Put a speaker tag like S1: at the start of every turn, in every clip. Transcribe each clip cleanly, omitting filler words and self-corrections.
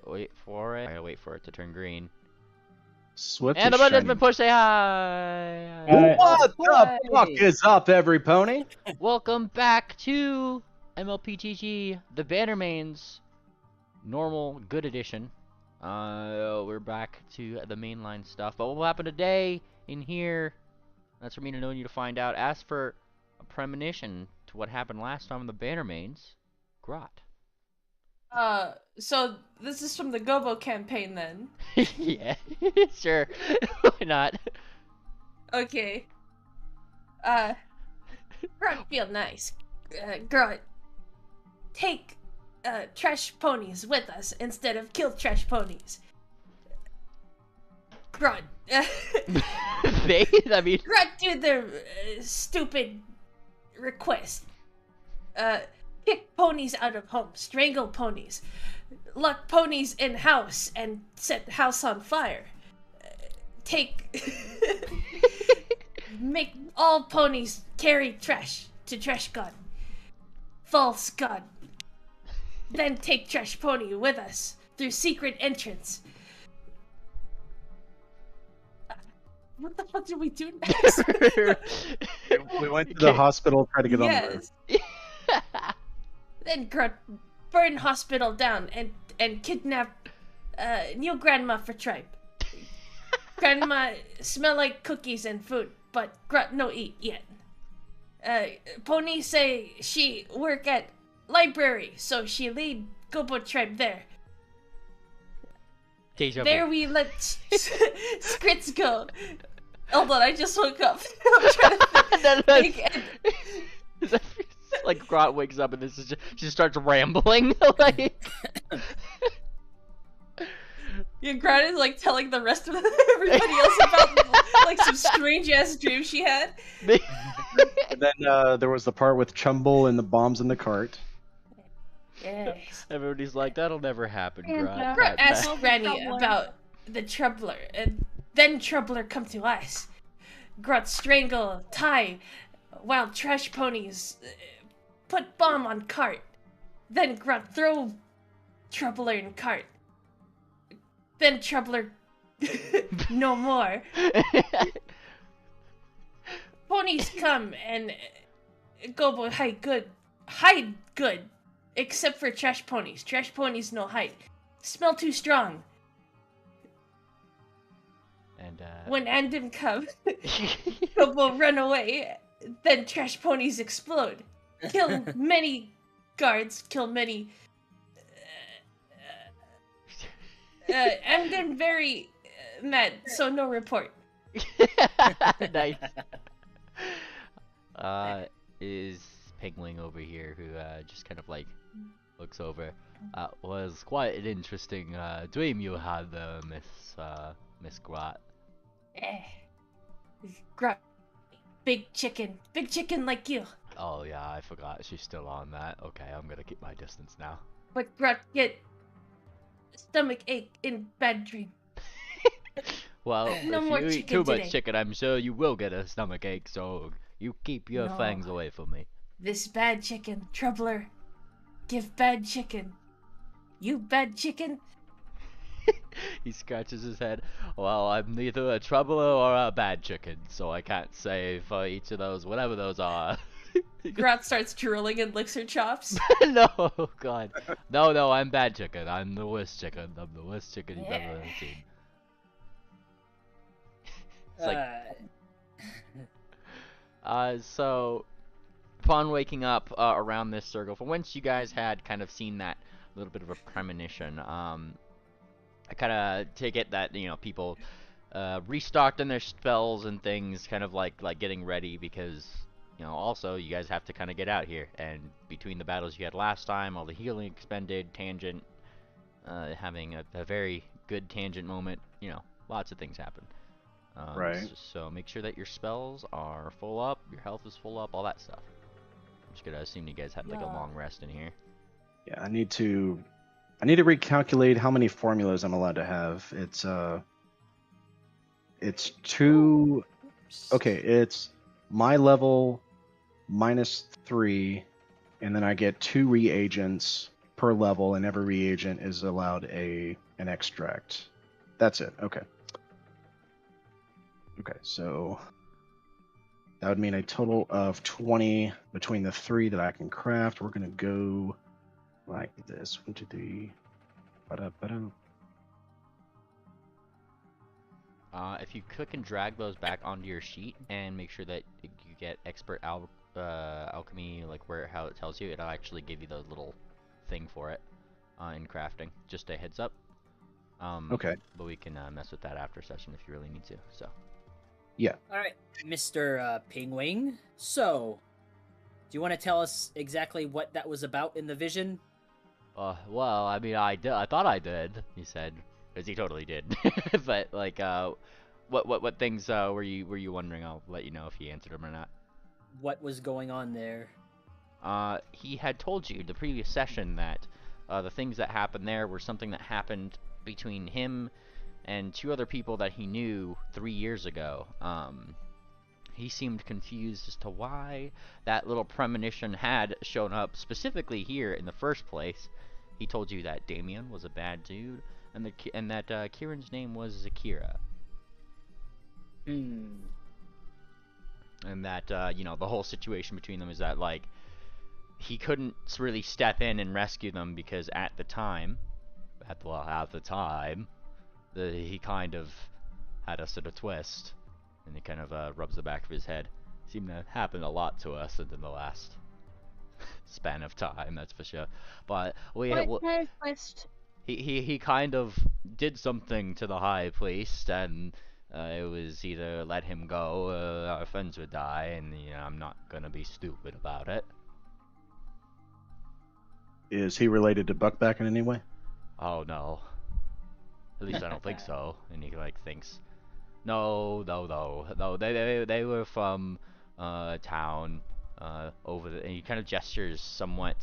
S1: Wait for it. I gotta wait for it to turn green.
S2: Swift
S1: And the button has been pushed. Say hi.
S2: What the fuck is up, every pony?
S1: Welcome back to mlptg, the Bannermanes, normal good edition. We're back to the mainline stuff. But what will happen today in here? That's for me to know and you to find out. Ask for a premonition to what happened last time in the Bannermanes. Grot.
S3: So this is from the Gobo campaign then?
S1: Yeah, sure. Why not?
S3: Okay. Grunt feel nice. Grunt, take, trash ponies with us instead of kill trash ponies. Grunt.
S1: They? I mean...
S3: Grunt do the stupid request. Kick ponies out of home, strangle ponies, lock ponies in house, and set house on fire. Make all ponies carry trash to trash god. False god. Then take trash pony with us through secret entrance. What the fuck did we do next?
S2: We went to the hospital, tried to get on the roof.
S3: Then burn hospital down and kidnap new grandma for tripe. Grandma smell like cookies and food, but Grunt no eat yet. Pony say she work at library, so she lead Gobo tribe there. There we let Scrits go. Hold on, I just woke up. I'm trying to think.
S1: Like Grot wakes up and this is she just starts rambling. Like
S3: yeah, Grot is like telling the rest of everybody else about like some strange ass dream she had.
S2: And then there was the part with Chumble and the bombs in the cart.
S3: Yes.
S1: Everybody's like, that'll never happen, Grot.
S3: Grot asked Granny about the Troubler, and then Troubler come to us. Grot strangle, tie, while trash ponies put bomb on cart. Then Grot throw Troubler in cart. Then Troubler no more. Ponies come and Gobo hide good. Except for trash ponies. Trash ponies no hide. Smell too strong.
S1: And
S3: when Andem come, Gobo run away. Then trash ponies explode. Kill many guards. Kill many. Andem very mad, so no report.
S1: Nice. Is Pigling over here, who just kind of like looks over. Was quite an interesting dream you had there, Miss Grot.
S3: Grot, big chicken like you.
S1: Oh yeah, I forgot she's still on that. Okay, I'm gonna keep my distance now.
S3: But Grot get stomach ache in bad dream.
S1: Well,
S3: no
S1: if
S3: more
S1: you eat
S3: chicken
S1: too much
S3: today.
S1: chicken, I'm sure you will get a stomach ache. So you keep your fangs away from me.
S3: This bad chicken, Troubler. Give bad chicken. You bad chicken?
S1: He scratches his head. Well, I'm neither a troubler or a bad chicken, so I can't say for each of those, whatever those are.
S3: Grot starts drooling and licks her chops.
S1: No, God. No, I'm bad chicken. I'm the worst chicken. I'm the worst chicken you've ever seen. It's like... so... Upon waking up around this circle, for once you guys had kind of seen that little bit of a premonition, I kind of take it that, you know, people restocked on their spells and things, kind of like getting ready because, you know, also you guys have to kind of get out here, and between the battles you had last time, all the healing expended, Tangent having a very good Tangent moment, you know, lots of things happen.
S2: Right.
S1: So make sure that your spells are full up, your health is full up, all that stuff. I'm just gonna assume you guys had like a long rest in here.
S2: Yeah, I need to recalculate how many formulas I'm allowed to have. It's two. Okay, it's my level -3, and then I get 2 reagents per level, and every reagent is allowed an extract. That's it. Okay. Okay, so that would mean a total of 20 between the 3 that I can craft. We're gonna go like this. 1, 2, 3. Ba-da-ba-da.
S1: If you click and drag those back onto your sheet and make sure that you get expert alchemy, like how it tells you, it'll actually give you the little thing for it in crafting. Just a heads up.
S2: Okay.
S1: But we can mess with that after session if you really need to. So.
S2: Yeah.
S4: All right, Mr. Pingwing. So, do you want to tell us exactly what that was about in the vision?
S1: Well, I mean, I thought I did. He said, because he totally did. But like, what things were you wondering? I'll let you know if he answered them or not.
S4: What was going on there?
S1: He had told you the previous session that the things that happened there were something that happened between him and 2 other people that he knew 3 years ago. He seemed confused as to why that little premonition had shown up specifically here in the first place. He told you that Damien was a bad dude, and that Kieran's name was Zakira.
S4: Hmm.
S1: And that, you know, the whole situation between them is that, like, he couldn't really step in and rescue them because at the time, he kind of had us at a twist, and he kind of rubs the back of his head. Seemed to happen a lot to us in the last span of time, that's for sure. But
S5: What kind of twist?
S1: he kind of did something to the High Priest, and it was either let him go, our friends would die, and you know, I'm not gonna be stupid about it.
S2: Is he related to Buckback in any way?
S1: Oh no. At least I don't think so. And he like thinks, no. They were from town over the. And he kind of gestures somewhat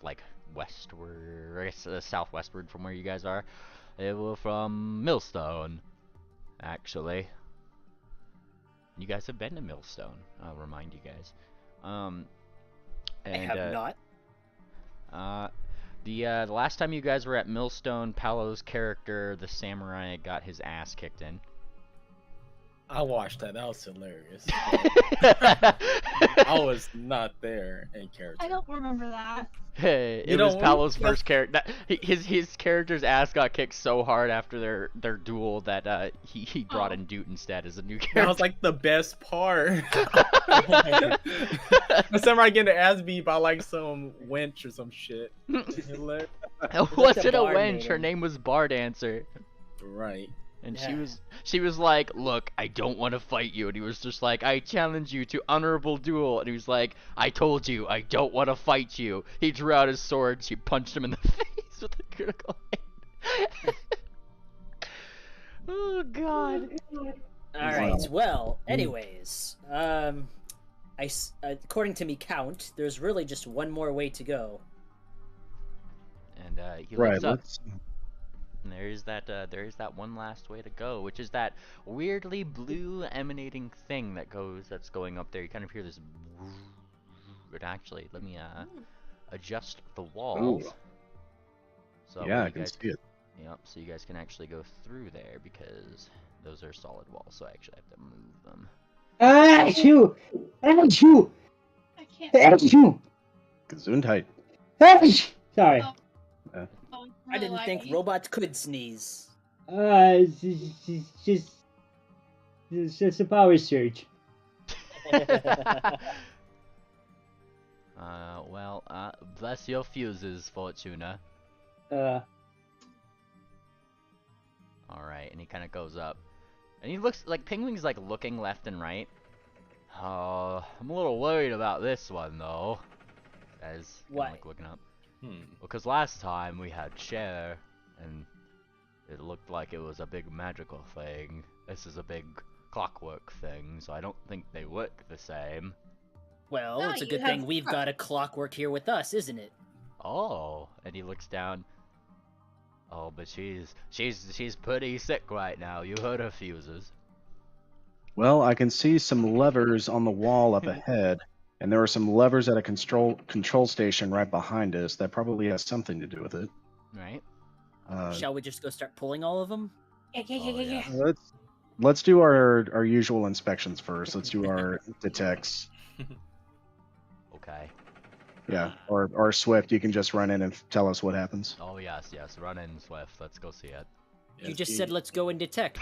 S1: like westward, I guess southwestward from where you guys are. They were from Millstone, actually. You guys have been to Millstone. I'll remind you guys. And,
S4: I have not.
S1: The last time you guys were at Millstone, Paolo's character, the samurai, got his ass kicked in.
S6: I watched that. That was hilarious. I was not there in character.
S5: I don't remember that.
S1: Hey, it was Paolo's first character. His character's ass got kicked so hard after their duel that he brought in Doot instead as a new character.
S6: That was like the best part. The samurai getting their ass beat by like some wench or some shit. Hilarious.
S1: It wasn't a wench. Her name was Bar Dancer.
S6: Right.
S1: And
S4: Yeah.
S1: she was like, look, I don't want to fight you. And he was just like, I challenge you to honorable duel. And he was like, I told you, I don't want to fight you. He drew out his sword. She punched him in the face with a critical hit. Oh, God.
S4: Alright, well, anyways, according to me count, there's really just one more way to go.
S1: And he looks up. And there is that one last way to go, which is that weirdly blue emanating thing that's going up there. You kind of hear this. But actually, let me adjust the walls.
S2: Ooh.
S1: So
S2: Yeah,
S1: you
S2: I can
S1: guys,
S2: see it.
S1: Yep. So you guys can actually go through there because those are solid walls. So I actually have to move them.
S7: Achoo! Achoo!
S5: I can't.
S7: Achoo!
S2: Gesundheit.
S7: Achoo! Sorry.
S5: Oh,
S4: I didn't think robots could sneeze.
S7: It's just a power surge.
S1: Well, bless your fuses, Fortuna.
S7: Uh,
S1: Alright, and he kind of goes up. And he looks like Penguin's like looking left and right. Oh, I'm a little worried about this one though. As
S4: Why?
S1: like looking up. Because last time we had Cher, and it looked like it was a big magical thing. This is a big clockwork thing, so I don't think they work the same.
S4: Well,
S5: No,
S4: it's a
S5: you
S4: good
S5: have
S4: thing we've got a clockwork here with us, isn't it?
S1: Oh, and he looks down. Oh, but she's pretty sick right now. You heard her fuses.
S2: Well, I can see some levers on the wall up ahead, And there are some levers at a control station right behind us that probably has something to do with it.
S1: Right.
S4: Shall we just go start pulling all of them?
S3: Yeah.
S2: Let's do our usual inspections first. Let's do our detects.
S1: Okay.
S2: Yeah, or Swift, you can just run in and tell us what happens.
S1: Oh yes. Run in, Swift. Let's go see it.
S4: You just said let's go and detect.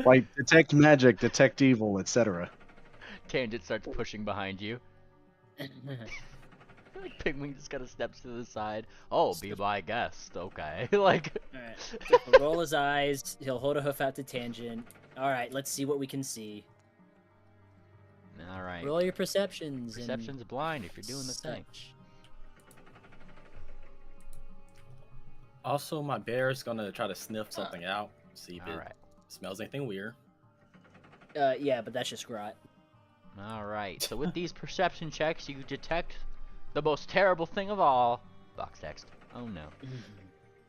S2: Like detect magic, detect evil, etc.
S1: Tangent starts pushing behind you. Like Penguin just kind of steps to the side. Oh, be my guest. Okay. Like.
S4: Alright. He'll roll his eyes. He'll hold a hoof out to Tangent. Alright, let's see what we can see.
S1: All right.
S4: Roll your perceptions.
S1: Perception's blind if you're doing the thing.
S4: such.
S6: Also, my bear's gonna try to sniff something out, see if
S1: All
S6: it
S1: right.
S6: smells anything weird.
S4: Yeah, but that's just Grot.
S1: All right. So with these perception checks, you detect the most terrible thing of all. Box text. Oh no.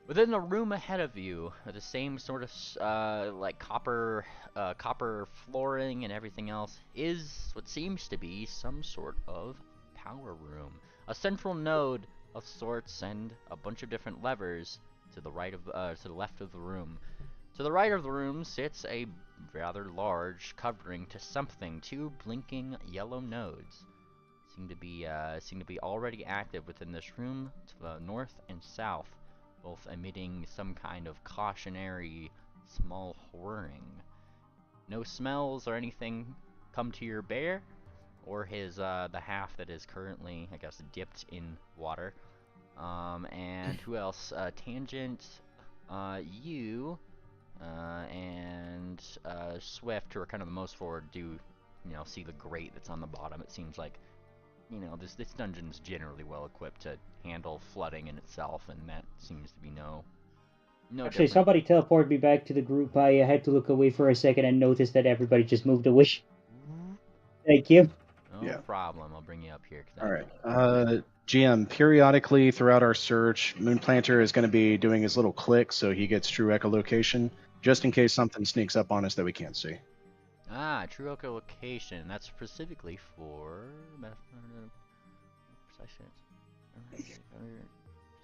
S1: Within the room ahead of you, the same sort of like copper flooring and everything else, is what seems to be some sort of power room. A central node of sorts and a bunch of different levers to the left of the room. To the right of the room sits a rather large covering to something. Two blinking yellow nodes seem to be already active within this room to the north and south, both emitting some kind of cautionary small whirring. No smells or anything come to your bear, or his the half that is currently, I guess, dipped in water. And who else? Tangent, you, and Swift, who are kind of the most forward, do see the grate that's on the bottom. It seems like this dungeon's generally well equipped to handle flooding in itself, and that seems to be no
S7: Actually,
S1: different.
S7: somebody teleported me back to the group. I had to look away for a second and noticed that everybody just moved away. Thank you.
S1: No problem. I'll bring you up here.
S2: All right. GM, periodically throughout our search, Moonplanter is going to be doing his little click so he gets true echolocation, just in case something sneaks up on us that we can't see.
S1: Ah, true echolocation. That's specifically for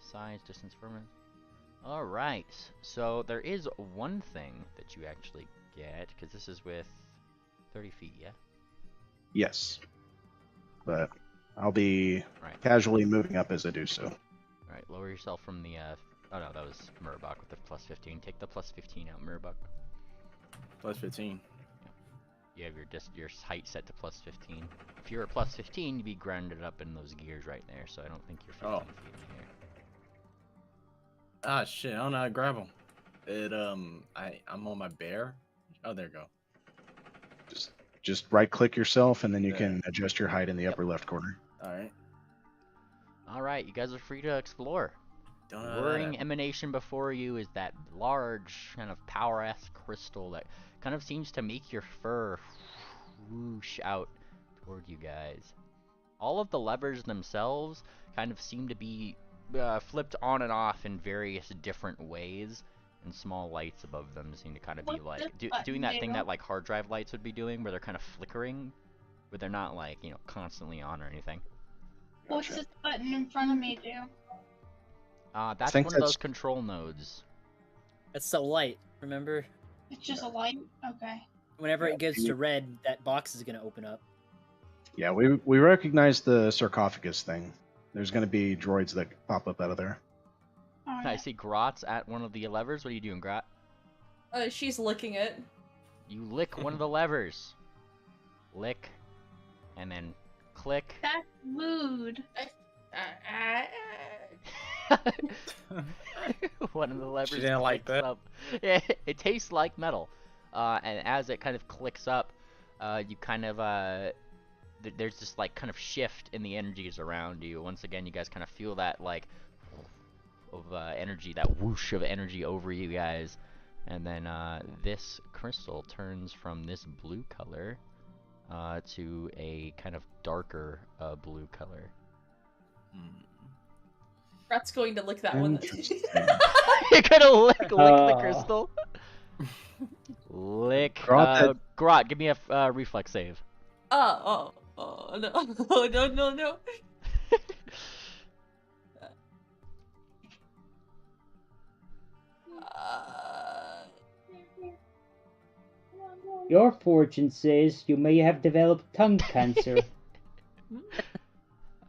S1: size, distance, firmness. All right. So there is one thing that you actually get, because this is with 30 feet, yeah?
S2: Yes. But I'll be casually moving up as I do so.
S1: Alright, lower yourself from the, oh no, that was Murbuck with the plus 15. Take the plus 15 out, Murbuck.
S6: Plus 15.
S1: You have your height set to plus 15. If you were plus 15, you'd be grounded up in those gears right there, so I don't think you're 15 feet in the air.
S6: Ah, shit, I don't know how to grab him. I'm on my bear. Oh, there you go.
S2: Just right-click yourself, and then you can adjust your height in the upper left corner.
S6: Alright.
S1: Alright, you guys are free to explore. Whirring emanation before you is that large, kind of power-esque crystal that kind of seems to make your fur whoosh out toward you guys. All of the levers themselves kind of seem to be flipped on and off in various different ways, and small lights above them seem to kind of be like doing that thing that like hard drive lights would be doing, where they're kind of flickering, but they're not like constantly on or anything.
S5: What's this button in front of me do?
S1: That's one of those control nodes.
S4: It's the light, remember?
S5: It's just a light? Okay.
S4: Whenever it gets to red, that box is going to open up.
S2: Yeah, we recognize the sarcophagus thing. There's going to be droids that pop up out of there.
S1: I see Grot's at one of the levers. What are you doing, Grot?
S3: She's licking it.
S1: You lick one of the levers. Lick, and then click.
S5: That's rude.
S1: One of the levers.
S6: She didn't like that.
S1: Up. It tastes like metal, and as it kind of clicks up, you kind of there's this like kind of shift in the energies around you. Once again, you guys kind of feel that like of energy, that whoosh of energy over you guys, and then this crystal turns from this blue color to a kind of darker blue color.
S3: Rat's going to lick that one.
S1: You're gonna lick the crystal. Lick. Grot, give me a reflex save.
S3: Oh, Oh no! Oh no! No! No!
S7: Your fortune says you may have developed tongue cancer.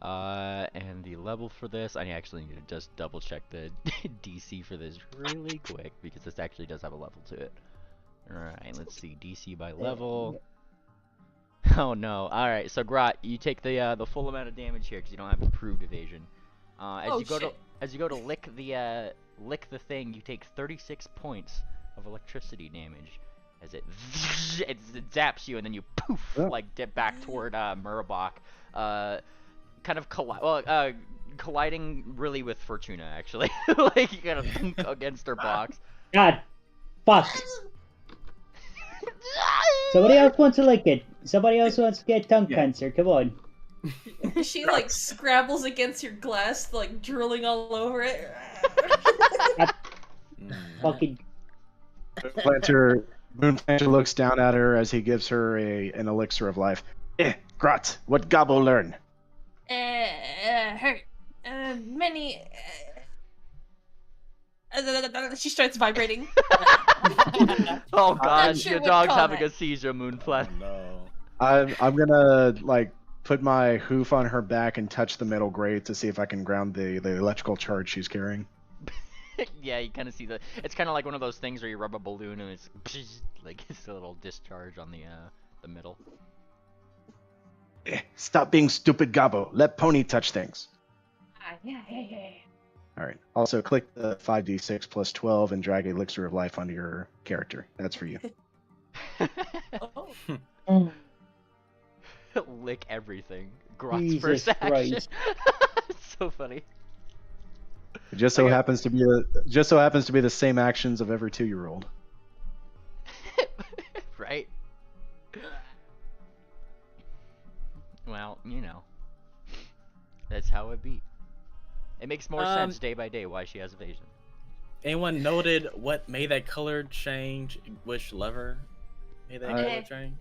S1: And the level for this, I actually need to just double check the DC for this really quick because this actually does have a level to it. Alright, let's see, DC by level. Oh no, alright, so Grot, you take the full amount of damage here because you don't have improved evasion. As you go to lick the thing, you take 36 points of electricity damage as it zaps you, and then you poof, like dip back toward Murabok, kind of colliding really with Fortuna actually, like you kind of thunk against her box.
S7: God, fuck. Somebody else wants to lick it. Somebody else wants to get tongue cancer. Come on.
S3: She like scrabbles against your glass, like drooling all over it.
S7: Fucking.
S2: Moonplanter looks down at her as he gives her an elixir of life. Grot, what Gobbo learn?
S3: Hurt. Many. She starts vibrating.
S1: Oh god,
S3: sure
S1: your
S3: what
S1: dog's
S3: call
S1: having
S3: that.
S1: a seizure, Moonplanter.
S6: No.
S2: I'm gonna like put my hoof on her back and touch the metal grate to see if I can ground the electrical charge she's carrying.
S1: Yeah, you kind of see it's kind of like one of those things where you rub a balloon and it's like it's a little discharge on the middle.
S2: Stop being stupid, Gobbo. Let Pony touch things.
S3: Yeah.
S2: All right. Also, click the 5d6 plus 12 and drag elixir of life onto your character. That's for you.
S3: Oh.
S1: Lick everything. Grot's
S7: Jesus
S1: first action.
S7: Christ.
S1: It's so funny.
S2: It just so happens to be the same actions of every 2-year-old.
S1: Right? Well, you know. That's how it be. It makes more sense day by day why she has evasion.
S6: Anyone noted what made that color change? Which lever made that color change?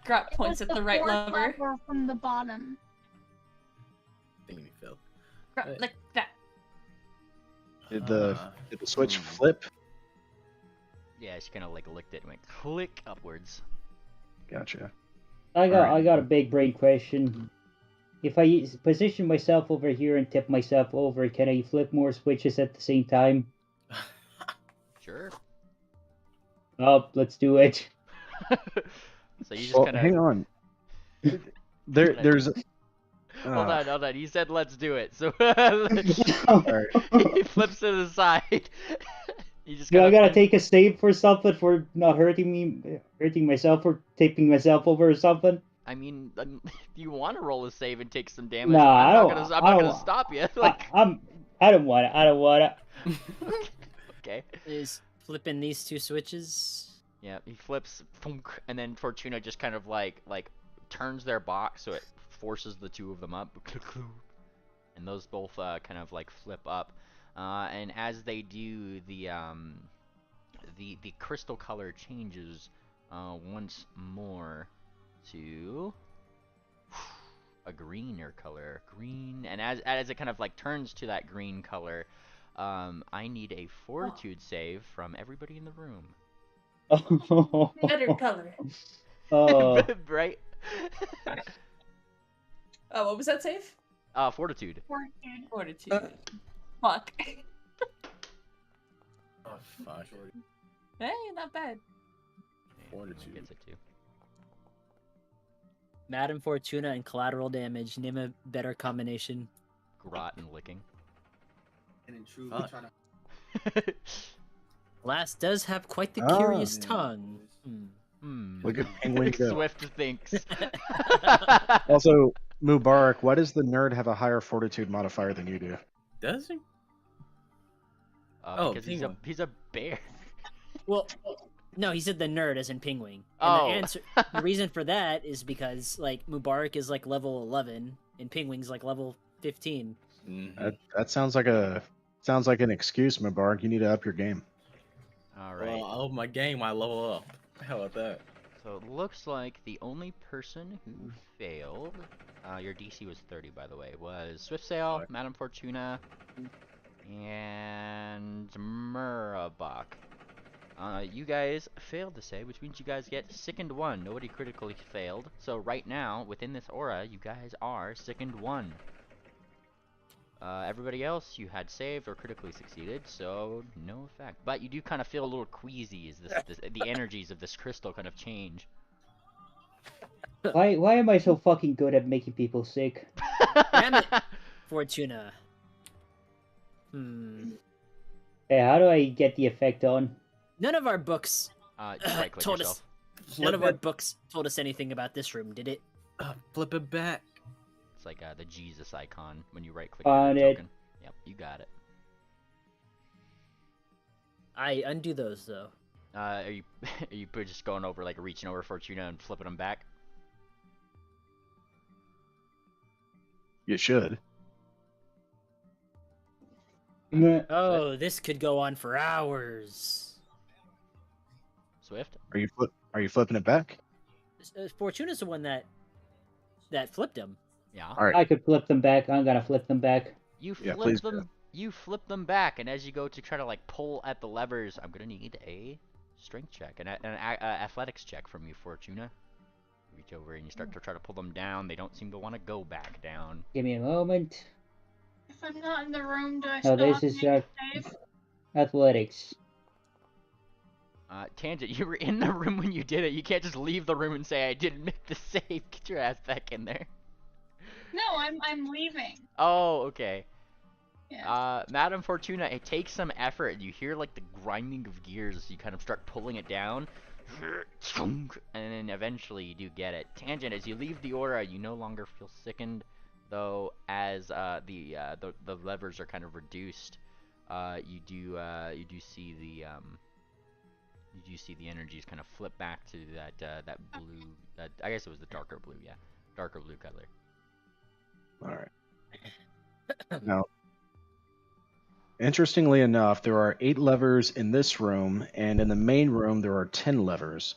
S3: Grot points at the right
S5: fourth
S3: lever.
S5: from the bottom.
S6: Thinking me, Phil.
S3: Grot, like that.
S2: Did the switch flip?
S1: Yeah, she kind of like licked it and went click upwards.
S2: Gotcha.
S7: I got a big brain question. If I position myself over here and tip myself over, can I flip more switches at the same time?
S1: Sure.
S7: Oh, let's do it.
S1: So you just kind of
S2: hang on. There's.
S1: Hold on. He said let's do it. So
S2: Alright.
S1: he flips to the side. You just
S7: Do I gotta take a save for something for not hurting myself or tipping myself over or something?
S1: I mean, do you want to roll a save and take some damage?
S7: Nah,
S1: I'm not gonna stop you. Like,
S7: I don't want it.
S1: okay.
S4: Is flipping these two switches?
S1: Yeah, he flips, thunk, and then Fortuna just kind of like turns their box so it forces the two of them up, and those both kind of like flip up, and as they do, the crystal color changes once more to a greener color, and as it kind of like turns to that green color, I need a fortitude save from everybody in the room.
S3: Better color.
S1: Right?
S3: Oh, what was that save?
S1: Fortitude.
S3: Fortitude. Fuck.
S6: Oh, fuck.
S3: Hey, not bad.
S6: Fortitude.
S1: Gets it too.
S4: Madam Fortuna and collateral damage. Name a better combination.
S1: Grot and licking.
S8: And in true,
S6: Fuck.
S8: trying to
S4: Glass does have quite the curious tongue.
S2: Look at Penguin go.
S1: Swift thinks.
S2: Also, Mubarak, why does the nerd have a higher fortitude modifier than you do?
S6: Does he?
S1: Because he's a bear.
S4: Well, no, he said the nerd as in Pingwing. And
S1: Oh.
S4: the reason for that is because like Mubarak is like level 11 and Pingwing's like level 15.
S6: Mm-hmm.
S2: That sounds like an excuse, Mubarak. You need to up your game.
S1: All right.
S6: Well, I hope my game might level up. How about that?
S1: So it looks like the only person who failed, your DC was 30 by the way, was Swift Sail, Madame Fortuna, and Murabach. You guys failed to save, which means you guys get sickened 1. Nobody critically failed. So right now, within this aura, you guys are sickened 1. Everybody else you had saved or critically succeeded, so no effect. But you do kind of feel a little queasy as the energies of this crystal kind of change.
S7: Why am I so fucking good at making people sick?
S4: Damn it, Fortuna.
S7: Hey, how do I get the effect on?
S4: None of our books
S1: Just right-click
S4: told
S1: yourself.
S4: us. None of our books told us anything about this room, did it?
S6: Flip it back.
S1: It's like the Jesus icon when you right-click
S7: Found
S1: your
S7: it.
S1: token. Yep, you got it.
S4: I undo those though.
S1: Are you just going over, like, reaching over Fortuna and flipping them back?
S2: You should.
S7: Meh.
S4: Oh, this could go on for hours.
S1: Swift?
S2: Are you flipping it back?
S4: Fortuna's the one that flipped him.
S1: Yeah.
S2: All right.
S7: I could flip them back. I'm gonna flip them back.
S1: You
S2: Yeah,
S1: flip
S2: please
S1: them.
S2: do.
S1: You flip them back, and as you go to try to like pull at the levers, I'm gonna need a strength check and an athletics check from you, Fortuna. Reach over and you start to try to pull them down. They don't seem to want to go back down.
S7: Give me a moment.
S5: If I'm not in the room, do I
S7: Oh,
S5: still
S7: this
S5: have to
S7: is
S5: make a save?
S7: athletics.
S1: Tangent, you were in the room when you did it. You can't just leave the room and say I didn't make the save. Get your ass back in there.
S5: No, I'm leaving.
S1: Oh, okay.
S5: Yeah.
S1: Madame Fortuna, it takes some effort. You hear like the grinding of gears as you kind of start pulling it down. And then eventually you do get it. Tangent, as you leave the aura, you no longer feel sickened, though as the levers are kind of reduced, you do see the energies kind of flip back to that blue, I guess it was the darker blue, yeah. Darker blue color.
S2: All right. Now, interestingly enough, there are 8 levers in this room, and in the main room there are 10 levers.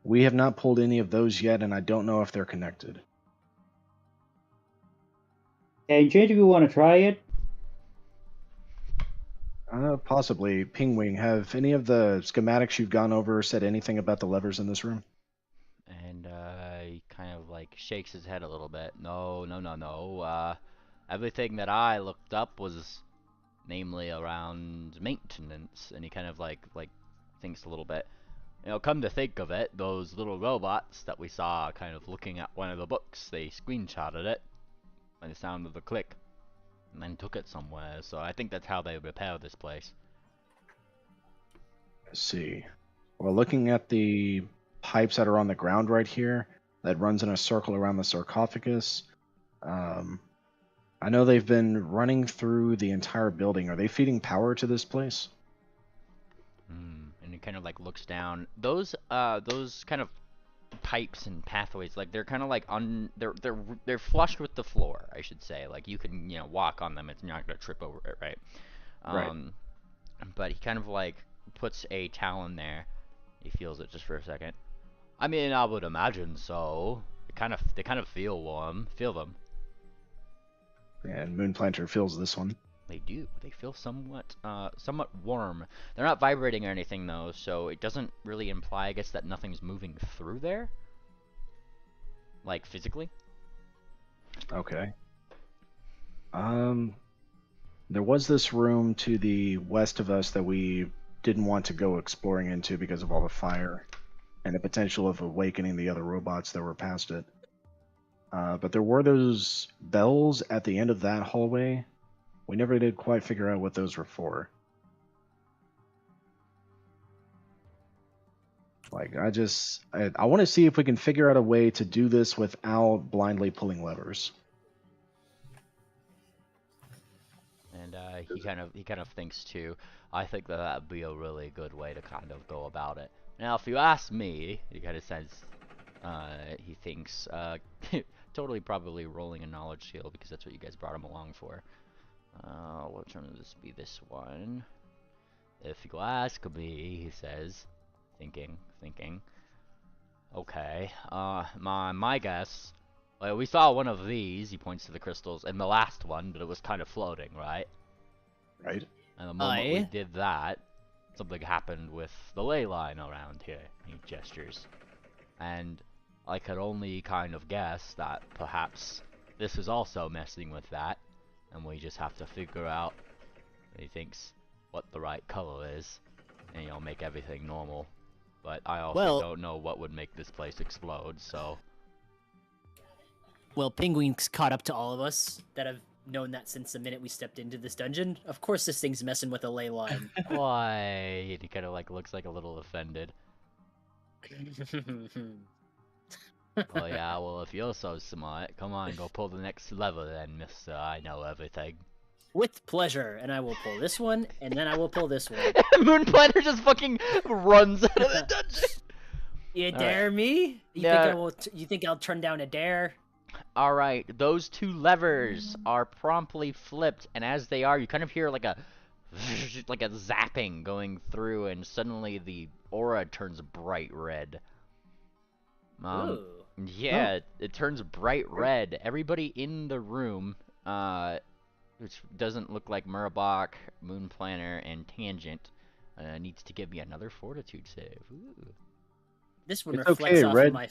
S2: We have not pulled any of those yet, and I don't know if they're connected.
S7: And Jade, if you want to try it,
S2: Possibly. Pingwing, have any of the schematics you've gone over said anything about the levers in this room?
S1: And he kind of like shakes his head a little bit. No. Everything that I looked up was namely around maintenance, and he kind of like thinks a little bit. You know, come to think of it, those little robots that we saw kind of looking at one of the books, they screenshotted it by the sound of the click, and then took it somewhere. So I think that's how they repair this place.
S2: Let's see. Well, looking at the pipes that are on the ground right here, that runs in a circle around the sarcophagus. I know they've been running through the entire building. Are they feeding power to this place?
S1: And he kind of like looks down. Those kind of pipes and pathways, like they're kind of like they're flush with the floor, I should say. Like you can walk on them. It's not gonna trip over it, right?
S2: Right.
S1: But he kind of like puts a towel in there. He feels it just for a second. I mean, I would imagine so. They kind of feel warm. Feel them.
S2: And Moonplanter feels this one.
S1: They do. They feel somewhat warm. They're not vibrating or anything though, so it doesn't really imply, I guess, that nothing's moving through there. Like physically.
S2: Okay. There was this room to the west of us that we didn't want to go exploring into because of all the fire and the potential of awakening the other robots that were past it. But there were those bells at the end of that hallway. We never did quite figure out what those were for. Like, I want to see if we can figure out a way to do this without blindly pulling levers.
S1: And he kind of thinks too. I think that'd be a really good way to kind of go about it. Now, if you ask me, he kind of says, he thinks, totally probably rolling a knowledge shield because that's what you guys brought him along for. What turn would this be? This one. If you ask me, he says, thinking. Okay. My guess. Well, we saw one of these. He points to the crystals, and the last one, but it was kind of floating, right?
S2: Right?
S1: And the moment we
S4: Aye.
S1: did that, something happened with the ley line around here. He gestures, and I could only kind of guess that perhaps this is also messing with that, and we just have to figure out. He thinks what the right color is, and make everything normal. But I also
S4: Well-
S1: don't know what would make this place explode, so...
S4: Well, Penguin's caught up to all of us that have known that since the minute we stepped into this dungeon. Of course this thing's messing with a ley line.
S1: Why? He kind of looks like a little offended. Oh yeah, well if you're so smart, come on, go pull the next lever then, mister. I know everything.
S4: With pleasure, and I will pull this one, and then I will pull this one.
S1: Moon Planner just fucking runs out of the dungeon!
S4: You
S1: All
S4: dare me? You
S1: Yeah.
S4: think I will? You think I'll turn down a dare?
S1: Alright, those two levers are promptly flipped, and as they are, you kind of hear like a zapping going through, and suddenly the aura turns bright red.
S4: Ooh.
S1: Yeah, it turns bright red. Everybody in the room, which doesn't look like Murabok, Moon Planner, and Tangent, needs to give me another fortitude save. Ooh.
S4: This one
S2: It's
S4: reflects
S2: okay,
S4: off
S2: red-
S4: of my.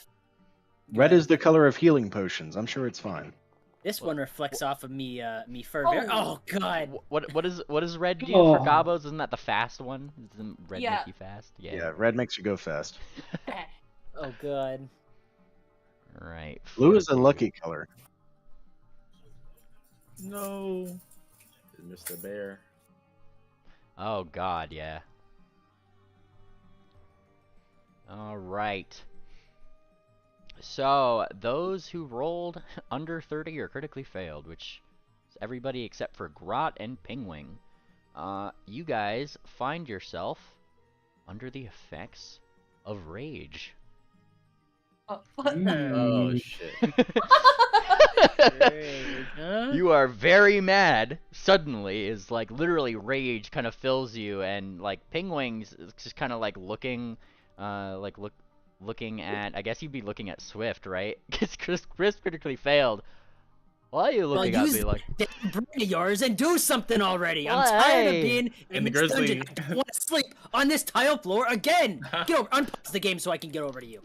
S2: Red is the color of healing potions. I'm sure it's fine.
S4: This one reflects off of me. Me fur.
S3: Oh.
S4: Oh God.
S1: What does red do
S7: Oh.
S1: for Gabos? Isn't that the fast one? Doesn't red
S3: Yeah.
S1: make you fast?
S2: Yeah, red makes you go fast.
S4: Oh God.
S1: Right.
S2: Blue is a
S1: fortitude.
S2: lucky color.
S6: No. Mr. Bear.
S1: Oh God, yeah. All right. So those who rolled under 30 or critically failed, which is everybody except for Grot and Pingwing, you guys find yourself under the effects of rage.
S5: Oh,
S6: Oh
S7: Mm.
S6: shit.
S4: Huh?
S1: You are very mad. Suddenly, is like literally rage kind of fills you, and like Pingwing's is just kind of like looking, looking at. I guess you'd be looking at Swift, right? Because Chris critically failed. Why are you
S4: Well,
S1: looking at
S4: use
S1: me like?
S4: that brain of yours and do something already. I'm
S1: Well,
S4: tired
S1: hey.
S4: of being in
S6: And the
S4: this dungeon.
S6: grizzly-
S4: I don't want to sleep on this tile floor again. Get over. Unpause the game so I can get over to you.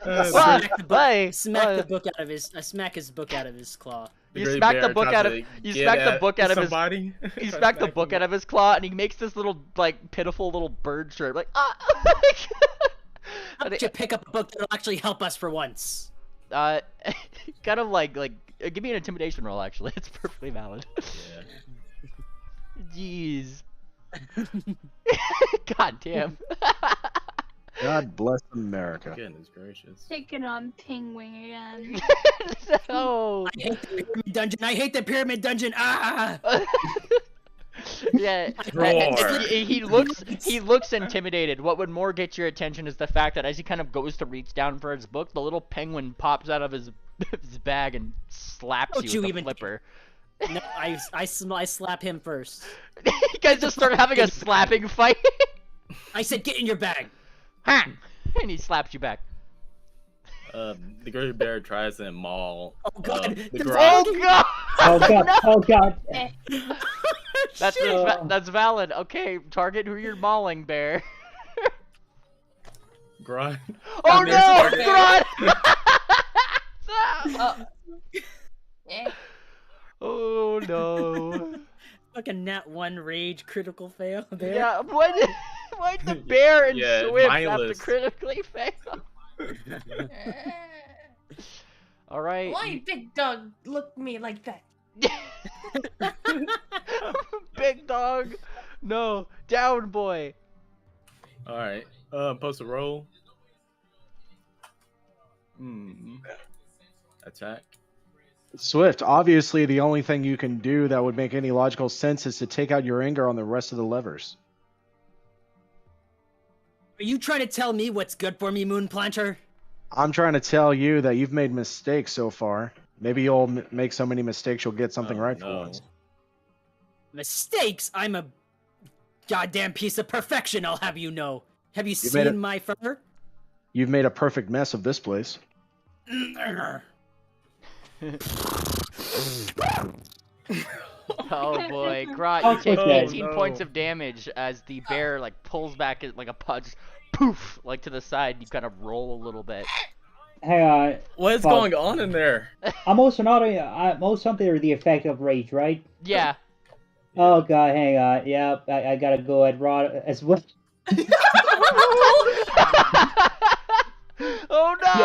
S1: Well,
S4: Smack the book.
S1: hey,
S4: Smack the book out of his. I smack his book out of his claw.
S6: The
S1: You
S6: great
S1: smack the
S6: bear
S1: book
S6: tries
S1: out of-
S6: to
S1: you
S6: get
S1: smack the
S6: at
S1: book out of his-
S6: somebody.
S1: He smacked the book out of his claw, and he makes this little like pitiful little bird chirp, like ah.
S4: How about you pick up a book that'll actually help us for once?
S1: Kind of like give me an intimidation roll. Actually, it's perfectly valid.
S6: Yeah.
S1: Jeez. God damn.
S2: God bless America.
S6: Goodness gracious.
S5: taking on Penguin again.
S1: No.
S4: I hate the pyramid dungeon. I hate the pyramid dungeon. Ah!
S1: Yeah,
S6: Roar.
S1: he looks intimidated. What would more get your attention is the fact that as he kind of goes to reach down for his book, the little penguin pops out of his bag and slaps
S4: Don't
S1: you
S4: you
S1: with a
S4: even-
S1: flipper.
S4: No, I slap him first.
S1: You guys just start having a slapping fight.
S4: I said, get in your bag.
S1: Ha! And he slaps you back.
S6: The great bear tries to maul
S4: Oh God!
S6: the
S4: There's
S6: grot.
S1: Oh god!
S7: Oh god! Oh god!
S1: That's valid. Okay, target who you're mauling, bear.
S6: Grot.
S1: Oh
S6: there's
S1: no!
S6: target.
S1: Grot!
S5: Yeah.
S1: Oh no!
S4: Fucking nat 1 rage critical fail there.
S1: Yeah, why'd the bear and
S6: Yeah,
S1: Swift have to
S6: mindless.
S1: critically fail? Alright.
S3: Why big dog look me like that?
S1: Big dog! No! Down, boy!
S6: Alright. Post a roll. Attack.
S2: Swift, obviously the only thing you can do that would make any logical sense is to take out your anger on the rest of the levers.
S4: Are you trying to tell me what's good for me, Moon Planter?
S2: I'm trying to tell you that you've made mistakes so far. Maybe you'll make so many mistakes you'll get something
S6: Oh,
S2: right for
S6: no.
S2: once.
S4: Mistakes? I'm a goddamn piece of perfection, I'll have you know. Have you
S2: made it-
S4: seen my fur?
S2: You've made a perfect mess of this place.
S1: Oh boy, Grot,
S7: Oh,
S1: you take
S7: okay.
S1: 18 points of damage as the bear like pulls back like a punch, poof, like to the side. You kind of roll a little bit.
S7: Hang on.
S6: What is
S7: Fuck.
S6: going on in there?
S7: I'm also not. I'm also under the effect of rage, right?
S1: Yeah.
S7: Oh god, hang on. Yeah, I gotta go at Rod as well.
S1: Oh
S7: Yeah,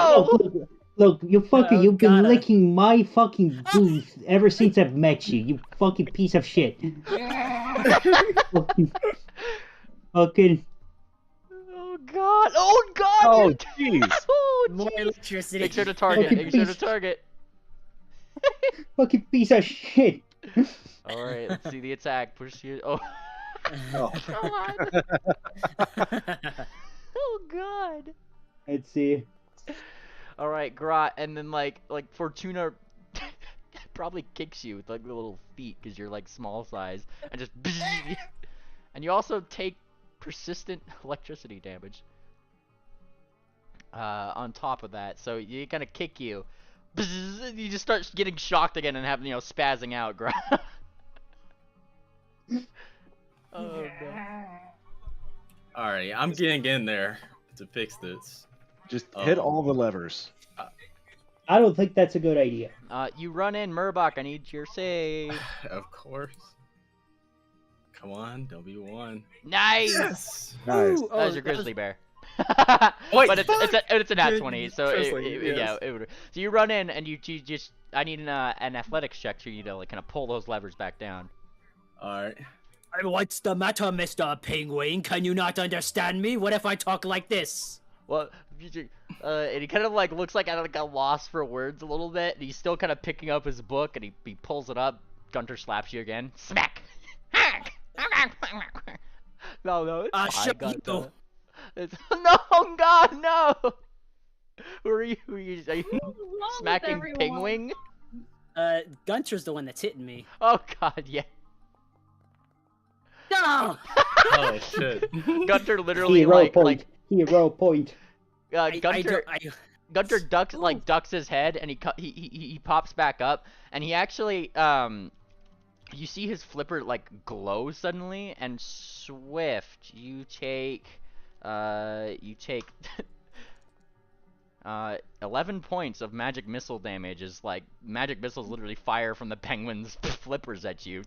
S1: no!
S7: look, you fucking,
S4: Oh,
S7: you've been
S4: gotta.
S7: licking my fucking booth ever since I've met you. You fucking piece of shit. fucking, fucking.
S1: Oh god! Oh god!
S2: Oh,
S1: you-
S2: jeez.
S1: Oh
S4: More
S1: jeez!
S4: electricity.
S1: Make sure to target.
S7: Fucking
S1: Make sure to
S7: beast.
S1: target.
S7: Fucking piece of shit.
S1: All right, let's see the attack. Push you. Oh.
S2: Oh.
S1: God. Oh god.
S7: Let's see.
S1: All right, Grot, and then like Fortuna probably kicks you with like the little feet because you're like small size, and just and you also take persistent electricity damage. On top of that, so you kind of kick you. You just start getting shocked again and having spazzing out, Grot. Oh no.
S6: Alright, I'm getting in there to fix this.
S2: Just hit
S6: Oh.
S2: all the levers.
S7: I don't think that's a good idea.
S1: You run in, Murbach. I need your save.
S6: Of course. Come on, don't be one.
S1: Nice.
S6: Yes!
S2: Nice.
S4: Ooh,
S1: That was your
S4: that was-
S1: grizzly bear.
S6: Wait,
S1: but it's a nat
S6: Yeah,
S1: 20, so
S6: grizzly,
S1: yeah,
S6: yes.
S1: it would. So you run in and you just I need an athletics check for you to like kind of pull those levers back down.
S6: Alright.
S4: What's the matter, Mr. Penguin? Can you not understand me? What if I talk like this?
S1: Well, and he kind of like looks like at like a loss for words a little bit, and he's still kind of picking up his book, and he pulls it up. Gunter slaps you again. Smack. No, it's fine,
S4: shut
S1: Gunter.
S4: you.
S1: It's no, God, no. Who are you? Are you smacking Pingwing?
S4: Gunter's the one that's hitting me.
S1: Oh God, yeah.
S4: No!
S6: Oh shit.
S1: Gunter literally
S7: Hero point. Hero point.
S1: Gunter Gunter ducks his head, and he pops back up, and he actually you see his flipper like glow suddenly, and Swift, you take 11 points of magic missile damage. Is like magic missiles literally fire from the penguin's flippers at you.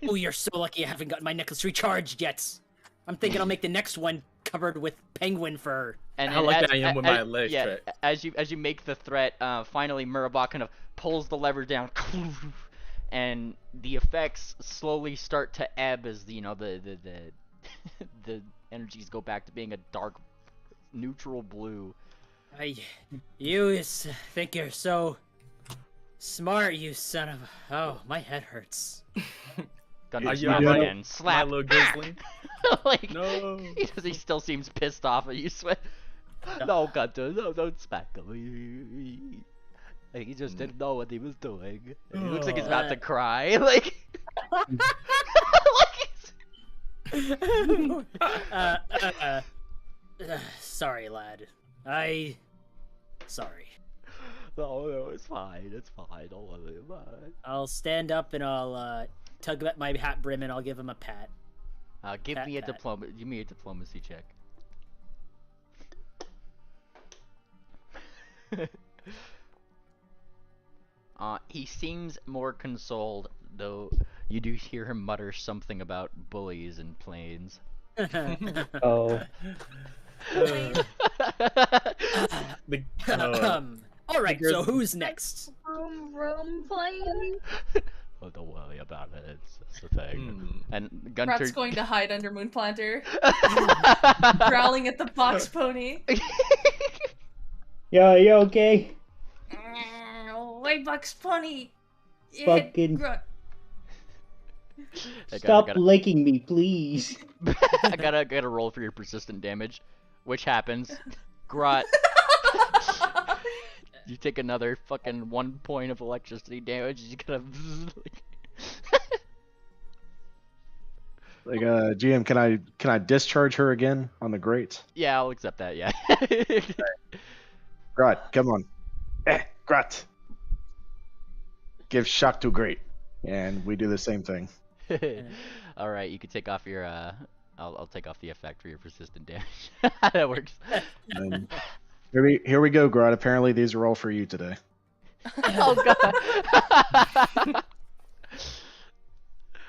S4: Oh, you're so lucky I haven't gotten my necklace recharged yet. I'm thinking I'll make the next one covered with penguin fur.
S1: And
S6: How lucky I am with my leg trick.
S1: as you make the threat, finally Murabak kind of pulls the lever down, and the effects slowly start to ebb as the energies go back to being a dark, neutral blue.
S4: You think you're so smart, you son of a... Oh, my head hurts.
S1: Gunter
S6: Are you
S1: slaps
S6: alright,
S1: again. Slap.
S6: my little grizzly?
S1: Like,
S6: No.
S1: he still seems pissed off at you, Swift. No, Gunter, no, don't smack him. He just didn't know what he was doing. And he looks like he's about to cry. Like,
S4: Sorry, lad. Sorry.
S1: no, it's fine. It's fine. Don't worry about it.
S4: I'll stand up and I'll tug at my hat brim and I'll give him a pat.
S1: Give
S4: Pat,
S1: me a
S4: pat.
S1: give me a diplomacy check. He seems more consoled, though you do hear him mutter something about bullies and planes.
S7: Oh.
S6: The,
S4: All right, so who's next?
S5: Room playing.
S1: Oh, don't worry about it. It's just a thing. And Gunter.
S3: Rat's going to hide under Moon Planter, growling at the box pony.
S7: Yo, you okay?
S3: Why box pony? It
S7: Fucking-
S3: Grot.
S7: Stop licking me, please.
S1: I gotta roll for your persistent damage, which happens. Grot, you take another fucking 1 point of electricity damage. You gotta.
S2: Like, GM, can I discharge her again on the grate?
S1: Yeah, I'll accept that. Yeah.
S2: Grat, come on. Grat. Give shock to grate, and we do the same thing.
S1: All right, you can take off your. I'll take off the effect for your persistent damage. That works.
S2: And here we go, Grat. Apparently, these are all for you today.
S1: Oh god.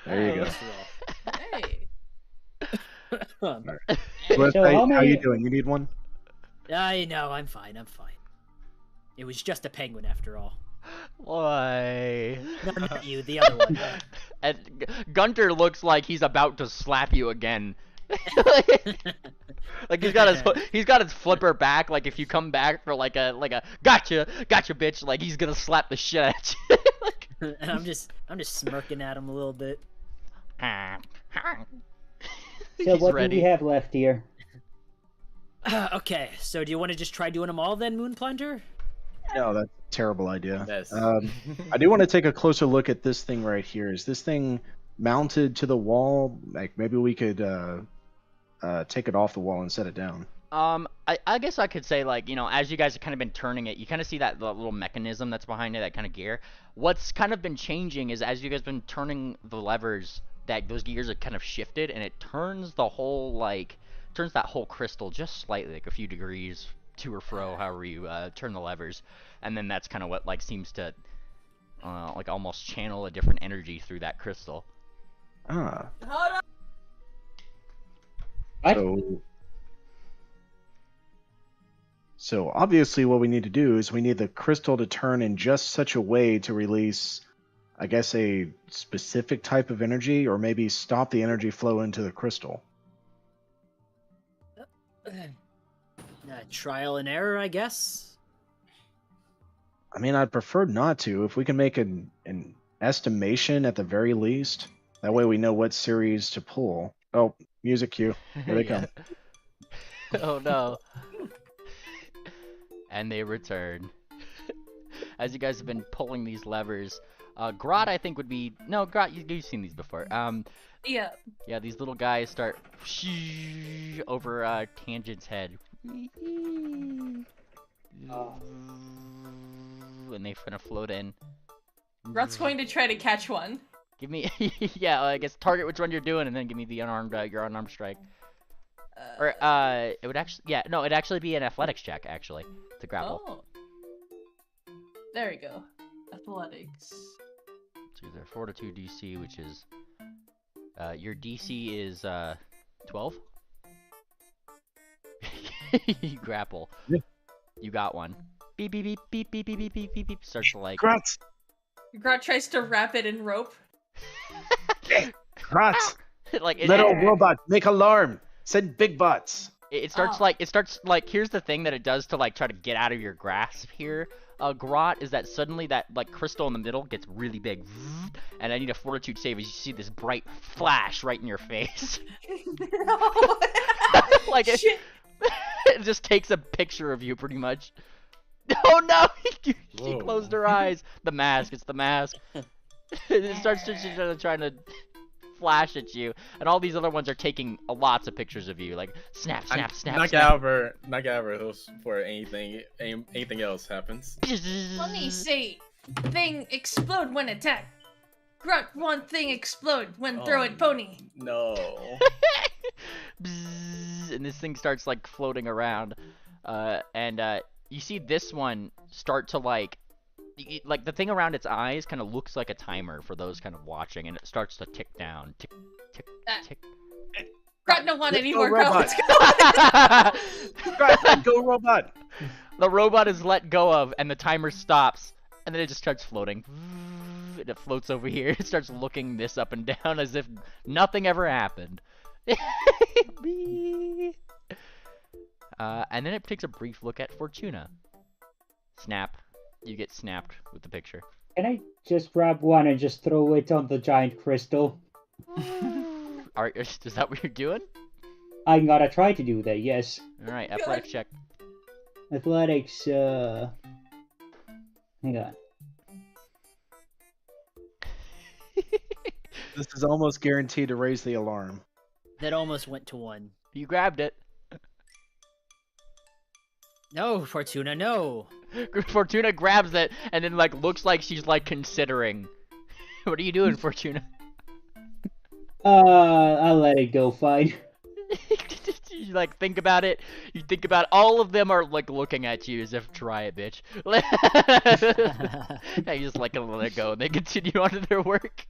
S2: There you go.
S3: Hey.
S2: Wes,
S7: So
S2: how you doing? You need one?
S4: I know, I'm fine. It was just a penguin after all.
S1: Why?
S4: No, not you, the other one.
S1: And Gunter looks like he's about to slap you again. Like he's got his flipper back. Like if you come back for like a gotcha bitch. Like he's gonna slap the shit at you. Like,
S4: And I'm just smirking at him a little bit.
S7: So
S1: He's
S7: what
S1: ready.
S7: do we have left here?
S4: Okay, so do you want to just try doing them all then, Moon Plunger?
S2: No, that's a terrible idea.
S6: Yes.
S2: I do want to take a closer look at this thing right here. Is this thing mounted to the wall? Like maybe we could take it off the wall and set it down.
S1: I guess I could say, like, you know, as you guys have kind of been turning it, you kind of see that the little mechanism that's behind it, that kind of gear. What's kind of been changing is as you guys been turning the levers, that those gears have kind of shifted, and it turns the whole, like, turns that whole crystal just slightly, like a few degrees to or fro, however you turn the levers. And then that's kind of what, like, seems to, like, almost channel a different energy through that crystal.
S2: Ah.
S7: What?
S2: So obviously what we need to do is we need the crystal to turn in just such a way to release, I guess, a specific type of energy, or maybe stop the energy flow into the crystal.
S4: Trial and error, I guess.
S2: I mean, I'd prefer not to. If we can make an estimation at the very least, that way we know what series to pull. Oh, music cue. Here they come.
S1: Oh no. And they return. As you guys have been pulling these levers, Grot I think would be Grot, you've seen these before.
S3: Yeah.
S1: Yeah, these little guys start over Tangent's head. And they kind of float in.
S3: Rot's going to try to catch one.
S1: Give me, yeah, I guess target which one you're doing, and then give me the unarmed, your unarmed strike. Or it would actually, yeah, no, it'd actually be an athletics check actually to grapple.
S3: Oh. There we go. Athletics.
S1: So their fortitude DC, which is, your DC is 12. You grapple.
S2: Yeah.
S1: You got one. Beep beep beep beep beep beep beep beep beep beep. Starts to like.
S2: Grot!
S3: Grot tries to wrap it in rope.
S2: Grot!
S1: Like
S2: Little robot, make alarm! Send big bots!
S1: It starts like here's the thing that it does to like try to get out of your grasp here. Grot is that suddenly that like crystal in the middle gets really big, and I need a fortitude save as you see this bright flash right in your face.
S3: No.
S1: Like it, it just takes a picture of you pretty much. Oh no! She closed her eyes. The mask. It's the mask. It starts to trying to flash at you, and all these other ones are taking lots of pictures of you, like snap, snap, snap.
S6: Knock
S1: snap.
S6: out before anything else happens.
S3: Let me say, thing explode when attack. Grunt one thing explode when throw it pony.
S6: No.
S1: And this thing starts like floating around, and you see this one start to like the thing around its eyes kind of looks like a timer for those kind of watching, and it starts to tick down, tick, tick, tick.
S3: Grunt don't want any
S2: Go
S3: more
S2: robot.
S3: goats.
S2: Grot, go robot!
S1: The robot is let go of, and the timer stops, and then it just starts floating. And it floats over here. It starts looking this up and down as if nothing ever happened. And then it takes a brief look at Fortuna. Snap. You get snapped with the picture.
S7: Can I just grab one and just throw it on the giant crystal?
S1: Is that what you're doing?
S7: I'm gonna try to do that, yes.
S1: Alright, athletics check.
S7: Athletics, hang on.
S2: This is almost guaranteed to raise the alarm.
S4: That almost went to 1.
S1: You grabbed it.
S4: No, Fortuna, no.
S1: Fortuna grabs it and then like looks like she's like considering. What are you doing, Fortuna?
S7: I'll let it go, fine.
S1: You like think about it. You think about all of them are like looking at you as if try it, bitch. Yeah, you just like gonna let it go and they continue on to their work.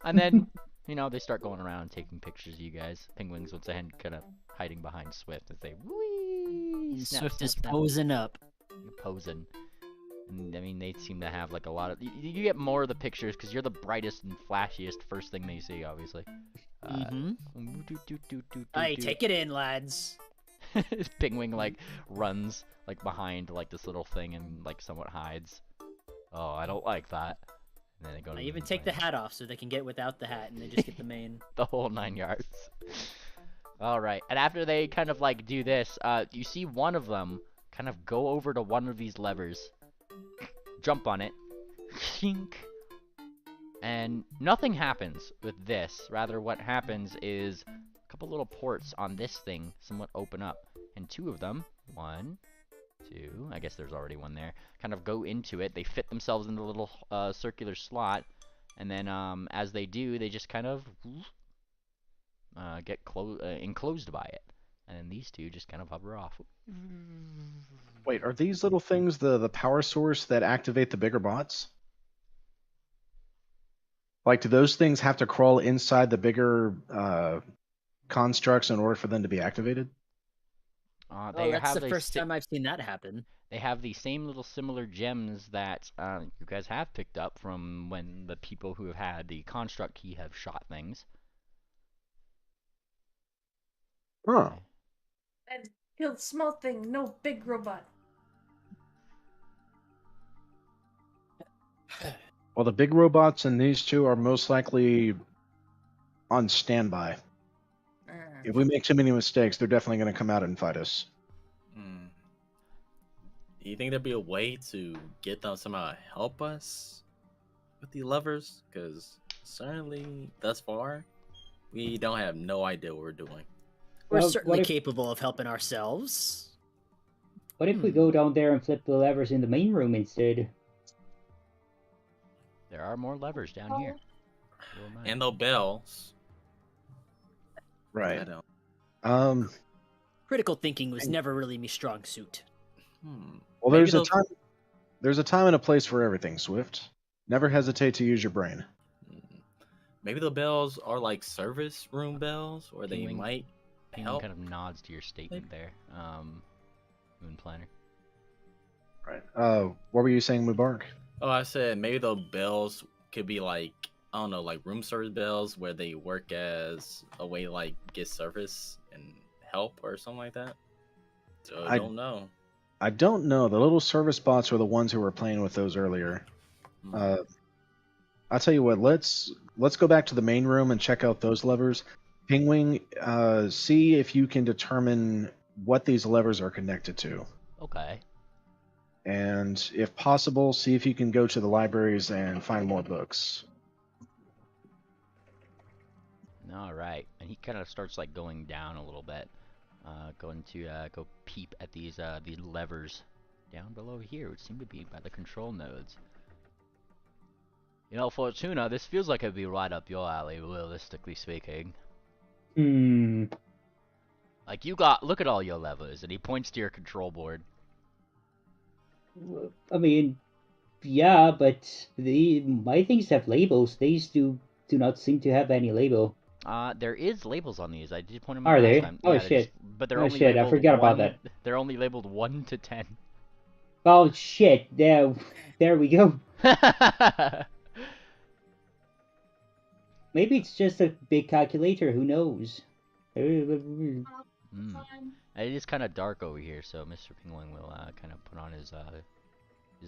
S1: And then, you know, they start going around and taking pictures of you guys. Penguins once again kind of hiding behind Swift as they wee.
S4: Swift is posing up.
S1: Posing. And, I mean, they seem to have like a lot of. You get more of the pictures because you're the brightest and flashiest first thing they see, obviously.
S4: Hey, take it in, lads.
S1: Penguin like runs like behind like this little thing and like somewhat hides. Oh, I don't like that. And then they go.
S4: I even take the hat off so they can get without the hat, and they just get the mane.
S1: The whole 9 yards. All right, and after they kind of like do this, you see one of them kind of go over to one of these levers, jump on it, chink, and nothing happens with this. Rather, what happens is a couple little ports on this thing somewhat open up, and 2 of them, 1, 2, I guess there's already one there, kind of go into it. They fit themselves in the little circular slot, and then as they do, they just kind of get enclosed by it. And then these 2 just kind of hover off.
S2: Wait, are these little things the power source that activate the bigger bots? Like, do those things have to crawl inside the bigger constructs in order for them to be activated?
S4: That's the first time I've seen that happen.
S1: They have the same little similar gems that you guys have picked up from when the people who have had the construct key have shot things.
S2: Huh.
S3: And killed small thing, no big robot.
S2: Well, the big robots and these 2 are most likely on standby. If we make too many mistakes, they're definitely going to come out and fight us.
S6: Do you think there'd be a way to get them somehow help us with the levers? Because certainly, thus far, we don't have no idea what we're doing.
S4: We're certainly capable of helping ourselves.
S7: What if we go down there and flip the levers in the main room instead?
S1: There are more levers down here.
S6: And the bells.
S2: Right.
S4: Critical thinking was never really my strong suit.
S2: Well, there's a time and a place for everything, Swift. Never hesitate to use your brain.
S6: Maybe the bells are like service room bells, or they might help.
S1: Kind of nods to your statement there, Moon Planner.
S2: Right. What were you saying, Mubarak?
S6: Oh, I said maybe the bells could be like, I don't know, like room service bells where they work as a way to like get service and help or something like that. So I don't know.
S2: I don't know. The little service bots were the ones who were playing with those earlier. I'll tell you what. Let's go back to the main room and check out those levers. Penguin, see if you can determine what these levers are connected to.
S1: Okay.
S2: And if possible, see if you can go to the libraries and find more books.
S1: All right, and he kind of starts like going down a little bit, going to go peep at these levers down below here, which seem to be by the control nodes. You know, Fortuna, this feels like it'd be right up your alley, realistically speaking. Like look at all your levers, and he points to your control board.
S7: I mean, yeah, but my things have labels. These do not seem to have any label.
S1: There is labels on these. I did point them out
S7: Are
S1: last
S7: they?
S1: time.
S7: Oh
S1: Yeah,
S7: shit!
S1: But they're
S7: oh
S1: only
S7: shit! I forgot about that.
S1: They're only labeled 1 to 10.
S7: Oh shit! There we go. Maybe it's just a big calculator. Who knows?
S1: It is kind of dark over here, so Mr. Penguin will kind of put on his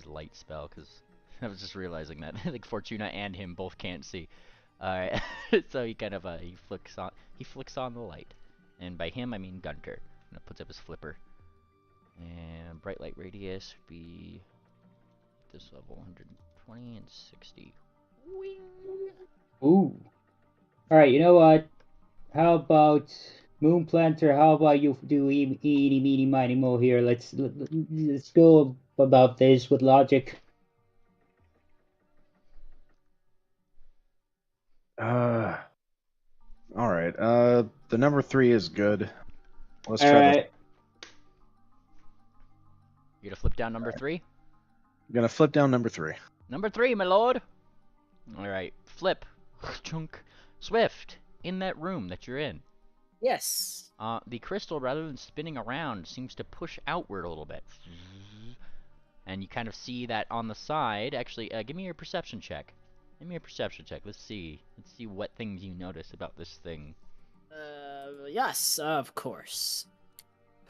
S1: light spell, because I was just realizing that like Fortuna and him both can't see. Alright, so he kind of he flicks on the light, and by him I mean Gunter. And puts up his flipper, and bright light radius would be this level 120 and 60. Wing.
S7: Ooh. All right. You know what? How about Moon Planter? How about you do eeny, meeny, miny, mo here? Let's go about this with logic.
S2: All right. The number 3 is good. Let's
S7: All
S2: try this.
S7: right.
S1: You gonna flip down number 3?
S2: I'm gonna flip down number 3.
S1: Number 3, my lord. All right, flip, chunk, Swift. In that room that you're in,
S4: Yes.
S1: the crystal, rather than spinning around, seems to push outward a little bit. And you kind of see that on the side. Actually, give me your perception check. Give me a perception check. Let's see. Let's see what things you notice about this thing.
S4: Yes, of course.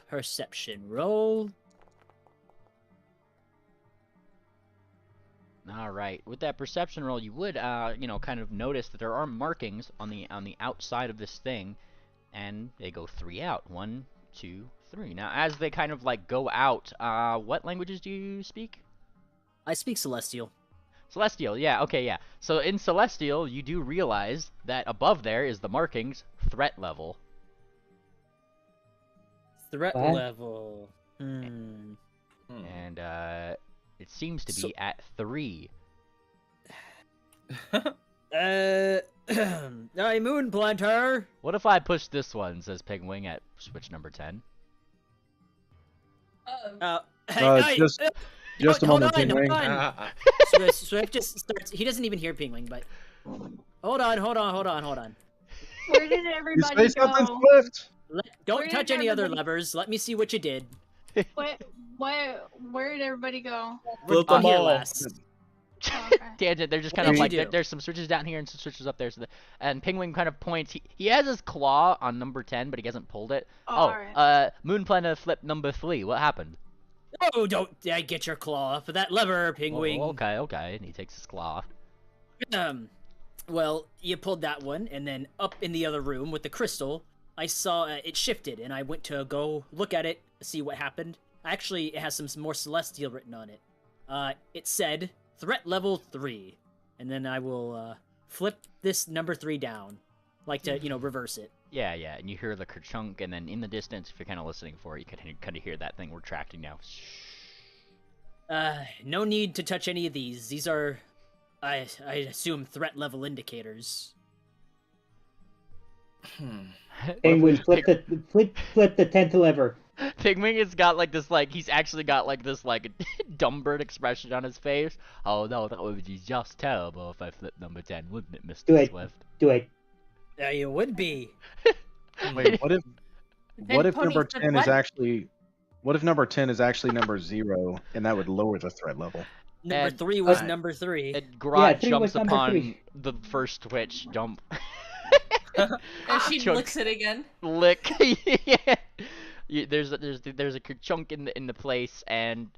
S4: Perception roll.
S1: All right. With that perception roll, you would, kind of notice that there are markings on the outside of this thing, and they go 3 out. 1, 2, 3. Now, as they kind of like go out, what languages do you speak?
S4: I speak Celestial.
S1: Celestial, yeah, okay, yeah. So in Celestial, you do realize that above there is the markings, threat level.
S4: Threat
S7: What?
S4: level. Hmm.
S1: And, it seems to be at 3.
S4: Hey, Moon Planter!
S1: What if I push this one, says Pigwing, at switch number 10?
S4: Hey,
S2: Just a
S4: hold
S2: moment,
S4: on,
S2: Pingwing.
S4: hold on. Swift just starts. He doesn't even hear Pingwing, but hold on.
S5: Where did
S2: You
S5: everybody
S2: say something,
S5: go?
S2: Swift?
S4: Don't
S5: Where
S4: touch
S5: did
S4: any other
S5: everybody-
S4: levers. Let me see what you did.
S5: Where did everybody go?
S6: Flip
S4: I'll
S6: them
S4: hear
S6: all.
S4: last.
S5: Oh, okay.
S1: Tangent, they're just
S4: What
S1: kind of
S4: did
S1: like,
S4: you do?
S1: there's some switches down here and some switches up there. And Pingwing kind of points, he has his claw on number 10, but he hasn't pulled it.
S5: Alright.
S1: Moon Planet flip number 3, what happened?
S4: Oh, don't get your claw off of that lever, Pingwing.
S1: Oh, okay, and he takes his claw off.
S4: Well, you pulled that one, and then up in the other room with the crystal, I saw it shifted, and I went to go look at it, see what happened. Actually, it has some more Celestial written on it. It said, threat level 3. And then I will, flip this number 3 down. Like to, reverse it.
S1: Yeah, and you hear the kerchunk, and then in the distance, if you're kind of listening for it, you can kind of hear that thing retracting now.
S4: No need to touch any of these. These are, I assume, threat level indicators.
S7: Penguin, flip the 10th lever.
S1: Pigwing has got like this, he's actually got like this, dumb bird expression on his face. Oh no, that would be just terrible if I flipped number 10, wouldn't it, Mr.
S7: Do it.
S1: Swift?
S7: Do it.
S4: You would be.
S2: Wait, what if
S3: Then Pony
S2: number
S3: said
S2: 10
S3: what?
S2: is actually what if number 10 is actually number 0, and that would lower the threat level?
S4: Number
S1: And-
S4: 3 was
S1: uh,
S4: number 3.
S1: And Grot
S7: 3
S1: jumps
S7: was number
S1: upon
S7: 3.
S1: the first twitch, jump.
S3: And she
S1: Chunk.
S3: licks it again.
S1: Lick. Yeah. There's a chunk in the place, and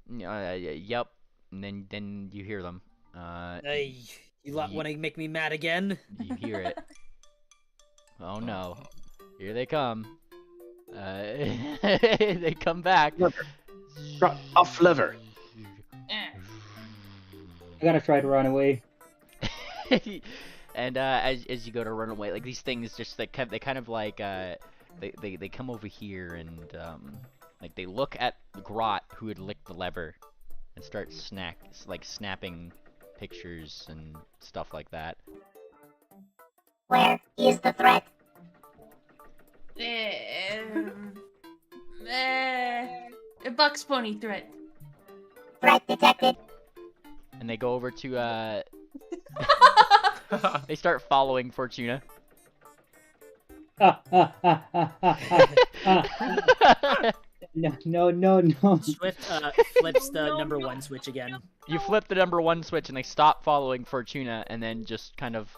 S1: yep, and then you hear them.
S4: Hey, you lot want to make me mad again?
S1: You hear it. Oh no, here they come. They come back.
S2: Off lever.
S7: I gotta try to run away.
S1: And as you go to run away, like these things just they kind of like they come over here and like they look at Grot, who had licked the lever, and start snapping pictures and stuff like that.
S9: Where is the threat?
S3: A Bugs Pony threat.
S9: Threat detected.
S1: And they go over to they start following Fortuna.
S7: No.
S4: Swift flips the number 1 switch again.
S1: You flip the number 1 switch and they stop following Fortuna, and then just kind of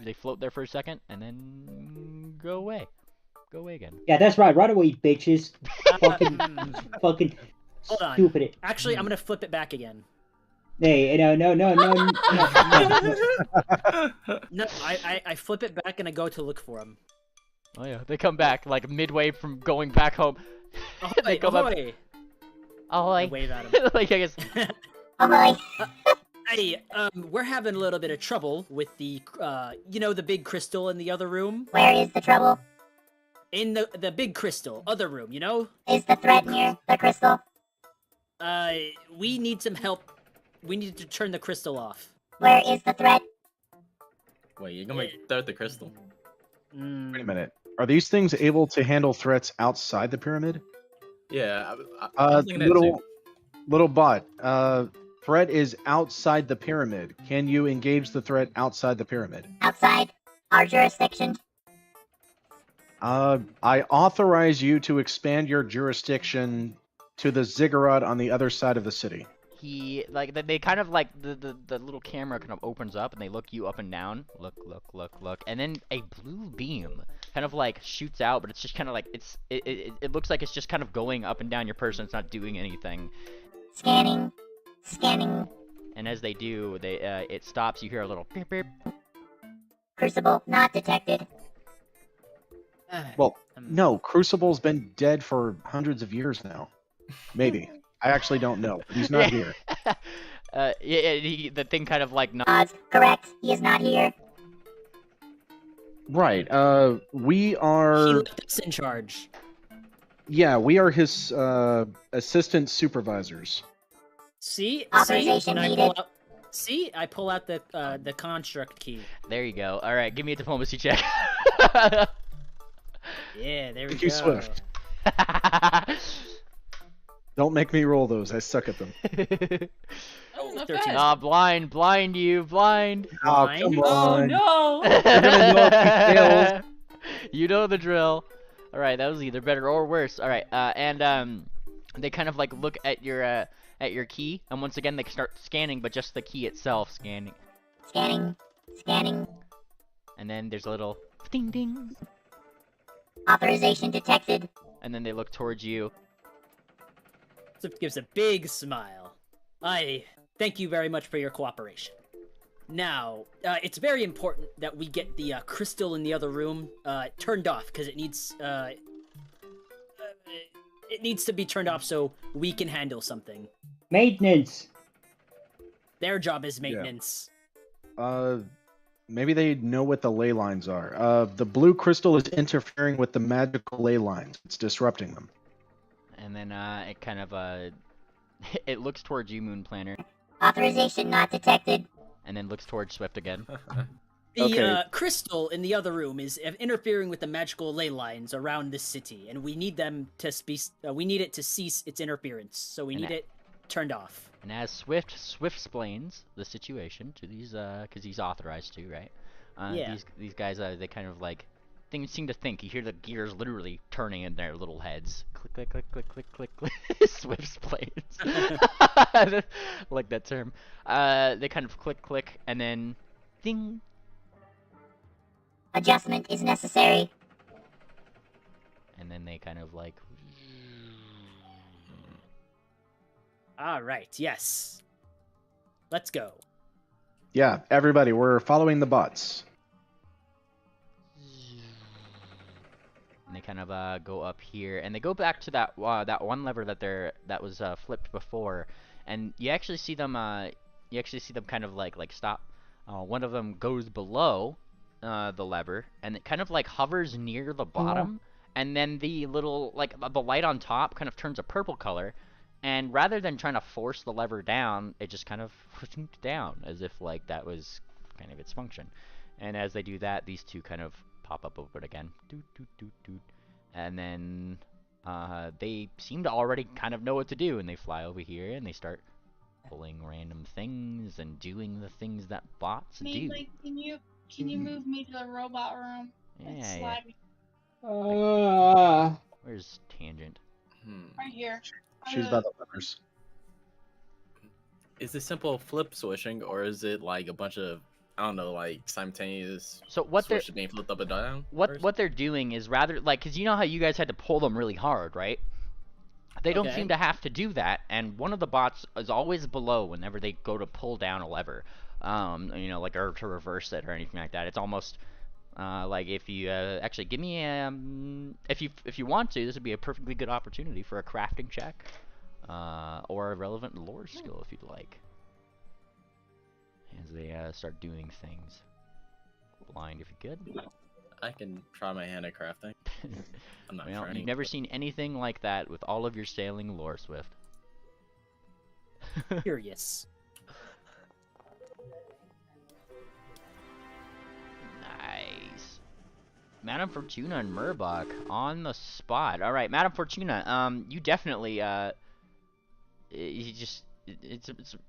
S1: they float there for a second and then go away. Go away again.
S7: Yeah, that's right. Run away, bitches. Fucking
S4: Hold on.
S7: stupid.
S4: Actually, I'm gonna flip it back again.
S7: Hey, no.
S4: No, I flip it back and I go to look for him.
S1: Oh yeah, they come back like midway from going back home. They come up.
S4: Ahoy! I
S1: Ahoy!
S4: wave at him.
S1: Like I guess.
S9: Oh boy.
S4: Hey, we're having a little bit of trouble with the, the big crystal in the other room.
S9: Where is the trouble?
S4: In the big crystal, other room, you know?
S9: Is the threat near the crystal?
S4: We need some help. We need to turn the crystal off.
S9: Where is the threat?
S6: Wait, you're gonna throw the crystal?
S2: Wait a minute. Are these things able to handle threats outside the pyramid?
S6: Yeah, I was thinking that too.
S2: Little bot. Threat is outside the pyramid. Can you engage the threat outside the pyramid?
S9: Outside our jurisdiction?
S2: I authorize you to expand your jurisdiction to the ziggurat on the other side of the city.
S1: They kind of like the little camera kind of opens up and they look you up and down. Look, and then a blue beam kind of like shoots out, but it's just kind of like it looks like it's just kind of going up and down your person. It's not doing anything.
S9: Scanning.
S1: And as they do, it stops. You hear a little beep beep.
S9: Crucible not detected.
S2: Well, no, Crucible's been dead for hundreds of years now. Maybe. I actually don't know. But he's not here.
S1: The thing kind of like
S9: Odds correct. He is not here.
S2: Right. We are.
S4: He left us in charge.
S2: Yeah, we are his assistant supervisors.
S4: See,
S9: Authorization needed.
S4: I pull out the construct key.
S1: There you go. All right, give me a diplomacy check.
S4: Yeah, there we
S2: Thank
S4: go.
S2: you, Swift. Don't make me roll those. I suck at them.
S4: Oh,
S5: Not
S4: 13.
S5: bad.
S1: Ah, blind you, blind.
S2: Oh,
S4: Blind?
S2: come
S3: Oh
S2: on.
S3: no!
S2: You're gonna know if he fails.
S1: You know the drill. All right, that was either better or worse. All right, and they kind of like look at your key, and once again they start scanning, but just the key itself scanning.
S9: Scanning.
S1: And then there's a little ding ding,
S9: Authorization detected.
S1: and then they look towards you.
S4: Swift gives a big smile. I thank you very much for your cooperation. Now, it's very important that we get the crystal in the other room turned off because it needs to be turned off so we can handle something.
S7: Maintenance.
S4: Their job is maintenance.
S2: Maybe they know what the ley lines are. The blue crystal is interfering with the magical ley lines. It's disrupting them.
S1: And then it kind of it looks towards you, Moon Planner,
S9: Authorization not detected.
S1: and then looks towards Swift again.
S4: The
S2: Okay.
S4: crystal in the other room is interfering with the magical ley lines around this city, and we need them to we need it to cease its interference. So we
S1: And
S4: need it turned off.
S1: And as Swift explains the situation to these, because he's authorized to, right?
S4: Yeah.
S1: These guys, they kind of like seem to think. You hear the gears literally turning in their little heads. Click, click, click, click, click, click, click. Swift explains. I like that term. They kind of click, click, and then ding.
S9: Adjustment is necessary.
S1: And then they kind of like.
S4: All right. Yes. Let's go.
S2: Yeah, everybody, we're following the bots.
S1: And they kind of go up here, and they go back to that one lever that was flipped before, and you actually see them kind of like stop. One of them goes below the lever, and it kind of like hovers near the bottom, and then the little like the light on top kind of turns a purple color, and rather than trying to force the lever down, it just kind of down as if like that was kind of its function. And as they do that, these two kind of pop up over it again. Doot, doot, doot, doot. And then they seem to already kind of know what to do, and they fly over here and they start pulling random things and doing the things that bots do.
S5: Like, can you move me to the robot room? It's
S1: Yeah.
S5: slimy.
S1: Where's Tangent?
S5: Right here.
S2: She's by the levers.
S6: Is it simple flip switching, or is it like a bunch of, I don't know, like simultaneous
S1: So what they're
S6: switches being flipped up and down?
S1: what they're doing is rather like, because you know how you guys had to pull them really hard, right? They don't
S4: Okay.
S1: seem to have to do that, and one of the bots is always below whenever they go to pull down a lever, you know, like or to reverse it or anything like that. It's almost like if you actually give me if you want to, this would be a perfectly good opportunity for a crafting check, or a relevant lore skill if you'd like. as they start doing things. Blind if you could.
S6: I can try my hand at crafting. I'm not
S1: Well,
S6: trying.
S1: you've never seen anything like that with all of your sailing lore, Swift.
S4: Curious.
S1: Nice. Madame Fortuna and Murbach on the spot. All right, Madame Fortuna, you definitely, you just,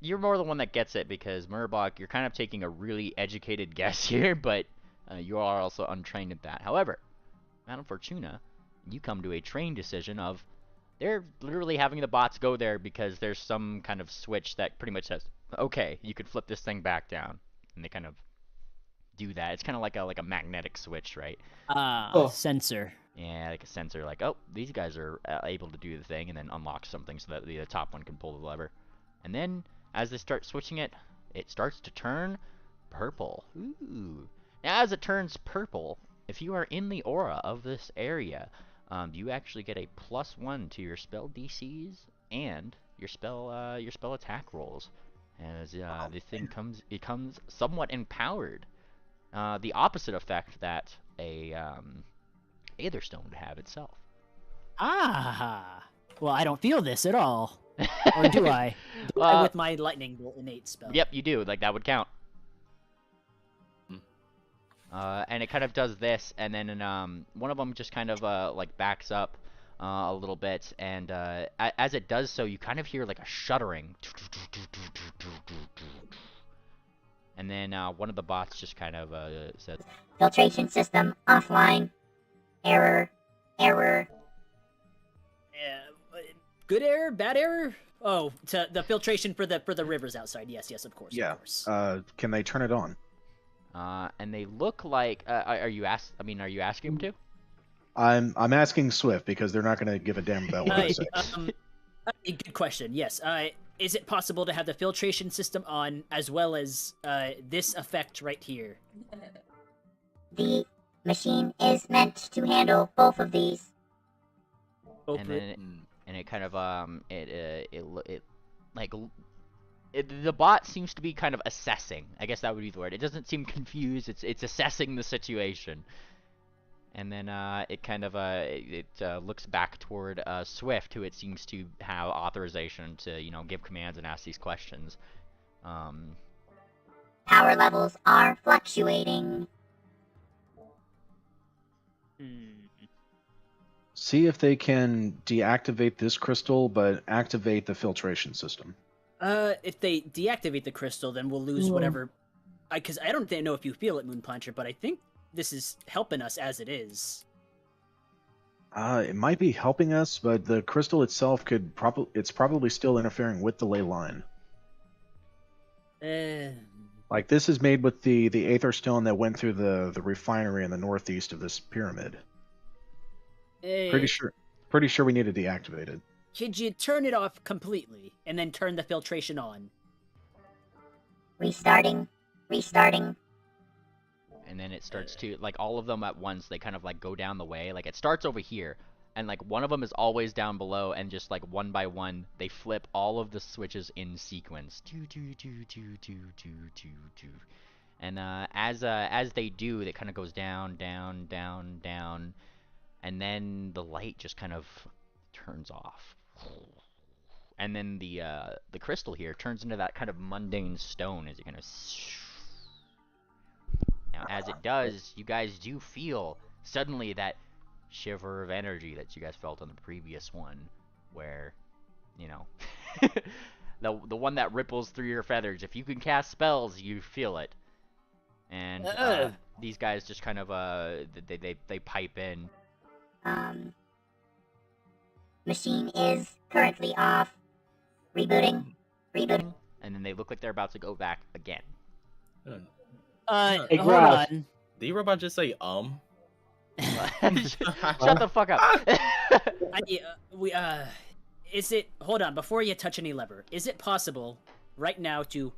S1: you're more the one that gets it because Murbach, you're kind of taking a really educated guess here, but you are also untrained at that. However, Madame Fortuna, you come to a trained decision of they're literally having the bots go there because there's some kind of switch that pretty much says, okay, you could flip this thing back down, and they kind of do that. It's kind of like a magnetic switch, right?
S4: Sensor.
S1: Yeah, like a sensor, like, oh, these guys are able to do the thing, and then unlock something so that the top one can pull the lever. And then, as they start switching it, it starts to turn purple. Ooh. Now, as it turns purple, if you are in the aura of this area, you actually get a +1 to your spell DCs and your spell attack rolls. As the thing becomes somewhat empowered. The opposite effect that a Aetherstone would have itself.
S4: Ah. Well, I don't feel this at all. Or do I? With my lightning bolt innate spell.
S1: Yep, you do. Like, that would count. And it kind of does this, and then one of them just kind of like backs up a little bit, and as it does so, you kind of hear like a shuddering. And then one of the bots just kind of says,
S9: Filtration system offline. Error. Error.
S4: Good error? Bad error? Oh, to the filtration for the rivers outside. Yes, of course.
S2: Yeah.
S4: Of course.
S2: Can they turn it on?
S1: And they look like. Are you asking him to?
S2: I'm asking Swift because they're not going to give a damn about what I say.
S4: Good question. Yes. Is it possible to have the filtration system on as well as this effect right here?
S9: The machine is meant to handle both of these.
S1: And it kind of the bot seems to be kind of assessing. I guess that would be the word. It doesn't seem confused. It's assessing the situation. And then it kind of looks back toward Swift, who it seems to have authorization to give commands and ask these questions.
S9: Power levels are fluctuating.
S2: See if they can deactivate this crystal, but activate the filtration system.
S4: If they deactivate the crystal, then we'll lose whatever. Because I don't know if you feel it, Moonpuncher, but I think this is helping us as it is.
S2: It might be helping us, but the crystal itself it's probably still interfering with the ley line. Like, this is made with the Aether Stone that went through the refinery in the northeast of this pyramid. Pretty sure we need to deactivate it.
S4: Could you turn it off completely and then turn the filtration on?
S9: Restarting.
S1: And then it starts to, like, all of them at once, they kind of, like, go down the way. Like, it starts over here, and, like, one of them is always down below, and just, like, one by one, they flip all of the switches in sequence. And, as they do, it kind of goes down, down, down, down, and then the light just kind of turns off. And then the crystal here turns into that kind of mundane stone as it kind of... Now, as it does, you guys do feel suddenly that shiver of energy that you guys felt on the previous one, where, the one that ripples through your feathers. If you can cast spells, you feel it. And these guys just kind of they pipe in.
S9: Machine is currently off. Rebooting.
S1: And then they look like they're about to go back again.
S7: Hey,
S4: hold
S7: Grouse.
S4: on.
S6: Did your robot just say
S1: Shut the fuck up.
S4: Is it, hold on, before you touch any lever, is it possible right now to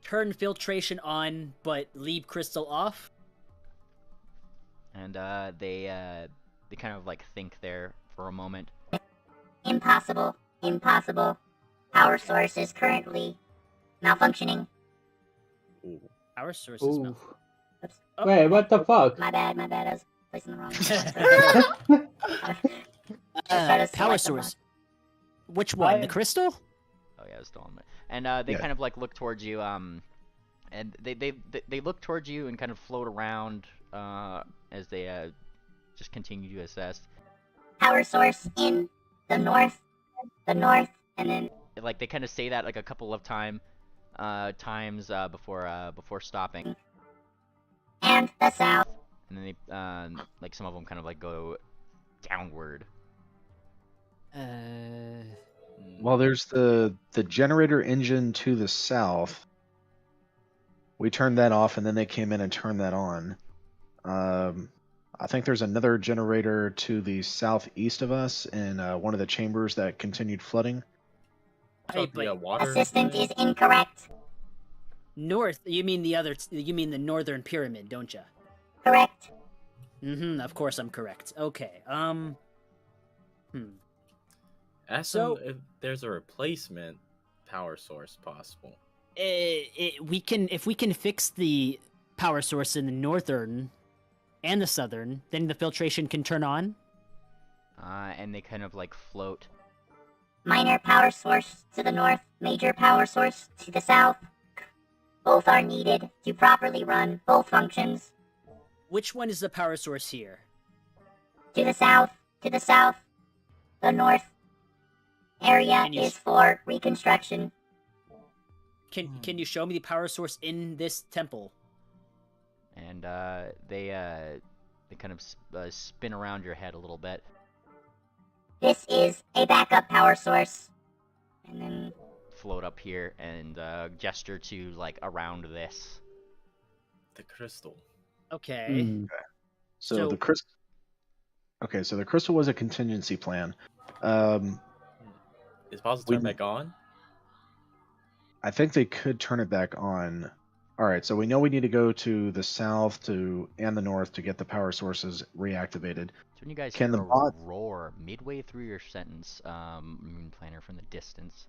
S4: turn filtration on but leave crystal off?
S1: And they kind of like think there for a moment.
S9: Impossible. Power source is currently malfunctioning.
S6: Ooh.
S4: Power sources
S7: Ooh.
S4: mouth.
S9: Oops.
S4: Oh,
S7: Wait, what the fuck?
S9: My bad. I was placing the wrong one. Just try to
S4: power
S9: select the
S4: source. Which one? The
S7: I-
S4: crystal?
S1: Oh yeah, it's still on there. And they
S2: Yeah.
S1: kind of like look towards you, and they look towards you and kind of float around as they just continue to assess.
S9: power source in the north, and then
S1: Like they kind of say that like a couple of times before stopping,
S9: and the south.
S1: and then they like some of them kind of like go downward.
S2: Well, there's the generator engine to the south. We turned that off, and then they came in and turned that on. I think there's another generator to the southeast of us in one of the chambers that continued flooding.
S4: Hey,
S6: The
S4: but
S6: water
S9: Assistant
S6: thing?
S9: is incorrect.
S4: north. You mean the other? You mean the northern pyramid, don't you?
S9: Correct.
S4: Mm-hmm. Of course, I'm correct. Okay.
S6: Ask
S4: So-
S6: them if there's a replacement power source possible.
S4: We can, if we can fix the power source in the northern and the southern, then the filtration can turn on.
S1: And they kind of like float.
S9: Minor power source to the north, major power source to the south. Both are needed to properly run both functions.
S4: Which one is the power source here?
S9: To the south, the north area
S4: And you
S9: is for reconstruction.
S4: Can you show me the power source in this temple?
S1: And they kind of spin around your head a little bit.
S9: This is a backup power source. And then
S1: Float up here and gesture to like around this.
S6: The crystal.
S4: Okay.
S7: Hmm.
S2: So,
S4: So-
S2: the crystal. Okay, so the crystal was a contingency plan.
S6: Is possible to turn
S2: We-
S6: back on?
S2: I think they could turn it back on. All right, so we know we need to go to the south and the north to get the power sources reactivated.
S1: So when you guys
S2: Can
S1: hear
S2: the
S1: a
S2: bot-
S1: roar midway through your sentence, Moon Planner from the distance.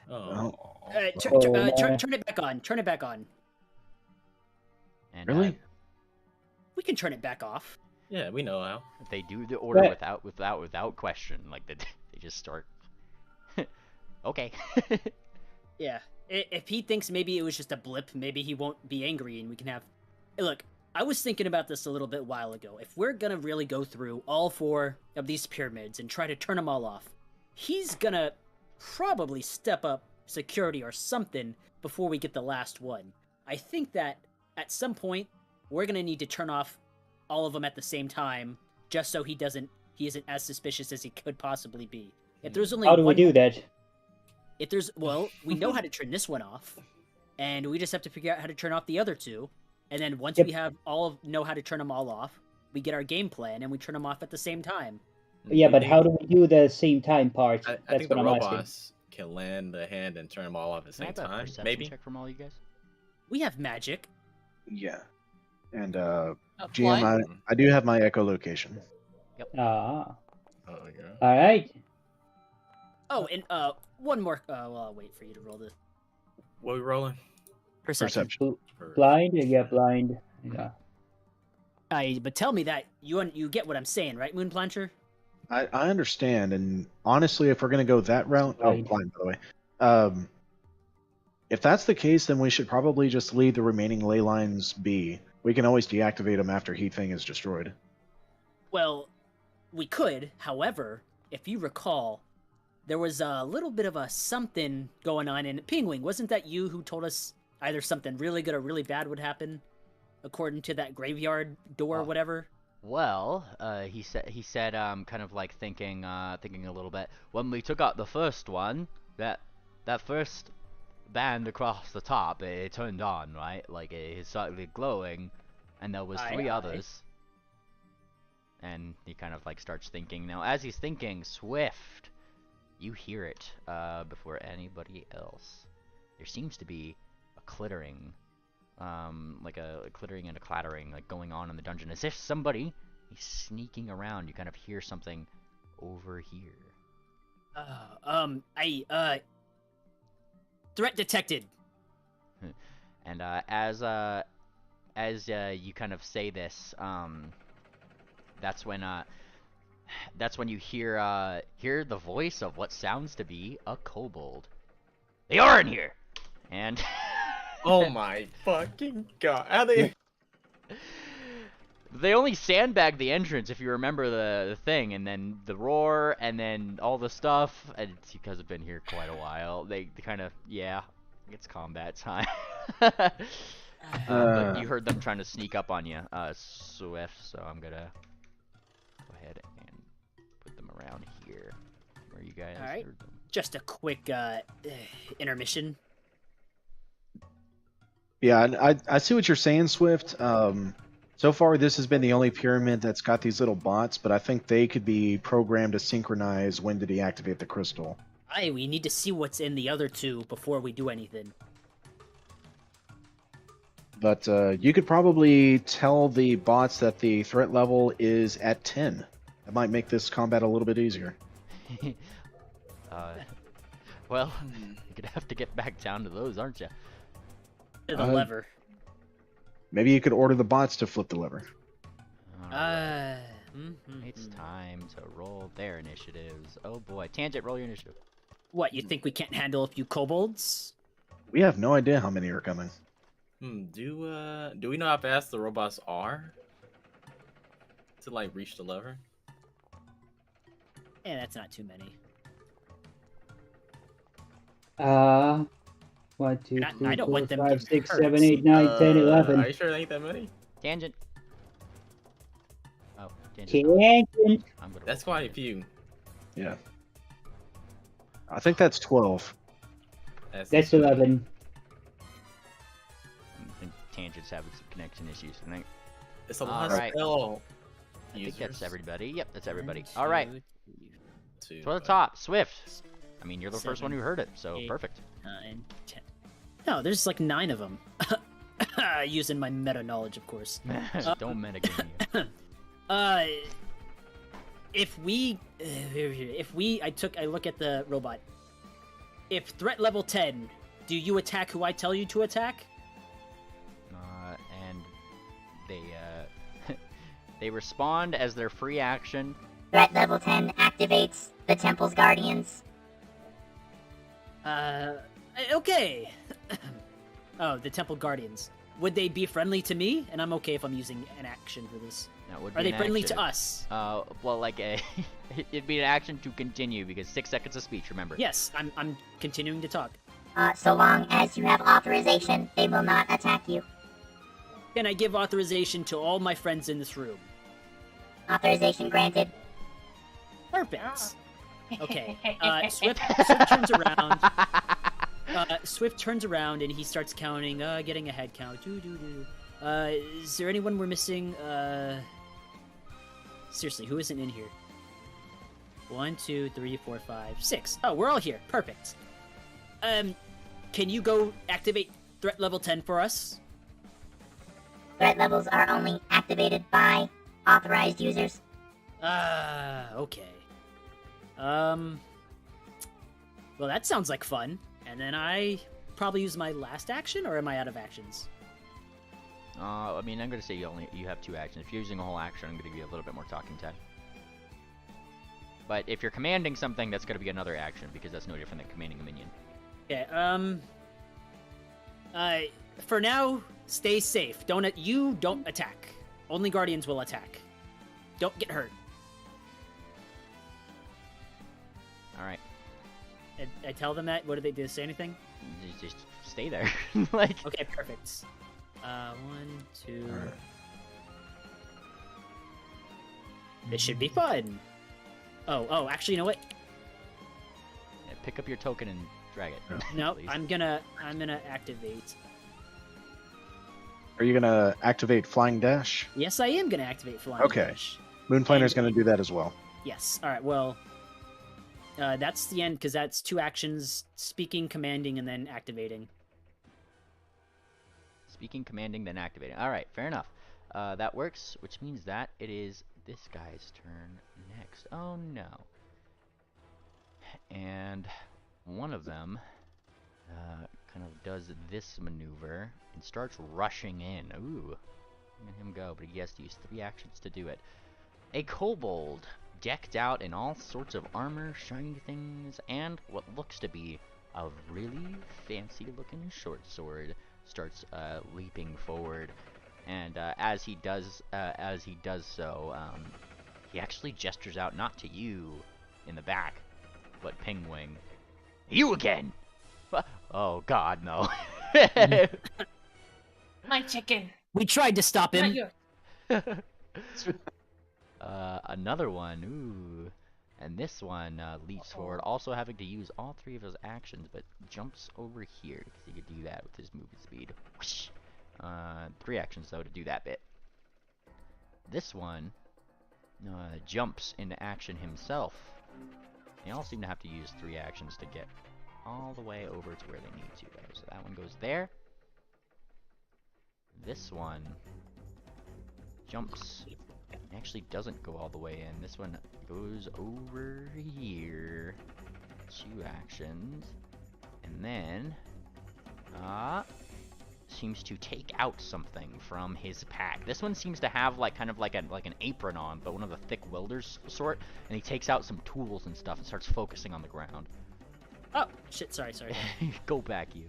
S6: Oh.
S4: Turn it back on. Turn it back on.
S1: And,
S2: Really?
S4: We can turn it back off.
S6: Yeah, we know how.
S1: they do the order
S7: But-
S1: without question. Like they just start. Okay.
S4: Yeah. If he thinks maybe it was just a blip, maybe he won't be angry and we can have... Hey, look, I was thinking about this a little bit while ago. If we're gonna really go through all 4 of these pyramids and try to turn them all off, he's gonna probably step up security or something before we get the last one. I think that at some point, we're gonna need to turn off all of them at the same time, just so he isn't as suspicious as he could possibly be. If there's only
S7: How do we
S4: one
S7: do that?
S4: If there's, well, we know how to turn this one off, and we just have to figure out how to turn off the other 2, and then once
S7: Yep.
S4: we have know how to turn them all off, we get our game plan and we turn them off at the same time.
S7: Yeah, but how do we do the same time part?
S6: I
S7: That's
S6: think
S7: what
S6: the
S7: I'm asking.
S6: robots can land the hand and turn them all off at the
S1: Can I
S6: same
S1: have a
S6: time.
S1: perception
S6: Maybe.
S1: check from all you guys?
S4: We have magic.
S2: Yeah. And
S5: Apply.
S2: GM, I do have my echolocation.
S7: Ah,
S6: Oh yeah.
S7: all right.
S4: Oh, and one more. Well, I'll wait for you to roll the
S6: What are we rolling?
S4: perception.
S7: Blind? Yeah, blind. Yeah.
S4: But tell me that you get what I'm saying, right, Moon Plancher?
S2: I understand, and honestly, if we're gonna go that route,
S7: Blind.
S2: blind, by the way. If that's the case, then we should probably just leave the remaining ley lines be. We can always deactivate them after Heat Thing is destroyed.
S4: Well, we could. However, if you recall, there was a little bit of a something going on in Penguin. Wasn't that you who told us either something really good or really bad would happen, according to that graveyard door or whatever?
S1: Well, he said, kind of like thinking a little bit. When we took out the first one, that first band across the top, it turned on, right? Like it started glowing, and there was 3
S4: Aye.
S1: others. And he kind of like starts thinking. Now, as he's thinking, Swift, you hear it before anybody else. There seems to be a clittering, like a clittering and a clattering, like going on in the dungeon, as if somebody is sneaking around. You kind of hear something over here.
S4: Threat detected.
S1: And as you kind of say this, that's when you hear the voice of what sounds to be a kobold. They are in here, and
S6: Oh my fucking god! How they?
S1: they only sandbagged the entrance, if you remember the thing, and then the roar, and then all the stuff. And it's because I've been here quite a while. They kind of, yeah, it's combat time. But you heard them trying to sneak up on you, Swift. So I'm gonna go ahead and put them around here, where you guys
S4: Alright.
S1: heard them.
S4: Just a quick intermission.
S2: Yeah, and I see what you're saying, Swift. So far, this has been the only pyramid that's got these little bots, but I think they could be programmed to synchronize when to deactivate the crystal.
S4: Aye, we need to see what's in the other two before we do anything.
S2: But you could probably tell the bots that the threat level is at 10. That might make this combat a little bit easier.
S1: Well, you're gonna have to get back down to those, aren't you?
S4: To the lever.
S2: Maybe you could order the bots to flip the lever.
S1: It's time to roll their initiatives. Oh boy, Tangent, roll your initiative.
S4: What, you think we can't handle a few kobolds?
S2: We have no idea how many are coming.
S6: Do we know how fast the robots are? To like reach the lever?
S4: Eh, that's not too many.
S7: 1, 2,
S4: I
S7: 3,
S4: don't
S7: 4,
S4: want them
S7: 5,
S4: getting
S7: 6,
S4: hurt.
S7: 7, 8, 9, 10, 11.
S6: Are you sure there ain't that many?
S1: Tangent. Oh, Tangent.
S7: Tangent.
S1: I'm gonna
S6: That's
S1: roll
S6: quite a
S1: Tangent.
S6: few.
S2: Yeah. I think that's 12.
S7: That's 11.
S1: I think Tangent's having some connection issues tonight.
S6: It's a lot
S1: Alright.
S6: of spell.
S1: I think that's
S6: Users.
S1: everybody. Yep, that's everybody.
S4: 1,
S1: All right,
S6: 2,
S1: to the
S6: but-
S1: top, Swift. I mean, you're the first
S4: 7,
S1: one who heard it, so
S4: 8.
S1: perfect.
S4: 9, 10. No, there's like 9 of them. Using my meta knowledge, of course.
S1: Don't metagame you.
S4: I look at the robot. If threat level 10, do you attack who I tell you to attack?
S1: And they they respond as their free action.
S9: Threat level 10 activates the Temple's Guardians.
S4: Okay. Oh, the Temple Guardians. Would they be friendly to me? And I'm okay if I'm using an action for this.
S1: That would
S4: Are
S1: be
S4: they
S1: an
S4: friendly
S1: action.
S4: to us?
S1: Well, like it'd be an action to continue because 6 seconds of speech. Remember.
S4: Yes, I'm continuing to talk.
S9: So long as you have authorization, they will not attack you.
S4: Can I give authorization to all my friends in this room?
S9: Authorization granted.
S4: Perfect. Okay. Swift turns around. Swift turns around and he starts counting, getting a head count. Is there anyone we're missing? Seriously, who isn't in here? 1, 2, 3, 4, 5, 6. Oh, we're all here. Perfect. Can you go activate threat level 10 for us?
S9: Threat levels are only activated by authorized users.
S4: Okay. Well, that sounds like fun. And then I probably use my last action, or am I out of actions?
S1: I mean, I'm gonna say you have 2 actions. If you're using a whole action, I'm gonna give you a little bit more talking time. But if you're commanding something, that's gonna be another action because that's no different than commanding a minion.
S4: Okay. For now, stay safe. Don't attack. Only Guardians will attack. Don't get hurt.
S1: All right.
S4: I tell them that. What do they say anything?
S1: Just stay there. Like.
S4: Okay, perfect. 1, 2.
S2: Alright.
S4: This should be fun. Oh, actually, you know what?
S1: Yeah, pick up your token and drag it.
S4: No,
S1: please.
S4: I'm gonna activate.
S2: Are you gonna activate Flying Dash?
S4: Yes, I am gonna activate Flying
S2: Okay.
S4: Dash.
S2: Moonplaner's gonna do that as well.
S4: Yes. All right. Well, that's the end because that's 2 actions: speaking, commanding, and then activating.
S1: Speaking, commanding, then activating. All right, fair enough. That works, which means that it is this guy's turn next. Oh no. And one of them kind kind of does this maneuver and starts rushing in. Ooh, let him go, but he has to use 3 actions to do it. A kobold, decked out in all sorts of armor, shiny things, and what looks to be a really fancy-looking short sword, starts leaping forward. And as he does so, he actually gestures out not to you in the back, but Pingwing. You again! Oh God, no!
S3: My chicken.
S4: We tried to stop
S3: Not
S4: him.
S3: yours.
S1: Another one. Ooh. And this one leaps forward, also having to use all 3 of his actions, but jumps over here because he could do that with his movement speed. Whoosh. 3 actions though to do that bit. This one jumps into action himself. They all seem to have to use 3 actions to get all the way over to where they need to there. So that one goes there. This one jumps. Actually doesn't go all the way in. This one goes over here. 2 actions. And then seems to take out something from his pack. This one seems to have like kind of like an apron on, but one of the thick welder's sort, and he takes out some tools and stuff and starts focusing on the ground.
S4: Oh shit! Sorry.
S1: Go back, you.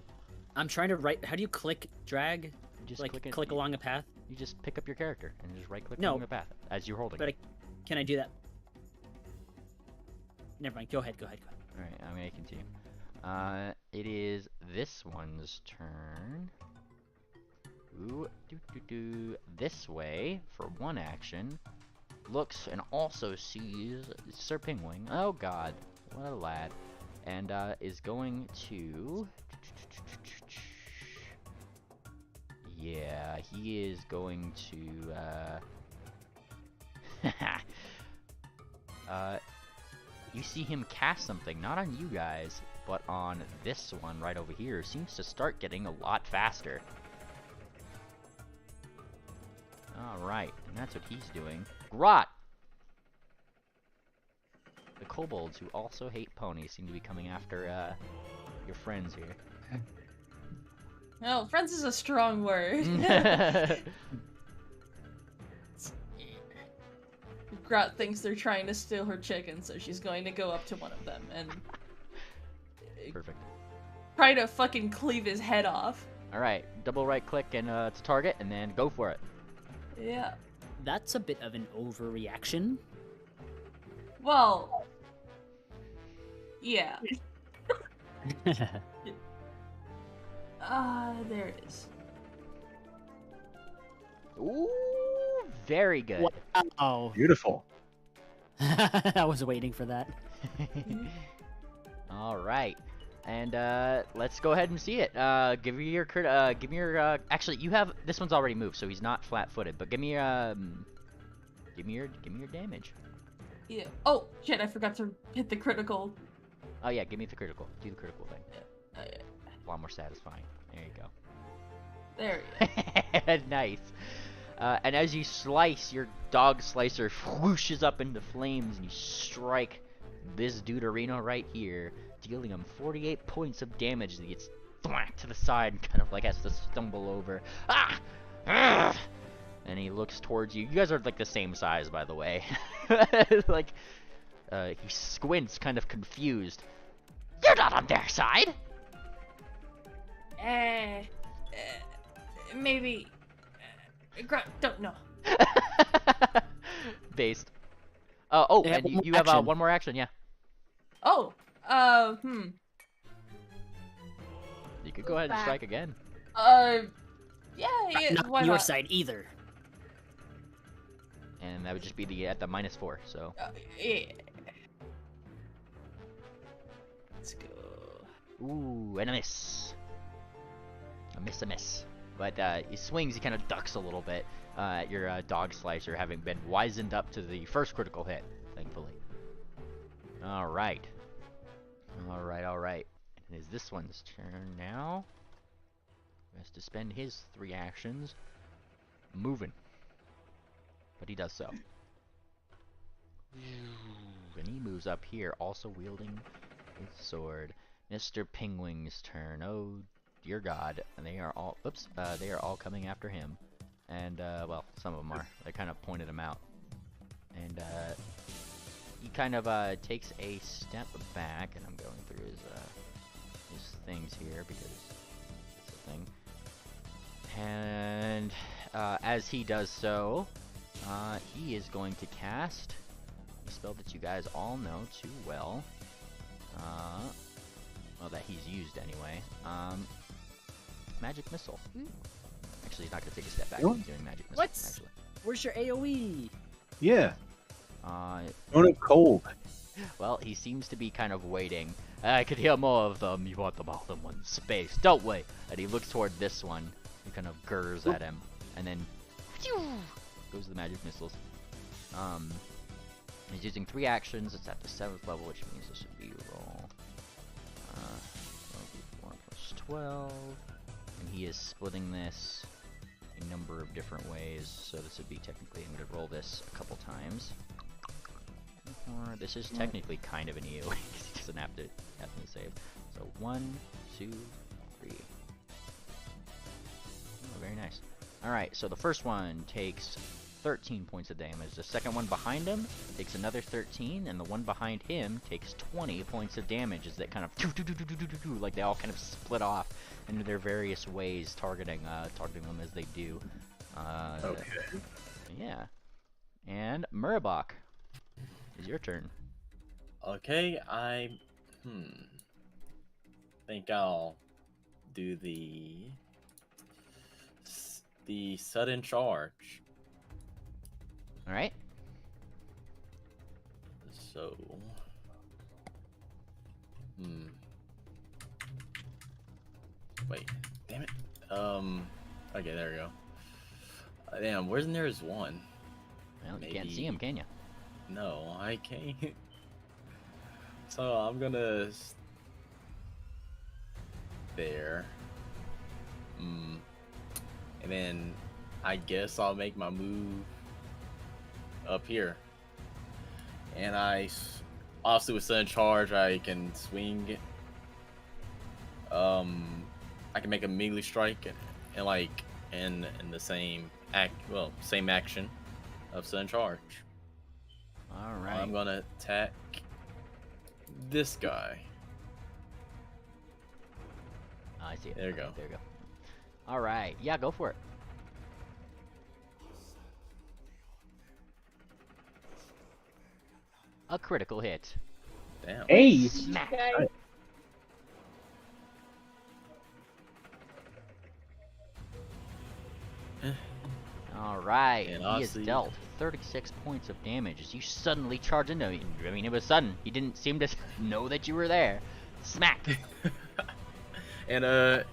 S4: I'm trying to write. How do you click drag?
S1: You just
S4: like
S1: click,
S4: click along a path.
S1: You just pick up your character and just right click
S4: No.
S1: along the path as you're holding.
S4: But can I do that? Never mind. Go ahead.
S1: Alright, I'm gonna continue. It is this one's turn. Ooh, this way for 1 action. Looks and also sees Sir Pingwing. Oh God, what a lad. And is going to. Yeah, he is going to. You see him cast something, not on you guys, but on this one right over here. Seems to start getting a lot faster. Alright, and that's what he's doing. Grot! The kobolds, who also hate ponies, seem to be coming after your friends here.
S3: Oh, friends is a strong word. Grot thinks they're trying to steal her chicken, so she's going to go up to one of them and
S1: Perfect.
S3: try to fucking cleave his head off.
S1: Alright, double right click and to target, and then go for it.
S3: Yeah.
S4: That's a bit of an overreaction.
S3: Well, yeah. There it is.
S1: Ooh, very good.
S4: Wow.
S2: Beautiful.
S4: I was waiting for that.
S1: Alright. And let's go ahead and see it. Give me your actually you have this one's already moved, so he's not flat-footed, but give me your damage.
S3: Yeah. Oh shit! I forgot to hit the critical.
S1: Oh yeah, give me the critical. Do the critical thing.
S3: Yeah.
S1: A lot more satisfying. There you go.
S3: There you go.
S1: Nice. And as you slice, your dog slicer whooshes up into flames, and you strike this Deuterino right here, dealing him 48 points of damage. He gets thwacked to the side and kind of like has to stumble over. Ah! Ugh! And he looks towards you. You guys are like the same size, by the way. Like, he squints, kind of confused. You're not on their side!
S3: Maybe. Don't know.
S1: Based. Oh,
S4: They have
S1: and
S4: one
S1: you
S4: more
S1: have
S4: action.
S1: one more action, yeah.
S3: Oh.
S1: You could go ahead and strike again.
S3: Yeah.
S4: Not
S3: Why
S4: your
S3: not?
S4: side either.
S1: And that would just be at the -4, so.
S3: Yeah. Let's go.
S1: Ooh, and a miss. A miss. But he swings, he kind of ducks a little bit at your dog slicer, having been wizened up to the first critical hit, thankfully. Alright. And is this one's turn now? He has to spend his 3 actions moving. But he does so. And he moves up here, also wielding his sword. Mr. Pingwing's turn. Oh dear God, and they are all, oops, they are all coming after him. And, well, some of them are. They kind of pointed him out. And, he kind of, takes a step back, and I'm going through his things here, because it's a thing. And, as he does so, he is going to cast a spell that you guys all know too well. Well, that he's used anyway. Magic Missile. Actually, he's not going to take a step back.
S2: What?
S1: He's doing Magic Missile,
S4: What?
S1: actually.
S4: Where's your AoE?
S2: Yeah.
S1: Going
S2: it cold.
S1: Well, he seems to be kind of waiting. I could hear more of them. You want them all in one space, don't we? And he looks toward this one. He kind of gurs at him. And then goes the Magic Missiles. He's using 3 actions. It's at the 7th level, which means this would be roll 4 plus 12. And he is splitting this a number of different ways. So this would be technically, I'm going to roll this a couple times. Or this is technically kind of an EOE because he doesn't have to save. So 1, 2, 3. Oh, very nice. Alright, so the first one takes 13 points of damage. The second one behind him takes another 13, and the one behind him takes 20 points of damage as they kind of like they all kind of split off into their various ways, targeting them as they do.
S6: Okay.
S1: Yeah. And Murabok, it's your turn.
S6: Okay, I think I'll do the sudden charge.
S1: All right.
S6: So, wait, damn it. Okay, there we go. Damn, where's the nearest one?
S1: Well, you can't see him, can you?
S6: No, I can't. So I'm gonna there. And then I guess I'll make my move up here. And obviously with sudden charge, I can swing. I can make a melee strike and like in the same same action of sudden charge.
S1: All right.
S6: I'm gonna attack this guy.
S1: Oh, I see it.
S6: There you
S1: Okay,
S6: go.
S1: There you go. All right. Yeah, go for it. A critical hit.
S6: Damn.
S7: Hey!
S1: Smack. All right.
S6: And
S1: He is
S6: obviously-
S1: dealt 36 points of damage as you suddenly charge into him. I mean, it was sudden. He didn't seem to know that you were there. Smack.
S6: And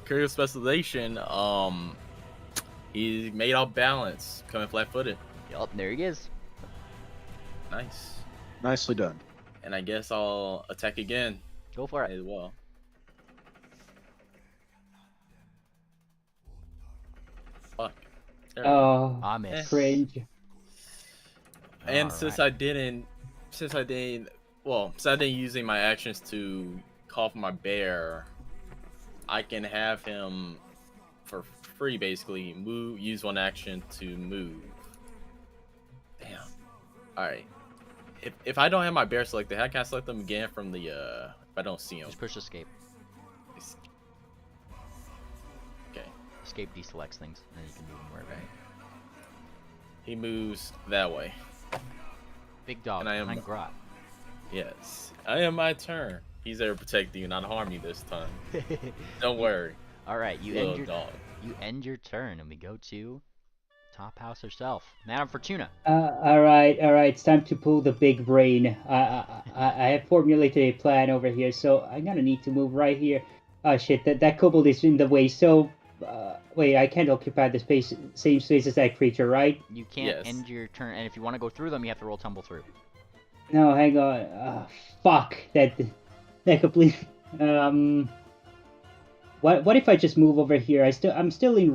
S6: career specialization, he made off balance, coming flat-footed.
S1: Yup, there he is.
S6: Nice.
S2: Nicely done.
S6: And I guess I'll attack again
S1: Go for it.
S6: as well. Fuck. There we go.
S7: Oh,
S1: I miss.
S7: cringe.
S6: And
S1: All
S6: since
S1: right.
S6: I didn't using my actions to call for my bear, I can have him for free basically use one action to move. Damn. Alright. If I don't have my bear selected, how can I select them again from the if I don't see him?
S1: Just push escape.
S6: Okay.
S1: Escape deselects things, and then you can move them wherever.
S6: He moves that way.
S1: Big dog
S6: And I am-
S1: behind Grot.
S6: Yes. I am my turn. He's there to protect you, not harm you this time. Don't worry.
S1: All right, you
S6: Little
S1: end your
S6: dog.
S1: you end your turn, and we go to Top House herself, Madame Fortuna.
S7: All right. It's time to pull the big brain. I have formulated a plan over here, so I'm gonna need to move right here. Oh shit, that kobold is in the way. So, wait, I can't occupy the same space as that creature, right?
S1: You can't
S6: Yes.
S1: end your turn, and if you want to go through them, you have to roll tumble through.
S7: No, hang on. Fuck that completely. What if I just move over here? I am still in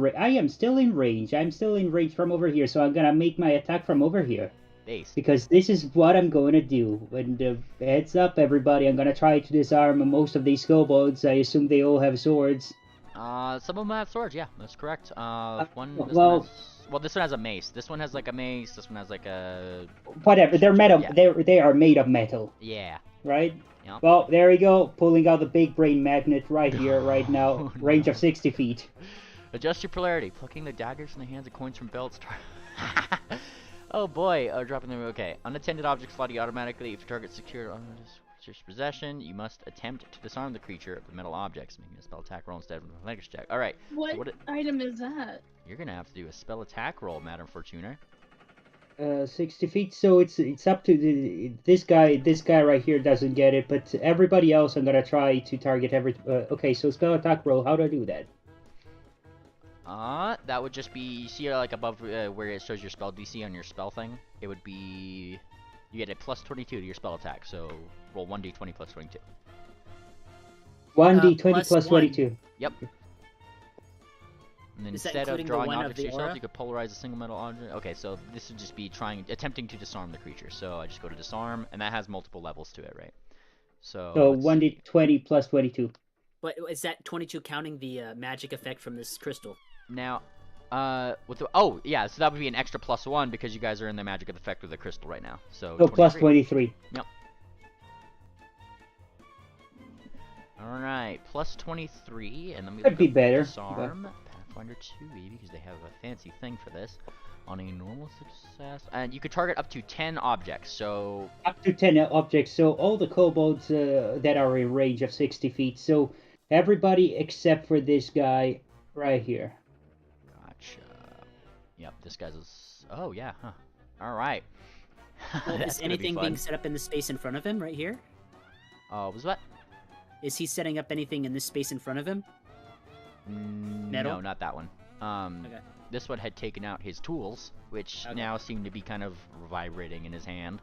S7: range. I'm still in range from over here, so I'm gonna make my attack from over here.
S1: Base.
S7: Because this is what I'm going to do. And heads up, everybody, I'm going to try to disarm most of these kobolds. I assume they all have swords.
S1: Some of them have swords. Yeah, that's correct. One. This
S7: well-
S1: one has, well, this one has a mace. This one has like a mace. This one has like a.
S7: Whatever, they're metal.
S1: Yeah.
S7: They are made of metal,
S1: Yeah.
S7: right?
S1: Yep.
S7: Well, there we go. Pulling out the big brain magnet right here, right now.
S1: Oh,
S7: Range
S1: no.
S7: of 60 feet.
S1: Adjust your polarity. Plucking the daggers from the hands of coins from belts. Oh boy. Dropping them. Okay. Unattended objects fly to you automatically. If your target's secured on your possession, you must attempt to disarm the creature of the metal objects, making a spell attack roll instead of an athletics check. All right.
S5: What item is that?
S1: You're gonna have to do a spell attack roll, Madam Fortuna.
S7: 60 feet, so it's up to this guy. This guy right here doesn't get it, but everybody else, I'm gonna try to target every. Okay, so spell attack roll. How do I do that?
S1: That would just be, you see like above where it shows your spell DC on your spell thing? It would be, you get a plus 22 to your spell attack, so roll 1d20 plus 22.
S7: 1d20 plus
S4: one.
S7: 22.
S1: Yep. And then
S4: Is that
S1: instead of
S4: including the
S1: drawing
S4: one of
S1: objects
S4: the
S1: yourself,
S4: aura?
S1: you could polarize a single metal object. Okay, so this would just be attempting to disarm the creature. So I just go to disarm, and that has multiple levels to it, right? So
S7: So
S1: let's see.
S7: 1d20 plus 22.
S4: But is that 22 counting the magic effect from this crystal?
S1: Now, with the, oh yeah, so that would be an extra +1 because you guys are in the magic effect with the crystal right now. So
S7: So plus
S1: 23.
S7: 23.
S1: All right, plus 23, and then we
S7: Could be better,
S1: disarm Pathfinder 2, baby, because they have a fancy thing for this. On a normal success, and you could target up to 10 objects. So
S7: Up to 10 objects. So all the kobolds that are in range of 60 feet. So everybody except for this guy right here.
S1: gotcha. Yep, this guy's. Oh yeah, huh. All right.
S4: Well,
S1: That's
S4: is
S1: gonna be
S4: anything
S1: fun.
S4: being set up in the space in front of him right here?
S1: Was what?
S4: Is he setting up anything in this space in front of him? Metal?
S1: No, not that one.
S4: Okay.
S1: This one had taken out his tools, which
S4: Okay.
S1: now seem to be kind of vibrating in his hand.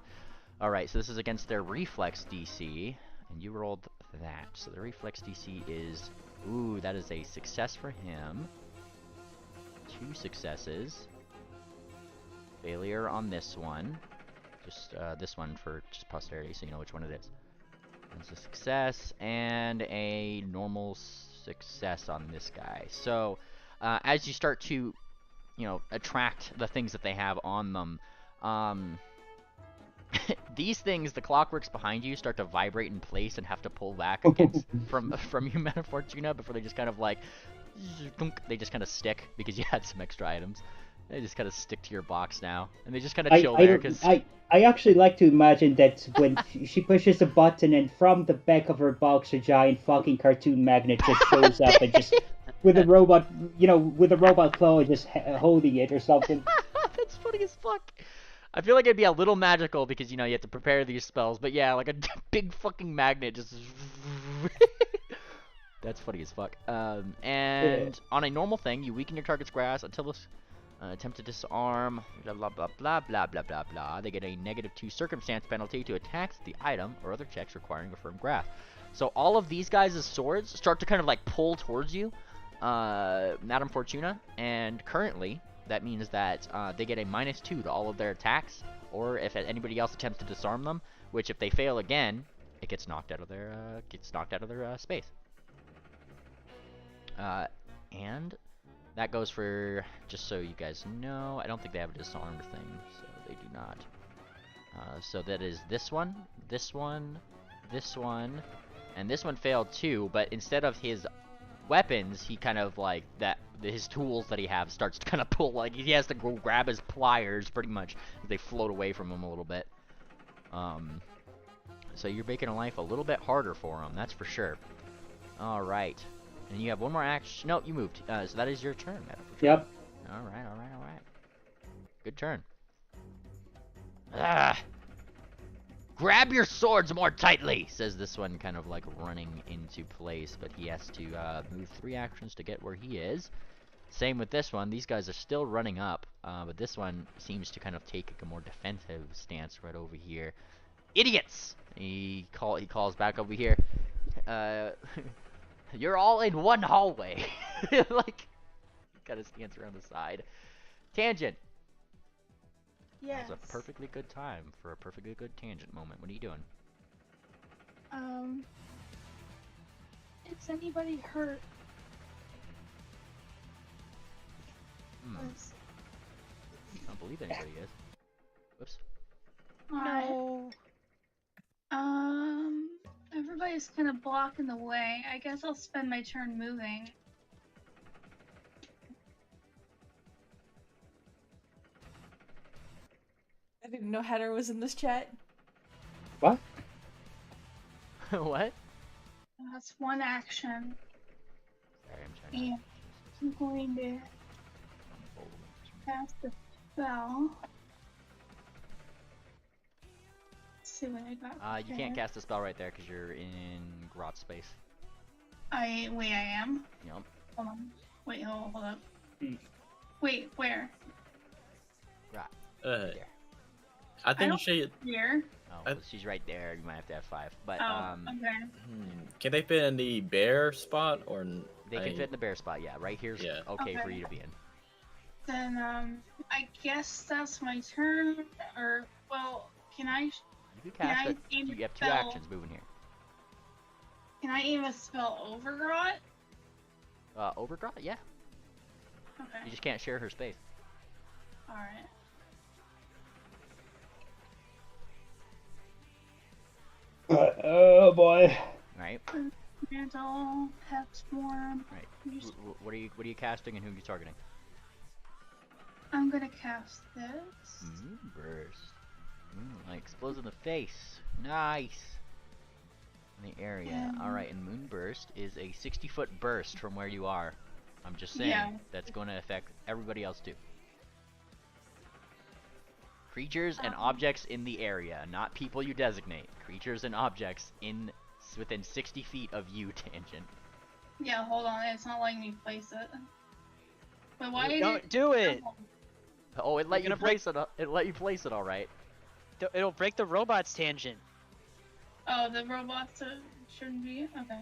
S1: Alright, so this is against their reflex DC, and you rolled that. So the reflex DC is, ooh, that is a success for him. 2 successes. Failure on this one. Just this one for just posterity, so you know which one it is. That's a success, and a normal success on this guy. So, as you start to, you know, attract the things that they have on them, these things, the clockworks behind you, start to vibrate in place and have to pull back against from you, Madam Fortuna, before they just kind of like, they just kind of stick because you had some extra items. They just kind of stick to your box now, and they just kind of chill there because.
S7: I actually like to imagine that when she pushes a button and from the back of her box a giant fucking cartoon magnet just shows up and just with a robot, you know, with a robot claw just holding it or something.
S1: That's funny as fuck. I feel like it'd be a little magical because, you know, you have to prepare these spells, but yeah, like a big fucking magnet just. That's funny as fuck. And on a normal thing, you weaken your target's grasp until this. Attempt to disarm, blah blah blah blah blah blah blah blah. They get a -2 circumstance penalty to attacks the item or other checks requiring a firm grasp. So all of these guys' swords start to kind of like pull towards you, Madam Fortuna, and currently that means that they get a -2 to all of their attacks, or if anybody else attempts to disarm them, which if they fail again, it gets knocked out of their space. And that goes for, just so you guys know, I don't think they have a disarmed thing, so they do not. So that is this one, this one, this one, and this one failed too, but instead of his weapons, he kind of like, his tools that he has starts to kind of pull, like he has to go grab his pliers pretty much, as they float away from him a little bit. So you're making life a little bit harder for him, that's for sure. Alright. And you have one more action. No, you moved. So that is your turn, Madam Fortuna.
S7: Yep.
S1: Alright. Good turn. Ah! Grab your swords more tightly, says this one, kind of like running into place, but he has to move 3 actions to get where he is. Same with this one. These guys are still running up, but this one seems to kind of take a more defensive stance right over here. Idiots! He calls back over here. You're all in one hallway. Like, got his stance around the side. Tangent.
S5: Yes.
S1: It's a perfectly good time for a perfectly good tangent moment. What are you doing?
S5: Is anybody hurt?
S1: Hmm. I don't believe anybody is. Whoops.
S5: Alright.
S10: No.
S5: Everybody's kind of blocking the way. I guess I'll spend my turn moving.
S3: I didn't know Header was in this chat.
S7: What?
S1: What?
S5: That's one action.
S1: Sorry, I'm trying
S5: Yeah. I'm going to cast the spell. Let's see what I got.
S1: You can't cast a spell right there because you're in grot space.
S5: I am.
S1: Yup.
S5: Hold on. Wait, hold up.
S7: Hmm.
S5: Wait, where?
S1: Grot.
S6: there.
S1: There.
S6: I think you
S5: don't-
S6: should.
S5: Here.
S1: Oh,
S6: I-
S1: well, she's right there. You might have to have 5. But
S5: Oh, okay.
S6: Can they fit in the bear spot or?
S1: they can fit in the bear spot. Yeah, right here's
S6: Yeah.
S1: okay for
S5: Okay.
S1: you to be in.
S5: Then I guess that's my turn. Or well, can I?
S1: You can
S5: Can
S1: cast
S5: I
S1: it.
S5: aim
S1: You
S5: a
S1: have 2
S5: spell?
S1: actions moving here.
S5: Can I aim a spell over Grot?
S1: Over grot? Yeah. You
S5: Okay.
S1: just can't share her space.
S5: All right.
S7: Oh boy.
S1: Right.
S5: Mantle, Hexform.
S1: Right. What are you casting and who are you targeting?
S5: I'm gonna cast this.
S1: Moonburst. Like explodes in the face. Nice. In the area. Alright, and Moonburst is a 60-foot burst from where you are. I'm just saying
S5: Yeah.
S1: that's going to affect everybody else too. Creatures and objects in the area, not people you designate. Creatures and objects within 60 feet of you, Tangent.
S5: Yeah, hold on. It's not letting me place it. But why?
S10: Don't do it.
S1: Oh, it let
S10: You're
S1: you
S10: gonna
S1: place it. It let you place it, all right.
S10: It'll break the robot's tangent.
S5: Oh, the robots shouldn't be. Okay.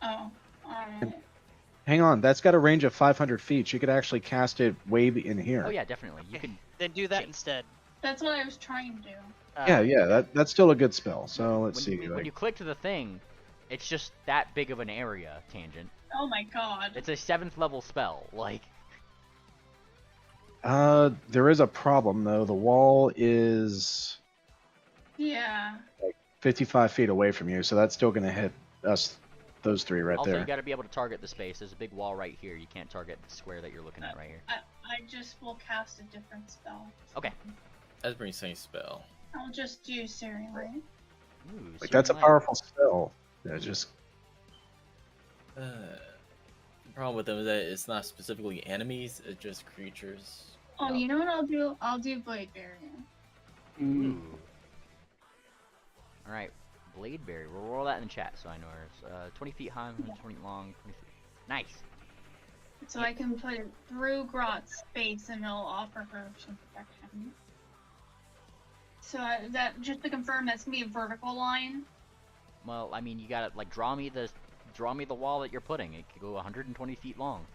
S5: Oh, alright.
S2: Hang on, that's got a range of 500 feet. You could actually cast it way in here.
S1: Oh yeah, definitely. You can.
S10: Then do that instead.
S5: That's what I was trying to do.
S2: Yeah, that's still a good spell. So let's
S1: When
S2: see.
S1: you, when
S2: like-
S1: you click to the thing, it's just that big of an area, Tangent.
S5: Oh my god.
S1: It's a 7th level spell. Like,
S2: There is a problem though. The wall is
S5: Yeah.
S2: 55 feet away from you, so that's still going to hit us, those 3 right
S1: also
S2: there.
S1: you got to be able to target the space. There's a big wall right here. You can't target the square that you're looking at right here.
S5: I just will cast a different spell.
S1: Okay.
S6: That's pretty same spell.
S5: I'll just do Searing Light.
S1: Ooh,
S2: Like, that's a
S1: Searing Light.
S2: powerful spell. Yeah, just
S6: The problem with them is that it's not specifically enemies; it's just creatures.
S5: Oh,
S1: No.
S5: you know what I'll do? I'll do Blade Barrier.
S1: Ooh. All right, Blade Berry. We'll roll that in the chat so I know where it's 20 feet high, 20 feet long, 20 feet. Nice.
S5: So I can put it through Grot's face and it'll offer her some protection. So that, just to confirm, that's gonna be a vertical line.
S1: Well, I mean, you gotta like draw me the wall that you're putting. It could go 120 feet long.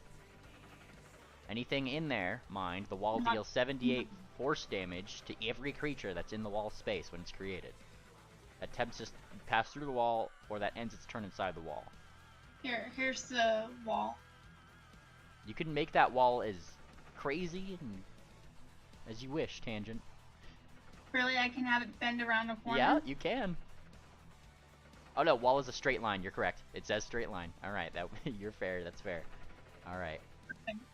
S1: Anything in there, mind, the wall
S5: Not-
S1: deals 78 force damage to every creature that's in the wall space when it's created. Attempts to pass through the wall, or that ends its turn inside the wall.
S5: Here's the wall.
S1: You can make that wall as crazy and as you wish, Tangent.
S5: Really, I can have it bend around a corner?
S1: Yeah, you can. Oh no, wall is a straight line. You're correct. It says straight line. All right, that you're fair. That's fair. All right.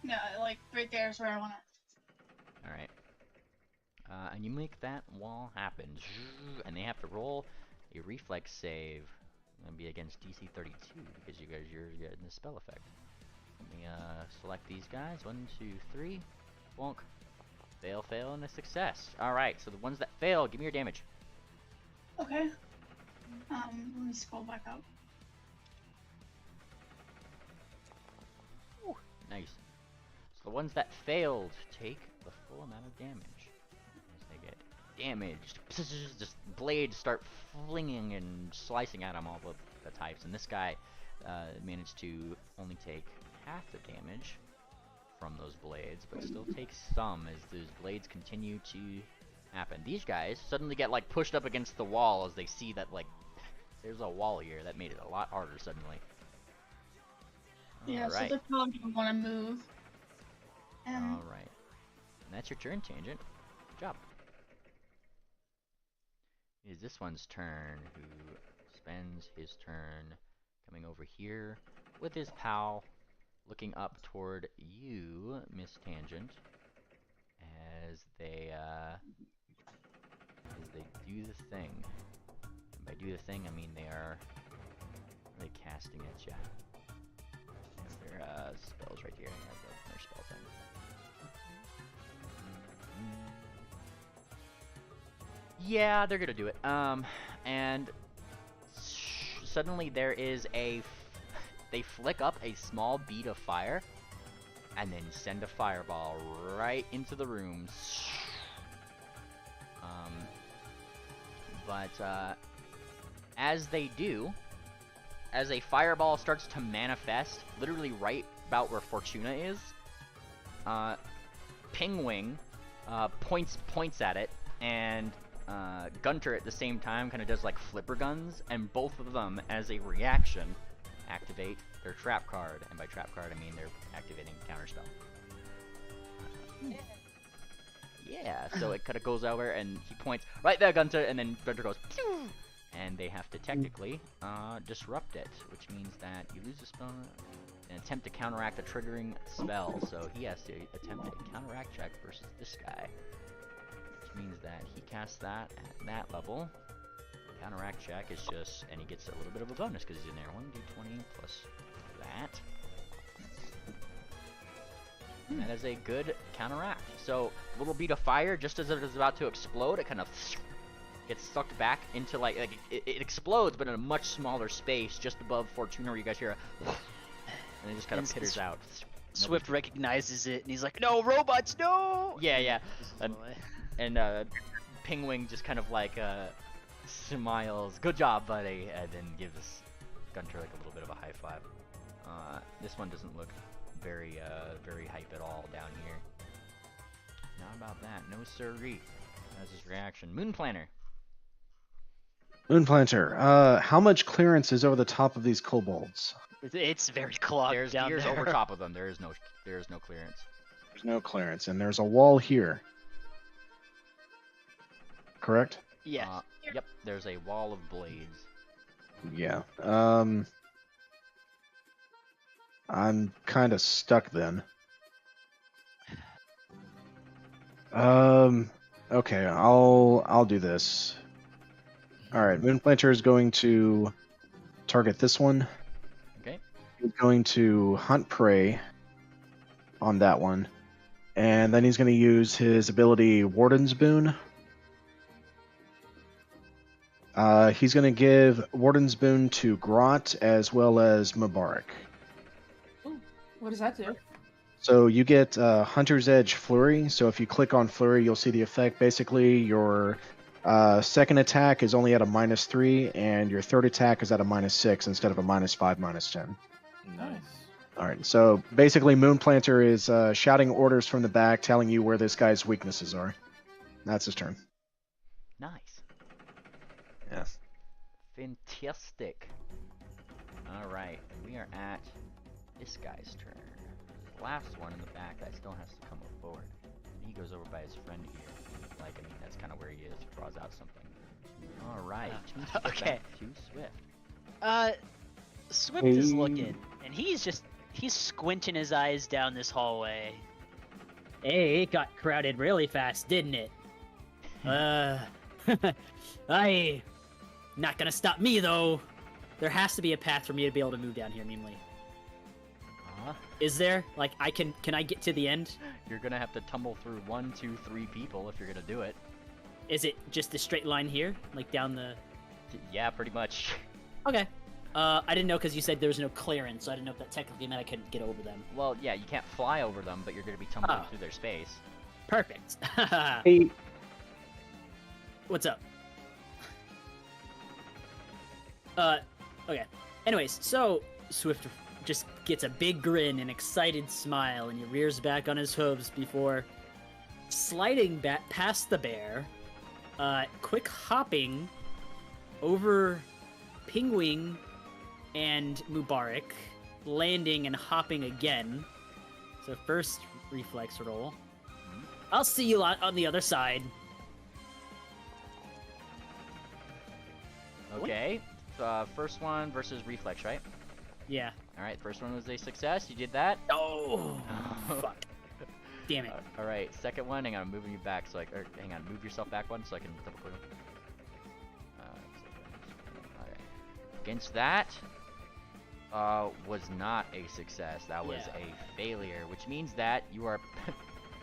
S5: No, like right there is where I want it.
S1: All right. And you make that wall happen, and they have to roll a reflex save. Gonna be against DC 32 because you're getting the spell effect. Let me select these guys. 1, 2, 3. Bonk. Fail, fail, and a success. All right. So the ones that fail, give me your damage.
S5: Okay. Let me scroll back up.
S1: Ooh, nice. So the ones that failed take the full amount of damage. As they get damaged, just blades start flinging and slicing at them all the types. And this guy managed to only take half the damage from those blades, but still takes some as those blades continue to happen. These guys suddenly get like pushed up against the wall as they see that like there's a wall here. That made it a lot harder suddenly.
S5: Yeah,
S1: Alright.
S5: so they're probably gonna want to move.
S1: All right. And that's your turn, Tangent. Good job. It is this one's turn, who spends his turn coming over here with his pal, looking up toward you, Miss Tangent, as they do the thing. And by do the thing, I mean they are really casting at you. Their spells right here. I have their spell thing. Yeah, they're gonna do it. And suddenly there is they flick up a small bead of fire, and then send a fireball right into the room. But as they do, as a fireball starts to manifest, literally right about where Fortuna is, Pingwing points at it, and Gunter at the same time kind of does like flipper guns, and both of them, as a reaction, activate their trap card. And by trap card, I mean they're activating counterspell. Yeah, so it kind of goes over, and he points right there, Gunter, and then Gunter goes, pew! And they have to technically disrupt it, which means that you lose a spell and attempt to counteract a triggering spell. So he has to attempt a counteract check versus this guy, which means that he casts that at that level. Counteract check is just, and he gets a little bit of a bonus because he's in there. 1d20 plus that. And that is a good counteract. So, little bead of fire, just as it is about to explode, it kind of gets sucked back into, like it explodes, but in a much smaller space, just above Fortuna, where you guys hear a and it just kind of pitters out.
S10: Swift recognizes it, and he's like, "No, robots, no!"
S1: Yeah. And Pingwing just kind of like smiles, "Good job, buddy," and then gives Gunter like a little bit of a high five. This one doesn't look very hype at all down here. Not about that. No sirree. That's his reaction. Moonplanter.
S2: Moonplanter, how much clearance is over the top of these kobolds?
S10: It's very clogged
S1: There's
S10: down
S1: gears
S10: there.
S1: over top of them. There is no clearance.
S2: There's no clearance, and there's a wall here. Correct?
S10: Yes.
S1: Yep. There's a wall of blades.
S2: Yeah. I'm kind of stuck then. Okay, I'll do this. All right, Moonplanter is going to target this one.
S1: Okay.
S2: He's going to hunt prey on that one, and then he's going to use his ability Warden's Boon. He's going to give Warden's Boon to Grot as well as Mubarak.
S3: Ooh, what does that do?
S2: So you get Hunter's Edge Flurry. So if you click on Flurry, you'll see the effect. Basically, your second attack is only at a -3, and your third attack is at a -6 instead of a -5, -10.
S6: Nice.
S2: All right. So basically, Moonplanter is shouting orders from the back, telling you where this guy's weaknesses are. That's his turn.
S1: Nice.
S2: Yeah.
S1: Fantastic. All right, we are at this guy's turn. The last one in the back that still has to come forward. And he goes over by his friend here. Like, I mean, that's kind of where he is. He draws out something. All right.
S10: Okay.
S1: Too Swift.
S10: Swift is looking, and he's squinting his eyes down this hallway.
S4: Hey, it got crowded really fast, didn't it? Not gonna stop me, though. There has to be a path for me to be able to move down here, meanly. Is there? Like, can I get to the end?
S1: You're gonna have to tumble through 1, 2, 3 people if you're gonna do it.
S4: Is it just a straight line here? Like, down the...
S1: Yeah, pretty much.
S4: Okay. I didn't know because you said there was no clearance, so I didn't know if that technically meant I couldn't get over them.
S1: Well, yeah, you can't fly over them, but you're gonna be tumbling through their space.
S4: Perfect.
S7: Hey,
S4: What's up? Okay. Anyways, so Swift just gets a big grin and excited smile, and he rears back on his hooves before sliding back past the bear, quick hopping over Pingwing and Mubarak, landing and hopping again. So first reflex roll. I'll see you on the other side.
S1: Okay. First one versus reflex, right?
S4: Yeah.
S1: All right. First one was a success. You did that.
S4: Oh, fuck. Damn it.
S1: All right. Second one. Hang on. I'm moving you back so hang on. Move yourself back one so I can double click. Okay. Against that. Was not a success. That was a failure, which means that you are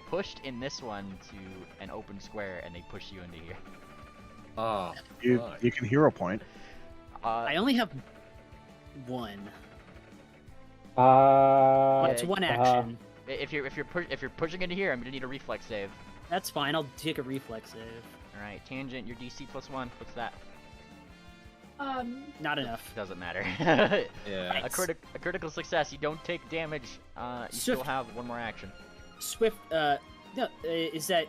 S1: pushed in this one to an open square, and they push you into here.
S6: Oh,
S2: you can hero point.
S4: I only have one. It's one action.
S1: If you're pushing into here, I'm gonna need a reflex save.
S4: That's fine. I'll take a reflex save.
S1: All right, tangent. Your DC +1. What's that?
S4: Not enough.
S1: Doesn't matter.
S6: Yeah.
S1: A critical success. You don't take damage. You still have one more action.
S4: Swift. No. Is that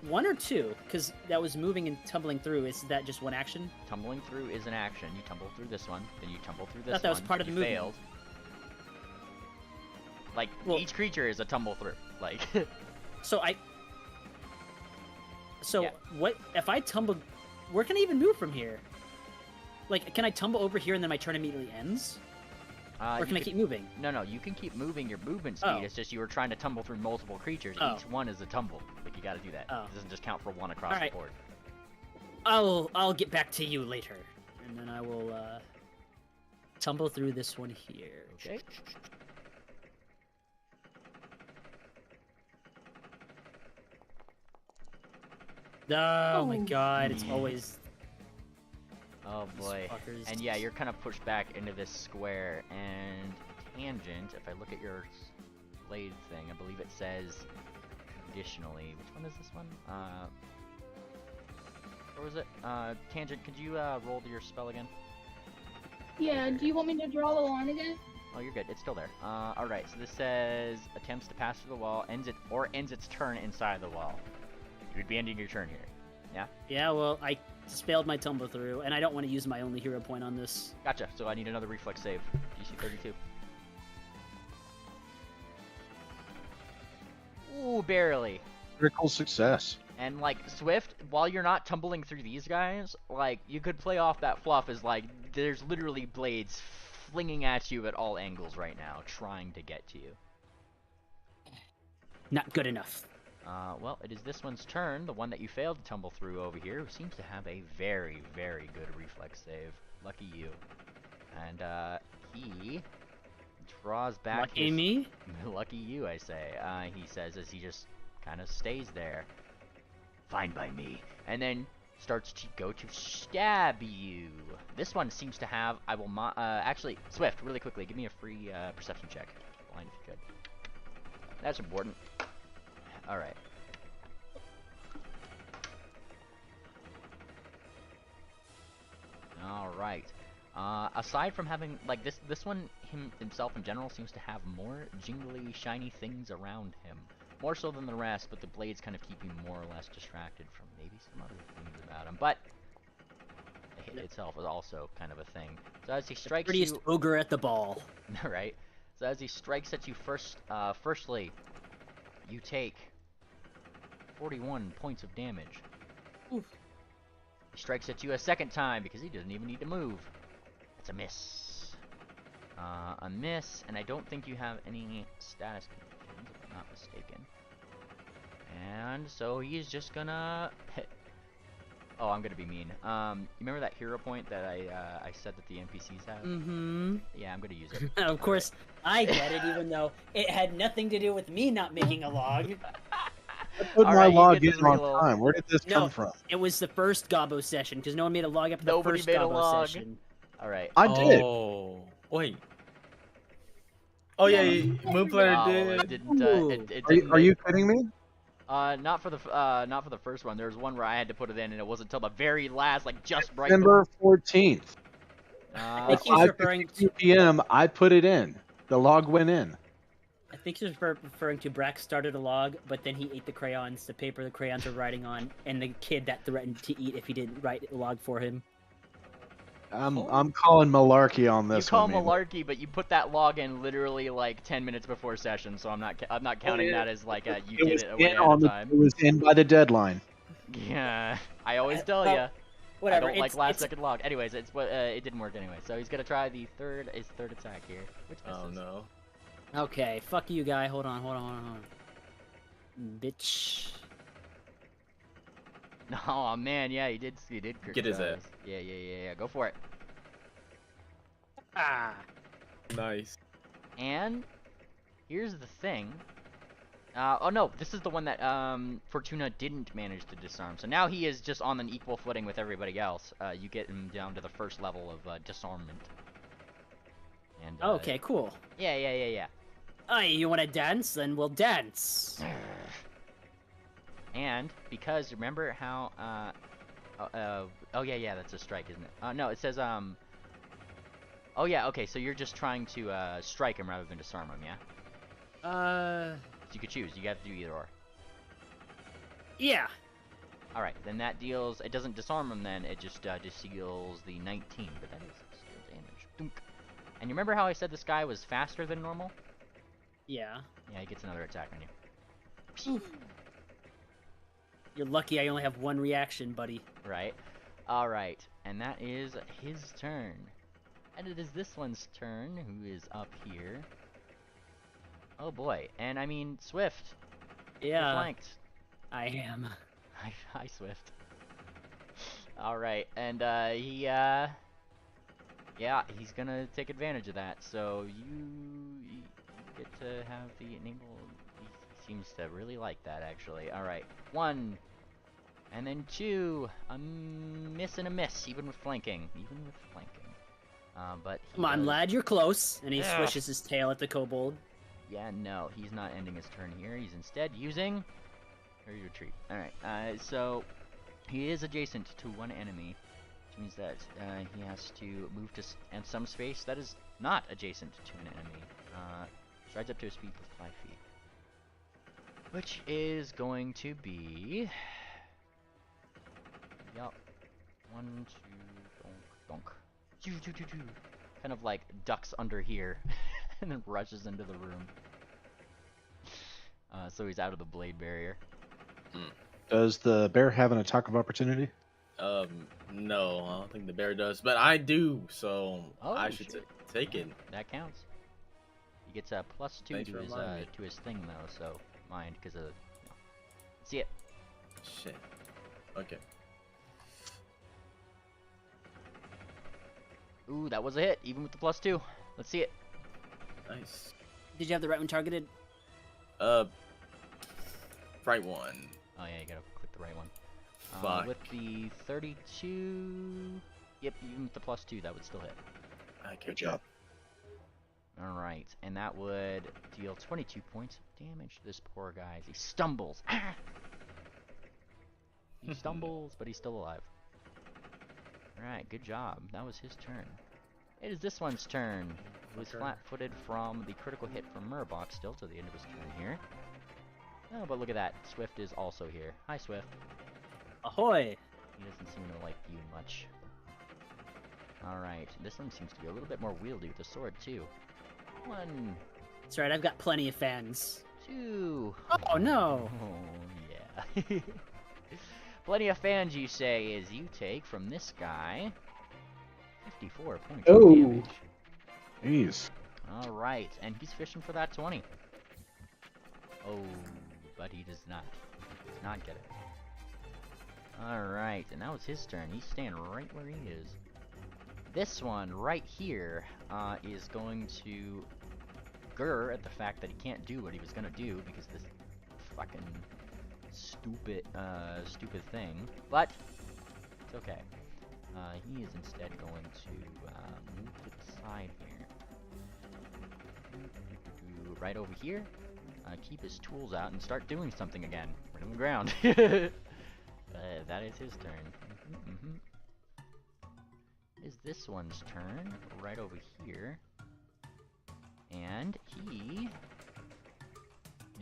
S4: one or two? Because that was moving and tumbling through. Is that just one action?
S1: Tumbling through is an action. You tumble through this one, then you tumble through this
S4: I thought that was part of the movement.
S1: Failed. Like each creature is a tumble through. Like. What if I tumble? Where can I even move from here? Like, can I tumble over here and then my turn immediately ends? Or can I keep moving? No, you can keep moving your movement speed. It's just you were trying to tumble through multiple creatures. Each one is a tumble. Like, you gotta do that. It doesn't just count for one across the board.
S4: I'll get back to you later. And then I will, tumble through this one here.
S1: Okay.
S4: Oh my god, it's always...
S1: Oh boy. And yeah, you're kind of pushed back into this square, and tangent, if I look at your blade thing, I believe it says traditionally. Which one is this one? Where was it? Tangent, could you roll your spell again?
S11: Yeah, do you want me to draw the line again?
S1: Oh, you're good. It's still there. Alright, so this says attempts to pass through the wall, ends its turn inside the wall. You would be ending your turn here. Yeah?
S4: Yeah, well, I just failed my tumble through, and I don't want to use my only hero point on this.
S1: Gotcha. So I need another reflex save. DC 32. Ooh, barely.
S2: Critical success.
S1: And like Swift, while you're not tumbling through these guys, like you could play off that fluff as like there's literally blades flinging at you at all angles right now, trying to get to you.
S4: Not good enough.
S1: Well, it is this one's turn, the one that you failed to tumble through over here, who seems to have a very, very good reflex save. Lucky you. And, he draws back
S4: Lucky me?
S1: Lucky you, I say. He says as he just kind of stays there. Fine by me. And then starts to go to stab you. This one seems to have, actually, Swift, really quickly, give me a free, perception check. Blind if you could. That's important. Alright. Alright. Aside from having, like, this one, himself in general, seems to have more jingly, shiny things around him. More so than the rest, but the blades kind of keep you more or less distracted from maybe some other things about him. But the hit itself is also kind of a thing. So as he strikes you...
S4: Prettiest ogre at the ball.
S1: Right? So as he strikes at you firstly, you take 41 points of damage.
S4: Oof.
S1: He strikes at you a second time because he doesn't even need to move. It's a miss. A miss, and I don't think you have any status conditions, if I'm not mistaken. And so he's just gonna... Oh, I'm gonna be mean. You remember that hero point that I said that the NPCs have?
S4: Mm-hmm.
S1: Yeah, I'm gonna use it.
S4: Of course, I get it, even though it had nothing to do with me not making a log.
S2: I put my log in on time. Where did this come from?
S4: It was the first Gobbo session, because no one made a log after the first Gobbo session.
S1: Alright.
S2: I did.
S6: Oh, wait. Oh yeah, Moonplayer did.
S1: It didn't
S2: Are you kidding me?
S1: Not for the first one. There was one where I had to put it in, and it wasn't until the very last, like just right.
S2: December 14th.
S4: I think he's referring to
S2: 2 p.m. I put it in. The log went in.
S4: I think he's referring to Brax started a log, but then he ate the crayons, the paper the crayons were writing on, and the kid that threatened to eat if he didn't write a log for him.
S2: I'm calling malarkey on this
S1: You call
S2: one.
S1: malarkey, but you put that log in literally like 10 minutes before session, so I'm not counting that as like you did it way ahead of time.
S2: It was in by the deadline.
S1: Yeah, I always tell
S4: Well,
S1: ya.
S4: Whatever.
S1: I don't like last second log. Anyways, it didn't work anyway. So he's gonna try his third attack here, which misses.
S6: Oh no.
S4: Okay, fuck you, guy. Hold on. Bitch.
S1: Oh man, yeah, he did.
S6: Get his ass.
S1: Yeah. Go for it.
S4: Ah.
S6: Nice.
S1: And here's the thing. Oh no, this is the one that Fortuna didn't manage to disarm. So now he is just on an equal footing with everybody else. You get him down to the first level of disarmament. And
S4: Okay, cool.
S1: Yeah.
S4: Hey, you want to dance? Then we'll dance.
S1: And because remember how oh yeah, that's a strike, isn't it? No, it says oh yeah, okay, so you're just trying to strike him rather than disarm him, yeah? So you could choose. You have to do either or.
S4: Yeah.
S1: All right, then that deals. It doesn't disarm him. Then it just deals the 19, but that is still damage. Dunk. And you remember how I said this guy was faster than normal?
S4: Yeah.
S1: Yeah, he gets another attack on you.
S4: You're lucky I only have one reaction, buddy.
S1: Right. All right, and that is his turn. And it is this one's turn, who is up here. Oh boy, and I mean Swift.
S4: Yeah.
S1: You're flanked.
S4: I am.
S1: Hi, Swift. All right, and yeah, he's gonna take advantage of that. So you get to have the enable. He seems to really like that, actually. All right, 1, and then 2. A miss and a miss, even with flanking. But
S4: Come on, lad, you're close. And he swishes his tail at the kobold.
S1: Yeah, no, he's not ending his turn here. He's instead using Hurry Retreat. Alright, so he is adjacent to one enemy, which means that he has to move to some space that is not adjacent to an enemy. Strides up to a speed of 5 feet. Which is going to be... Yup. 1, 2, donk. Kind of like ducks under here. And then rushes into the room. So he's out of the blade barrier.
S2: Does the bear have an attack of opportunity?
S6: No, I don't think the bear does, but I do, so I should take it.
S1: That counts. He gets a +2 to his thing though, so mind because of see it.
S6: Shit. Okay.
S1: Ooh, that was a hit, even with the +2. Let's see it.
S6: Nice.
S4: Did you have the right one targeted?
S6: Right one.
S1: Oh yeah, you gotta click the right one.
S6: Fuck.
S1: With the 32, yep, even with the +2, that would still hit.
S2: Good job.
S1: Alright, and that would deal 22 points of damage to this poor guy as he stumbles. He stumbles, but he's still alive. Alright, good job. That was his turn. It is this one's turn. He was flat-footed from the critical hit from Murbach still to the end of his turn here. Oh, but look at that. Swift is also here. Hi, Swift.
S4: Ahoy!
S1: He doesn't seem to like you much. Alright, this one seems to be a little bit more wieldy with the sword, too. 1.
S4: That's right, I've got plenty of fans.
S1: 2.
S4: Oh, no!
S1: Oh, yeah. Plenty of fans, you say, as you take from this guy 54 points of damage.
S2: Jeez.
S1: Alright, and he's fishing for that 20. Oh, but he does not. He does not get it. Alright, and that was his turn. He's staying right where he is. This one right here is going to grr at the fact that he can't do what he was gonna do because this fucking stupid thing. But it's okay. He is instead going to move to the side here. Right over here. Keep his tools out and start doing something again. Right on the ground. That is his turn. Is this one's turn, right over here. And he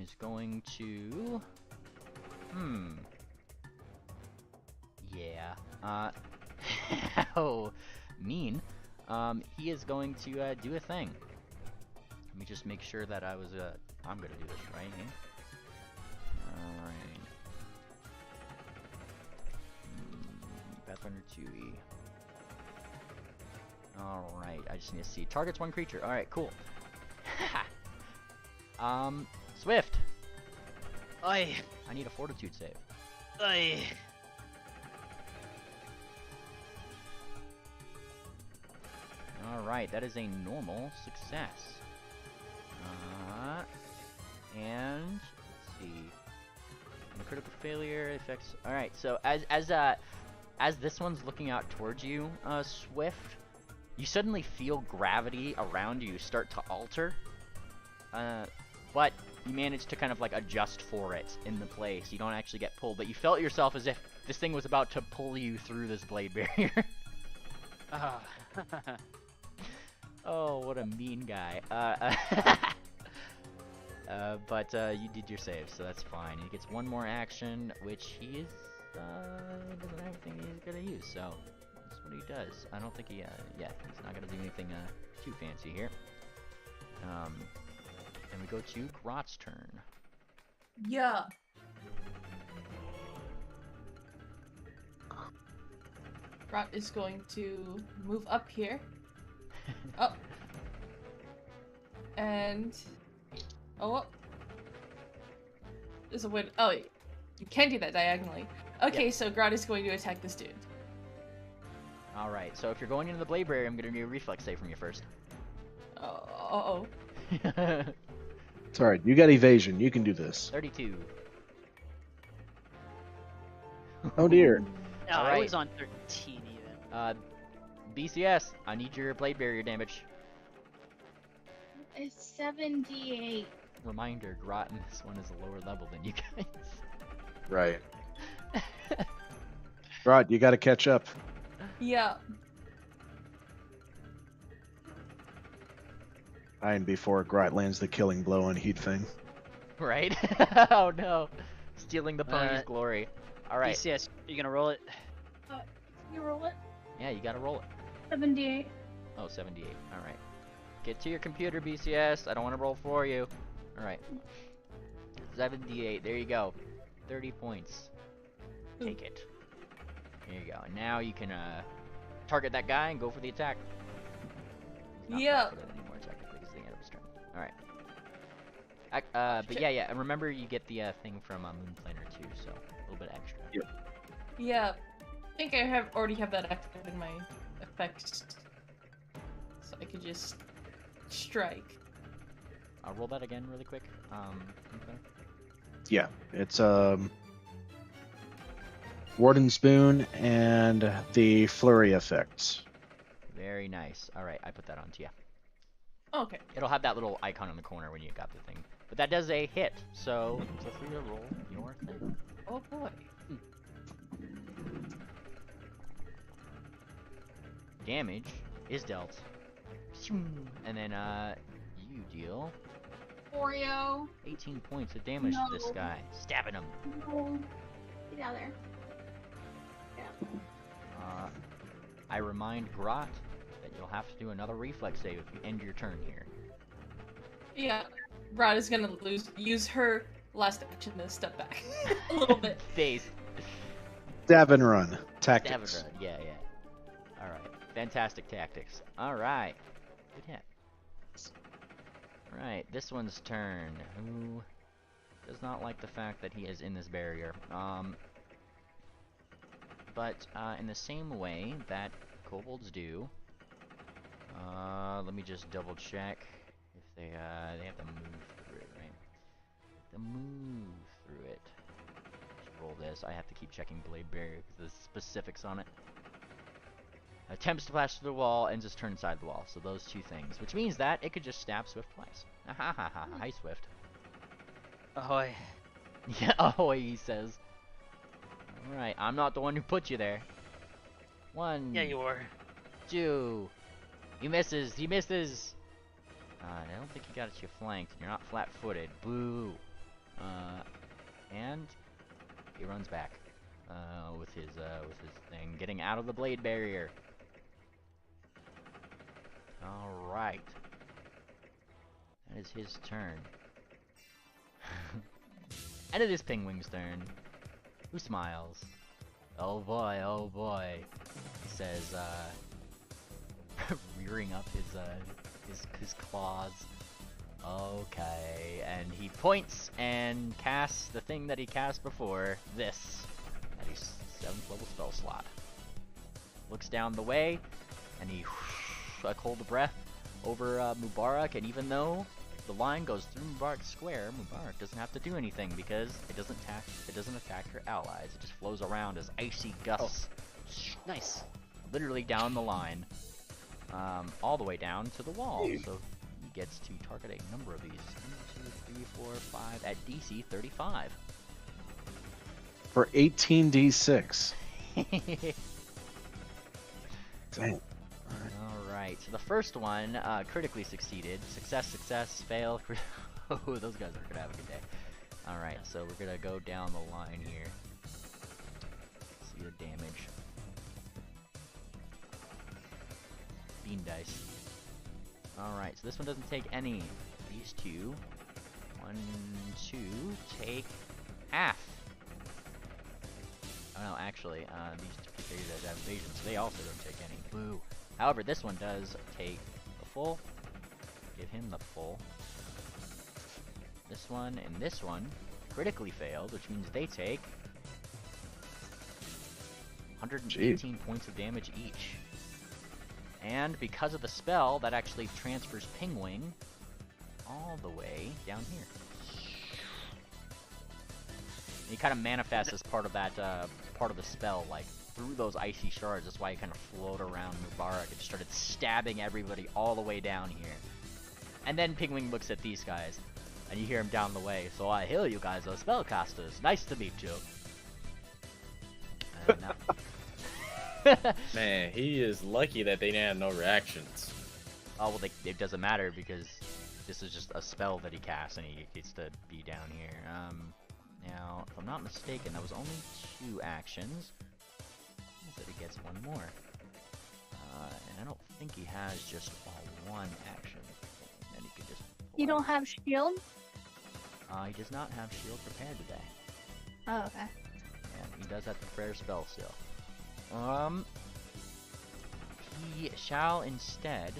S1: is going to... Yeah. Oh, mean, he is going to do a thing. Let me just make sure that I'm gonna do this right here. Alright. Pathfinder 2E. Alright, I just need to see. Targets one creature. Alright, cool. Swift!
S10: Oi!
S1: I need a fortitude save.
S10: Oi!
S1: Alright, that is a normal success. And let's see. A critical failure affects. Alright, so as this one's looking out towards you, Swift, you suddenly feel gravity around you start to alter. But you manage to kind of like adjust for it in the place. You don't actually get pulled, but you felt yourself as if this thing was about to pull you through this blade barrier. Oh, what a mean guy. But you did your save, so that's fine. He gets one more action, which he is, doesn't have anything he's gonna use, so that's what he does. I don't think he, yeah, he's not gonna do anything, too fancy here. Then we go to Grot's turn.
S3: Yeah. Grot is going to move up here. Oh. And... Oh. There's a win. Oh, you can't do that diagonally. Okay, so Grot is going to attack this dude.
S1: Alright, so if you're going into the blade barrier, I'm gonna need a reflex save from you first.
S3: Uh-oh.
S2: It's alright, you got evasion, you can do this.
S1: 32.
S2: Oh dear.
S10: No,
S1: All
S10: I
S1: right.
S10: was on 13 even.
S1: BCS, I need your blade barrier damage.
S11: It's 7d8.
S1: Reminder, Grot in this one is a lower level than you guys.
S2: Right. Rod, you gotta catch up.
S3: Yeah.
S2: And before Grot lands the killing blow on Heat Thing.
S1: Right? Oh no. Stealing the pony's glory. Alright.
S10: BCS, you gonna roll it?
S11: You roll it?
S1: Yeah, you gotta roll it.
S11: 7d8.
S1: Oh, 78. Alright. Get to your computer, BCS. I don't want to roll for you. Alright. 78. There you go. 30 points. Take it. There you go. And now you can target that guy and go for the attack. He's not
S3: Yeah.
S1: flat-footed anymore, technically, because it's the end of his turn. Alright. But yeah, and remember you get the thing from Moon Planner too, so a little bit extra.
S2: Yep.
S3: Yeah. I think I already have that active in my effects. So I could just strike.
S1: I'll roll that again really quick. Okay.
S2: Yeah, it's Warden Spoon and the Flurry effect.
S1: Very nice. Alright, I put that on to you.
S3: Okay.
S1: It'll have that little icon in the corner when you got the thing. But that does a hit, so feel free to roll your thing.
S3: Oh boy.
S1: Damage is dealt. And then, you deal
S5: Oreo.
S1: 18 points of damage to this
S5: No.
S1: guy. Stabbing him.
S11: No. Get out of there.
S1: I remind Grot that you'll have to do another reflex save if you end your turn here.
S3: Yeah. Grot is gonna use her last action to step back a little bit.
S1: Face.
S2: Stab and run.
S1: Stab
S2: Tactics.
S1: and run. Yeah, yeah. Alright. Fantastic tactics. Alright. Good hit. Alright, this one's turn. Who does not like the fact that he is in this barrier. But in the same way that kobolds do, let me just double check if they have to move through it, right? To move through it. Just roll this. I have to keep checking blade barrier because the specifics on it. Attempts to pass through the wall and just turn inside the wall. So those two things, which means that it could just stab Swift twice. Ha ha ha! Hi, Swift.
S10: Ahoy.
S1: Yeah, ahoy, he says. Alright, I'm not the one who put you there. 1.
S10: Yeah, you were.
S1: 2. He misses. He misses. I don't think he got you flanked. You're not flat-footed. Boo. And he runs back with his thing, getting out of the blade barrier. Alright. That is his turn. And it is Penguin's turn. Who smiles? Oh boy, oh boy. He says, rearing up his claws. Okay, and he points and casts the thing that he cast before, this, at his 7th level spell slot. Looks down the way, and he a cold breath over Mubarak, and even though the line goes through Mubarak's square, Mubarak doesn't have to do anything because it doesn't attack your allies. It just flows around as icy gusts.
S10: Nice.
S1: Literally down the line, all the way down to the wall. So he gets to target a number of these. 1, 2, 3, 4, 5 at DC 35.
S2: For 18d6. Dang.
S1: Alright, so the first one critically succeeded. Success, success, fail. Oh, those guys are gonna have a good day. Alright, so we're gonna go down the line here. See the damage. Bean dice. Alright, so this one doesn't take any. These two. 1, 2 take half. Oh no, actually, these two have evasion, so they also don't take any. Boo. However, this one does take the full. Give him the full. This one and this one critically failed, which means they take 118 points of damage each. And because of the spell, that actually transfers Pingwing all the way down here. And he kind of manifests as part of that, part of the spell, like through those icy shards. That's why he kind of floated around Mubarak and started stabbing everybody all the way down here. And then Pingwing looks at these guys, and you hear him down the way. So I hear you guys are spellcasters. Nice to meet you.
S6: Man, he is lucky that they didn't have no reactions.
S1: Oh, well, it doesn't matter because this is just a spell that he casts, and he gets to be down here. Now, if I'm not mistaken, that was only 2 actions. Means that he gets 1 more. And I don't think he has just 1 action. And then he can just...
S11: You don't have shield?
S1: He does not have shield prepared today.
S11: Oh, okay.
S1: Yeah, he does have to prepare a spell still. He shall instead...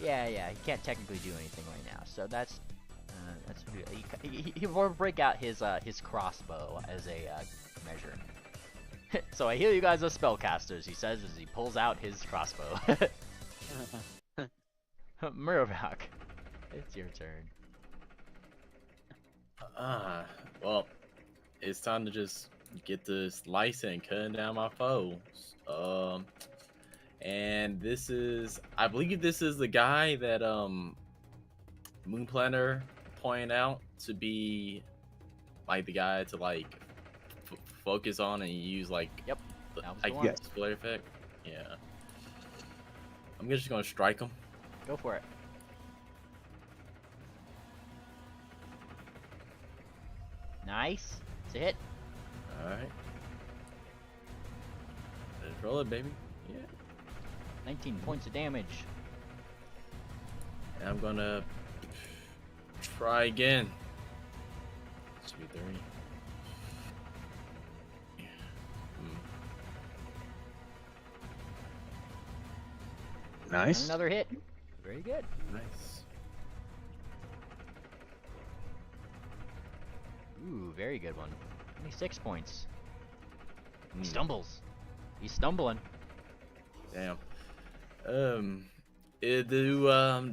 S1: Yeah, he can't technically do anything right now, so that's he will break out his crossbow as a measure. So I hear you guys are spellcasters, he says as he pulls out his crossbow. Murvak, it's your turn.
S6: Well, it's time to just get this slicing, cutting down my foes. And this is, I believe this is the guy that Moonplanner pointed out to be like the guy to like focus on and use like
S1: that was the one.
S6: yes, flare effect. Yeah, I'm just gonna strike him.
S1: Go for it. Nice. It's a hit.
S6: All right, let's roll it, baby. Yeah.
S1: 19 points of damage.
S6: And I'm gonna try again. 230.
S2: Nice.
S1: Another hit. Very good.
S6: Nice.
S1: Ooh, very good one. 26 points. He stumbles. He's stumbling.
S6: Damn. Do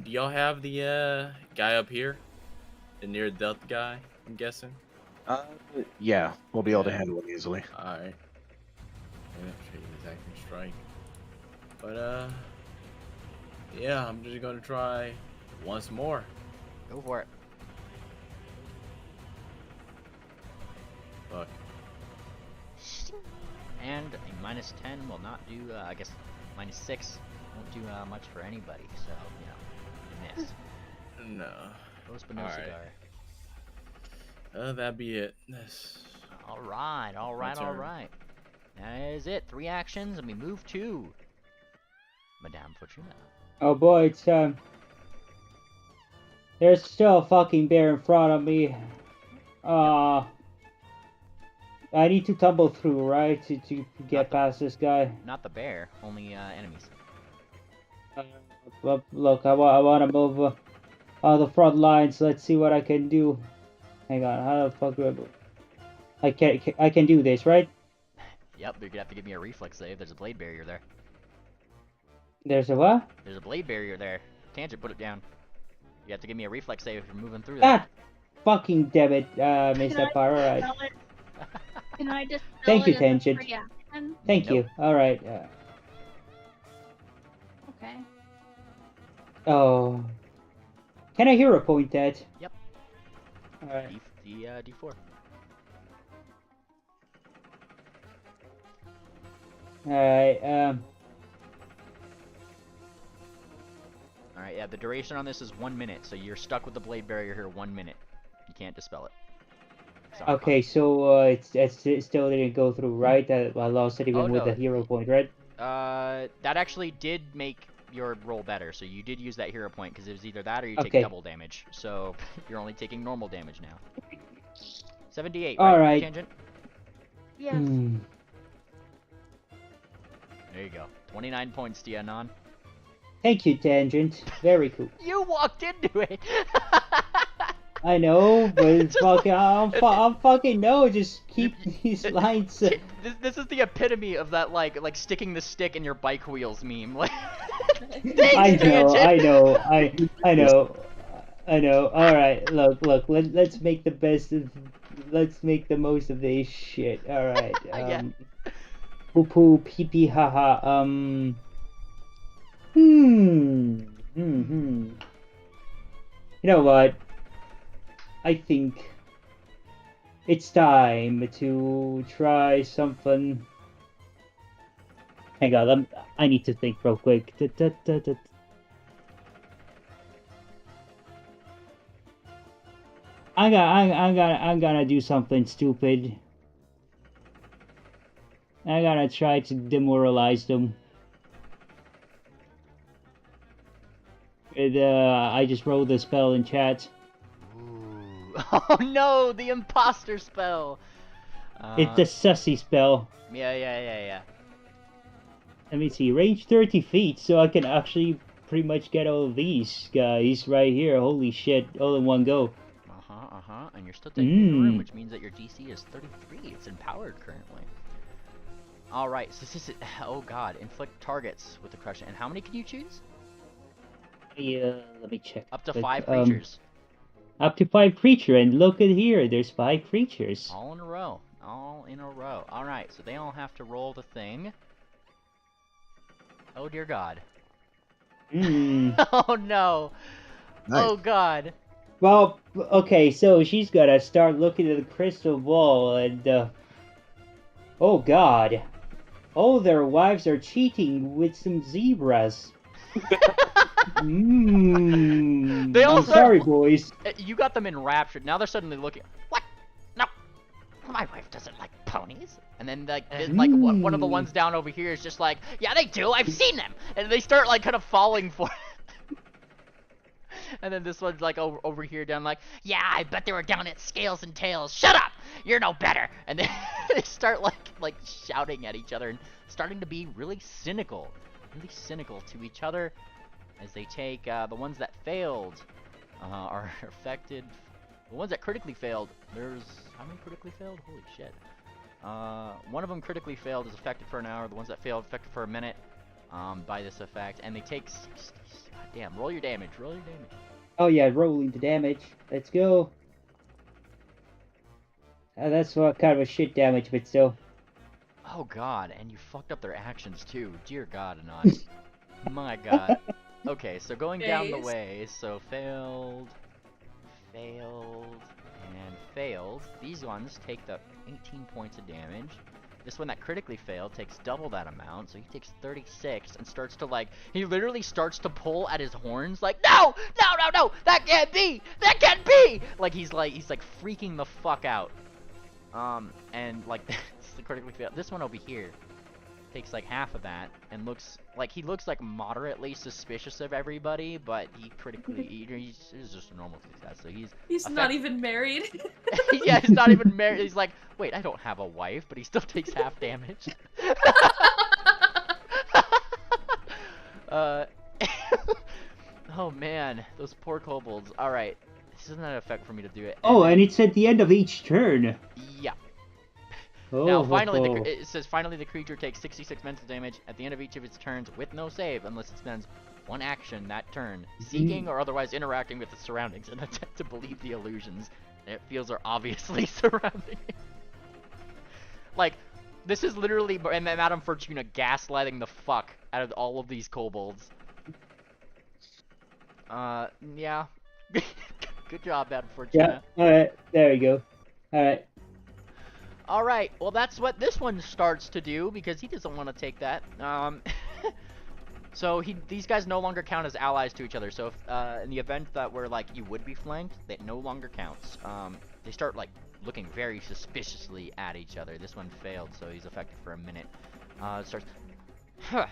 S6: y'all have the guy up here? The near death guy, I'm guessing?
S2: Yeah, we'll be able to handle it easily.
S6: Alright. Yeah, should use acting strike. But yeah, I'm just gonna try once more.
S1: Go for it.
S6: Fuck.
S1: And a -10 will not do, I guess -6 won't do much for anybody, so, you know, you miss.
S6: No.
S1: Close but no
S6: Alright.
S1: cigar.
S6: That'd be it.
S1: Alright.
S6: turn.
S1: That is it. 3 actions, and we move to Madame Fortuna.
S7: Oh boy, it's there's still a fucking bear in front of me. I need to tumble through, right, to get past this guy.
S1: Not the bear, only enemies.
S7: Look, I want to move on the front lines. Let's see what I can do. Hang on, how the fuck do I move? I can do this, right?
S1: Yep, you're gonna have to give me a reflex save. There's a blade barrier there.
S7: There's a what?
S1: There's a blade barrier there. Tangent, put it down. You have to give me a reflex save if you're moving through there.
S7: Ah! Fucking damn it, missed that part, alright.
S11: Can I just
S7: Thank you, Tangent. Thank you, alright.
S11: Okay.
S7: Oh. Can I hero point that?
S1: Yep.
S7: Alright.
S1: D4.
S7: Alright,
S1: Alright, yeah, the duration on this is 1 minute, so you're stuck with the blade barrier here 1 minute. You can't dispel it. Sorry,
S7: okay, so it still didn't go through, right? I lost it even with the hero point, right?
S1: That actually did make your roll better, so you did use that hero point, because it was either that or you take
S7: Okay.
S1: double damage. So, you're only taking normal damage now. 78,
S7: All
S1: right?
S7: right.
S1: Tangent?
S11: Yes.
S1: There you go. 29 points to you, Anon.
S7: Thank you, Tangent. Very cool.
S1: You walked into it!
S7: I know, but it's fucking,
S1: like-
S7: I'm fucking no. Just keep these lines.
S1: This is the epitome of that like sticking the stick in your bike wheels meme. Like,
S7: I know. All right, look. Let's make the best of. Let's make the most of this shit. All right.
S1: Yeah.
S7: Poo poo pee pee haha. You know what? I think it's time to try something. Hang on, I need to think real quick. I'm gonna do something stupid. I'm gonna try to demoralize them. I just rolled the spell in chat.
S1: Oh no, the imposter spell.
S7: It's the sussy spell.
S1: Yeah.
S7: Let me see, range 30 feet, so I can actually pretty much get all of these guys right here. Holy shit, all in one go.
S1: And you're still taking the room, which means that your DC is 33. It's empowered currently. Alright, so this is, oh god, inflict targets with the crush. And how many can you choose?
S7: Let me check.
S1: Up to 5 creatures.
S7: Up to 5 creatures, and look at here, there's 5 creatures.
S1: All in a row. Alright, so they all have to roll the thing. Oh dear god. Oh no.
S2: Nice.
S1: Oh god.
S7: Well, okay, so she's gotta start looking at the crystal ball, and, oh god. Oh, their wives are cheating with some zebras.
S1: They all
S7: I'm sorry, boys.
S1: You got them enraptured. Now they're suddenly looking. What? No, my wife doesn't like ponies. And then like one of the ones down over here is just like, yeah, they do. I've seen them. And they start like kind of falling for it. And then this one's like over here down like, yeah, I bet they were down at Scales and Tails. Shut up! You're no better. And then they start like shouting at each other and starting to be really cynical to each other as they take the ones that failed are affected. The ones that critically failed, there's how many critically failed? Holy shit. One of them critically failed is affected for an hour. The ones that failed affected for a minute by this effect, and they take 60. God damn, roll your damage.
S7: Oh yeah, rolling the damage. Let's go. That's what kind of a shit damage, but still.
S1: Oh god, and you fucked up their actions too. Dear god, Anon. My god. Okay, so going down the way, so failed, and failed. These ones take the 18 points of damage. This one that critically failed takes double that amount, so he takes 36 and starts to like, he literally starts to pull at his horns like, no, that can't be, like he's freaking the fuck out. And like, this is the critically failed. This one over here, takes like half of that and looks like moderately suspicious of everybody, but he's just a normal success. So
S3: he's not even married.
S1: yeah, he's not even married. He's like, wait, I don't have a wife, but he still takes half damage. Oh man, those poor kobolds. All right, this isn't an effect for me to do it.
S7: Oh, and it's at the end of each turn.
S1: Yeah.
S7: Oh,
S1: Now, finally, it says finally the creature takes 66 mental damage at the end of each of its turns with no save unless it spends one action that turn, seeking or otherwise interacting with the surroundings and attempt to believe the illusions it feels are obviously surrounding it. Like, this is literally Madame Fortuna gaslighting the fuck out of all of these kobolds. Yeah. Good job, Madame Fortuna.
S7: Yeah, alright, there we go. Alright.
S1: Alright, well that's what this one starts to do, because he doesn't want to take that. So these guys no longer count as allies to each other, so if, in the event that we're like, you would be flanked, that no longer counts. They start like, looking very suspiciously at each other. This one failed, so he's affected for a minute. Starts, huh.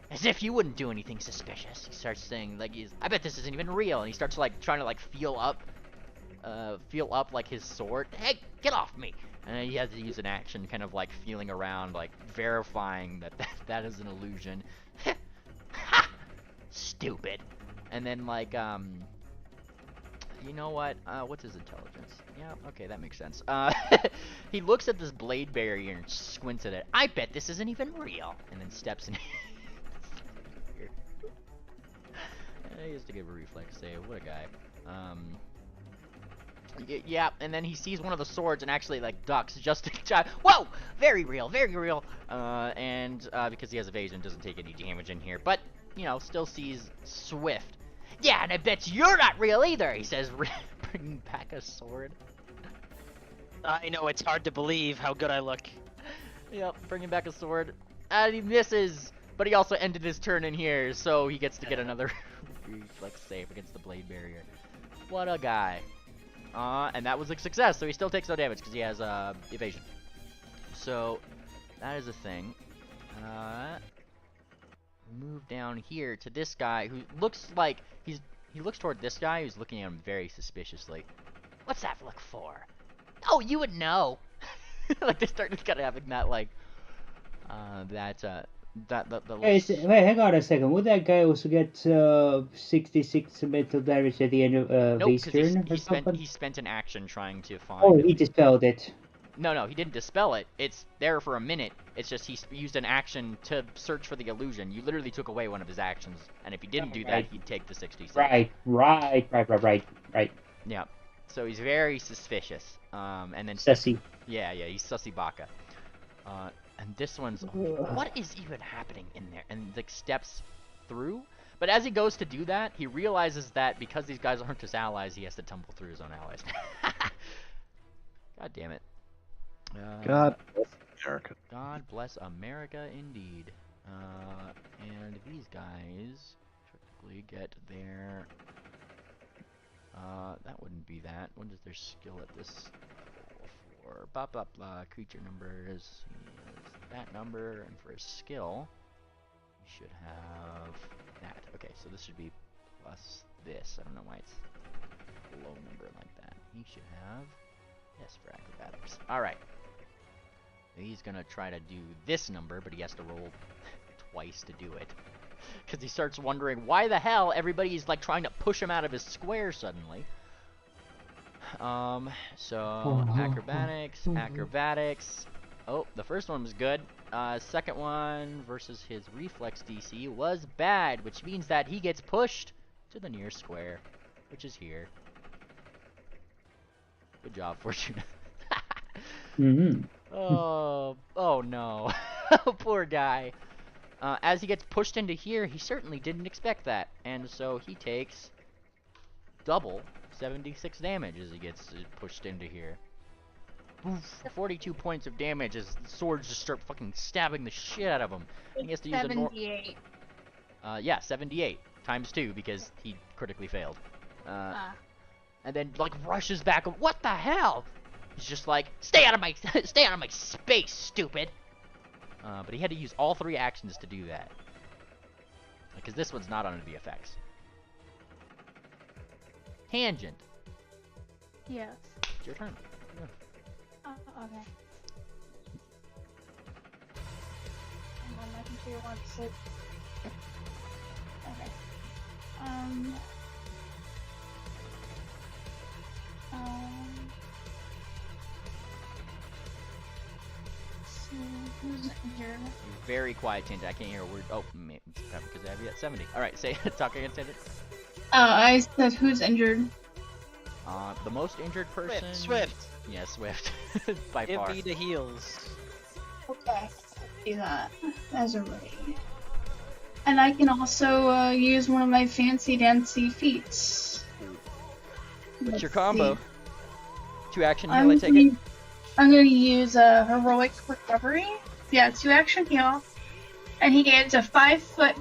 S1: As if you wouldn't do anything suspicious. He starts saying, like, I bet this isn't even real, and he starts, like, trying to, like, feel up, like, his sword. Hey, get off me! And then he has to use an action, kind of, like, feeling around, like, verifying that is an illusion. Ha! Stupid. And then, like, you know what? What's his intelligence? Yeah, okay, that makes sense. He looks at this blade barrier and squints at it. I bet this isn't even real! And then steps in. He has to give a reflex save. What a guy. Yeah, and then he sees one of the swords and actually, like, ducks just to try. Whoa! Very real, very real. And because he has evasion, doesn't take any damage in here. But, you know, still sees Swift. Yeah, and I bet you're not real either, he says, bringing back a sword.
S10: I know, it's hard to believe how good I look.
S1: Yep, bringing back a sword. And he misses! But he also ended his turn in here, so he gets to get another reflex save against the blade barrier. What a guy. And that was a success, so he still takes no damage because he has evasion. So, that is a thing. Move down here to this guy who looks like he looks toward this guy who's looking at him very suspiciously. What's that look for? Oh, you would know. Like they start kind of having that like
S7: Wait, hang on a second. Would that guy also get 66 mental damage at the end of his turn?
S1: He spent an action trying to find.
S7: Oh, he dispelled it.
S1: No, he didn't dispel it. It's there for a minute. It's just he used an action to search for the illusion. You literally took away one of his actions, and if he didn't do that, he'd take the 66.
S7: Right.
S1: Yeah. So he's very suspicious. And then
S7: Sussy.
S1: Yeah, he's Sussy Baka. And this one's what is even happening in there? And like steps through. But as he goes to do that, he realizes that because these guys aren't his allies, he has to tumble through his own allies. God damn it.
S2: God bless America.
S1: God bless America indeed. And these guys typically get their that wouldn't be that. What is their skill at this level for? Blah blah blah. Creature numbers. That number, and for his skill, you should have that. Okay, so this should be plus this. I don't know why it's a low number like that. He should have yes for acrobatics. All right. He's gonna try to do this number, but he has to roll twice to do it. Because he starts wondering why the hell everybody's like trying to push him out of his square suddenly. So acrobatics. Oh, the first one was good. Second one versus his reflex DC was bad, which means that he gets pushed to the nearest square, which is here. Good job, Fortuna. Oh no. Poor guy. As he gets pushed into here, he certainly didn't expect that. And so he takes double 76 damage as he gets pushed into here. Oof, 42 points of damage as the swords just start fucking stabbing the shit out of him. And he has to use
S5: 78.
S1: Yeah, 78 times 2 because he critically failed. And then like rushes back. What the hell? He's just like, stay out of my space, stupid. But he had to use all 3 actions to do that. Because this one's not under the effects. Tangent.
S11: Yes.
S1: It's your turn. Yeah.
S11: Okay. Hang on, my computer wants to sleep. Okay. So who's in here?
S1: You're very quiet, Tangent. I can't hear a word. Oh, because I have you at 70. Alright, talk again, Tangent.
S5: I said who's injured.
S1: The most injured person...
S10: Swift.
S1: Yeah, Swift. By
S10: Give
S1: far.
S10: me the heals.
S5: Okay, do that as a ready. And I can also use one of my fancy dancy feats.
S1: What's your
S5: Let's
S1: combo?
S5: see.
S1: 2 action heal, I take it?
S5: I'm going to use a heroic recovery. Yeah, 2 action heal. And he gets a 5-foot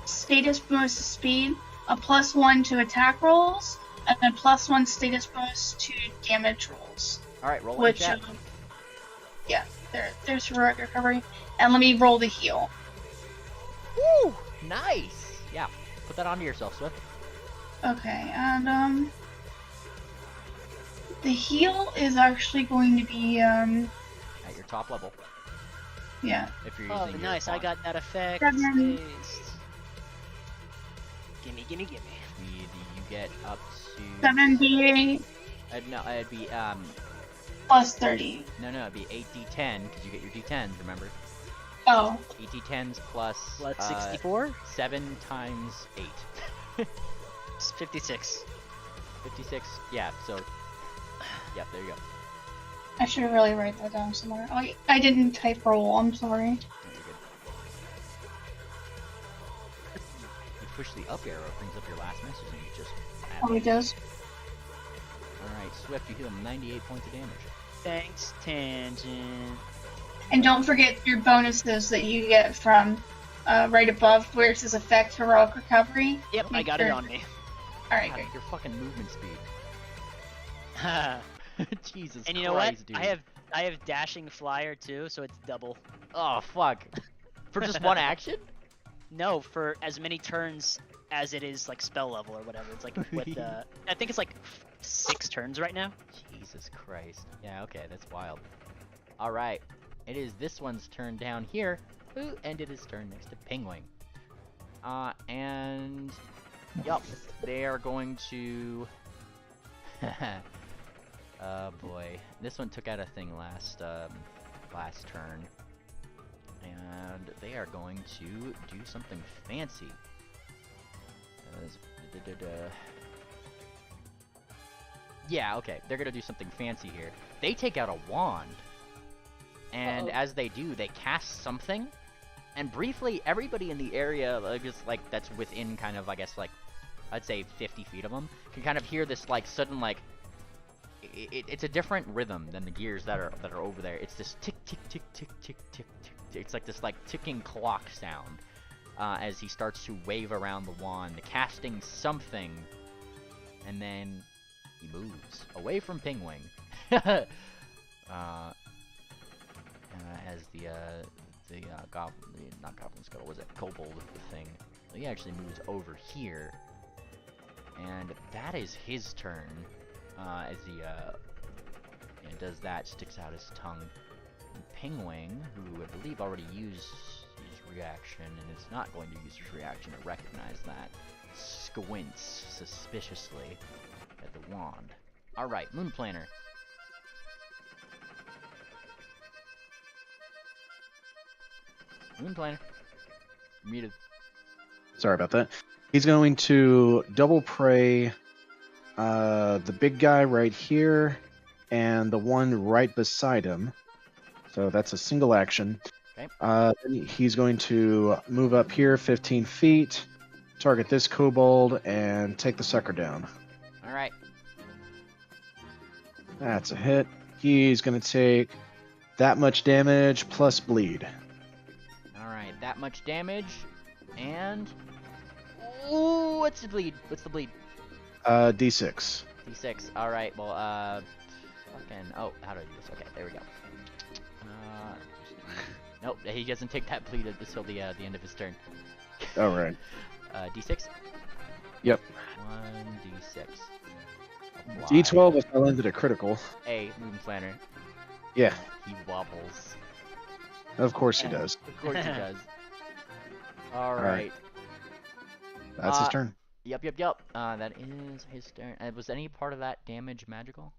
S5: status bonus to speed, a +1 to attack rolls, and a +1 status bonus to damage rolls.
S1: Alright, roll in
S5: Which,
S1: chat.
S5: yeah, there's heroic recovery. And let me roll the heal.
S1: Woo! Nice! Yeah, put that onto yourself, Swift.
S5: Okay, and the heal is actually going to be
S1: At your top level.
S5: yeah.
S1: If you're
S10: Oh,
S1: using your
S10: nice. I
S1: font.
S10: got that effect.
S5: Seven.
S10: Spaced. Gimme.
S1: You get up to...
S5: 7d8
S1: no, it'd be,
S5: plus 30.
S1: No, it'd be 8d10, because you get your d10s, remember?
S5: Oh,
S1: 8d10s plus...
S10: What, 64?
S1: 7 times 8.
S10: It's 56.
S1: 56? Yeah, so... Yep, there you go.
S5: I should really write that down somewhere. Oh, I didn't type roll, I'm sorry.
S1: You're good. You push the up arrow, it brings up your last message, and you just...
S5: Oh, it does?
S1: Alright, Swift, you heal 98 points of damage.
S10: Thanks, Tangent.
S5: And don't forget your bonuses that you get from right above where it says effect heroic recovery.
S10: Yep, I got it on me.
S5: Alright,
S1: God,
S5: great.
S1: your fucking movement speed. Jesus
S10: And you know
S1: Christ,
S10: what?
S1: dude.
S10: I have dashing flyer too, so it's double.
S1: Oh, fuck. For just one action?
S10: No, for as many turns as it is like spell level or whatever. It's like what I think it's like 6 turns right now.
S1: Jesus Christ. Yeah, okay, that's wild. Alright. It is this one's turn down here, who ended his turn next to Penguin. And... Yup, they are going to... Oh boy. This one took out a thing last turn. And they are going to do something fancy. Yeah, okay. They're gonna do something fancy here. They take out a wand. And as they do, they cast something. And briefly, everybody in the area, just like that's within kind of, I guess, like, I'd say 50 feet of them, can kind of hear this like sudden like. It's a different rhythm than the gears that are over there. It's this tick tick tick tick tick tick tick. It's like this like ticking clock sound as he starts to wave around the wand, casting something, and then he moves away from Pingwing. As the goblin, not goblin skull, was it kobold thing? He actually moves over here, and that is his turn. As he does that, sticks out his tongue. And Pingwing, who I believe already used his reaction, and is not going to use his reaction to recognize that, squints suspiciously at the wand. Alright, Moon Planner. Moon Planner. Muted.
S2: Sorry about that. He's going to double prey the big guy right here and the one right beside him. So that's a single action.
S1: Okay.
S2: Then he's going to move up here 15 feet, target this kobold, and take the sucker down.
S1: Alright.
S2: That's a hit. He's going to take that much damage plus bleed.
S1: Alright, that much damage. And... Ooh, what's the bleed? What's the bleed?
S2: D6.
S1: D6. Alright, well, fucking... Oh, how do I do this? Okay, there we go. Nope, he doesn't take that bleed until the end of his turn.
S2: All right.
S1: D6.
S2: Yep.
S1: 1d6. Apply.
S2: D12 if I landed a critical.
S1: A Moon Planner.
S2: Yeah,
S1: He wobbles.
S2: of course he does.
S1: Of course he does. All
S2: right.
S1: right.
S2: That's his turn.
S1: Yep. That is his turn. Was any part of that damage magical?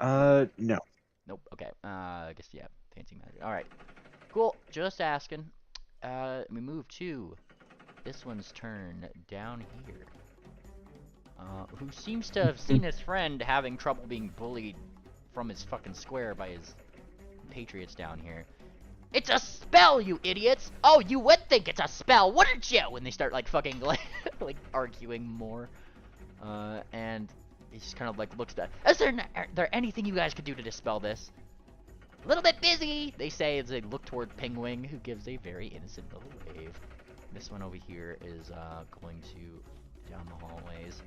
S2: No.
S1: Nope. Okay. I guess yeah. Fancy magic. All right. Cool. Just asking. We move to this one's turn down here. Who seems to have seen his friend having trouble being bullied from his fucking square by his patriots down here. It's a spell, you idiots! Oh, you would think it's a spell, wouldn't you? When they start like fucking like arguing more, and he just kind of like looks at. Is there anything you guys could do to dispel this? A little bit busy, they say as they look toward Pingwing, who gives a very innocent little wave. This one over here is going to down the hallways.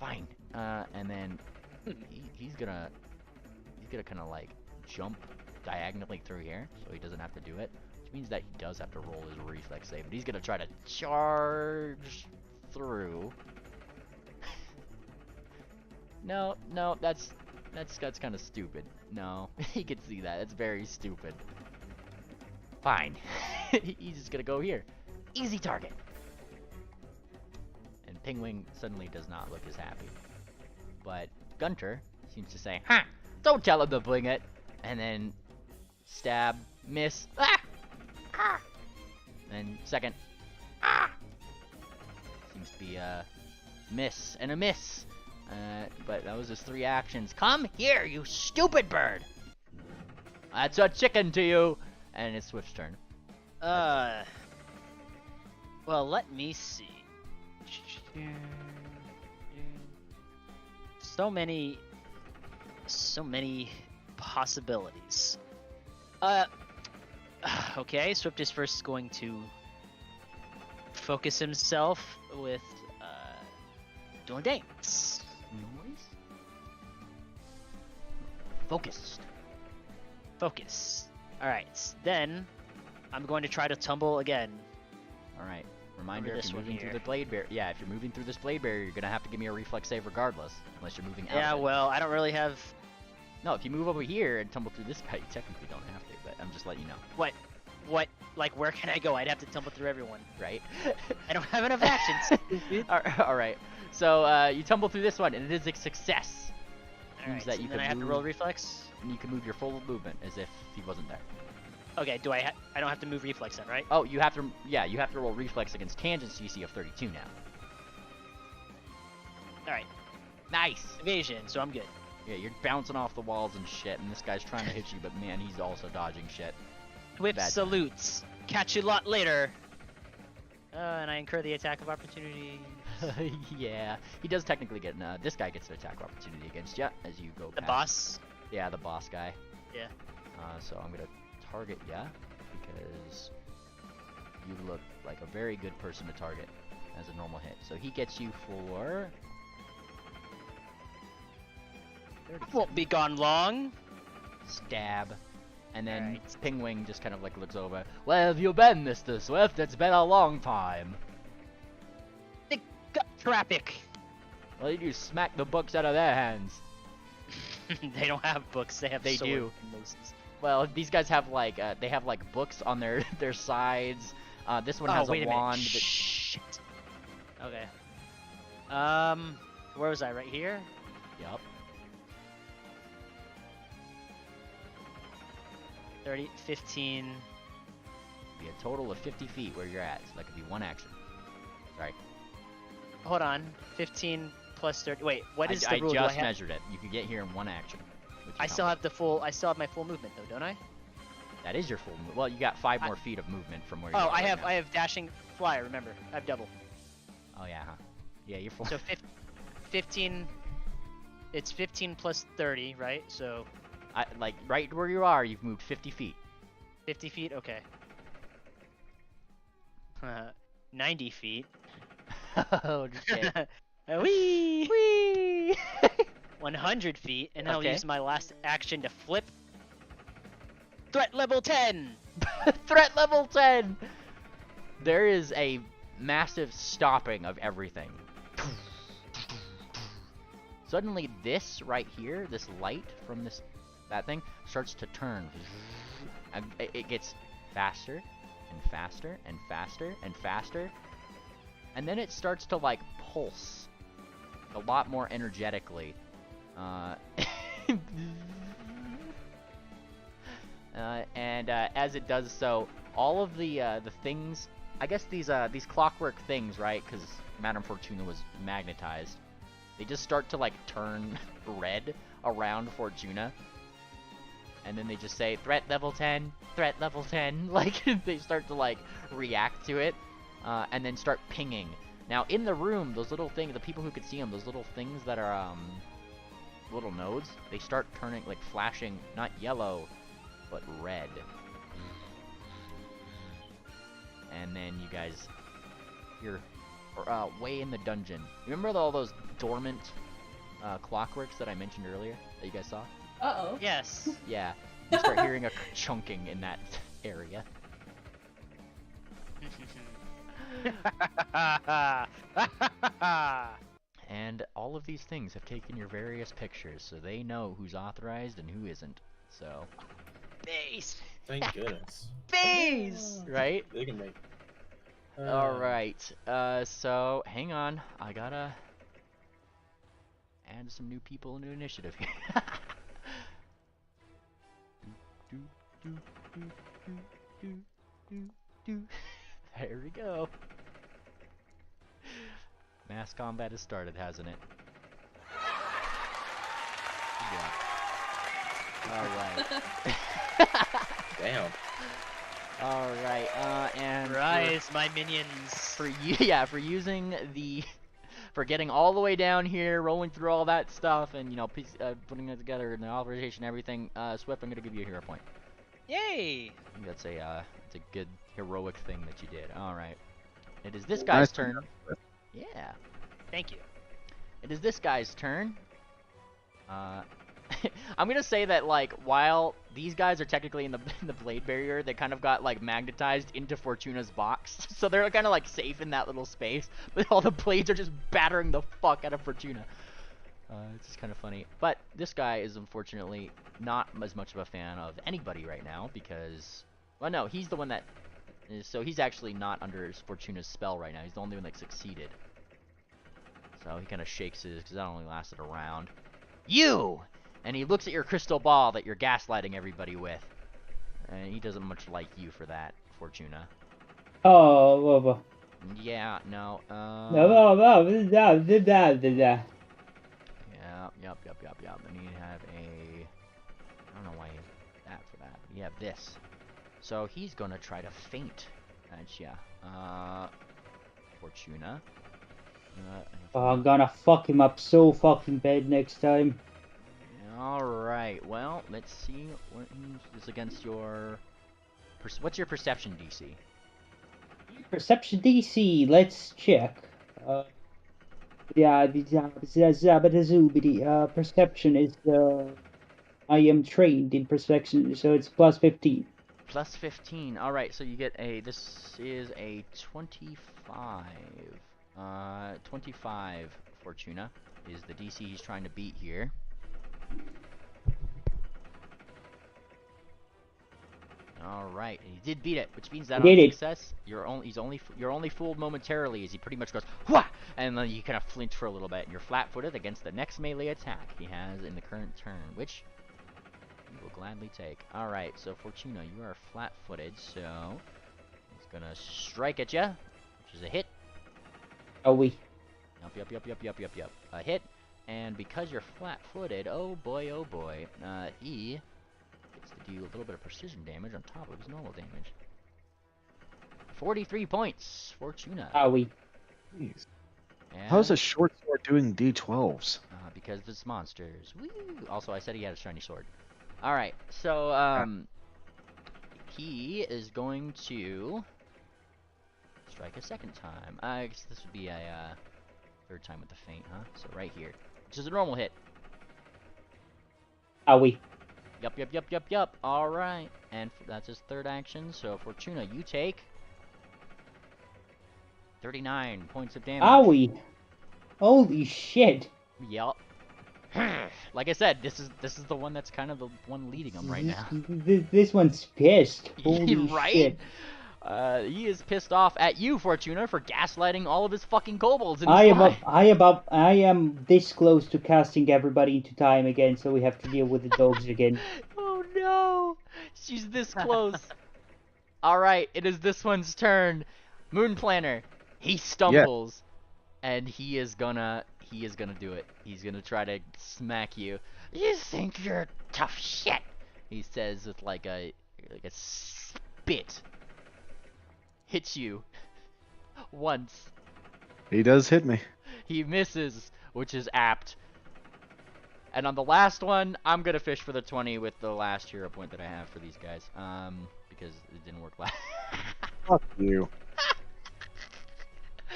S1: Fine. And then he's gonna kind of like jump diagonally through here, so he doesn't have to do it, which means that he does have to roll his reflex save. But he's gonna try to charge through. No, that's kind of stupid. No, he can see that. It's very stupid. Fine. He's just gonna go here. Easy target. And Pingwing suddenly does not look as happy. But Gunter seems to say, "Ha! Don't tell him to bling it." And then stab, miss, ah! Ah! And second, ah! Seems to be a miss and a miss. But that was his 3 actions. Come here, you stupid bird! That's a chicken to you! And it's Swift's turn.
S10: Well, let me see. So many possibilities. Okay, Swift is first going to focus himself with doing dance.
S1: Noise? Focused.
S10: Focus. Alright, then I'm going to try to tumble again.
S1: Alright. Reminder,
S10: Over
S1: if
S10: this
S1: you're
S10: one
S1: moving through
S10: here.
S1: the blade barrier. Yeah, if you're moving through this blade barrier, you're gonna have to give me a reflex save regardless. Unless you're moving out
S10: Yeah,
S1: of it.
S10: well, I don't really have...
S1: No, if you move over here and tumble through this guy, you technically don't have to, but I'm just letting you know.
S10: What? Like, where can I go? I'd have to tumble through everyone.
S1: Right?
S10: I don't have enough actions.
S1: Alright. So, you tumble through this one, and it is a success.
S10: Alright,
S1: that
S10: so
S1: you
S10: then
S1: can
S10: I have to
S1: move-
S10: roll reflex?
S1: And you can move your full movement as if he wasn't there.
S10: Okay, I don't have to move reflex then, right?
S1: Oh, you have to, yeah, you have to roll reflex against tangents DC of 32 now.
S10: Alright,
S1: Nice!
S10: evasion, so I'm good.
S1: Yeah, you're bouncing off the walls and shit, and this guy's trying to hit you, but man, he's also dodging shit.
S10: Whip
S1: Bad.
S10: salutes. Catch you lot later. And I incur the attack of opportunity.
S1: Yeah, he does technically get, this guy gets an attack opportunity against you as you go
S10: The
S1: past.
S10: boss.
S1: Yeah, the boss guy.
S10: Yeah.
S1: So I'm gonna target ya, because you look like a very good person to target as a normal hit. So he gets you for 30
S10: Won't be gone long.
S1: stab. And then
S10: Alright.
S1: Pingwing just kind of like looks over. Where have you been, Mr. Swift? It's been a long time.
S10: Traffic.
S1: Well, you smack the books out of their hands.
S10: They don't have books. They have
S1: They
S10: sword
S1: do.
S10: and maces.
S1: Well, these guys have like they have like books on their their sides. This one has
S10: wait
S1: a
S10: a minute.
S1: wand. That...
S10: Shit. Okay. Where was I? Right here?
S1: Yup.
S10: 30, 15.
S1: Be a total of 50 feet where you're at. So that could be one action. Sorry.
S10: Hold on. 15 plus 30. Wait, what is
S1: I
S10: the rule? Do
S1: just
S10: have...
S1: measured it. You could get here in one action. with your
S10: I still
S1: helmet.
S10: have I still have my full movement though, don't I?
S1: That is your full move. Well, you got 5 more feet of movement from where you
S10: Oh,
S1: are
S10: I
S1: right
S10: have
S1: now.
S10: I have dashing fly. Remember, I have double.
S1: Oh yeah, huh? Yeah, you're full.
S10: So 15. It's 15 plus 30, right? So
S1: like right where you are, you've moved 50 feet.
S10: 50 feet. Okay. 90 feet.
S1: Oh shit.
S10: Wee!
S1: Whee!
S10: 100 feet, and I'll
S1: Okay.
S10: use my last action to flip Threat level 10!
S1: Threat level 10! There is a massive stopping of everything. Suddenly this right here, this light from that thing, starts to turn. And it gets faster and faster and faster and faster. And then it starts to like pulse a lot more energetically. And as it does so, all of the things, I guess these clockwork things, right? Because Madame Fortuna was magnetized. They just start to like turn red around Fortuna, and then they just say threat level 10, threat level 10. Like they start to like react to it, and then start pinging. Now in the room, those little things, the people who could see them, those little things that are little nodes, they start turning like flashing, not yellow, but red. And then you guys, you're way in the dungeon. Remember all those dormant clockworks that I mentioned earlier that you guys saw?
S3: Uh-oh.
S10: Yes.
S1: Yeah. You start hearing a chunking in that area. And all of these things have taken your various pictures, so they know who's authorized and who isn't. So.
S10: Base!
S6: Thank goodness.
S10: Base!
S1: Right?
S6: They can make.
S1: Alright, so, hang on. I gotta add some new people into initiative here. There we go. Mass combat has started, hasn't it? Alright.
S6: Damn.
S1: Alright, and
S10: Rise, my minions.
S1: for using for getting all the way down here, rolling through all that stuff, and putting it together and the authorization, everything. Swift, I'm gonna give you a hero point.
S10: Yay!
S1: I think that's it's a good heroic thing that you did. All right, it is this guy's turn. Yeah.
S10: Thank you.
S1: It is this guy's turn. I'm gonna say that like while these guys are technically in the blade barrier, they kind of got like magnetized into Fortuna's box, so they're kind of like safe in that little space. But all the blades are just battering the fuck out of Fortuna. It's just kind of funny. But this guy is unfortunately not as much of a fan of anybody right now because, well, no, he's the one that is, so he's actually not under Fortuna's spell right now. He's the only one that succeeded. So he kind of shakes his, because that only lasted a round. You! And he looks at your crystal ball that you're gaslighting everybody with. And he doesn't much like you for that, Fortuna.
S7: Oh, well.
S1: Yeah, no, Yep. Then you have I don't know why you have that for that, but you have this. So he's gonna try to feint at ya. Fortuna.
S7: Oh, I'm gonna fuck him up so fucking bad next time.
S1: Alright, well, let's see what is against your... What's your perception DC?
S7: Perception DC, let's check. Perception is I am trained in perception, so it's plus 15.
S1: Plus 15. Alright, so you get this is a 25. 25 Fortuna is the DC he's trying to beat here. Alright, he did beat it, which means that on success, you're only fooled momentarily as he pretty much goes, Hwah! And then you kind of flinch for a little bit, and you're flat-footed against the next melee attack he has in the current turn, which you will gladly take. Alright, so Fortuna, you are flat-footed, so he's gonna strike at you, which is a hit.
S7: Oh, we.
S1: Yup. A hit, and because you're flat-footed, oh boy, he gets to do a little bit of precision damage on top of his normal damage. 43 points, Fortuna.
S7: Ah, we.
S2: Jeez.
S1: And,
S2: How's a short sword doing D12s?
S1: because it's monsters. Woo! Also, I said he had a shiny sword. Alright, so, he is going to strike a second time. I guess this would be a third time with the feint, huh? So right here, which is a normal hit.
S7: Ah, we.
S1: Yup. All right, and that's his third action. So Fortuna, you take 39 points of damage.
S7: Owie! Holy shit!
S1: Yup. Like I said, this is the one that's kind of the one leading him right now.
S7: This one's pissed. Holy
S1: Right?
S7: shit!
S1: He is pissed off at you, Fortuna, for gaslighting all of his fucking kobolds in his life.
S7: I am this close to casting everybody into time again, so we have to deal with the dogs again.
S1: Oh no! She's this close. Alright, it is this one's turn. Moon Planner. He stumbles. And he is gonna do it. He's gonna try to smack you. You think you're tough shit, he says with like a spit. Hits you once.
S2: He does hit me.
S1: He misses, which is apt. And on the last one, I'm gonna fish for the 20 with the last hero point that I have for these guys. Because it didn't work last.
S2: Fuck you.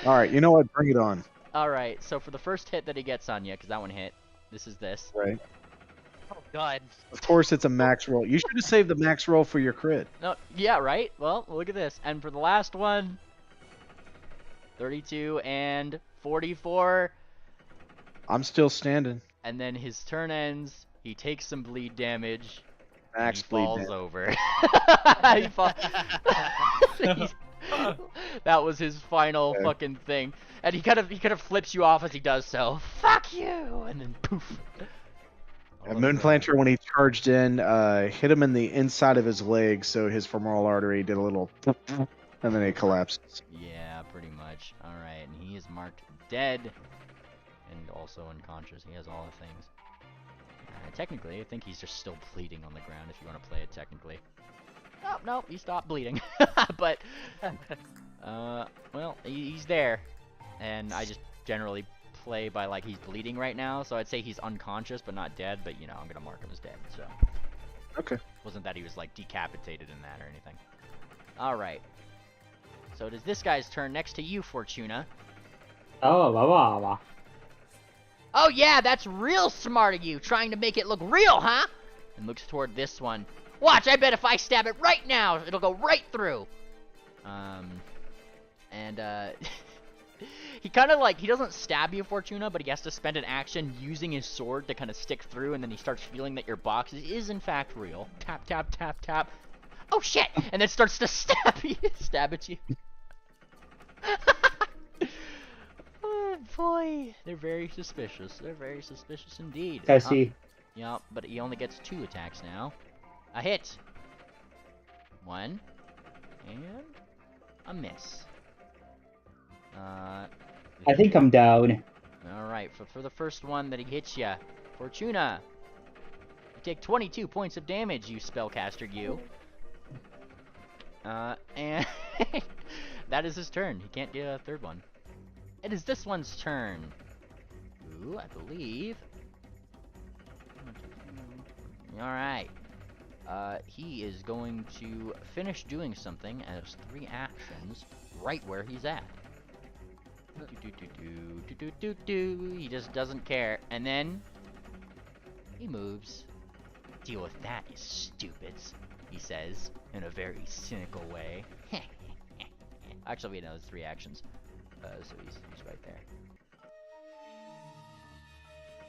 S2: Alright, you know what? Bring it on.
S1: Alright, so for the first hit that he gets on you, because that one hit, this is this.
S2: Right.
S10: Oh god.
S2: Of course it's a max roll. You should have saved the max roll for your crit.
S1: No, yeah, right? Well, look at this. And for the last one, 32 and 44.
S2: I'm still standing.
S1: And then his turn ends, he takes some bleed damage,
S2: Max
S1: he
S2: bleed
S1: falls
S2: damage.
S1: over. That was his final fucking thing. And he kind of flips you off as he does so. Fuck you! And then poof.
S2: Moon Planter, when he charged in, hit him in the inside of his leg, so his femoral artery did a little and then he collapses.
S1: Yeah, pretty much. Alright, and he is marked dead and also unconscious. He has all the things. Technically, I think he's just still bleeding on the ground if you want to play it technically. Oh, no, he stopped bleeding. But, well, he's there. And I just generally play by, like, he's bleeding right now, so I'd say he's unconscious but not dead, but, you know, I'm gonna mark him as dead, so.
S2: Okay.
S1: Wasn't that he was, like, decapitated in that or anything. Alright. So it is this guy's turn next to you, Fortuna.
S7: Oh,
S1: Oh yeah, that's real smart of you, trying to make it look real, huh? And looks toward this one. Watch, I bet if I stab it right now, it'll go right through. He kind of like, he doesn't stab you, Fortuna, but he has to spend an action using his sword to kind of stick through, and then he starts feeling that your box is in fact real. Tap, tap, tap, tap. Oh shit! And then starts to stab at you. Oh boy, they're very suspicious. They're very suspicious indeed.
S7: I see.
S1: Yeah, but he only gets 2 attacks now. A hit. 1. And a miss.
S7: I think I'm down.
S1: Alright, for the first one that he hits ya, Fortuna, you take 22 points of damage, you spellcaster, you. And that is his turn. He can't get a third one. It is this one's turn. Ooh, I believe. Alright. He is going to finish doing something as 3 actions right where he's at. He just doesn't care. And then he moves. Deal with that, you stupids, he says in a very cynical way. Actually, we know it's 3 actions. So he's right there.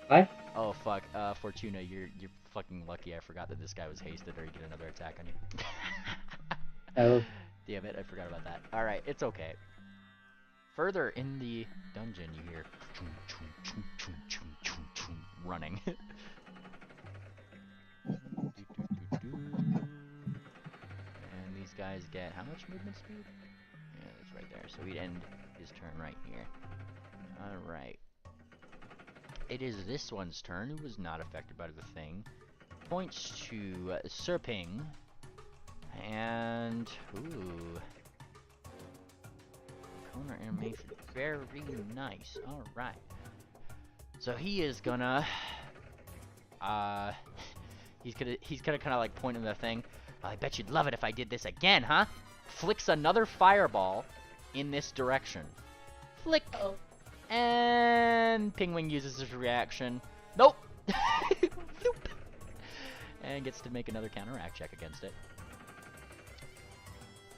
S7: What?
S1: Oh fuck, Fortuna, you're fucking lucky. I forgot that this guy was hasted, or you get another attack on you.
S7: Oh.
S1: Damn it, I forgot about that. Alright, it's okay. Further in the dungeon, you hear running. And these guys get how much movement speed? Yeah, that's right there. So he'd end his turn right here. Alright. It is this one's turn, who was not affected by the thing. Points to Serping. And ooh. Corner animation. Very nice. Alright. So he is gonna he's gonna kinda like point in the thing. I bet you'd love it if I did this again, huh? Flicks another fireball in this direction. Flick.
S3: Oh.
S1: And Pingwing uses his reaction. Nope. Nope. and gets to make another counteract check against it.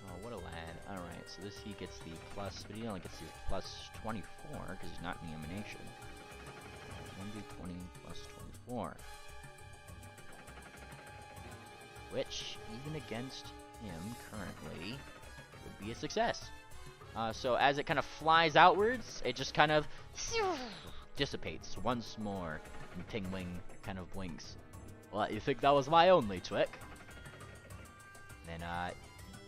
S1: Oh, what a lad. Alright, so this he gets the plus, but he only gets his plus 24 because he's not in the emanation. 1d20 plus 24. Which, even against him currently, would be a success. So as it kind of flies outwards, it just kind of dissipates once more, and Tingwing kind of blinks. Well, you think that was my only trick? And then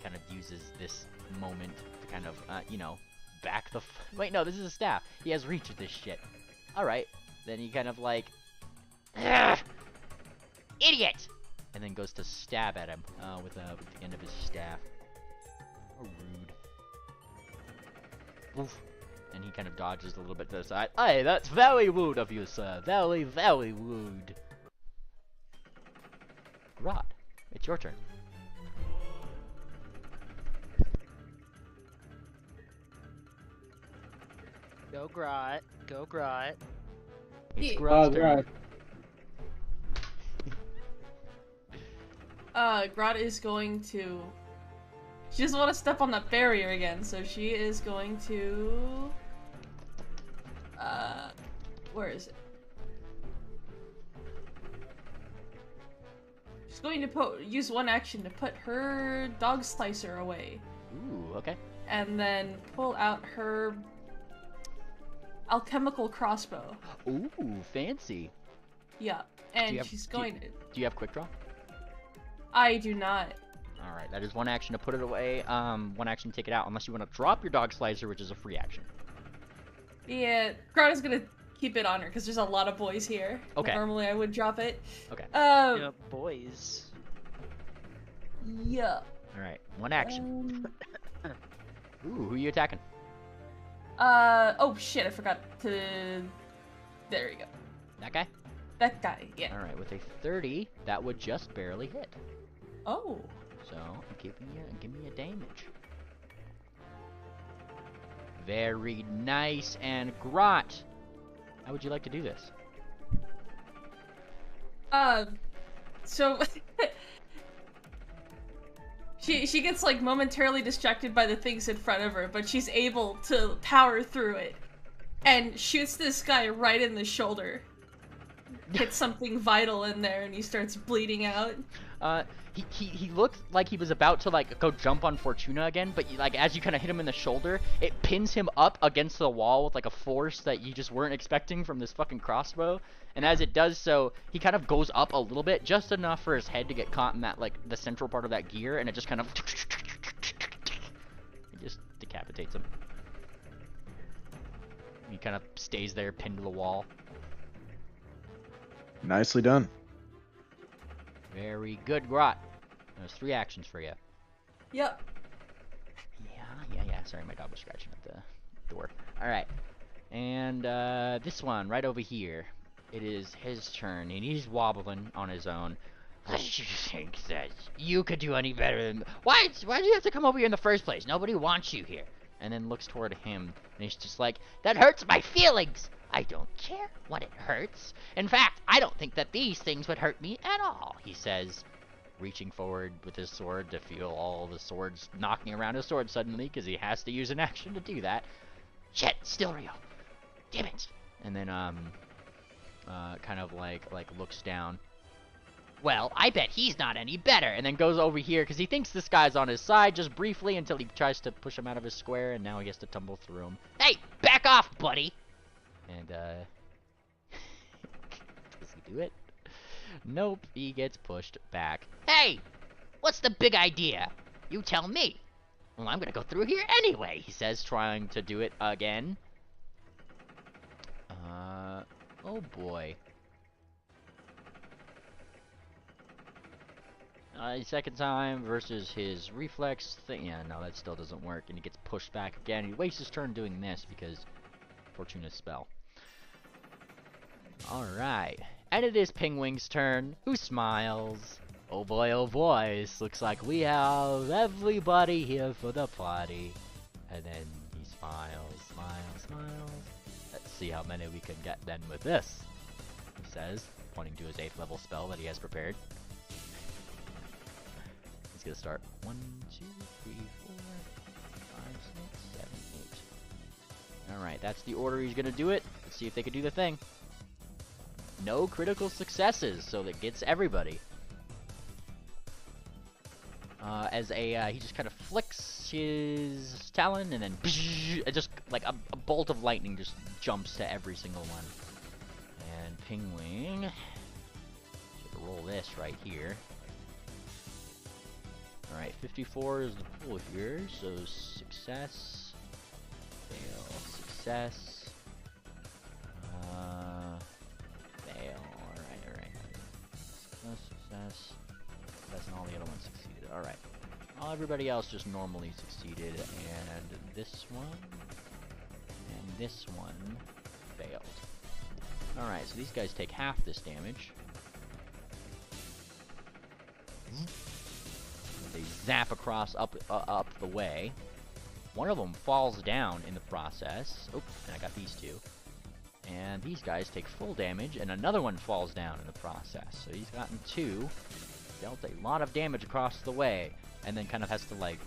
S1: kind of uses this moment to kind of, you know, back the wait, no, this is a staff. He has reach with this shit. Alright. Then he kind of like, idiot! And then goes to stab at him with the end of his staff. Oh, rude. Oof. And he kind of dodges a little bit to the side. Hey, that's very rude of you, sir. Very, very rude. Rod, it's your turn.
S10: Go Grot. Go Grot.
S1: It's Grot's turn.
S3: Grot is going to... She doesn't want to step on that barrier again, so she is going to... where is it? She's going to use one action to put her dog slicer away.
S1: Ooh, okay.
S3: And then pull out her alchemical crossbow.
S1: Ooh, fancy.
S3: Yeah, and she's going to...
S1: Do you have quick draw?
S3: I do not.
S1: Alright, that is one action to put it away, one action to take it out, unless you want to drop your dog slicer, which is a free action.
S3: Yeah, Grot is gonna keep it on her, because there's a lot of boys here.
S1: Okay.
S3: Normally I would drop it.
S1: Okay.
S10: Yeah, boys.
S3: Yeah.
S1: Alright, one action. Ooh, who are you attacking?
S3: Oh shit, I forgot to... There we go.
S1: That guy?
S3: That guy, yeah.
S1: Alright, with a 30, that would just barely hit.
S3: Oh.
S1: So, give me a damage. Very nice. And Grot, how would you like to do this?
S3: So she gets like momentarily distracted by the things in front of her, but she's able to power through it and shoots this guy right in the shoulder. Hits something vital in there and he starts bleeding out.
S1: He looked like he was about to like go jump on Fortuna again, but like as you kind of hit him in the shoulder, it pins him up against the wall with like a force that you just weren't expecting from this fucking crossbow. And as it does so, he kind of goes up a little bit, just enough for his head to get caught in that like the central part of that gear, and it just kind of it just decapitates him. He kind of stays there pinned to the wall.
S2: Nicely done.
S1: Very good, Grot. There's 3 actions for you.
S3: Yep.
S1: Yeah. Sorry, my dog was scratching at the door. Alright. And this one, right over here. It is his turn, and he's wobbling on his own. What did you think that you could do any better than... Why did you have to come over here in the first place? Nobody wants you here. And then looks toward him, and he's just like, that hurts my feelings! I don't care what it hurts. In fact, I don't think that these things would hurt me at all, he says, reaching forward with his sword to feel all the swords knocking around his sword suddenly, because he has to use an action to do that. Shit, still real. Damn it. And then, kind of like looks down. Well, I bet he's not any better, and then goes over here, because he thinks this guy's on his side, just briefly, until he tries to push him out of his square, and now he has to tumble through him. Hey, back off, buddy! And, does he do it? Nope, he gets pushed back. Hey! What's the big idea? You tell me. Well, I'm gonna go through here anyway, he says, trying to do it again. Oh boy. Second time versus his reflex thing. Yeah, no, that still doesn't work, and he gets pushed back again. He wastes his turn doing this because Fortuna's spell. Alright. And it is Pingwing's turn, who smiles. Oh boy, this looks like we have everybody here for the party. And then he smiles. Let's see how many we can get then with this, he says, pointing to his 8th level spell that he has prepared. he's gonna start. 1, 2, 3, 4, 5, 6, 7, 8. Alright, that's the order he's gonna do it. Let's see if they can do the thing. No critical successes, so that gets everybody. He just kind of flicks his talon, and then just like a bolt of lightning just jumps to every single one. And Pingwing should roll this right here. Alright, 54 is the pool here, so success, fail, success, fail, alright. Success, and all the other ones succeeded, alright. Everybody else just normally succeeded, and this one, and this one failed. Alright, so these guys take half this damage. They zap across up the way. One of them falls down in the process. Oh, and I got these two. And these guys take full damage, and another one falls down in the process. So he's gotten 2. Dealt a lot of damage across the way, and then kind of has to like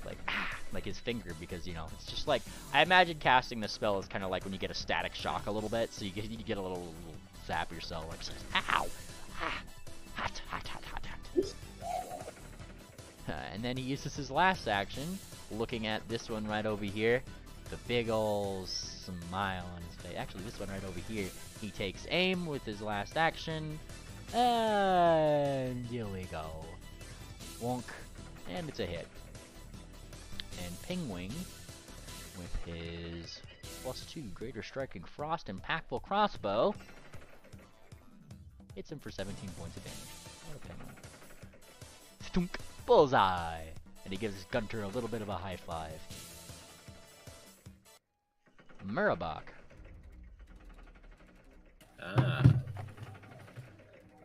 S1: his finger, because, you know, it's just like, I imagine casting this spell is kind of like when you get a static shock a little bit, so you get a little zap yourself, like, ow, hot. And then he uses his last action, looking at this one right over here, the big ol' smile on his face. Actually, this one right over here, he takes aim with his last action, and here we go. Wonk. And it's a hit. And Pingwing, with his +2 greater striking frost impactful crossbow, hits him for 17 points of damage. What a Pingwing. Stunk. Bullseye! And he gives Gunter a little bit of a high five. Murabok.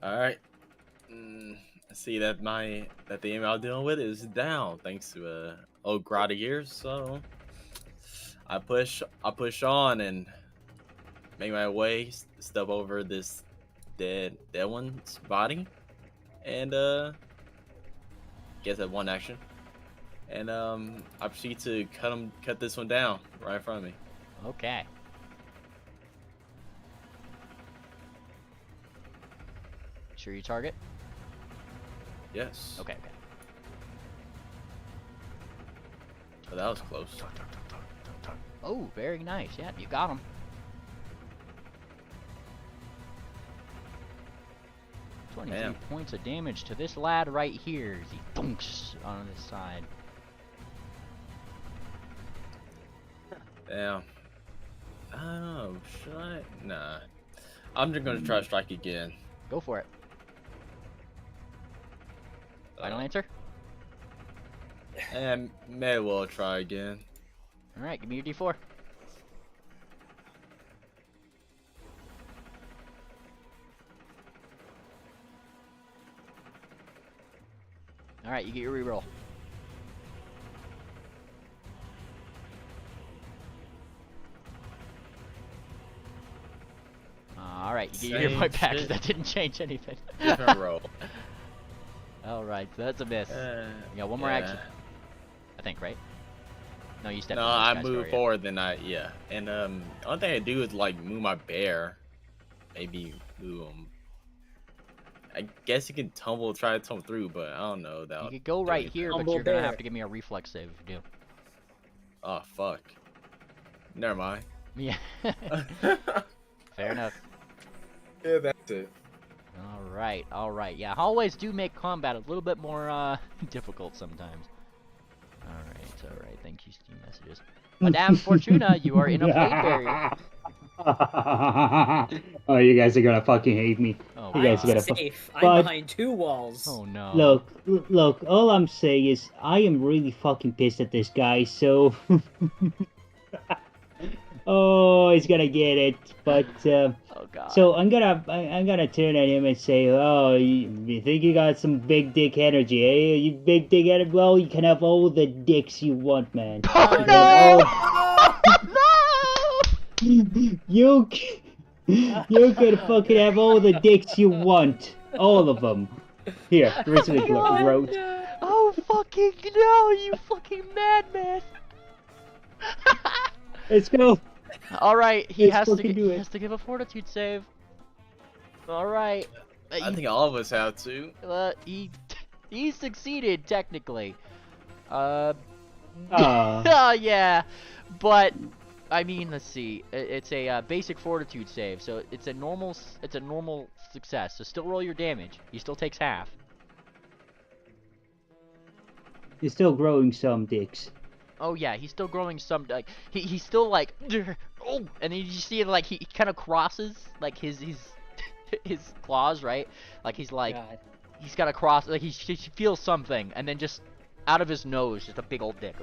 S6: Alright. I see that the aim I'm dealing with is down thanks to old Grotty here, so I push on and make my way, step over this dead one's body, and get that one action, and I proceed to cut this one down right in front of me.
S1: Okay. Sure you target?
S6: Yes.
S1: Okay.
S6: Oh, that was close.
S1: Oh, very nice. Yeah, you got him. 23 points of damage to this lad right here as he thunks on his side.
S6: Damn. I don't know. Should I? Nah. I'm just gonna try to strike again.
S1: Go for it. Final answer?
S6: And may well try again.
S1: Alright, give me your D4. Alright, you get your reroll. Alright, you get your hit point back, 'cause that didn't change anything.
S6: Different roll.
S1: Alright, so that's a miss. You got one more action. I think, right? No, you step.
S6: No, I move forward, then and the only thing I do is like move my bear, maybe move him. I guess you can try to tumble through, but I don't know that.
S1: You could go right here, but you're gonna have to give me a reflex save if you do.
S6: Oh fuck. Never mind.
S1: Yeah. Fair enough.
S6: Yeah, that's it.
S1: Alright. Yeah, hallways do make combat a little bit more difficult sometimes. Alright. Thank you, Steam messages. Madame Fortuna, you are in a blade barrier.
S7: Oh, you guys are gonna fucking hate me.
S1: Oh,
S7: you guys are gonna
S4: safe. I'm behind 2 walls.
S1: Oh no.
S7: Look, all I'm saying is I am really fucking pissed at this guy, so oh, he's gonna get it. But
S1: oh god.
S7: So I'm gonna turn at him and say, "Oh, you think you got some big dick energy, eh? You big dick energy? Well, you can have all the dicks you want, man.
S1: Oh no!
S7: You can fucking have all the dicks you want, all of them. Here, grizzly wrote.
S1: Oh Oh fucking no, you fucking madman!
S7: Let's go.
S1: All right, he
S7: Let's
S1: has
S7: fucking do it.
S1: to give a fortitude save. All right.
S6: I think all of us have to.
S1: He succeeded technically.
S7: Ah.
S1: Yeah, but I mean, let's see. It's a basic fortitude save, so it's a normal success. So still roll your damage. He still takes half.
S7: He's still growing some dicks.
S1: Oh yeah, he's still growing some. Like he's still like, oh, and then you see like he kind of crosses like his his claws, right? Like he's like
S4: God.
S1: he's got a cross. Like he feels something, and then just out of his nose, just a big old dick.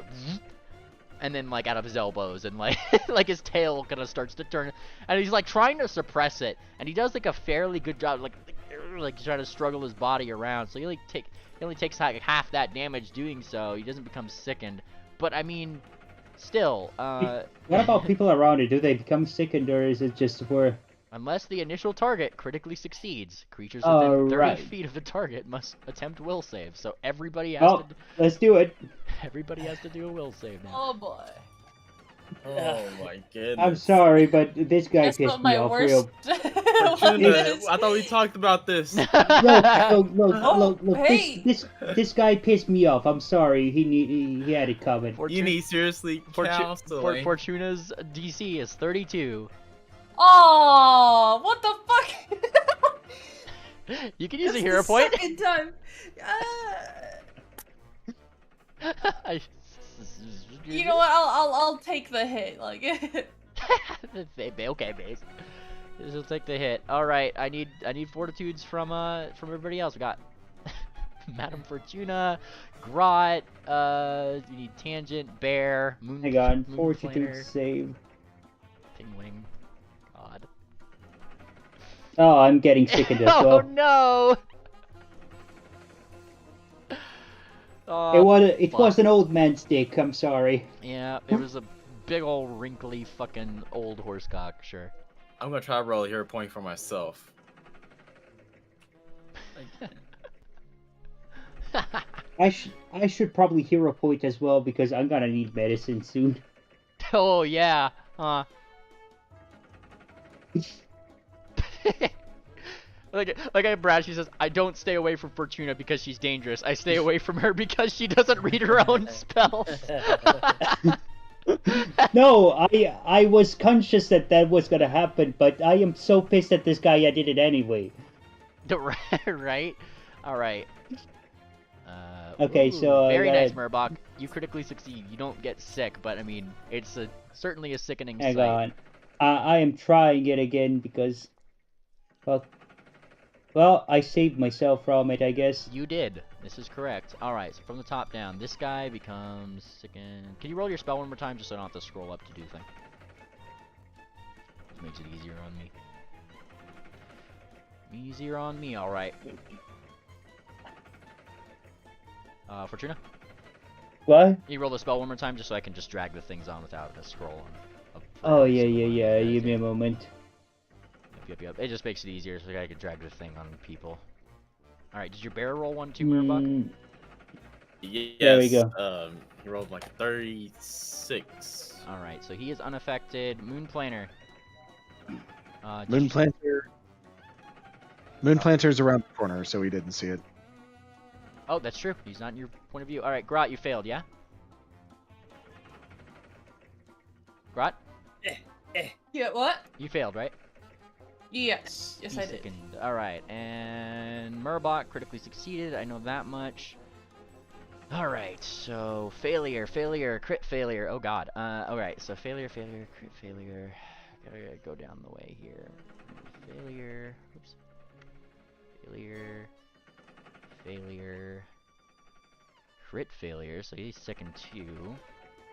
S1: And then like out of his elbows, and like like his tail kind of starts to turn, and he's like trying to suppress it, and he does like a fairly good job, like trying to struggle his body around. So he only takes like half that damage doing so. He doesn't become sickened, but I mean, still.
S7: What about people around it? Do they become sickened, or is it just for?
S1: Unless the initial target critically succeeds, creatures within 30 feet of the target must attempt will save. So everybody has to.
S7: Let's do it.
S1: Everybody has to do a will save now.
S3: Oh boy.
S6: Oh my goodness.
S7: I'm sorry, but this guy
S3: That's
S7: pissed
S3: not
S7: me
S3: my
S7: off
S3: worst.
S7: real.
S6: Fortuna, I thought we talked about this.
S7: Look,
S3: hey.
S7: this guy pissed me off. I'm sorry. He had it coming.
S6: You need seriously counseling.
S1: Fortuna's DC is 32.
S3: Oh, what the fuck?
S1: You can use a hero point.
S3: Second time. You know what? I'll take the hit. Like.
S1: Okay, base. This will take the hit. All right, I need fortitudes from everybody else. We got Madame Fortuna, Grot. You need Tangent, Bear, Moon.
S7: Hang on,
S1: Moon
S7: fortitude
S1: Planner,
S7: save.
S1: Pingwing. God.
S7: Oh, I'm getting sickened as well.
S1: Oh no!
S7: It was an old man's dick. I'm sorry.
S1: Yeah, it was a big old wrinkly fucking old horsecock. Sure.
S6: I'm gonna try to roll a hero point for myself.
S7: I should probably hero point as well because I'm gonna need medicine soon.
S1: Oh yeah, huh? like Brad, she says, I don't stay away from Fortuna because she's dangerous. I stay away from her because she doesn't read her own spells.
S7: No, I was conscious that was gonna happen, but I am so pissed at this guy I did it anyway.
S1: Right? Alright.
S7: Okay, so
S1: very nice, Murbach. You critically succeed. You don't get sick, but I mean, it's certainly a sickening sight.
S7: Hang on. I am trying it again because, well, I saved myself from it, I guess.
S1: You did. This is correct. Alright, so from the top down, this guy becomes sickened. Can you roll your spell one more time just so I don't have to scroll up to do the thing? This makes it easier on me. Easier on me, alright. Fortuna?
S7: What?
S1: You roll the spell one more time just so I can just drag the things on without a scroll on.
S7: Oh, yeah. Give me a moment.
S1: Yep. It just makes it easier so I can drag the thing on people. Alright, did your bear roll one too, Murbach?
S6: Yes.
S7: There we go.
S6: He rolled like 36.
S1: Alright, so he is unaffected. Moon Planner.
S2: Moon Planter's around the corner, so he didn't see it.
S1: Oh, that's true. He's not in your point of view. Alright, Grot, you failed, yeah? Grot?
S3: Yeah, what?
S1: You failed, right?
S3: Yes, I did.
S1: Sickened. Alright, and Murbach critically succeeded. I know that much. Alright, so failure, crit failure. Oh god. Alright, so failure, crit failure. Gotta go down the way here. Failure. Oops. Failure. Crit failure, so he's sickened too.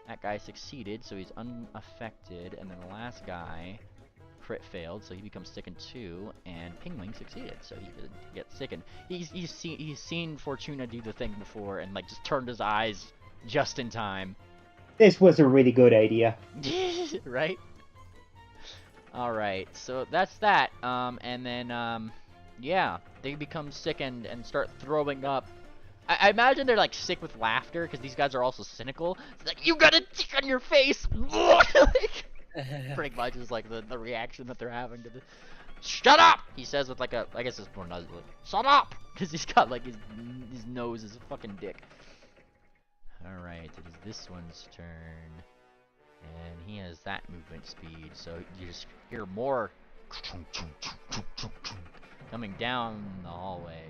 S1: That guy succeeded, so he's unaffected. And then the last guy crit failed, so he becomes sickened too. And Pingwing succeeded, so he didn't get sickened. He's seen Fortuna do the thing before and like just turned his eyes just in time.
S7: This was a really good idea.
S1: Right? Alright, so that's that. And then, yeah, they become sickened and start throwing up I imagine they're like sick with laughter because these guys are also cynical. It's like, you got a tick on your face. Like, pretty much is like the reaction that they're having to the. Shut up! He says with like a, I guess it's more like, shut up! Because he's got like his nose is a fucking dick. Alright, it is this one's turn. And he has that movement speed, so you just hear more coming down the hallway.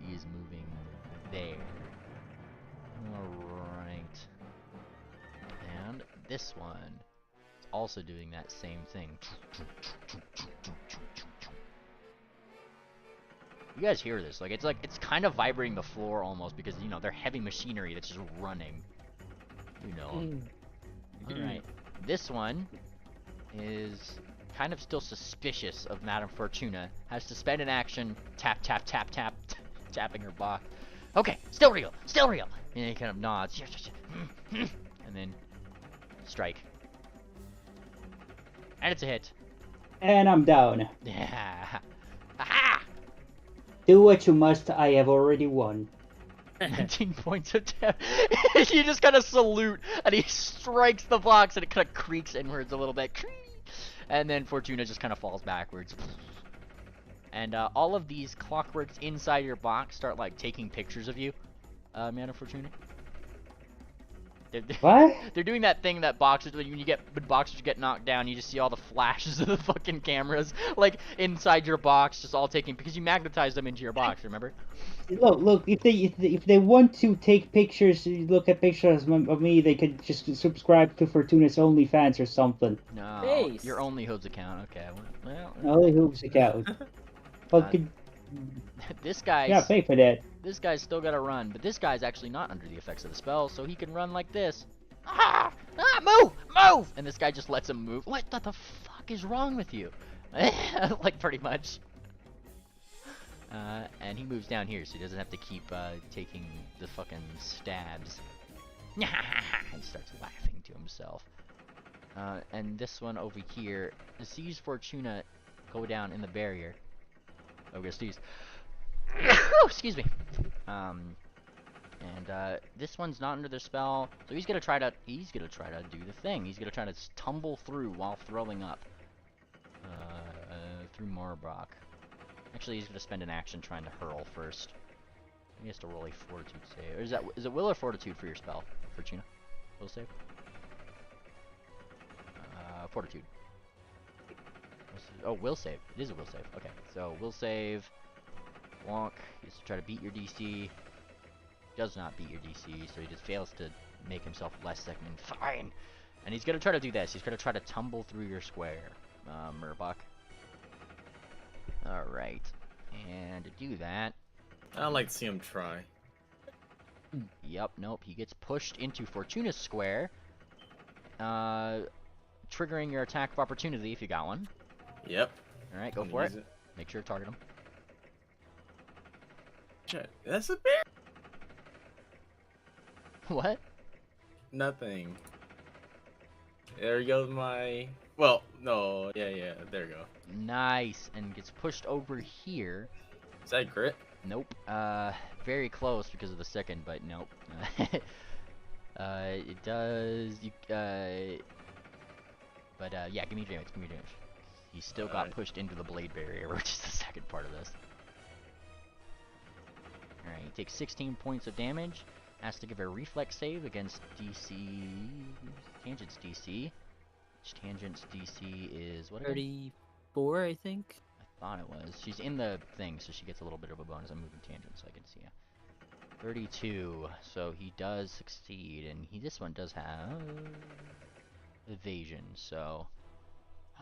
S1: He is moving there. Alright. And this one is also doing that same thing. You guys hear this? Like it's kind of vibrating the floor almost because you know they're heavy machinery that's just running. You know. Alright. This one is kind of still suspicious of Madame Fortuna. Has to spend an action, tap, tap, tap, tap, tapping her box. Okay, still real, still real. And he kind of nods. And then strike. And it's a hit.
S7: And I'm down.
S1: Yeah. Aha!
S7: Do what you must, I have already won.
S1: 19 points of damage. You just kind of salute, and he strikes the box, and it kind of creaks inwards a little bit. And then Fortuna just kind of falls backwards. And all of these clockworks inside your box start like taking pictures of you, Madame Fortuna.
S7: What?
S1: They're doing that thing that boxers, when boxers get knocked down, you just see all the flashes of the fucking cameras, like, inside your box, just all taking, because you magnetize them into your box, remember?
S7: Look, if they want to take pictures, look at pictures of me, they could just subscribe to Fortuna's OnlyFans or something.
S1: No,
S4: Nice.
S1: your Only Hooves account, okay, well.
S7: Only Hooves account. Fucking,
S1: This guy's...
S7: yeah, pay for that.
S1: This guy's still gotta run, but this guy's actually not under the effects of the spell, so he can run like this. Ah! Ah! Move! Move! And this guy just lets him move. What the fuck is wrong with you? Like, pretty much. And he moves down here, so he doesn't have to keep taking the fucking stabs. He starts laughing to himself. And this one over here sees Fortuna go down in the barrier. Oh, excuse me. And this one's not under the spell, so he's gonna try to do the thing. He's gonna try to tumble through while throwing up through Morbrock. Actually, he's gonna spend an action trying to hurl first. He has to roll a Fortitude save. Or is it Will or Fortitude for your spell, Fortuna? Will save. Fortitude. Oh, Will save. It is a Will save. Okay, so Will save. Wonk. He has to try to beat your DC. Does not beat your DC, so he just fails to make himself less second. Fine! And he's gonna try to do this. He's gonna try to tumble through your square, Murbuck. Alright. And to do that...
S6: I'd like to see him try.
S1: Yep, nope. He gets pushed into Fortuna's square. Triggering your attack of opportunity if you got one.
S6: Yep.
S1: Alright, go for it. Make sure to target him.
S6: Shit, that's a bear.
S1: What?
S6: Nothing. There goes my... Well, no, yeah, there you go.
S1: Nice, and gets pushed over here.
S6: Is that grit?
S1: Nope. Very close because of the second, but nope. It does... yeah, give me damage, He's still got pushed into the blade barrier, which is the second part of this. Alright, he takes 16 points of damage. Has to give a reflex save against Tangent's DC. Which Tangent's DC is what again?
S4: 34, I think.
S1: I thought it was. She's in the thing, so she gets a little bit of a bonus. I'm moving Tangent so I can see it. 32, so he does succeed, and this one does have evasion, so...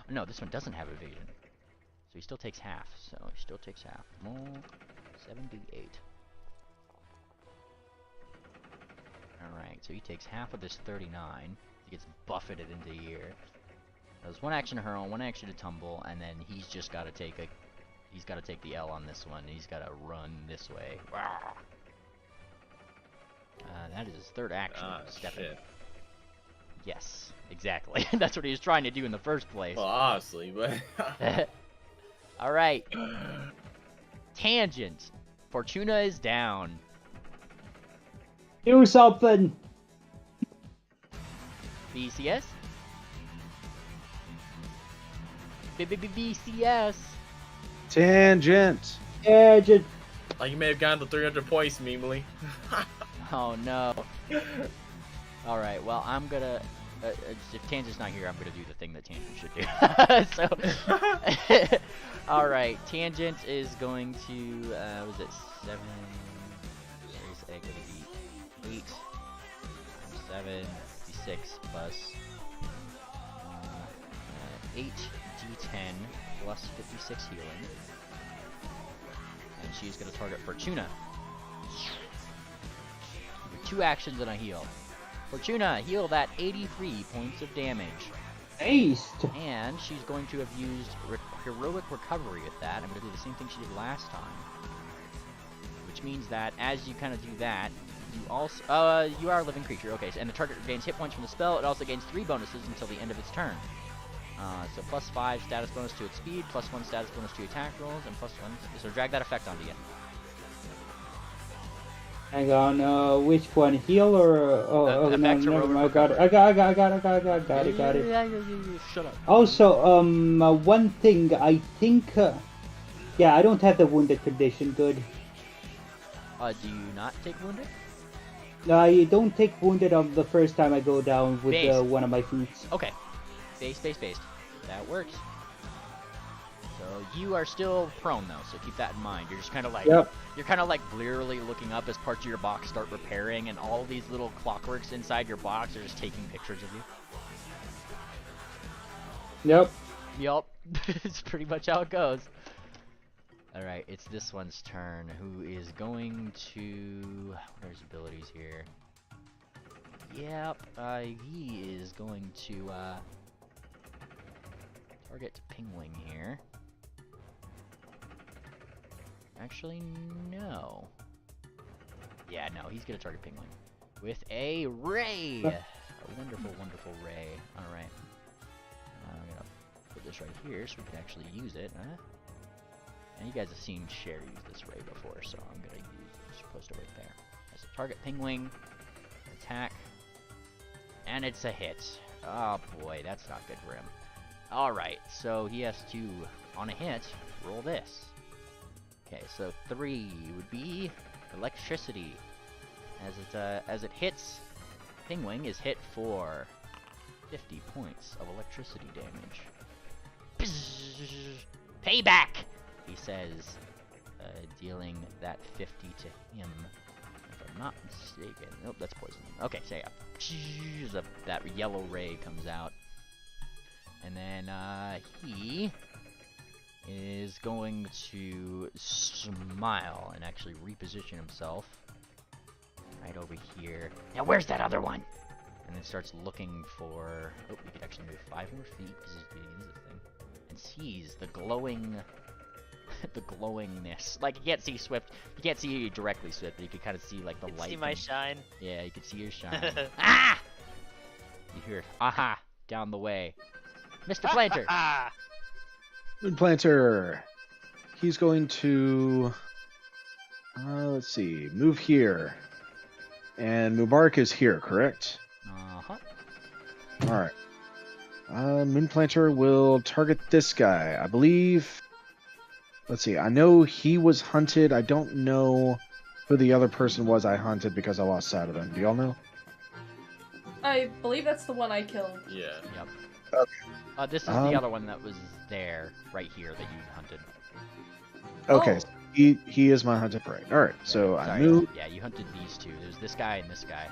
S1: No, this one doesn't have evasion. So he still takes half, Roll 78. Alright, so he takes half of this 39. He gets buffeted into the air. There's one action to hurl, one action to tumble, and then he's just got to take the L on this one. He's got to run this way. That is his third action. Stepping.
S6: Shit.
S1: Yes, exactly. That's what he was trying to do in the first place.
S6: Well, obviously, but...
S1: Alright. Tangent. Fortuna is down.
S7: Do something.
S1: BCS? BCS.
S2: Tangent.
S7: Tangent.
S6: Like you may have gotten the 300 points, Memely.
S1: Oh no. Alright, well, I'm gonna. If Tangent's not here, I'm gonna do the thing that Tangent should do. So. Alright, Tangent is going to. Was it 7? Where's egg gonna be? 8. 7. 6 plus 8 d10 plus 56 healing. And she's going to target Fortuna. 2 actions and a heal. Fortuna, heal that 83 points of damage.
S7: Nice.
S1: And she's going to have used Heroic Recovery with that. I'm going to do the same thing she did last time. Which means that as you kind of do that, you also, you are a living creature, okay, and the target gains hit points from the spell. It also gains 3 bonuses until the end of its turn. So plus 5 status bonus to its speed, plus 1 status bonus to attack rolls, and plus 1, so drag that effect onto you.
S7: Hang on, which one? Heal or no, never mind. I got it.
S1: Shut up.
S7: Also, one thing, I think, yeah, I don't have the wounded condition, good.
S1: Do you not take wounded?
S7: No, I don't take wounded on the first time I go down with one of my feats.
S1: Okay. Based. That works. So you are still prone though, so keep that in mind. You're just kind of like, you're kind of like blearily looking up as parts of your box start repairing, and all these little clockworks inside your box are just taking pictures of you. Yep. It's pretty much how it goes. Alright, it's this one's turn, who is going to... What are his abilities here? Yep, he is going to, target Pingling here. Actually, no. Yeah, no, he's gonna target Pingling. With a ray! A wonderful, wonderful ray. Alright. I'm gonna put this right here so we can actually use it, huh? And you guys have seen Cher use this ray before, so I'm gonna use this poster right there. As a target Pingling, attack, and it's a hit. Oh boy, that's not good for him. Alright, so he has to, on a hit, roll this. Okay, so 3 would be electricity. As it hits, Pingling is hit for 50 points of electricity damage. Payback! He says, dealing that 50 to him. If I'm not mistaken. Nope, that's poison. Okay, so yeah. That yellow ray comes out. And then, he is going to smile and actually reposition himself right over here. Now, where's that other one? And then starts looking for... Oh, we could actually move 5 more feet because he's getting into the thing. And sees the glowing... the glowingness. Like, you can't see Swift. You can't see directly Swift, but you can kind of see, like, the light.
S10: See my shine?
S1: Yeah, you can see your shine. Ah! You hear, aha, down the way. Mr. Planter!
S2: Moonplanter. He's going to... let's see. Move here. And Mubarak is here, correct?
S1: Uh-huh.
S2: Alright. Moonplanter will target this guy. I believe... Let's see. I know he was hunted. I don't know who the other person was I hunted because I lost sight of them. Do y'all know?
S3: I believe that's the one I killed.
S6: Yeah.
S1: Yep.
S2: Okay.
S1: This is the other one that was there, right here, that you hunted.
S2: Okay. So he is my hunted prey. Alright, so
S1: Sorry,
S2: I move...
S1: Yeah, you hunted these two. There's this guy and this guy.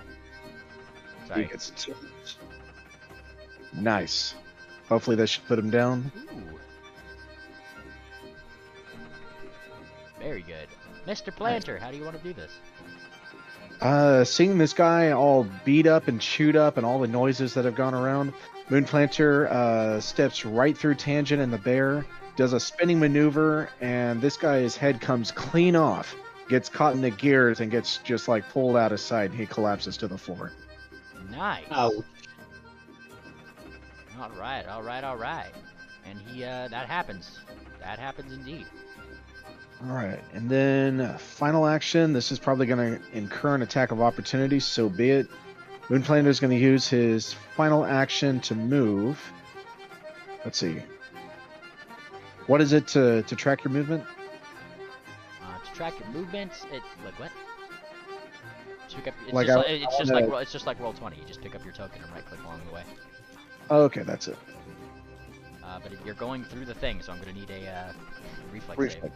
S1: Sorry.
S2: He gets 2. Nice. Hopefully that should put him down.
S1: Ooh. Very good. Mr. Planter, how do you want to do this?
S2: Seeing this guy all beat up and chewed up and all the noises that have gone around, Moonplanter steps right through Tangent and the bear, does a spinning maneuver, and this guy's head comes clean off, gets caught in the gears, and gets just like pulled out of sight, and he collapses to the floor.
S1: Nice.
S7: Ouch.
S1: Alright. And he, that happens. That happens indeed.
S2: All right, and then final action. This is probably going to incur an attack of opportunity, so be it. Moonplander is going to use his final action to move. Let's see. What is it to track your movement?
S1: To track your movements, like what? To pick up, it's just like roll 20. You just pick up your token and right click along the way.
S2: Oh, okay, that's it.
S1: But you're going through the thing, so I'm gonna need a reflex save. Yep.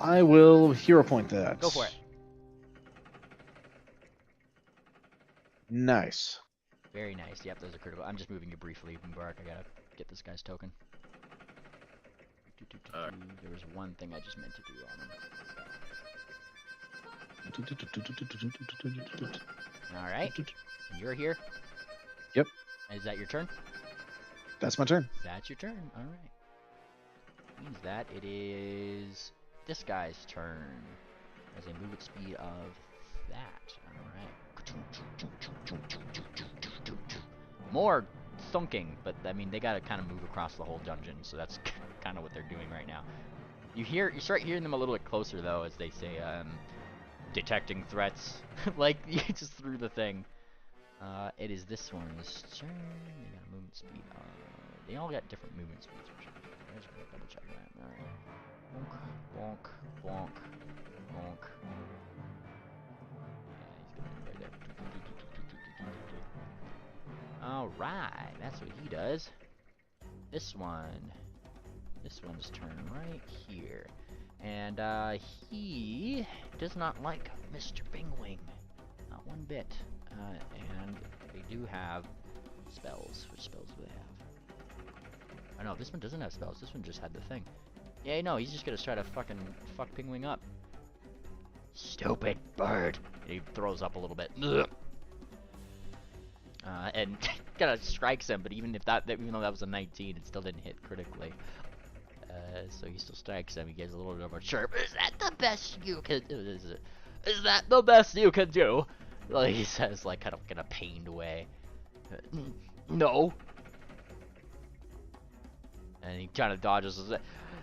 S2: I will hero point that.
S1: Go for it.
S2: Nice.
S1: Very nice. Yep, those are critical. I'm just moving you briefly, Mubarak. I gotta get this guy's token. There was one thing I just meant to do on him. Alright. And you're here?
S2: Yep.
S1: Is that your turn?
S2: That's my turn.
S1: That's your turn. Alright. Means that it is this guy's turn. As a movement speed of that. Alright. More thunking, but I mean they gotta kind of move across the whole dungeon, so that's kind of what they're doing right now. You start hearing them a little bit closer though, as they say, detecting threats. Like you just threw the thing. It is this one's turn. They got a movement speed. They all got different movement speeds. I'm just gonna double check that. All right. Bonk, bonk, bonk, bonk. Yeah, he's gonna be right there. All right, that's what he does. This one's turn right here. And he does not like Mr. Bingwing. Not one bit. And they do have spells. Which spells do they have? Oh no, this one doesn't have spells. This one just had the thing. Yeah, no, he's just gonna try to fuck Bingwing up. Stupid bird. And he throws up a little bit. And kind of strikes him, but even though that was a 19, it still didn't hit critically. So he still strikes him. He gets a little bit more sharp. Is that the best you can do? Is that the best you can do? Like he says, like kind of in a pained way. No. And he kind of dodges.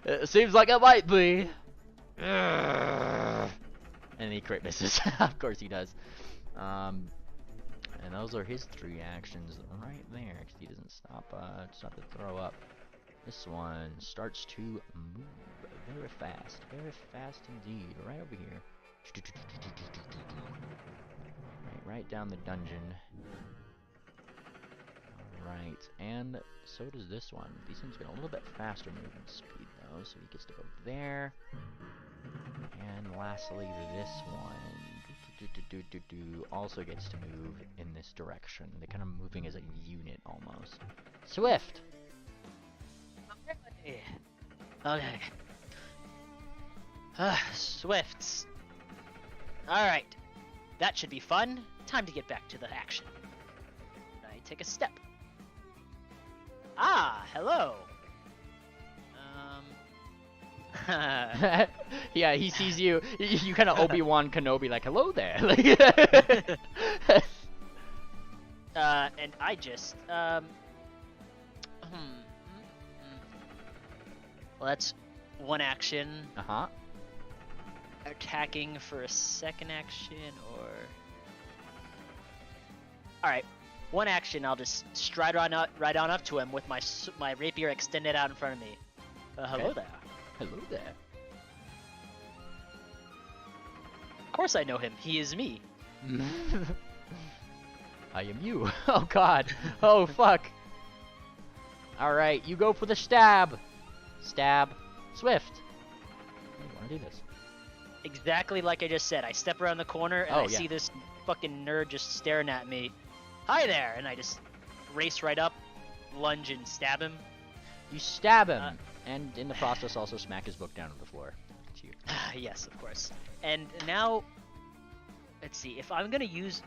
S1: It seems like it might be. And he crit misses. Of course he does. And those are his 3 actions right there. Cause he doesn't stop to throw up. This one starts to move very fast indeed, right over here. Right down the dungeon. Alright, and so does this one. These ones get a little bit faster movement speed though, so he gets to go there. And lastly, this one also gets to move in this direction. They're kind of moving as a unit almost. Swift!
S10: Okay. Swifts. Alright. That should be fun. Time to get back to the action. I take a step. Ah, hello.
S1: Yeah, he sees you. You kind of Obi-Wan Kenobi, like, hello there.
S10: And I just, well, that's one action.
S1: Uh-huh.
S10: Attacking for a second action, or... Alright, one action, I'll just stride right on up to him with my rapier extended out in front of me. Hello there.
S1: Hello there.
S10: Of course I know him. He is me.
S1: I am you. Oh god. Oh fuck. Alright, you go for the stab. Stab. Swift. You wanna do this?
S10: Exactly like I just said. I step around the corner and I see this fucking nerd just staring at me. Hi there! And I just race right up, lunge and stab him.
S1: You stab him, and in the process also smack his book down on the floor. It's you.
S10: Yes, of course. And now, let's see. If I'm gonna use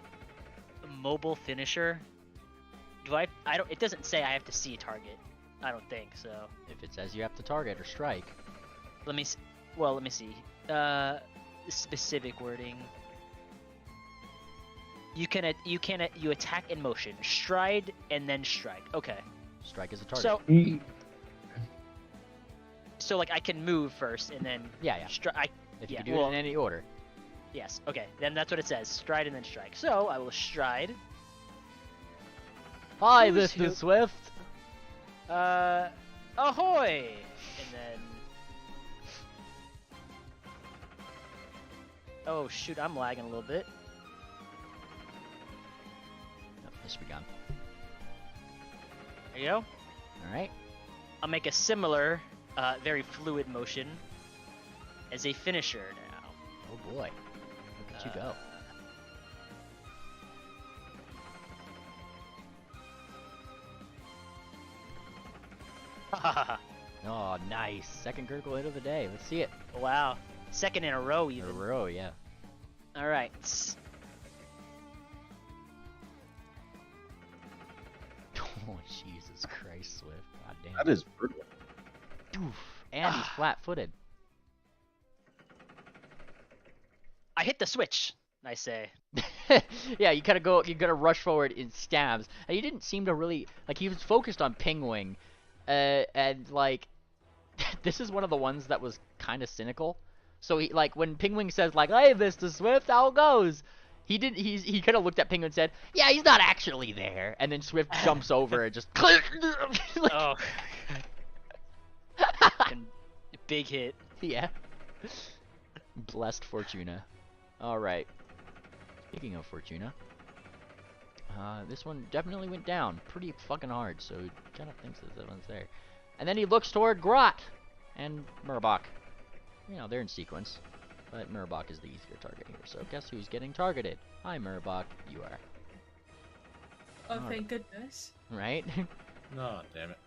S10: a mobile finisher, it doesn't say I have to see a target. I don't think so.
S1: If it says you have to target or strike.
S10: Let me see. Specific wording. You attack in motion, stride and then strike. Okay.
S1: Strike as a target.
S10: So like I can move first and then
S1: yeah.
S10: strike.
S1: If you do it in any order.
S10: Yes. Okay. Then that's what it says. Stride and then strike. So I will stride.
S1: Hi, Mr. Swift.
S10: Ahoy! And then. Oh shoot! I'm lagging a little bit.
S1: Oh, this we gone.
S10: There you go.
S1: All right.
S10: I'll make a similar, very fluid motion as a finisher now.
S1: Oh boy. Look at you go. Oh, nice. Second critical hit of the day. Let's see it.
S10: Wow. Second in a row, even.
S1: In a row, yeah.
S10: All right.
S1: Oh, Jesus Christ, Swift. God damn.
S2: That is brutal.
S1: Oof. And he's flat-footed.
S10: I hit the switch, I say.
S1: Yeah, you gotta rush forward in stabs. And he didn't seem to really, like, he was focused on Pingwing. And, like, this is one of the ones that was kind of cynical. So, he, like, when Pingwing says, like, hey, Mr. Swift, how it goes? He kind of looked at Pingwing and said, yeah, he's not actually there. And then Swift jumps over and just click. Like,
S10: oh. Big hit.
S1: Yeah. Blessed Fortuna. Alright. Speaking of Fortuna. This one definitely went down pretty fucking hard, so he kind of thinks that one's there. And then he looks toward Grot and Murbach. You know, they're in sequence, but Murbach is the easier target here. So guess who's getting targeted? Hi, Murbach. You are.
S3: Oh, thank goodness.
S1: Right?
S6: No, damn it.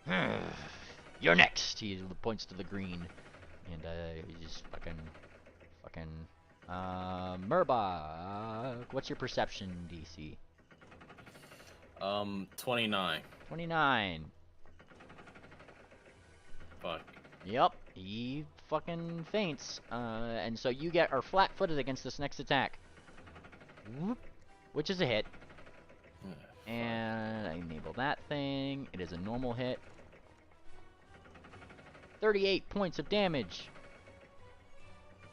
S1: You're next. He points to the green, and he just fucking. Murbach. What's your perception DC?
S6: 29.
S1: 29.
S6: Fuck.
S1: Yep, he fucking faints. And so you are flat-footed against this next attack. Whoop, which is a hit. And I enable that thing. It is a normal hit. 38 points of damage.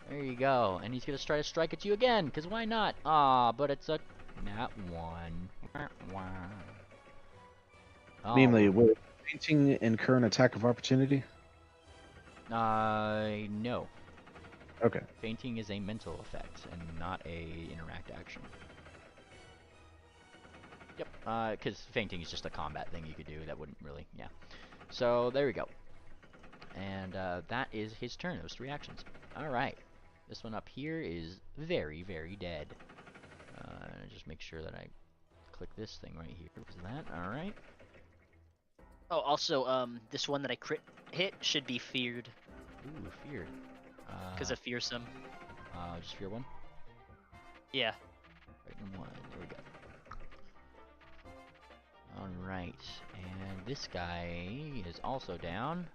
S1: There you go. And he's gonna try to strike at you again, because why not? But it's a nat 1. Oh.
S2: Namely, will fainting incur an attack of opportunity?
S1: No.
S2: Okay.
S1: Fainting is a mental effect and not a interact action. Yep. Because fainting is just a combat thing you could do that wouldn't really, yeah. So there we go. And that is his turn. Those 3 actions. All right. This one up here is very, very dead. Just make sure that I click this thing right here. Is that all right?
S10: Oh, also, this one that I crit hit should be feared.
S1: Ooh, feared.
S10: Because of fearsome.
S1: Just fear 1?
S10: Yeah.
S1: Right, 1. There we go. Alright. And this guy is also down.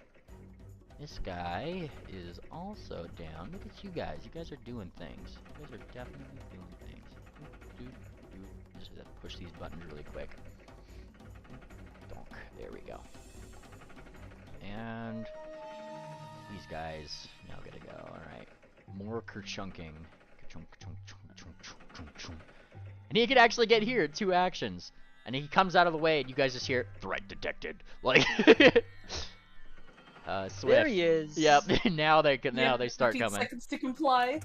S1: This guy is also down. Look at you guys. You guys are doing things. You guys are definitely doing things. Just push these buttons really quick. Donk. There we go. And these guys now gotta go. Alright. More kerchunking. And he can actually get here in 2 actions. And he comes out of the way and you guys just hear threat detected. Like Swift.
S10: There he is.
S1: Yep. now they start
S3: 15
S1: coming.
S3: seconds to comply.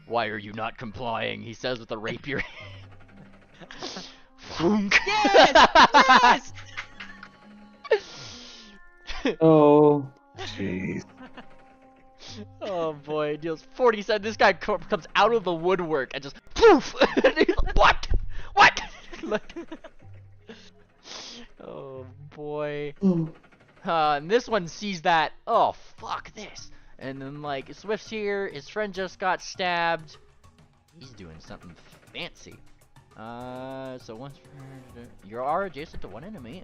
S1: Why are you not complying? He says with a rapier.
S10: Yes!
S7: Oh.
S2: Jeez.
S1: Oh boy, it deals 47. This guy comes out of the woodwork and just poof! What? What? Like, oh boy. And this one sees that. Oh fuck this! And then like Swift's here. His friend just got stabbed. He's doing something fancy. So once you are adjacent to one enemy.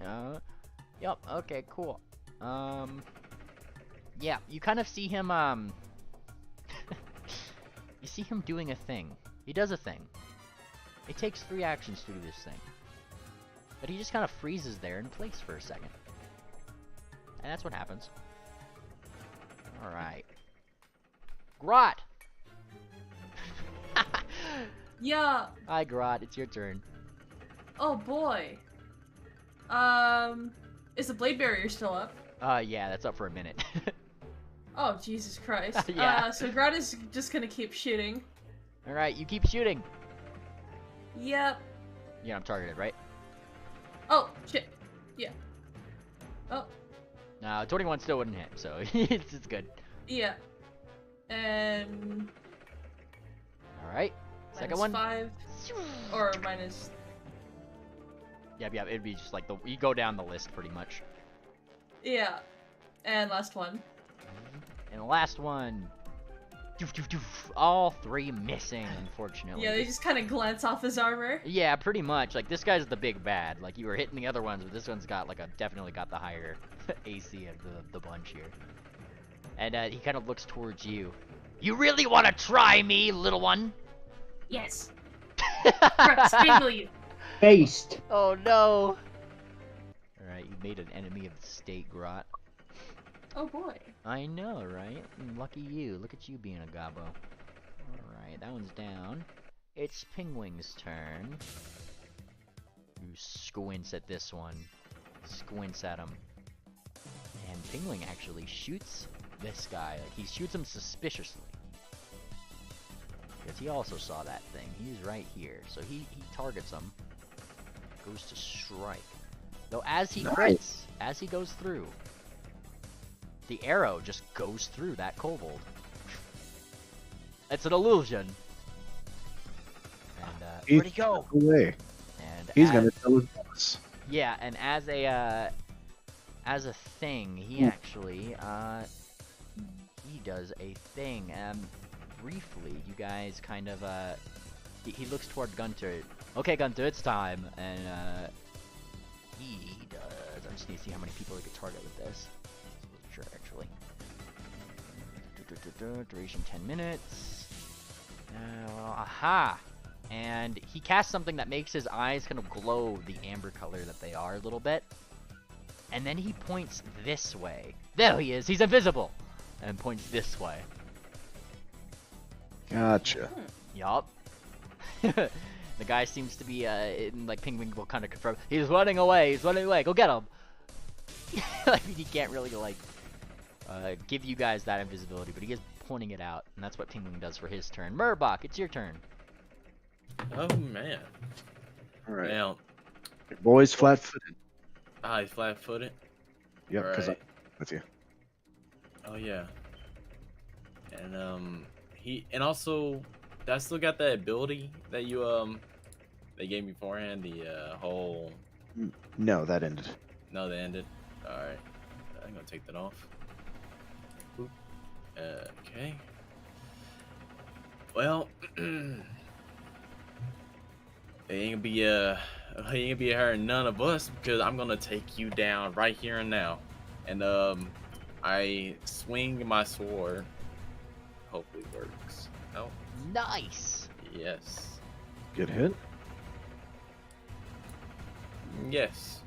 S1: Yep. Okay. Cool. Yeah, you kind of see him, you see him doing a thing. He does a thing. It takes 3 actions to do this thing. But he just kind of freezes there in place for a second. And that's what happens. Alright. Grot!
S3: Yeah.
S1: Hi, Grot. It's your turn.
S3: Oh boy. Is the blade barrier still up?
S1: Yeah, that's up for a minute.
S3: Oh, Jesus Christ.
S1: Yeah.
S3: So Grot is just gonna keep shooting.
S1: Alright, you keep shooting.
S3: Yep.
S1: Yeah, I'm targeted, right?
S3: Oh, shit. Yeah. Oh,
S1: No, 21 still wouldn't hit, so it's good.
S3: yeah. And...
S1: Alright. Second
S3: minus
S1: one.
S3: 5. Or minus...
S1: Yep, it'd be just like you go down the list pretty much.
S3: Yeah. And last one.
S1: And the last one. Doof, doof, doof. All 3 missing, unfortunately.
S3: Yeah, they just kind of glance off his armor.
S1: Yeah, pretty much. Like, this guy's the big bad. Like, you were hitting the other ones, but this one's got, like, definitely got the higher AC of the bunch here. And, he kind of looks towards you. You really want to try me, little one?
S3: Yes. Grot, strangle you.
S7: Based.
S1: Oh, no. Alright, you made an enemy of the state, Grot.
S3: Oh boy.
S1: I know, right? Lucky you. Look at you being a gobbo. Alright, that one's down. It's Pingwing's turn. You squints at this one. Squints at him. And Pingwing actually shoots this guy. Like, he shoots him suspiciously. Because he also saw that thing. He's right here. So he targets him. Goes to strike. Though as he crits, as he goes through, the arrow just goes through that kobold. It's an illusion. And where'd he go?
S2: Away.
S1: And
S2: He's gonna tell his boss.
S1: yeah, and as a thing, he actually he does a thing. Briefly, you guys kind of he looks toward Gunter. Okay, Gunter, it's time. And he does. I just need to see how many people he could target with this. Sure, actually. Duration 10 minutes. Aha! And he casts something that makes his eyes kind of glow the amber color that they are a little bit. And then he points this way. There he is! He's invisible! And points this way.
S2: Gotcha.
S1: Yup. The guy seems to be, like, Pingwing will kind of confirm. He's running away! He's running away! Go get him! Like, he can't really, like, give you guys that invisibility, but he is pointing it out, and that's what Pingwing does for his turn. Murbach, it's your turn.
S6: Oh man.
S2: Alright.
S6: Now,
S2: Your boy's flat-footed.
S6: he's flat-footed.
S2: Yep, because I'm
S6: Alright.
S2: with you.
S6: Oh yeah. And and also, I still got that ability that you they gave me beforehand. The whole.
S2: No, that ended.
S6: No, they ended. All right. I'm gonna take that off. Oop. Okay. Well, it ain't gonna be hurting none of us because I'm gonna take you down right here and now. And I swing my sword. Hopefully works. Oh.
S1: Nice!
S6: Yes.
S2: Good hit.
S6: Yes.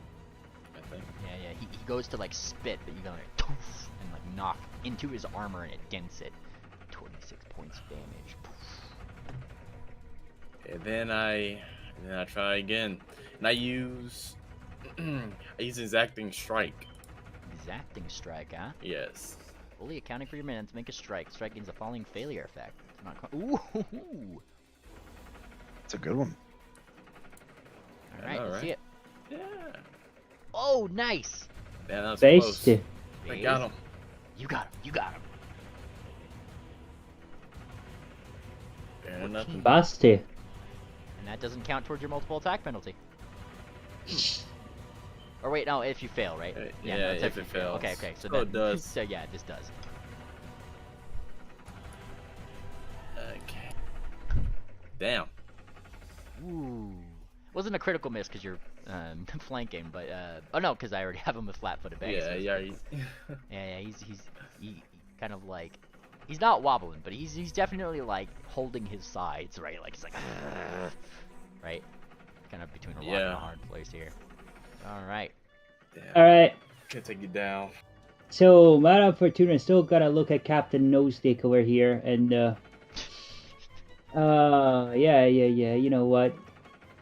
S6: I think.
S1: Yeah, he goes to, like, spit, but you go like, and, like, knock into his armor, and it dents it. 26 points of damage.
S6: And then I try again, and I use exacting strike.
S1: Exacting strike, huh?
S6: Yes.
S1: Fully accounting for your minutes, make a strike. Strike gains a falling failure effect. It's not ooh!
S2: It's a good one.
S1: Alright, let's see it.
S6: Yeah.
S1: Oh, nice!
S6: Yeah, that was
S7: Based.
S6: close. I got him.
S1: You got him, you got him.
S6: Fair enough.
S7: Basti.
S1: And that doesn't count towards your multiple attack penalty. Or wait, no, if you fail, right?
S6: Yeah,
S1: no, it's
S6: if it fails.
S1: Okay, so
S6: Oh, it does.
S1: So yeah, this does.
S6: Okay. Damn.
S1: Ooh. Wasn't a critical miss because you're flanking, but oh no, because I already have him with flat-footed bags.
S6: Yeah.
S1: Yeah, he kind of like, he's not wobbling, but he's definitely like holding his sides, right? Like he's like, right? Kind of between a rock and a hard place here. All right.
S7: All right.
S6: Can take you down.
S7: So, Madame Fortuna still gotta look at Captain Nosedick over here, and yeah. You know what?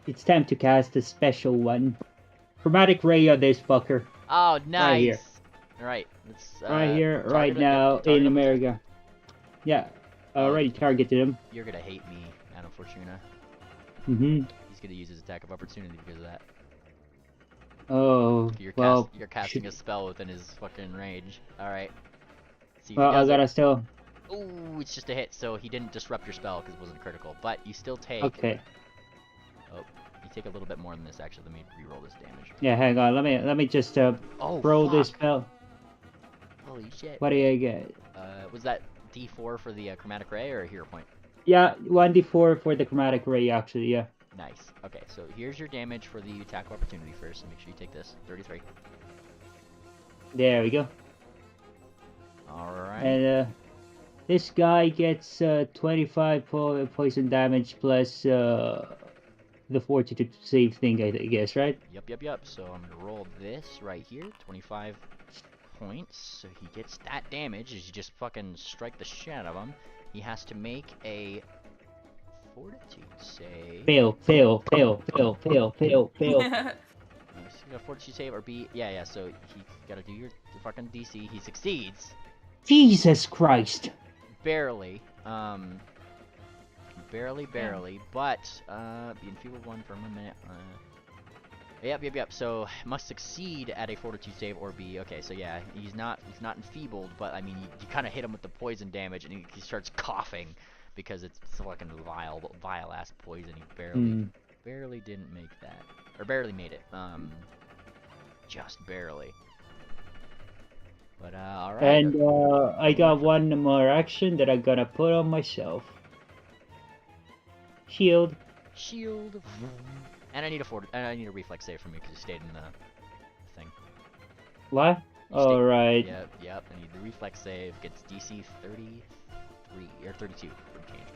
S7: It's time to cast a special one. Chromatic ray on this fucker.
S1: Oh, nice.
S7: Right here.
S1: All right. Let's,
S7: Right here, right
S1: target
S7: now
S1: target
S7: in
S1: him.
S7: America. Yeah. Already targeted him.
S1: You're gonna hate me, Madame Fortuna.
S7: Mm-hmm.
S1: He's gonna use his attack of opportunity because of that.
S7: Oh, well.
S1: You're casting a spell within his fucking range. All right. See if
S7: Well,
S1: he
S7: I
S1: does
S7: gotta
S1: it.
S7: still.
S1: Ooh, it's just a hit, so he didn't disrupt your spell because it wasn't critical. But you still take.
S7: Okay.
S1: Oh, you take a little bit more than this. Actually, let me re-roll this damage.
S7: Yeah, hang on. Let me just roll this spell.
S1: Holy shit.
S7: What do you get?
S1: Was that D4 for the chromatic ray or a hero point?
S7: Yeah, 1d4 for the chromatic ray, actually. Yeah.
S1: Nice. Okay, so here's your damage for the attack of opportunity first. So make sure you take this. 33.
S7: There we go.
S1: All right.
S7: And this guy gets 25 poison damage plus the fortitude save thing, I guess, right?
S1: Yep. So I'm gonna roll this right here. 25 points. So he gets that damage as you just fucking strike the shit out of him. He has to make a fortitude save.
S7: Fail.
S1: A fortitude save or be yeah. So he gotta do your fucking DC. He succeeds.
S7: Jesus Christ.
S1: Barely. Barely. But be enfeebled one for 1 minute. Yep. So must succeed at a fortitude save or be okay. So yeah, he's not enfeebled, but I mean you kind of hit him with the poison damage and he starts coughing because it's fucking vile ass poison. He barely didn't make that, or barely made it. Just barely. But all right.
S7: And I got one more action that I'm gonna put on myself. Shield.
S1: And I need a reflex save from you because you stayed in the thing.
S7: What? All right.
S1: Yep. I need the reflex save. Gets DC 33 or 32 for change.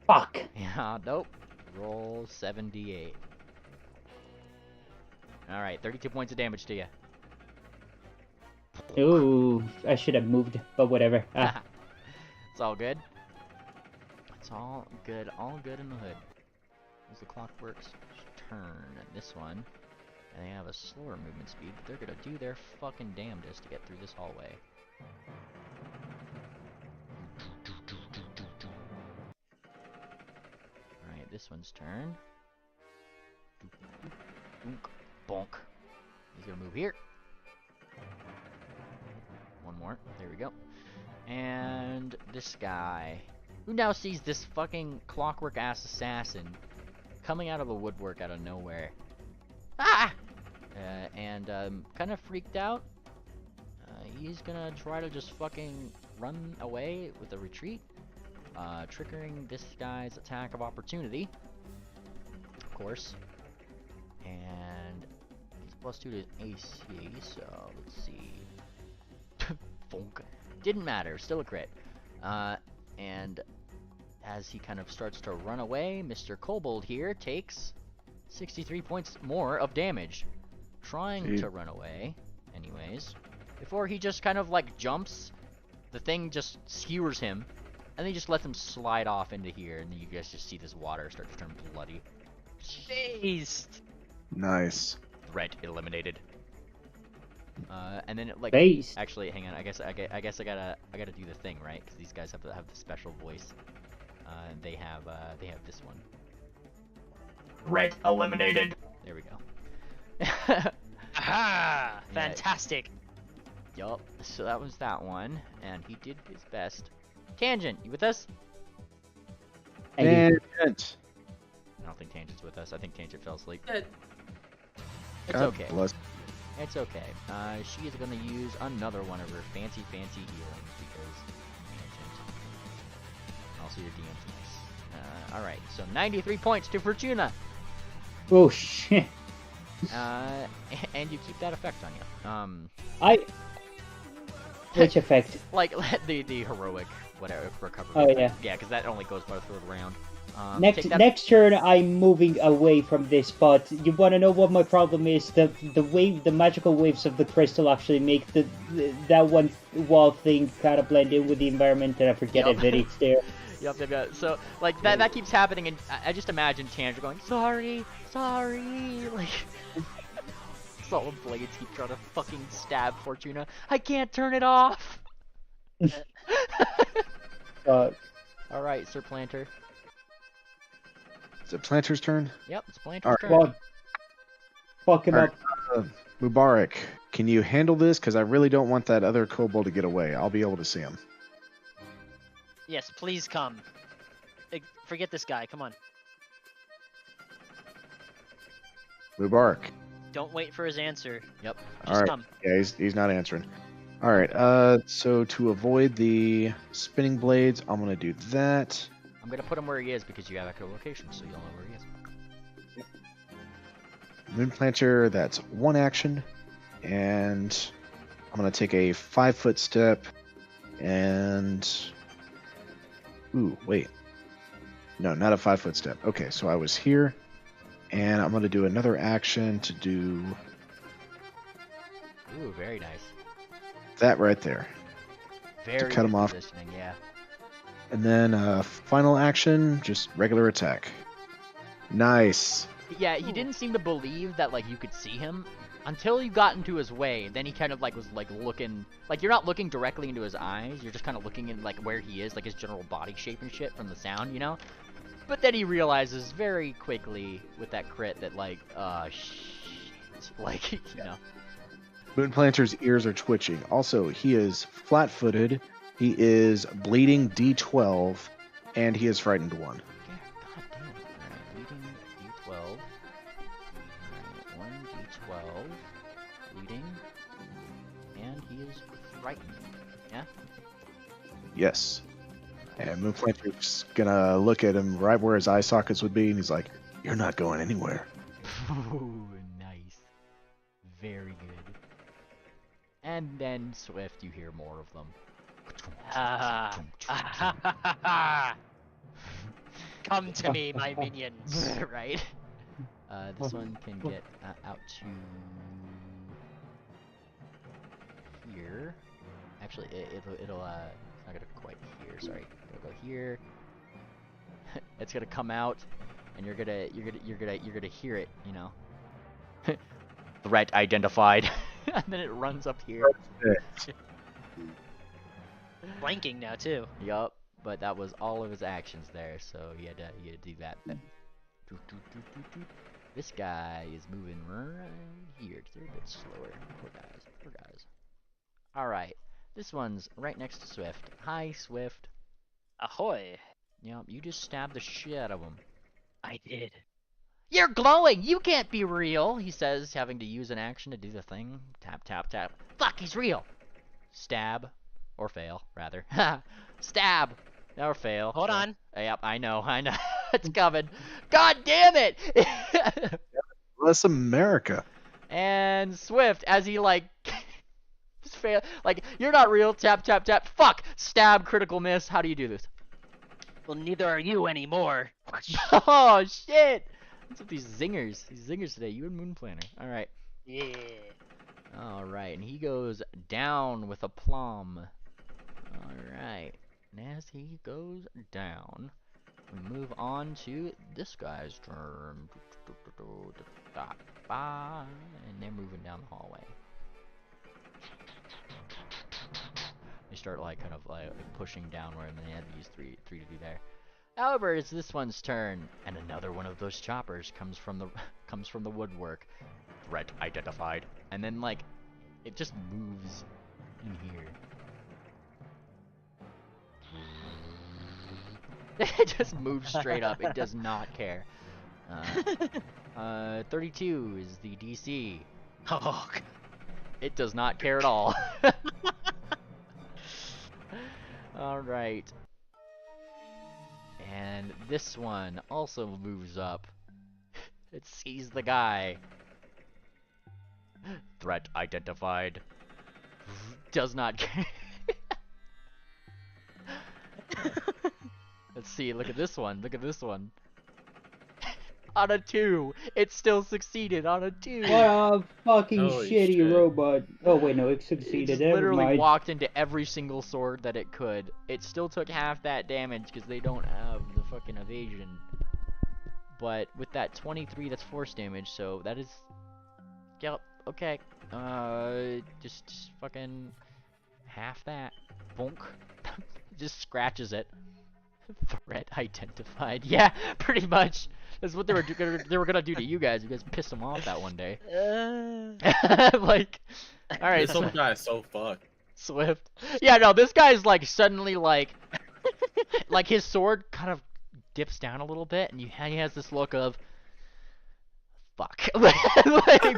S7: Fuck.
S1: Yeah. Nope. Roll 78. All right. 32 points of damage to you.
S7: Ooh, I should have moved, but whatever.
S1: It's all good. It's all good. All good in the hood. As the clockwork's turn, and this one, and they have a slower movement speed, but they're gonna do their fucking damnedest to get through this hallway. Alright, this one's turn. Bonk. He's gonna move here. One more. There we go. And this guy, who now sees this fucking clockwork ass assassin coming out of the woodwork out of nowhere. And kind of freaked out. He's gonna try to just fucking run away with a retreat, triggering this guy's attack of opportunity, of course. And he's +2 to AC, so let's see. Funk. Didn't matter, still a crit. And as he kind of starts to run away, Mr. Kobold here takes 63 points more of damage. Trying to run away, anyways. Before he just kind of like jumps, the thing just skewers him, and then he just lets him slide off into here, and you guys just see this water start to turn bloody.
S10: Jeez.
S2: Nice.
S1: Threat eliminated. And then it, like,
S7: Based.
S1: actually, hang on. I guess I gotta do the thing, right? Because these guys have the special voice. They have this one.
S7: Threat eliminated.
S1: There we go.
S10: Aha! Fantastic.
S1: Yup. So that was that one, and he did his best. Tangent, you with us?
S2: And
S1: I don't think Tangent's with us. I think Tangent fell asleep.
S3: Good.
S1: It's
S2: God
S1: okay.
S2: bless.
S1: It's okay. She is gonna use another one of her fancy healing because Tangent. Also, your DM's nice. All right. So 93 points to Fortuna.
S7: Oh shit.
S1: And you keep that effect on you.
S7: Which effect?
S1: Like the heroic whatever recovery.
S7: Oh yeah.
S1: Yeah, because that only goes by the third round.
S7: Next turn, I'm moving away from this spot. You want to know what my problem is? The magical waves of the crystal actually make that one wall thing kind of blend in with the environment, and I forget
S1: Yep.
S7: that it's there.
S1: Yep. So like that keeps happening, and I just imagine Tanger going, sorry, like. All the blades keep trying to fucking stab Fortuna. I can't turn it off. All right, Sir Planter.
S2: Is it Planter's turn?
S1: Yep, it's Planter's
S2: All right.
S1: turn.
S7: Well, fuck him up.
S2: Mubarak, can you handle this? Because I really don't want that other kobold to get away. I'll be able to see him.
S10: Yes, please come. Forget this guy. Come on.
S2: Mubarak.
S10: Don't wait for his answer.
S1: Yep.
S2: All right.
S10: Come.
S2: Yeah, he's not answering. All right. So to avoid the spinning blades, I'm gonna do that.
S1: I'm gonna put him where he is because you have echolocation, so you'll know where he is.
S2: Moonplanter, that's one action, and I'm gonna take a 5-foot step, and ooh, wait, no, not a 5-foot step. Okay, so I was here, and I'm gonna do another action to do
S1: Ooh, very nice.
S2: that right there.
S1: Very
S2: cut him
S1: good
S2: off.
S1: positioning, yeah.
S2: And then final action, just regular attack. Nice.
S1: Yeah, he didn't seem to believe that like you could see him until you got into his way. Then he kind of like was like looking, like you're not looking directly into his eyes. You're just kind of looking in like where he is, like his general body shape and shit from the sound, you know. But then he realizes very quickly with that crit that like, shit, like you know.
S2: Moonplanter's ears are twitching. Also, he is flat-footed. He is bleeding D12, and he is frightened 1.
S1: God damn it. Alright, bleeding D12. Alright, 1 D12. Bleeding. And he is frightened. Yeah?
S2: Yes. And Moonplanter's gonna look at him right where his eye sockets would be, and he's like, "You're not going anywhere."
S1: Ooh, nice. Very good. And then Swift, you hear more of them.
S10: Come to me, my minions.
S1: Right? This one can get out to here. Actually, it'll it's not gonna quite here. Sorry, it'll go here. It's gonna come out, and you're gonna hear it. You know, threat identified, and then it runs up here.
S10: Flanking now too.
S1: Yup, but that was all of his actions there, so he had to do that. This guy is moving right here. They're a bit slower. Poor guys. Alright, this one's right next to Swift. Hi, Swift.
S10: Ahoy.
S1: Yup, you just stabbed the shit out of him.
S10: I did.
S1: You're glowing! You can't be real! He says, having to use an action to do the thing. Tap, tap, tap. Fuck, he's real! Stab. Or fail, rather. Stab! Or fail.
S10: Hold on.
S1: Yep, I know. It's coming. God damn it!
S2: Bless America.
S1: And Swift, as he like just fail, like, you're not real. Tap, tap, tap. Fuck! Stab, critical miss. How do you do this?
S10: Well, neither are you anymore.
S1: Oh shit! What's with these zingers? These zingers today. You and Moonplanter. All right.
S10: Yeah.
S1: All right, and he goes down with a plum. All right. And as he goes down, we move on to this guy's turn. And they're moving down the hallway. They start like kind of like pushing downward, and they had to use three to do there. However, it's this one's turn, and another one of those choppers comes from the woodwork. Threat identified, and then like it just moves in here. It just moves straight up. It does not care. 32 is the DC.
S10: Oh, God.
S1: It does not care at all. Alright. And this one also moves up. It sees the guy. Threat identified. Does not care. Let's see. Look at this one. Look at this one. On a 2, it still succeeded on a 2.
S7: What a fucking
S6: Holy
S7: shitty
S6: shit.
S7: robot. Oh wait, no, it
S1: It
S7: succeeded.
S1: just
S7: Never
S1: literally
S7: mind.
S1: walked into every single sword that it could. It still took half that damage because they don't have the fucking evasion. But with that 23, that's force damage, so that is... Yep, okay. Just fucking half that. Bonk. Just scratches it. Threat identified. Yeah, pretty much. That's what they were gonna do to you guys. You guys pissed them off that one day. Like, all right.
S6: This whole guy is so fucked.
S1: Swift. Yeah, no, this guy's like suddenly like his sword kind of dips down a little bit, and he has this look of fuck. Like,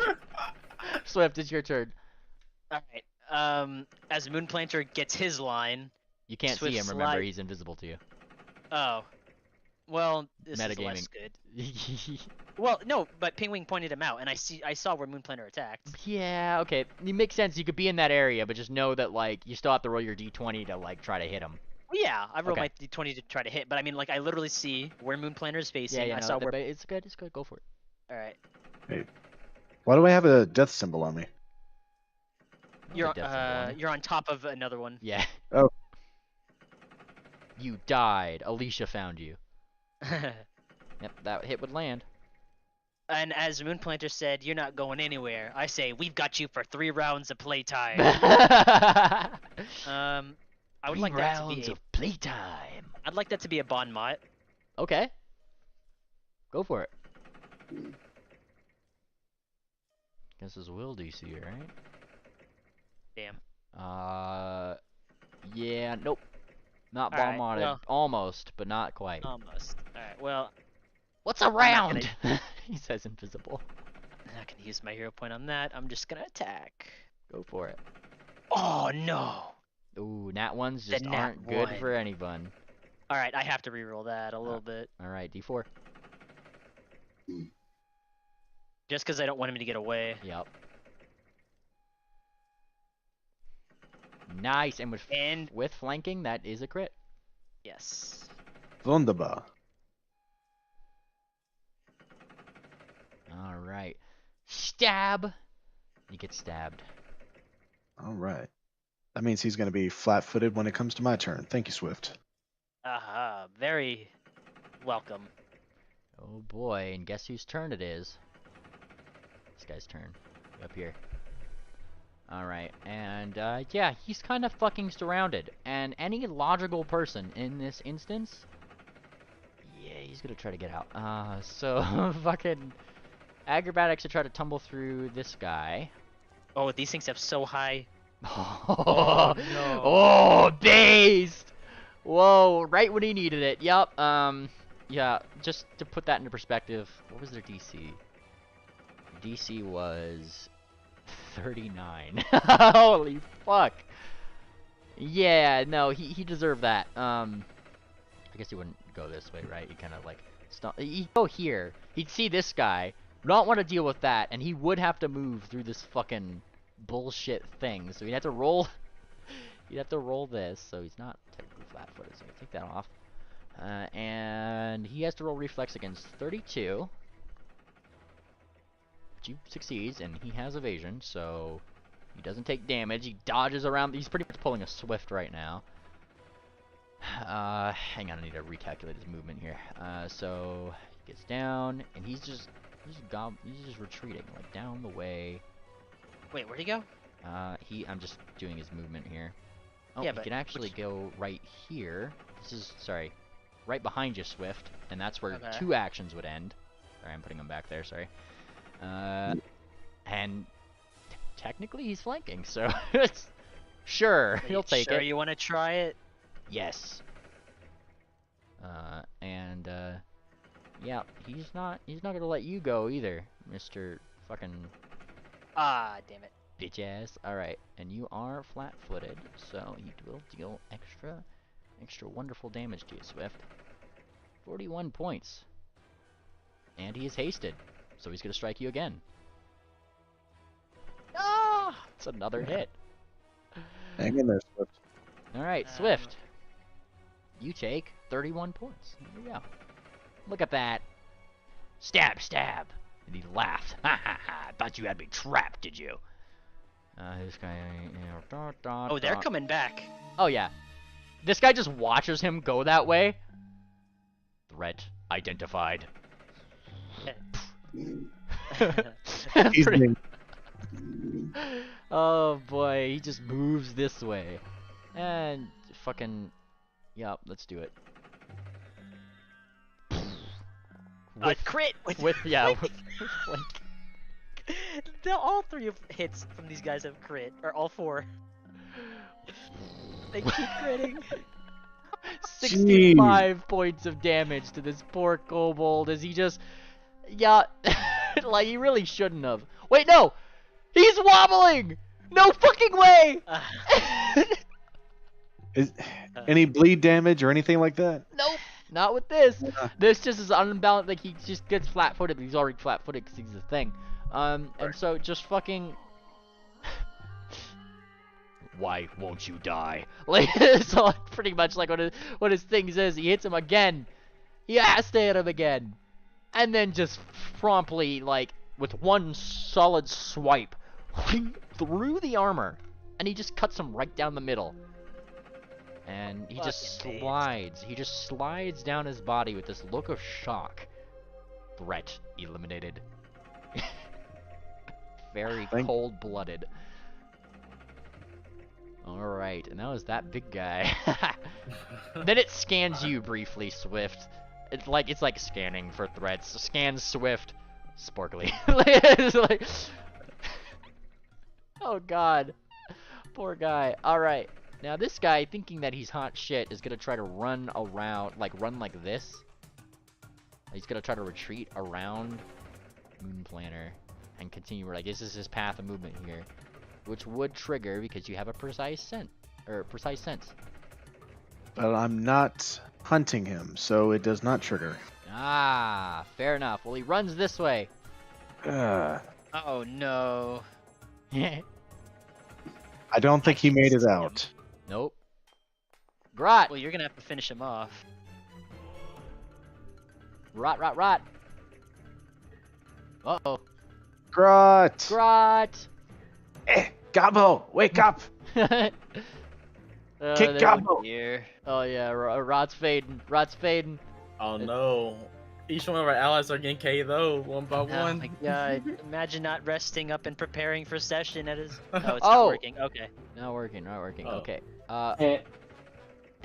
S1: Swift, it's your turn.
S10: All right. As Moonplanter gets his line,
S1: You can't see him. Remember, he's invisible to you.
S10: Oh. Well, this is
S1: Metagaming.
S10: less good. Well, no, but Pingwing pointed him out, and I saw where Moonplanter attacked.
S1: Yeah, okay. It makes sense. You could be in that area, but just know that like you still have to roll your d20 to like try to hit him.
S10: Well, yeah, I rolled
S1: Okay.
S10: my d20 to try to hit, but I mean, like, I literally see where Moonplanter is facing.
S1: Yeah, yeah.
S10: I
S1: No,
S10: saw where.
S1: it's good. It's good. Go for it.
S10: All right.
S2: Hey, why do I have a death symbol on me?
S10: You're
S1: death symbol on it.
S10: you're on top of another one.
S1: Yeah.
S2: Oh.
S1: You died. Alicia found you. Yep, that hit would land.
S10: And as Moonplanter said, "You're not going anywhere." I say, "We've got you for 3 rounds of playtime." I would like that to be.
S1: Rounds of playtime.
S10: I'd like that to be a Bon Mot.
S1: Okay. Go for it. Guess it's will DC, right?
S10: Damn.
S1: Yeah, nope. Not
S10: Alright,
S1: bomb modded.
S10: well-
S1: Almost, but not quite.
S10: Almost. All right. Well,
S1: What's a
S10: not
S1: round? He says invisible.
S10: I'm not gonna use my hero point on that. I'm just gonna attack.
S1: Go for it.
S10: Oh no!
S1: Ooh, nat ones
S10: The
S1: just
S10: nat
S1: aren't good
S10: one.
S1: for anyone.
S10: All right, I have to reroll that a little bit,
S1: All right, D4.
S10: just because I don't want him to get away.
S1: Yep. Nice, and with flanking, that is a crit.
S10: Yes.
S2: Wunderbar.
S1: All right. Stab. You get stabbed.
S2: All right. That means he's going to be flat-footed when it comes to my turn. Thank you, Swift.
S10: Aha, very welcome.
S1: Oh boy, and guess whose turn it is? This guy's turn. Up here. Alright, and yeah, he's kind of fucking surrounded. And any logical person in this instance, yeah, he's gonna try to get out. So fucking acrobatics to try to tumble through this guy.
S10: Oh, these things have so high.
S1: Oh,
S10: no.
S1: Oh, based! Whoa, right when he needed it. Yup, yeah, just to put that into perspective, what was their DC? DC was 39. Holy fuck. Yeah, no, he deserved that. I guess he wouldn't go this way, right? He kind of like he'd go here. He'd see this guy, not want to deal with that, and he would have to move through this fucking bullshit thing. So he'd have to roll. He'd have to roll this. So he's not technically flat-footed. So we take that off. And he has to roll reflex against 32. He succeeds, and he has evasion, so he doesn't take damage. He dodges around. He's pretty much pulling a Swift right now. Hang on, I need to recalculate his movement here. So he gets down, and he's just retreating, like down the way.
S10: Wait, where'd he go?
S1: I'm just doing his movement here. Oh,
S10: Yeah,
S1: he
S10: but
S1: can actually go right here. This is, sorry, right behind you, Swift, and that's where
S10: Okay.
S1: 2 actions would end. Sorry, I'm putting him back there, sorry. And technically he's flanking, so it's sure,
S10: Are
S1: he'll
S10: you
S1: take
S10: sure
S1: it.
S10: you want to try it?
S1: Yes. Yeah, he's not gonna let you go either, Mr. fucking
S10: Ah, damn it.
S1: bitch ass. Alright, and you are flat-footed, so he will deal extra wonderful damage to you, Swift. 41 points. And he is hasted, so he's gonna strike you again. Ah! It's another hit.
S2: Hang in there, Swift.
S1: Alright, Swift. You take 31 points. There we go. Look at that. Stab, stab. And he laughed. Ha ha ha. Thought you had me trapped, did you? This guy,
S10: Oh, they're coming back.
S1: Oh, yeah. This guy just watches him go that way. Threat identified. Pretty... Oh, boy. He just moves this way. And fucking... Yup, let's do it.
S10: Crit!
S1: Yeah,
S10: all 3 of hits from these guys have crit, or all 4. They keep critting.
S1: 65 points of damage to this poor kobold as he just... Yeah, like he really shouldn't have. Wait, no! He's wobbling! No fucking way!
S2: Is any bleed damage or anything like that?
S1: Nope, not with this. This just is unbalanced. Like he just gets flat-footed, but he's already flat-footed because he's a thing. And so just fucking. Why won't you die? Like so, pretty much like what his thing says. He hits him again. He has to hit him again, and then just promptly like with one solid swipe through the armor, and he just cuts him right down the middle. And he just slides. He just slides down his body with this look of shock. Threat eliminated. Very cold-blooded. Alright, and that was that big guy. Then it scans you briefly, Swift. It's like scanning for threats. Scans Swift. Sparkly. It's like... Oh god. Poor guy. Alright. Now this guy, thinking that he's hot shit, is gonna try to run around, run like this. He's gonna try to retreat around Moon Planner and continue, like, this is his path of movement here. Which would trigger because you have a precise sense.
S2: But I'm not hunting him, so it does not trigger.
S1: Ah, fair enough. Well, he runs this way.
S10: Oh no.
S2: I don't think he made it out.
S1: Nope. Grot!
S10: Well, you're gonna have to finish him off.
S1: Rot, rot, rot! Uh-oh.
S2: Grot!
S1: Grot!
S2: Gobbo! Wake up! Kick Gobbo!
S10: Here.
S1: Oh yeah, Rot's fading. Rot's fading.
S6: Oh no. Each one of our allies are getting KO'd one by one.
S10: Oh my god. Imagine not resting up and preparing for session at his... Oh, it's
S1: Oh.
S10: not working. Okay.
S1: Not working, not working.
S6: Oh.
S1: Okay.
S10: I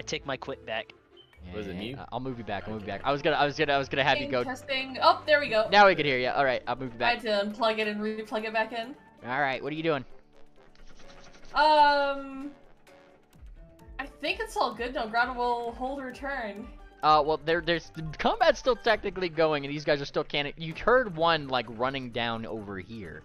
S10: take my quit back.
S6: Was it me?
S1: I'll move you back. I'll move you back. I was gonna have you go.
S3: Testing. Oh, there we go.
S1: Now we can hear you. All right, I'll move you
S3: I
S1: back.
S3: had to unplug it and replug it back in.
S1: All right, what are you doing?
S3: I think it's all good. No, Grotto will hold her turn.
S1: Well, there's the combat's still technically going, and these guys are still canning. You heard one like running down over here.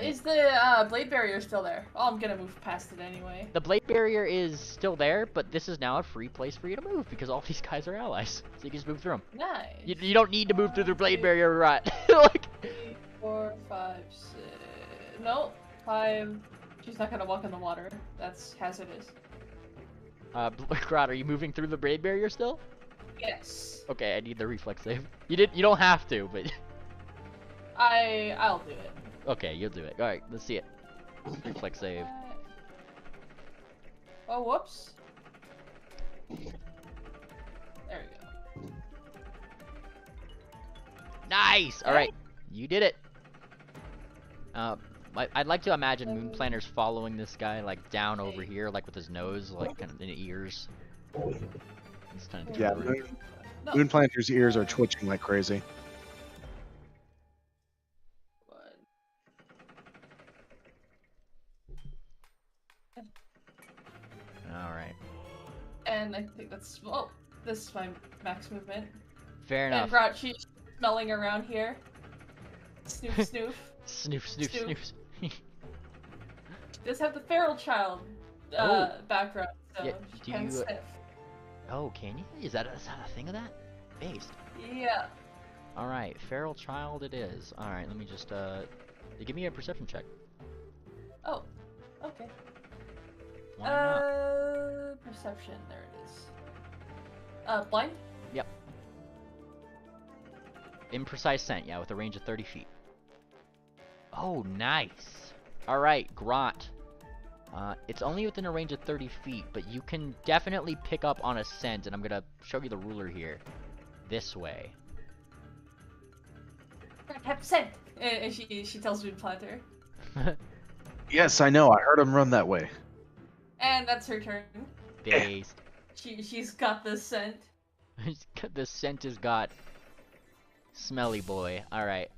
S3: Is the blade barrier still there? Oh, I'm gonna move past it anyway.
S1: The blade barrier is still there, but this is now a free place for you to move because all these guys are allies, so you can just move through them.
S3: Nice.
S1: You don't need to move through the blade barrier, right? Like.
S3: 3, 4, 5, 6. No, 5. She's not gonna walk in the water. That's hazardous.
S1: Grot, are you moving through the blade barrier still?
S3: Yes.
S1: Okay, I need the reflex save. You don't have to, but.
S3: I'll do it.
S1: Okay, you'll do it. All right, let's see it. Reflex save.
S3: Oh, whoops. There we go.
S1: Nice. All right, you did it. I'd like to imagine Moon Planner's following this guy like down over here, like with his nose, like kind of in ears. He's kind of
S2: Yeah, Moon Planter's ears are twitching like crazy.
S1: All right.
S3: And I think that's this is my max movement.
S1: Fair enough.
S3: And Grot, she's smelling around here. Snoof, snoof.
S1: Snoof, snoof, snoof.
S3: She does have the feral child background, so
S1: Yeah,
S3: she can sniff.
S1: Oh, can you? Is that a thing of that? Based.
S3: Yeah.
S1: All right, feral child it is. All right, let me just give me a perception check.
S3: Oh, okay.
S1: Why not?
S3: Perception. There it is. Blind.
S1: Yep. Imprecise scent, yeah, with a range of 30 feet. Oh, nice. Alright, Grot. It's only within a range of 30 feet, but you can definitely pick up on a scent, and I'm gonna show you the ruler here. This way.
S3: Scent. She tells me to plant her.
S2: Yes, I know. I heard him run that way.
S3: And that's her turn.
S1: Based.
S3: She's got the scent.
S1: The scent has got smelly boy. Alright.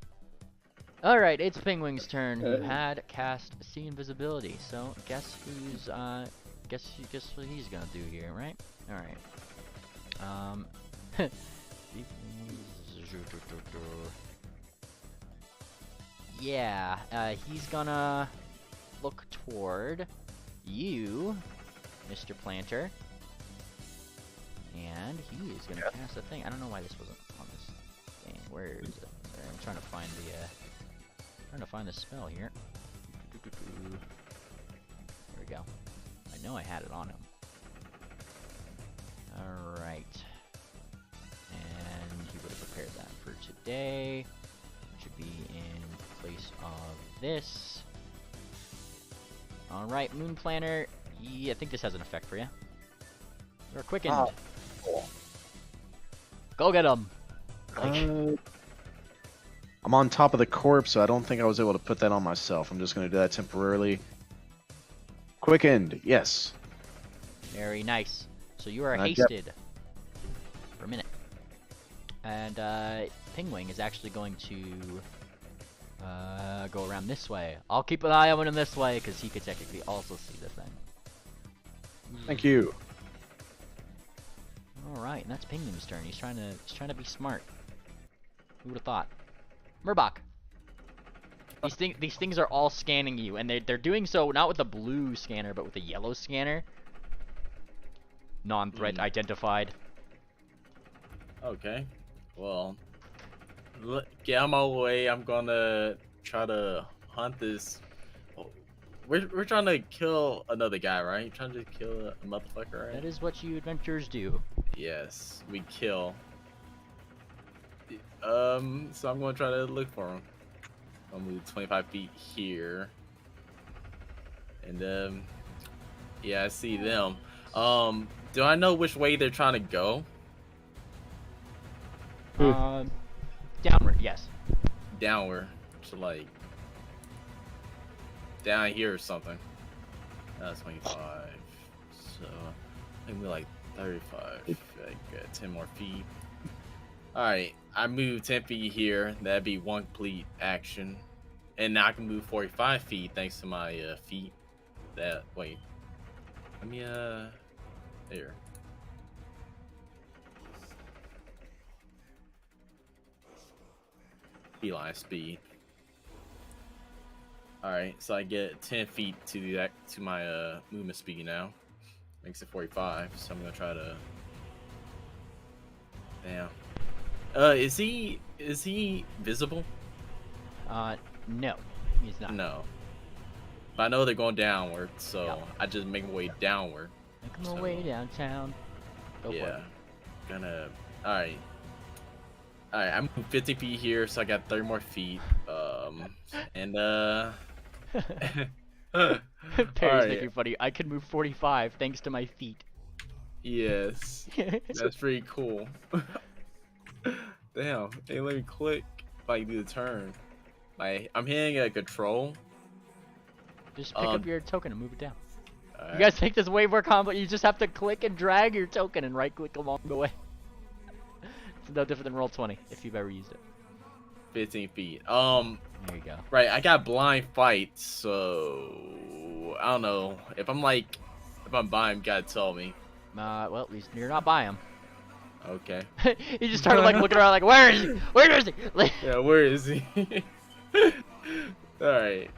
S1: Alright, it's Penguin's turn, who had cast See Invisibility. So guess who's guess what he's gonna do here, right? Alright. Yeah, he's gonna look toward you, Mr. Planter. And he is gonna cast a thing. I don't know why this wasn't on this thing. Where is it? Sorry, I'm trying to find the spell here. There we go. I know I had it on him. Alright. And he would have prepared that for today. Which would be in place of this. Alright, Moon Planner. Yeah, I think this has an effect for you. You're quickened.
S2: Oh, cool.
S1: Go get him!
S2: I'm on top of the corpse, so I don't think I was able to put that on myself. I'm just going to do that temporarily. Quickened, yes.
S1: Very nice. So you are
S2: Yep.
S1: hasted for a minute. And Pingwing is actually going to go around this way. I'll keep an eye on him this way because he could technically also see the thing.
S2: Thank you.
S1: All right, and that's Pingwing's turn. He's trying to be smart. Who would have thought? Murbach. These things are all scanning you, and they're doing so not with the blue scanner, but with the yellow scanner. Non-threat identified.
S6: Okay. Well, get out of my way. I'm gonna try to hunt this. Oh, we're trying to kill another guy, right? Trying to kill a motherfucker, right?
S1: That is what you adventurers do.
S6: Yes, we kill. So I'm gonna try to look for him. I'll move 25 feet here. And yeah, I see them. Do I know which way they're trying to go?
S1: Downward, yes.
S6: Downward, so like down here or something. That's 25. So maybe like 35. I got 10 more feet. Alright, I move 10 feet here. That'd be one complete action. And now I can move 45 feet thanks to my feet. Wait. Let me, there. Beeline speed. Alright, so I get 10 feet to my movement speed now. Makes it 45, so I'm gonna try to... Damn. Is he visible?
S1: No, he's not.
S6: No. But I know they're going downward, so
S1: Yep.
S6: I just make my way downward.
S1: Make my way downtown. Go for
S6: Yeah.
S1: it.
S6: Gonna. Alright. Alright, I'm 50 feet here, so I got 30 more feet. And
S1: Perry's
S6: Alright.
S1: making funny. I can move 45 thanks to my feet.
S6: Yes. That's pretty cool. Damn. Hey, let me click if I do the turn. I'm hitting a control.
S1: Just pick up your token and move it down.
S6: Alright.
S1: You guys think this way more complicated? You just have to click and drag your token and right click along the way. It's no different than Roll20 if you've ever used it.
S6: 15 feet.
S1: There you go.
S6: Right, I got blind fight, so I don't know. If I'm by him, you gotta tell me.
S1: Well, at least you're not by him.
S6: Okay.
S1: He just started like looking around like, where is he? Where is he? Like,
S6: Yeah, where is he? Alright.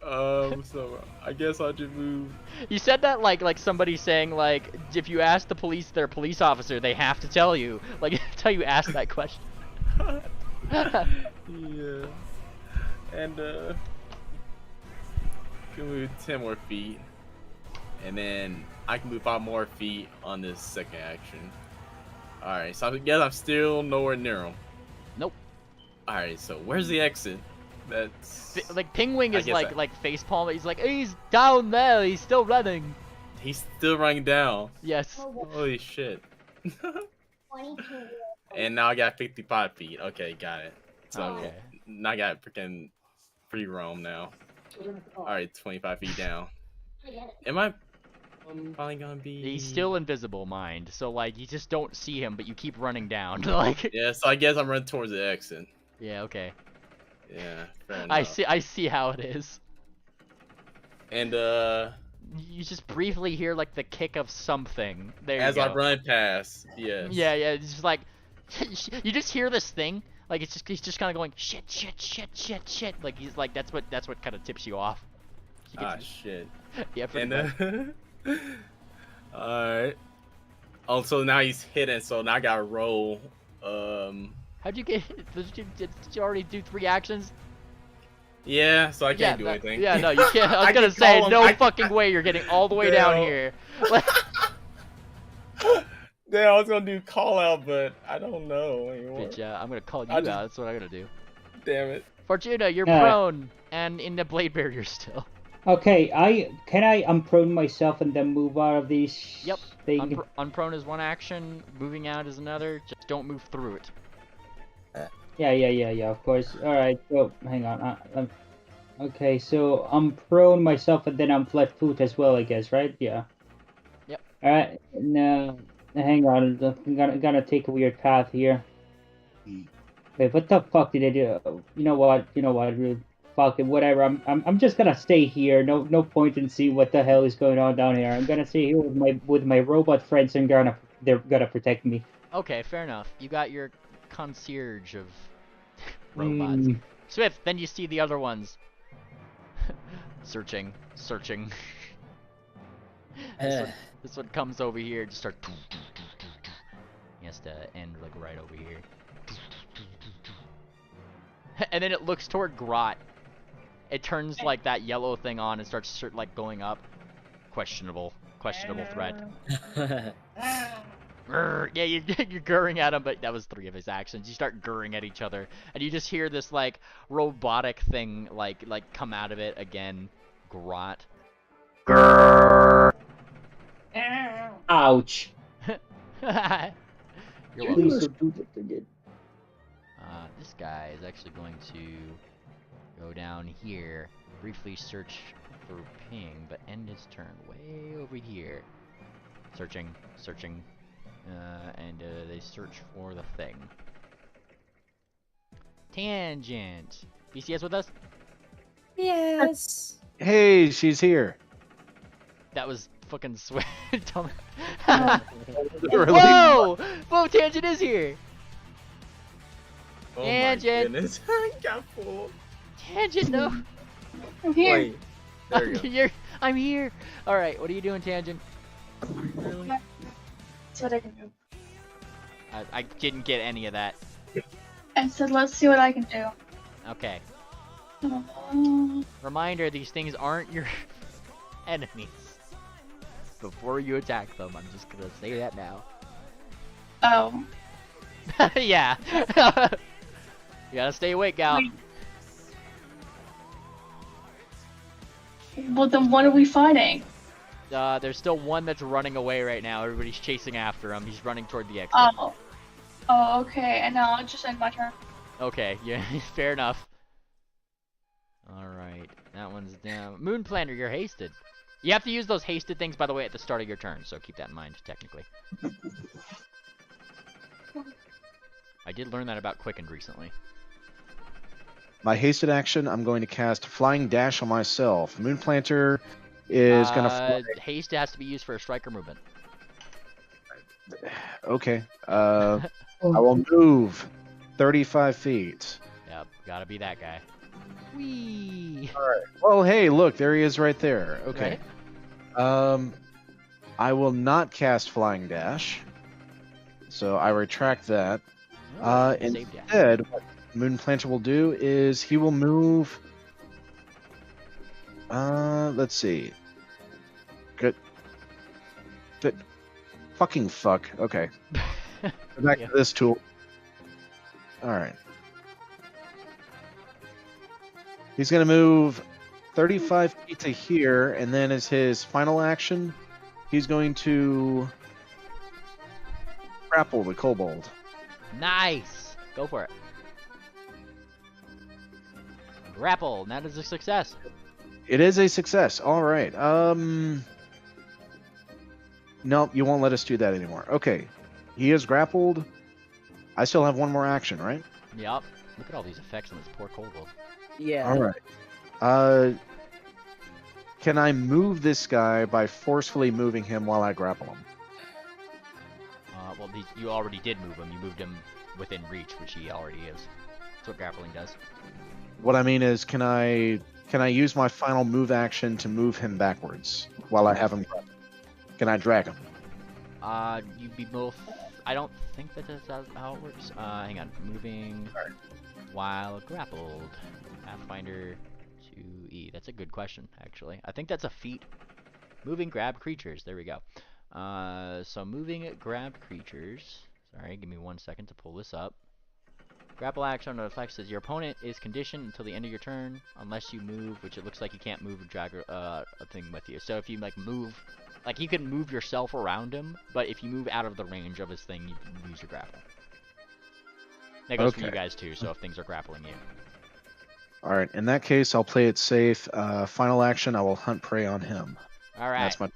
S6: So I guess I'll just move.
S1: you said that like somebody saying like, if you ask the police their police officer, they have to tell you. Like, that's how you ask that question.
S6: Yeah. And can move 10 more feet. and then I can move 5 more feet on this second action. Alright, so I guess I'm still nowhere near him.
S1: Nope.
S6: Alright, so where's the exit? That's...
S1: Like, Pingwing
S6: I
S1: is
S6: guess
S1: like facepalm. He's like, he's down there. He's still running.
S6: He's still running down.
S1: Yes.
S6: Holy shit.
S9: 22.
S6: And now I got 55 feet. Okay, got it. So
S1: Okay.
S6: now I got freaking free roam now. Alright, 25 feet down. Am I probably gonna be...
S1: He's still invisible, mind. So, like, you just don't see him, but you keep running down. Like.
S6: Yeah, so I guess I'm running towards the exit.
S1: Yeah, okay.
S6: Yeah, fair enough.
S1: I see how it is.
S6: And,
S1: You just briefly hear, like, the kick of something. There you
S6: as
S1: go.
S6: I run past, yes.
S1: Yeah, it's just like... you just hear this thing. Like, he's just kind of going, shit. Like, he's like, that's what kind of tips you off.
S6: Ah, shit.
S1: Yeah, pretty
S6: And
S1: much.
S6: alright. Oh, so now he's hidden, so now I gotta roll.
S1: How'd you get... Did you already do 3 actions?
S6: Yeah, so I can't do anything.
S1: Yeah, no, you can't. I was
S6: I
S1: gonna
S6: can
S1: say,
S6: call him-
S1: no
S6: I-
S1: fucking way you're getting all the way down
S6: No.
S1: here.
S6: Yeah, I was gonna do call out, but I don't know anymore.
S1: Bitch, I'm gonna call you
S6: I
S1: out.
S6: just-
S1: That's what I'm gonna do.
S6: Damn it.
S1: Fortuna, you're
S7: Yeah.
S1: prone and in the blade barrier still.
S7: Okay, can I unprone myself and then move out of these
S1: Yep.
S7: thing?
S1: Unprone is one action. Moving out is another. Just don't move through it.
S7: Yeah, of course. Alright, so, hang on. Okay, so I'm prone myself and then I'm flat-foot as well, I guess, right? Yeah.
S1: Yep.
S7: Alright, now, hang on. I'm gonna take a weird path here. Wait, what the fuck did I do? You know what? Dude? Fuck it, whatever. I'm just gonna stay here. No point in seeing what the hell is going on down here. I'm gonna stay here with my robot friends and they're gonna protect me.
S1: Okay, fair enough. You got your concierge of robots.
S7: Mm,
S1: Swift, then you see the other ones. searching. This one comes over here, just start. He has to end like right over here. And then it looks toward Grot. It turns like that yellow thing on and starts like going up. Questionable threat. Grr, yeah, you're gurring at him, but that was 3 of his actions. You start gurring at each other, and you just hear this like robotic thing like come out of it again. Grot. Grrr.
S7: ouch.
S1: You're welcome.
S7: Please don't do that again.
S1: This guy is actually going to go down here, briefly search for ping, but end his turn way over here. Searching, and they search for the thing. Tangent. BCS with us?
S3: Yes.
S2: Hey, she's here.
S1: That was fucking sweat.
S2: Really?
S1: Whoa! Whoa, Tangent is here!
S6: Oh
S1: Tangent.
S6: my goodness. I got fooled.
S1: Tangent, no!
S5: I'm here.
S6: Wait. There you go.
S1: I'm here! Alright, what are you doing, Tangent?
S5: See what I can do.
S1: I didn't get any of that.
S5: I said, let's see what I can do.
S1: Okay.
S5: Um,
S1: Reminder, these things aren't your enemies. Before you attack them, I'm just gonna say that now.
S5: Oh.
S1: Yeah. You gotta stay awake, gal.
S5: Well, then what are we fighting?
S1: There's still one that's running away right now. Everybody's chasing after him. He's running toward the exit.
S5: Oh. Oh, okay. And now I'll just end my turn.
S1: Okay, yeah, fair enough. Alright, that one's down. Moon Planter, you're hasted. You have to use those hasted things, by the way, at the start of your turn, so keep that in mind, technically. I did learn that about Quickened recently.
S2: My hasted action, I'm going to cast Flying Dash on myself. Moonplanter is going to fly.
S1: Haste has to be used for a striker movement.
S2: Okay. I will move 35 feet.
S1: Yep, gotta be that guy. Whee!
S2: Alright. Well, hey, look, there he is right there. Okay. I will not cast Flying Dash. So I retract that. Instead, what Moonplanter will do is he will move. Let's see. Good. Fucking fuck. Okay. Go back
S1: Yeah.
S2: to this tool. Alright. He's going to move 35 feet to here, and then as his final action, he's going to grapple the kobold.
S1: Nice! Go for it. Grapple. That is a success.
S2: It is a success. Alright. Nope, you won't let us do that anymore. Okay. He is grappled. I still have one more action, right?
S1: Yup. Look at all these effects on this poor kobold.
S4: Yeah.
S2: Alright. Can I move this guy by forcefully moving him while I grapple him?
S1: Well, you already did move him. You moved him within reach, which he already is. That's what grappling does.
S2: What I mean is, can I use my final move action to move him backwards while I have him grappled? Can I drag him?
S1: You'd be both. I don't think that's how it works. Hang on. Moving while grappled. Pathfinder 2E. That's a good question, actually. I think that's a feat. Moving grab creatures. There we go. So moving grab creatures. Sorry, give me 1 second to pull this up. Grapple action on the flex says your opponent is conditioned until the end of your turn unless you move, which it looks like you can't move or drag a thing with you. So if you like move, like you can move yourself around him, but if you move out of the range of his thing, you can use your grapple. That goes for you guys too. So if things are grappling you.
S2: All right. In that case, I'll play it safe. Final action, I will hunt prey on him.
S1: All right.
S2: That's my.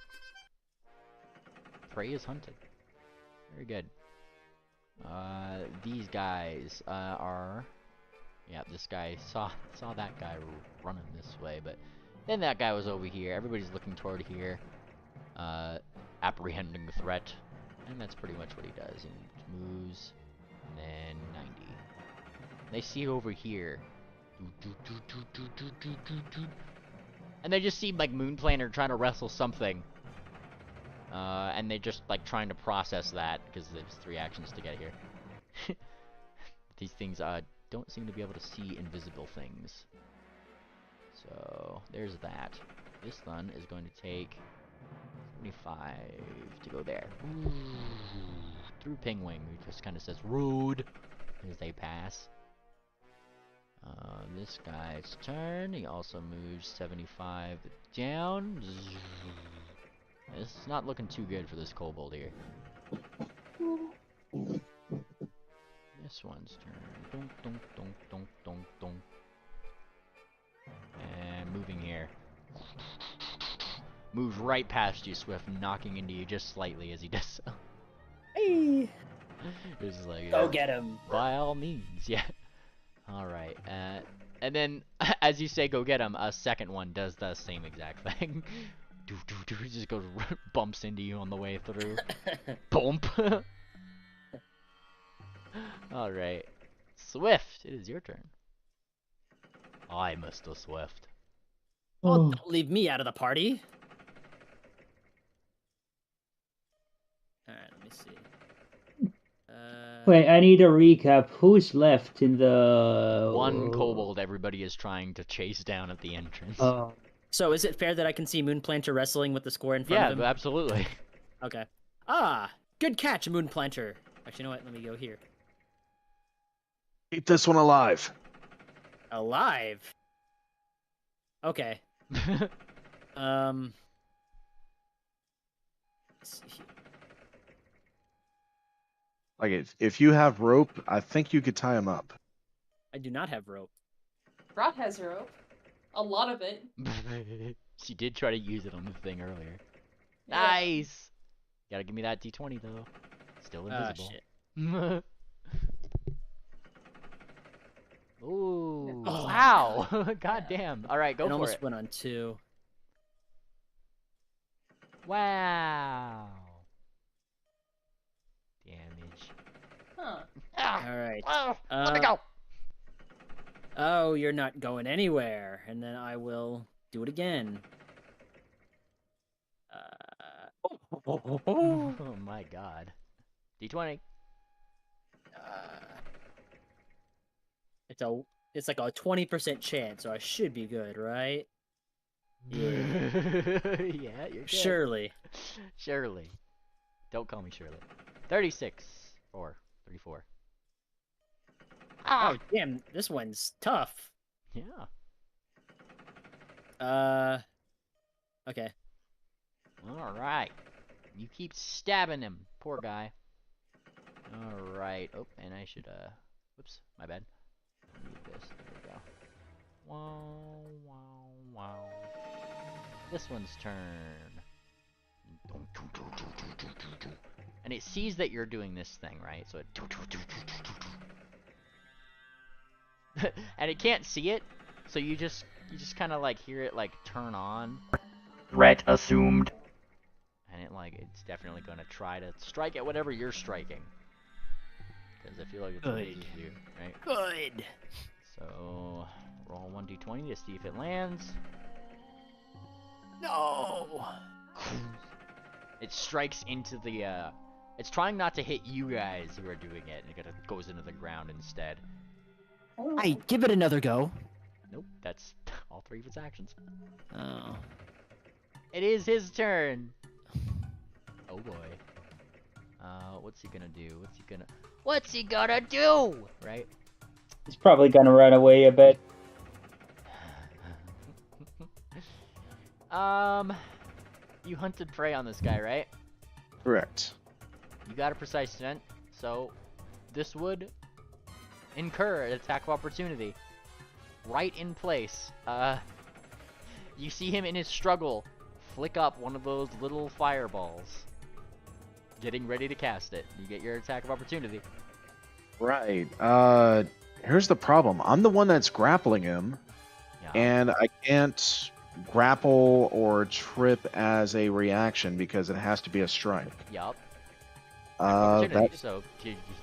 S1: Prey is hunted. Very good. These guys are. Yeah, this guy saw that guy running this way, but then that guy was over here. Everybody's looking toward here, apprehending the threat, and that's pretty much what he does. He moves, and then 90. They see over here, and they just see like Moonplanter trying to wrestle something. And they just like trying to process that because there's 3 actions to get here. These things don't seem to be able to see invisible things. So there's that. This one is going to take 75 to go there. Ooh. Through Pingwing, who just kind of says rude as they pass. This guy's turn. He also moves 75 down. This is not looking too good for this kobold here. This one's turn. Dunk, dunk, dunk, dunk, dunk, dunk. And moving here. Moves right past you, Swift, knocking into you just slightly as he does so.
S4: Hey!
S1: It's like,
S4: Go get him.
S1: By all means, yeah. Alright, and then, as you say go get him, a second one does the same exact thing. He just goes, bumps into you on the way through. Bump! Alright. Swift, it is your turn. I, Mr. Swift.
S4: Well, don't leave me out of the party. Alright, let me see.
S7: Wait, I need a recap. Who's left in the...
S1: One kobold everybody is trying to chase down at the entrance.
S4: So is it fair that I can see Moonplanter wrestling with the score in front of him?
S1: Yeah, absolutely.
S4: Okay. Ah, good catch, Moonplanter. Actually, you know what? Let me go here.
S2: Keep this one alive.
S4: Alive? Okay. Let's see.
S2: Like, if you have rope, I think you could tie him up.
S4: I do not have rope.
S3: Rot has rope. A lot of it.
S1: She did try to use it on the thing earlier.
S3: Yeah.
S1: Nice! Gotta give me that D20 though. Still invisible.
S4: Shit.
S1: Ooh!
S4: Oh.
S1: Wow! God damn! All right, go
S4: It
S1: for
S4: almost
S1: it.
S4: went on 2.
S1: Wow! Damage.
S3: Huh.
S1: Ah!
S4: All right.
S1: Let me go.
S4: Oh, you're not going anywhere, and then I will do it again.
S1: Oh my God. D20.
S4: It's like a 20% chance, so I should be good, right?
S1: Yeah. Yeah, you're good.
S4: Surely.
S1: Surely. Don't call me Shirley. 36 or 34.
S4: Oh damn, this one's tough.
S1: Yeah.
S4: Okay.
S1: All right. You keep stabbing him, poor guy. All right. Oh, and I should whoops, my bad. Need this. There we go. Wow, wow, wow. This one's turn. And it sees that you're doing this thing, right? So it and it can't see it, so you just kind of like hear it like turn on. Threat assumed. And it like it's definitely gonna try to strike at whatever you're striking. Because I feel like it's what it uses you, right?
S4: Good.
S1: So roll 1d20 to see if it lands.
S4: No.
S1: It strikes into the it's trying not to hit you guys who are doing it, and it goes into the ground instead.
S4: Hey, give it another go.
S1: Nope, that's all 3 of its actions.
S4: Oh.
S1: It is his turn. Oh boy. What's he gonna do? What's he gonna do? Right?
S7: He's probably gonna run away a bit.
S1: You hunted prey on this guy, right?
S2: Correct.
S1: You got a precise scent, so this would incur an attack of opportunity. Right in place. You see him in his struggle flick up one of those little fireballs. Getting ready to cast it. You get your attack of opportunity.
S2: Right. Here's the problem. I'm the one that's grappling him,
S1: Yeah.
S2: and I can't grapple or trip as a reaction because it has to be a strike.
S1: Yup.
S2: That,
S1: So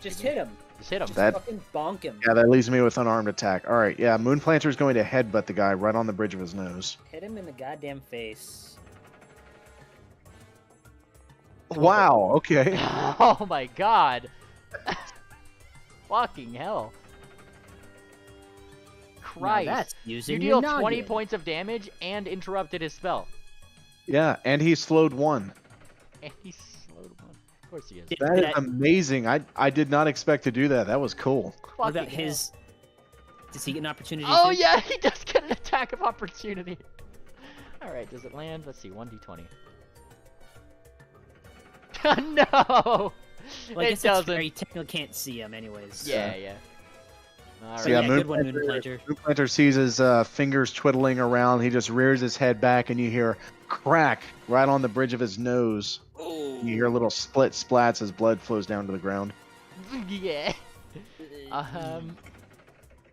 S4: Just hit him.
S1: Just hit him.
S4: Just
S2: That-
S4: fucking bonk him.
S2: yeah, that leaves me with unarmed attack. All right, yeah, Moonplanter is going to headbutt the guy right on the bridge of his nose.
S4: Hit him in the goddamn face.
S2: Wow. Okay.
S1: Oh my god. Fucking hell. Christ.
S4: Now that's using
S1: you
S4: your
S1: deal 20
S4: noggin.
S1: points of damage and interrupted his spell.
S2: Yeah, and he slowed 1.
S1: And he slowed one. Of course he is.
S2: That is amazing. I did not expect to do that. That was cool.
S4: What about
S1: Fucking hell.
S4: his? Does he get an opportunity?
S1: Oh
S4: to?
S1: yeah, he does get an attack of opportunity. Alright, does it land? Let's see, 1d20. No!
S4: Well, I
S1: it
S4: guess that's
S1: doesn't.
S4: fair. You technically can't see him anyways.
S1: Yeah, yeah. Alright.
S2: So yeah,
S4: yeah, good one, Moonplanter.
S2: Moonplanter sees his fingers twiddling around. He just rears his head back, and you hear crack right on the bridge of his nose.
S4: Oh.
S2: You hear little split splats as blood flows down to the ground.
S1: Yeah.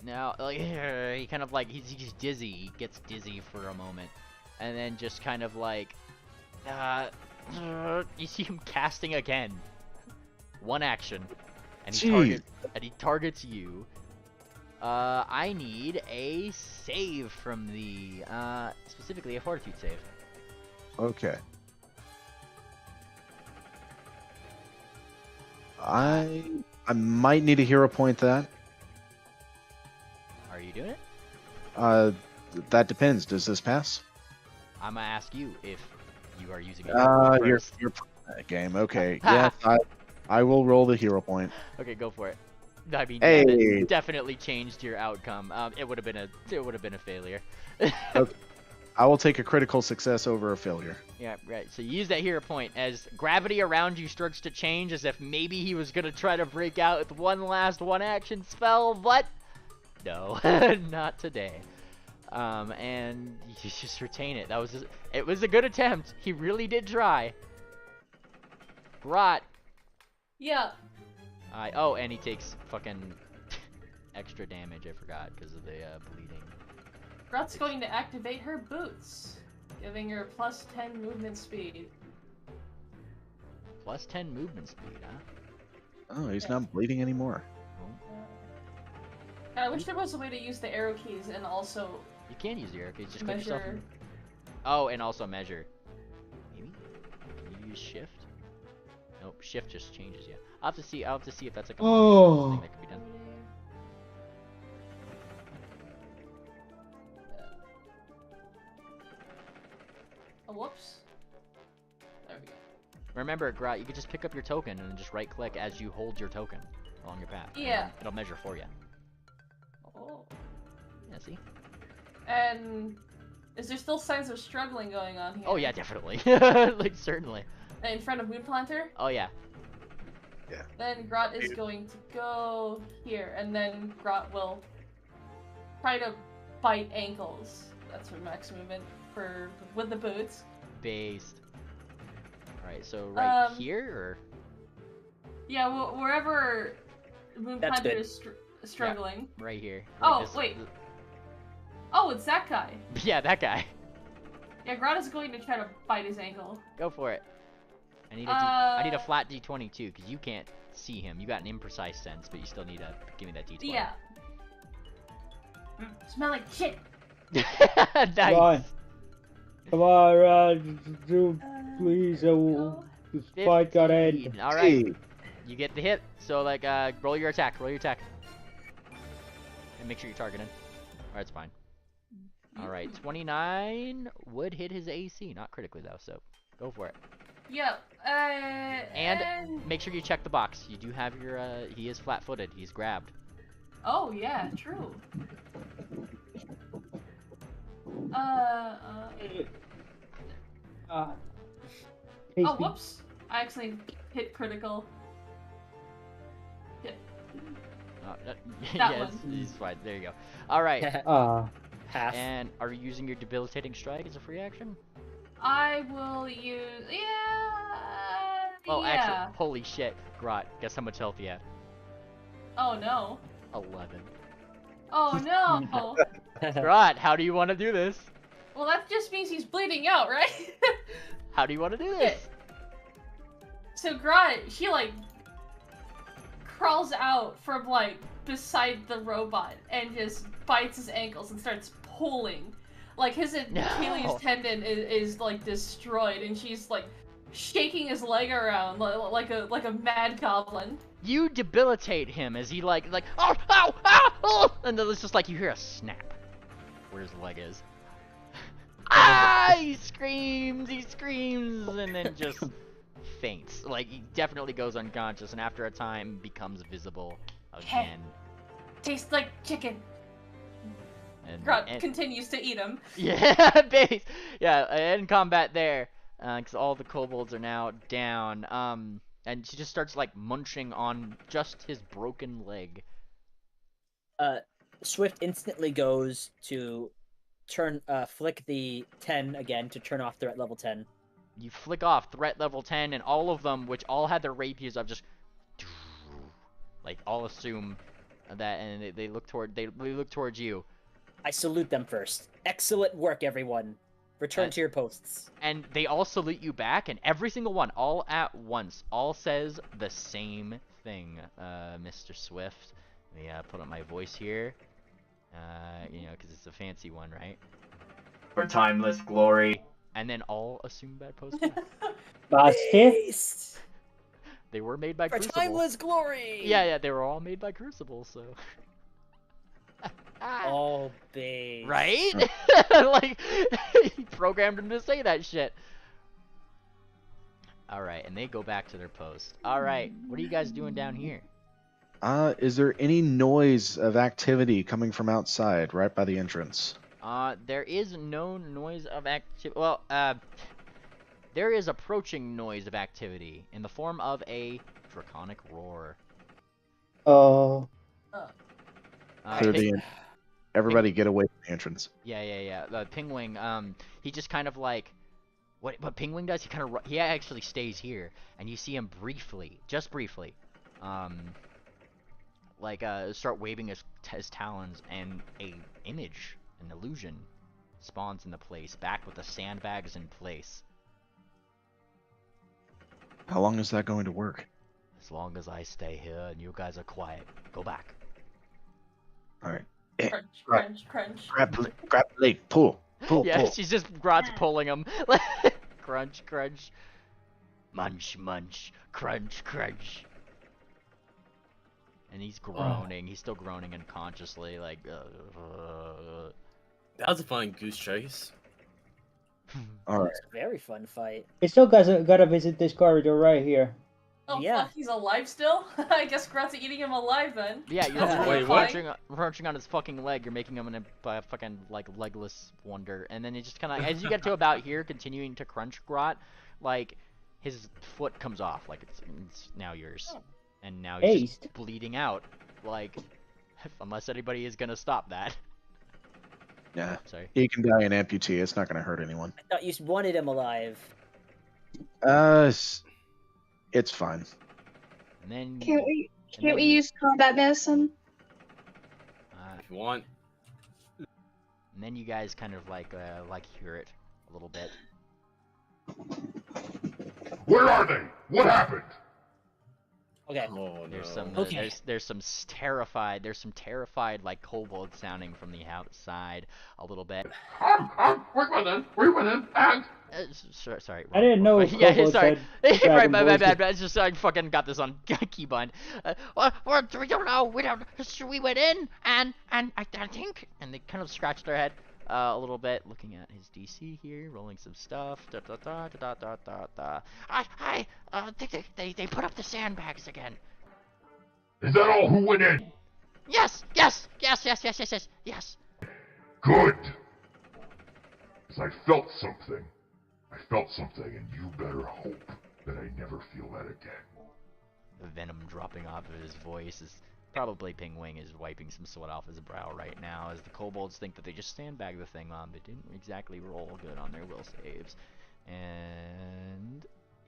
S1: Now, like, he kind of like, he's dizzy. He gets dizzy for a moment. And then just kind of like, you see him casting again. One action. And
S2: Jeez.
S1: he targets you. I need a save from the, specifically a fortitude save.
S2: Okay. I might need a hero point that.
S1: Are you doing it?
S2: That depends. Does this pass?
S1: I'm gonna ask you if you are using it
S2: You're
S1: first.
S2: playing that game. Okay. Yes, I will roll the hero point.
S1: Okay, go for it. I mean,
S2: Hey.
S1: that definitely changed your outcome. It would have been a failure.
S2: Okay. I will take a critical success over a failure.
S1: Yeah, right. So you use that hero point as gravity around you starts to change, as if maybe he was gonna try to break out with one last one-action spell, but no, not today. And you just retain it. It was a good attempt. He really did try. Grot.
S3: Yeah.
S1: Oh, and he takes fucking extra damage. I forgot because of the bleeding.
S3: Grot's going to activate her boots, giving her plus 10 movement speed.
S1: Plus 10 movement speed, huh?
S2: Oh, he's not bleeding anymore.
S3: I wish there was a way to use the arrow keys and also
S1: You can use the arrow keys. Just click yourself.
S3: measure.
S1: Oh, and also measure. Maybe? Can you use shift? Nope, shift just changes you. I'll have to see if that's like a thing that could be done.
S3: Oh, whoops. There we go.
S1: Remember, Grot, you can just pick up your token and just right-click as you hold your token along your path. and
S3: Yeah.
S1: then it'll measure for you.
S3: Oh.
S1: Yeah, see?
S3: And is there still signs of struggling going on here?
S1: Oh yeah, definitely. Like, certainly.
S3: In front of Moonplanter?
S1: Oh yeah.
S3: Then Grot is going to go here, and then Grot will try to bite ankles. That's her max movement with the boots.
S1: Based. Alright, so right
S3: Um,
S1: here, or?
S3: Yeah, wherever Moonplanter
S4: good.
S3: is struggling.
S1: Right here.
S3: Oh,
S1: Like this-
S3: wait. Oh, it's that guy.
S1: Yeah, that guy.
S3: Yeah, Grot is going to try to bite his ankle.
S1: Go for it. I need a flat D20 too, because you can't see him. You got an imprecise sense, but you still need to give me that D20.
S3: Yeah. Smell like shit.
S1: Nice.
S7: Come on. Come on, please. This fight got end.
S1: 15. All right. You get the hit. So like, roll your attack. Roll your attack. And make sure you're targeting. All right, it's fine. All right, 29 would hit his AC, not critically though. So go for it.
S3: Yeah.
S1: And make sure you check the box. You do have your. He is flat-footed. He's grabbed.
S3: Oh yeah, true. Oh, whoops! I actually hit critical. Yeah. That
S1: Yes,
S3: one.
S1: he's fine. There you go. All right.
S4: Half.
S1: And are you using your debilitating strike as a free action?
S3: I will use.
S1: Oh,
S3: yeah.
S1: actually, holy shit, Grot. Guess how much health he had?
S3: Oh no.
S1: 11.
S3: Oh no.
S1: Grot, how do you want to do this?
S3: Well, that just means he's bleeding out, right?
S1: How do you want to do this?
S3: So Grot, she like crawls out from like beside the robot and just bites his ankles and starts pulling. Like his Achilles tendon is like destroyed, and she's like shaking his leg around like a mad goblin.
S1: You debilitate him as he like oh, ow, ow, oh, and then it's just like you hear a snap where his leg is. Ah! He screams, and then just faints. Like, he definitely goes unconscious, and after a time becomes visible again.
S3: Tastes like chicken.
S1: And
S3: Grot continues to eat him.
S1: Yeah, base. Yeah, end combat there, because all the kobolds are now down. And she just starts like munching on just his broken leg.
S4: Swift instantly goes to flick the 10 again to turn off threat level 10.
S1: You flick off threat level 10, and all of them, which all had their rapiers up, just like all assume that, and they look towards you.
S4: I salute them first. Excellent work, everyone. Return to your posts.
S1: And they all salute you back, and every single one, all at once, all says the same thing. Mr. Swift, let me put up my voice here. You know, because it's a fancy one, right?
S12: For timeless glory.
S1: And then all assume bad post.
S7: Bastard.
S1: They were made by
S4: For
S1: Crucible.
S4: timeless glory!
S1: Yeah, they were all made by Crucible, so.
S4: All base.
S1: Right? Like, he programmed him to say that shit. Alright, and they go back to their post. Alright, what are you guys doing down here?
S2: Is there any noise of activity coming from outside, right by the entrance?
S1: There is no noise of activity. Well, there is approaching noise of activity in the form of a draconic roar.
S7: Oh.
S2: Everybody get away from the entrance.
S1: Yeah. Pingwing, he just kind of like, what Pingwing does, he actually stays here, and you see him briefly, just briefly, start waving his talons, and an illusion, spawns in the place, back with the sandbags in place.
S2: How long is that going to work?
S1: As long as I stay here and you guys are quiet. Go back.
S2: Alright.
S3: Crunch, crunch.
S2: Grab the leg, pull.
S1: Yeah, she's just Grot's pulling him. Crunch, crunch. Munch, munch. Crunch, crunch. And he's groaning. He's still groaning unconsciously, like.
S6: That was a fun goose chase.
S2: All right.
S4: It's a very fun fight.
S7: We still gotta visit this corridor right here.
S3: Oh
S4: Yeah.
S3: fuck, he's alive still? I guess Grot's eating him alive then.
S1: Yeah, you're
S4: Wait,
S1: literally
S6: what?
S1: crunching on his fucking leg. You're making him a fucking like legless wonder, and then it just kind of as you get to about here, continuing to crunch Grot, like his foot comes off, like it's now yours, and now he's just
S7: Aced.
S1: bleeding out, like unless anybody is gonna stop that.
S2: Yeah.
S1: Sorry.
S2: He can die an amputee. It's not going to hurt anyone.
S4: I thought you wanted him alive.
S2: It's fine.
S1: And then
S11: Can't we
S1: and then
S11: use combat medicine?
S6: If you want.
S1: and then you guys kind of like hear it a little bit.
S13: Where are they? What happened?
S4: Okay.
S6: Oh,
S1: There's
S6: no.
S1: some
S4: Okay.
S1: there's some terrified like kobolds sounding from the outside a little bit.
S13: We went in, and
S1: Sorry.
S7: I didn't know
S1: Yeah,
S7: kobolds
S1: sorry.
S7: had
S1: Right,
S7: dragon
S1: my
S7: voices.
S1: bad. It's just I fucking got this on keybind. We don't know. We went in and I think, and they kind of scratched their head a little bit, looking at his DC here, rolling some stuff. I think they put up the sandbags again.
S13: is that all who went in?
S1: Yes.
S13: Good. Because I felt something. And you better hope that I never feel that again.
S1: The venom dropping off of his voice is probably Pingwing is wiping some sweat off his brow right now as the kobolds think that they just sandbagged the thing on. They didn't exactly roll good on their will saves. And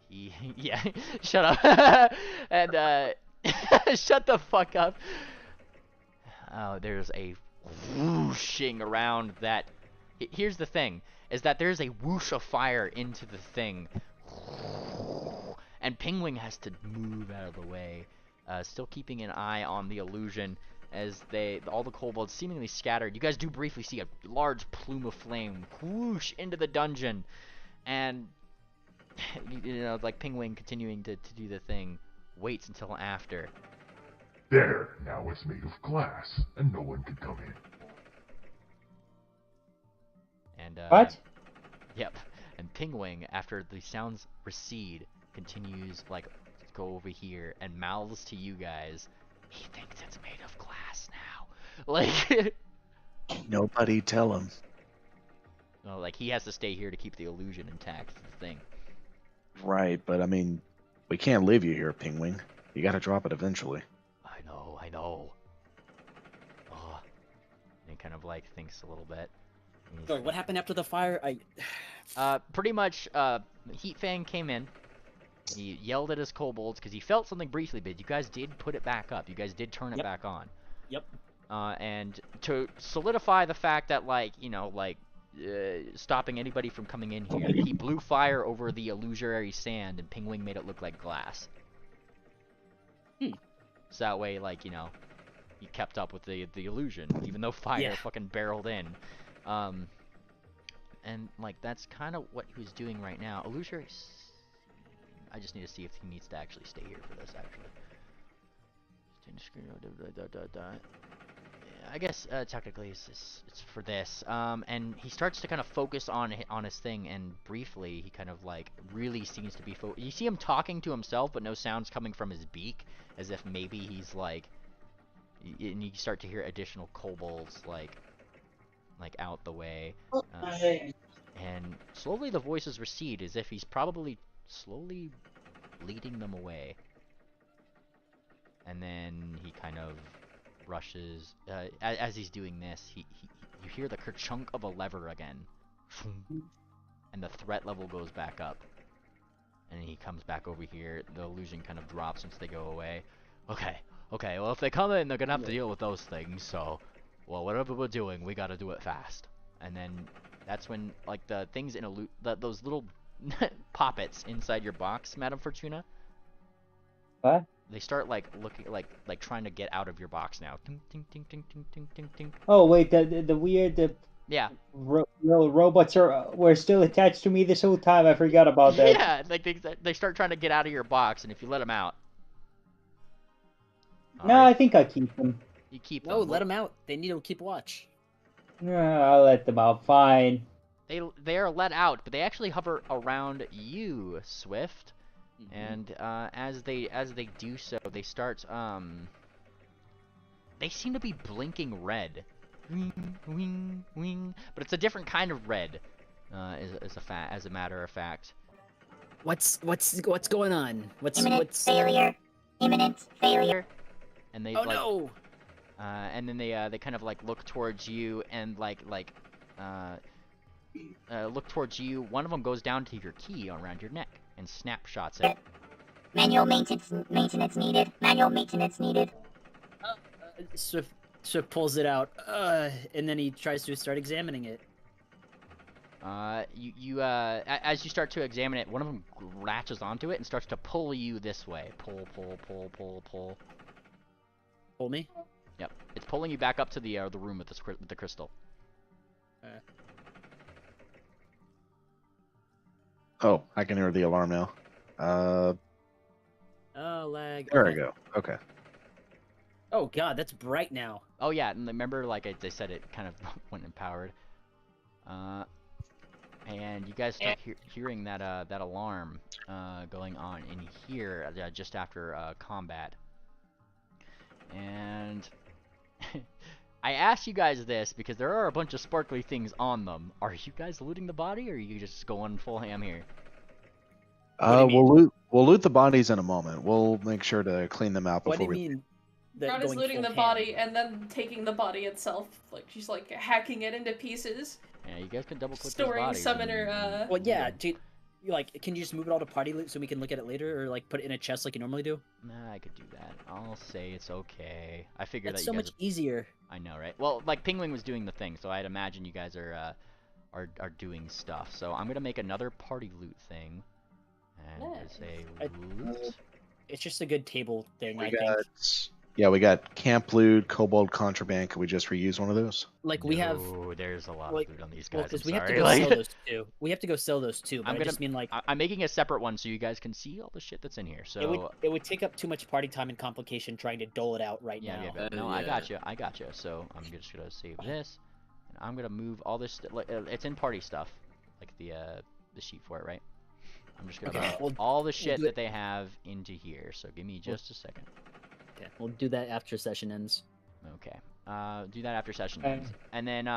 S1: he yeah, shut up. And shut the fuck up. Oh, there's a whooshing around that. Here's the thing, is that there's a whoosh of fire into the thing. And Pingwing has to move out of the way, still keeping an eye on the illusion as all the kobolds seemingly scattered. You guys do briefly see a large plume of flame whoosh into the dungeon, and you know, like Pingwing continuing to do the thing, waits until after.
S13: There, now it's made of glass, and no one can come in.
S1: And
S7: What?
S1: Yep. And Pingwing, after the sounds recede, continues like to go over here and mouths to you guys. He thinks it's made of glass now. Like
S2: Nobody tell him.
S1: no, like he has to stay here to keep the illusion intact. Is the thing.
S2: Right, but I mean, we can't leave you here, Pingwing. You gotta drop it eventually.
S1: I know. Oh. And he kind of like thinks a little bit. And he's
S4: Sorry,
S1: like,
S4: what happened after the fire?
S1: pretty much, Heat Fang came in. He yelled at his kobolds because he felt something briefly, but you guys did put it back up. You guys did turn it
S4: Yep.
S1: back on.
S4: Yep.
S1: And to solidify the fact that, like, you know, like, stopping anybody from coming in here, he blew fire over the illusory sand, and Pingwing made it look like glass. So that way, like, you know, he kept up with the illusion, even though fire fucking barreled in. And, like, that's kind of what he was doing right now. Illusory... I just need to see if he needs to actually stay here for this, actually. Yeah, I guess, technically, it's for this. And he starts to kind of focus on his thing, and briefly, he kind of, like, really seems to be you see him talking to himself, but no sounds coming from his beak, as if maybe he's, like... And you start to hear additional kobolds, like out the way. And slowly the voices recede, as if he's probably slowly leading them away. And then he kind of rushes. As he's doing this, you hear the kerchunk of a lever again, and the threat level goes back up. And he comes back over here. The illusion kind of drops once they go away. Okay. Well, if they come in, they're gonna have to deal with those things. So, well, whatever we're doing, we gotta do it fast. And then that's when, like, the things in those little poppets inside your box, Madame Fortuna.
S7: What?
S1: They start like looking like trying to get out of your box now. Ting, ting, ting, ting, ting, ting, ting, ting.
S7: Oh wait, the weird
S1: Yeah.
S7: Robots were still attached to me this whole time. I forgot about that.
S1: Yeah, like they start trying to get out of your box, and if you let them out.
S7: No, I think I keep them.
S1: You keep
S4: No,
S1: them.
S4: let them out. They need to keep watch.
S7: I'll let them out. Fine.
S1: they are let out, but they actually hover around you, Swift. And as they do so, they start they seem to be blinking red, wing, wing, wing. But it's a different kind of red, as a matter of fact.
S4: What's going on?
S9: Imminent failure. Imminent failure.
S1: And they
S4: Oh no!
S1: And then they kind of like look towards you and look towards you. One of them goes down to your key around your neck and snapshots it.
S9: Manual maintenance needed. Manual maintenance needed.
S4: Swift pulls it out, and then he tries to start examining it.
S1: As you start to examine it, one of them latches onto it and starts to pull you this way. Pull.
S4: Pull me?
S1: Yep, it's pulling you back up to the room with the crystal.
S2: Oh, I can hear the alarm now.
S4: Oh, lag.
S2: There
S4: Okay.
S2: we go. Okay.
S4: Oh god, that's bright now.
S1: Oh yeah, and remember, like I said, it kind of went empowered. And you guys start hearing that alarm going on in here just after combat. And I asked you guys this because there are a bunch of sparkly things on them. Are you guys looting the body, or are you just going full ham here?
S2: We'll loot the bodies in a moment. We'll make sure to clean them out
S4: What do
S2: before
S4: you
S2: we.
S4: mean?
S3: Ron is looting the body and then taking the body itself. Like, she's like hacking it into pieces.
S1: Yeah, you guys can double click
S3: Storing
S1: those bodies.
S3: summoner,
S4: Well, yeah, dude. Like, can you just move it all to party loot so we can look at it later, or like put it in a chest like you normally do?
S1: Nah, I could do that. I'll say it's okay. I figured
S4: That's
S1: that
S4: so
S1: you guys
S4: much easier.
S1: I know, right? Well, like Pingwing was doing the thing, so I'd imagine you guys are doing stuff. So I'm gonna make another party loot thing, and say loot.
S4: It's just a good table thing, I think.
S2: We got camp loot, kobold contraband. Could we just reuse one of those?
S4: Like we have.
S1: Oh, there's a lot
S4: like,
S1: of loot on these
S4: well,
S1: guys.
S4: because
S1: I'm
S4: we have to
S1: sorry.
S4: go sell those too. We have to go sell those too. But I just mean like
S1: I'm making a separate one so you guys can see all the shit that's in here. So
S4: it would take up too much party time and complication trying to dole it out right now.
S1: Yeah, no, I got you. So I'm just gonna save this, and I'm gonna move all this. It's in party stuff, like the sheet for it, right? I'm just gonna move all the shit that they have into here. So give me just a second.
S4: Okay, we'll do that after session ends.
S1: Okay. Do that after session ends. And then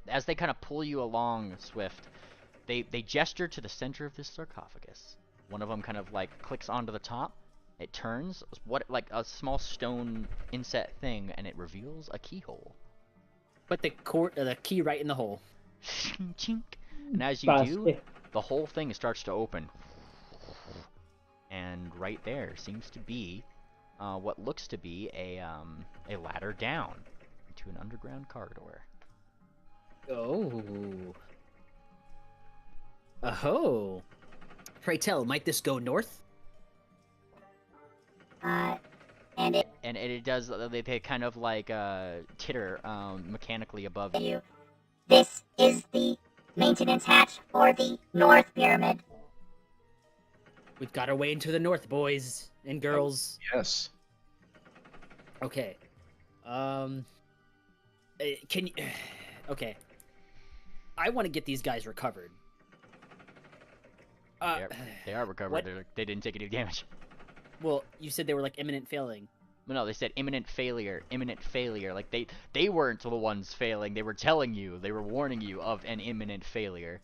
S1: as they kind of pull you along, Swift, they gesture to the center of this sarcophagus. One of them kind of like clicks onto the top. It turns like a small stone inset thing, and it reveals a keyhole.
S4: Put the key right in the hole.
S1: Chink. And as you do, the whole thing starts to open. And right there seems to be what looks to be a ladder down into an underground corridor.
S4: Oh. Oh. Pray tell, might this go north?
S9: And
S1: it does. They kind of like titter mechanically above you.
S9: This is the maintenance hatch for the North Pyramid.
S4: We've got our way into the north, boys and girls.
S2: Yes.
S4: Okay. Can you? Okay. I want to get these guys recovered.
S1: They are recovered. They didn't take any damage.
S4: Well, you said they were like imminent failing.
S1: No, they said imminent failure. Imminent failure. Like they weren't the ones failing. They were telling you. They were warning you of an imminent failure.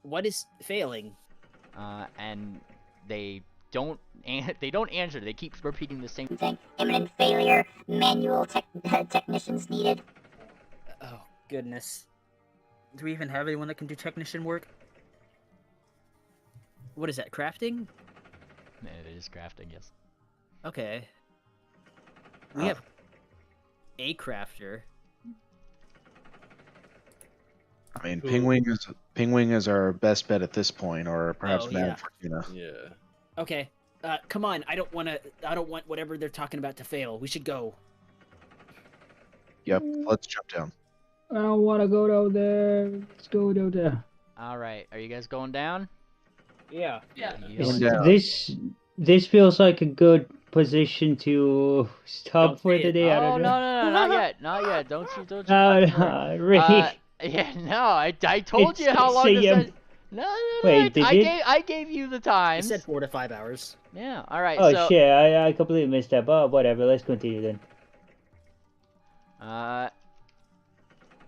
S4: What is failing?
S1: And they don't answer. They keep repeating the same
S9: thing. Imminent failure. Manual technicians needed.
S4: Oh goodness. Do we even have anyone that can do technician work? What is that? Crafting?
S1: It is crafting, yes.
S4: Okay. We have a crafter.
S2: I mean, Pingwing is our best bet at this point, or perhaps Mad Fortuna.
S6: Yeah.
S4: Okay. Come on. I don't want whatever they're talking about to fail. We should go.
S2: Yep. Let's jump down.
S7: I don't want to go down there. Let's go down there.
S1: All right. Are you guys going down?
S4: Yeah.
S7: This feels like a good position to stop for the day. I
S1: Oh
S7: don't know.
S1: no, not yet, not yet. Don't you?
S7: Really?
S1: Yeah, no, I told you how
S7: It's
S1: long this
S7: a,
S1: is. No,
S7: Wait, did it?
S1: I gave you the
S4: I
S1: time.
S4: said 4 to 5 hours.
S1: Yeah, alright,
S7: Oh
S1: so...
S7: shit, I completely missed that, but whatever, let's continue then.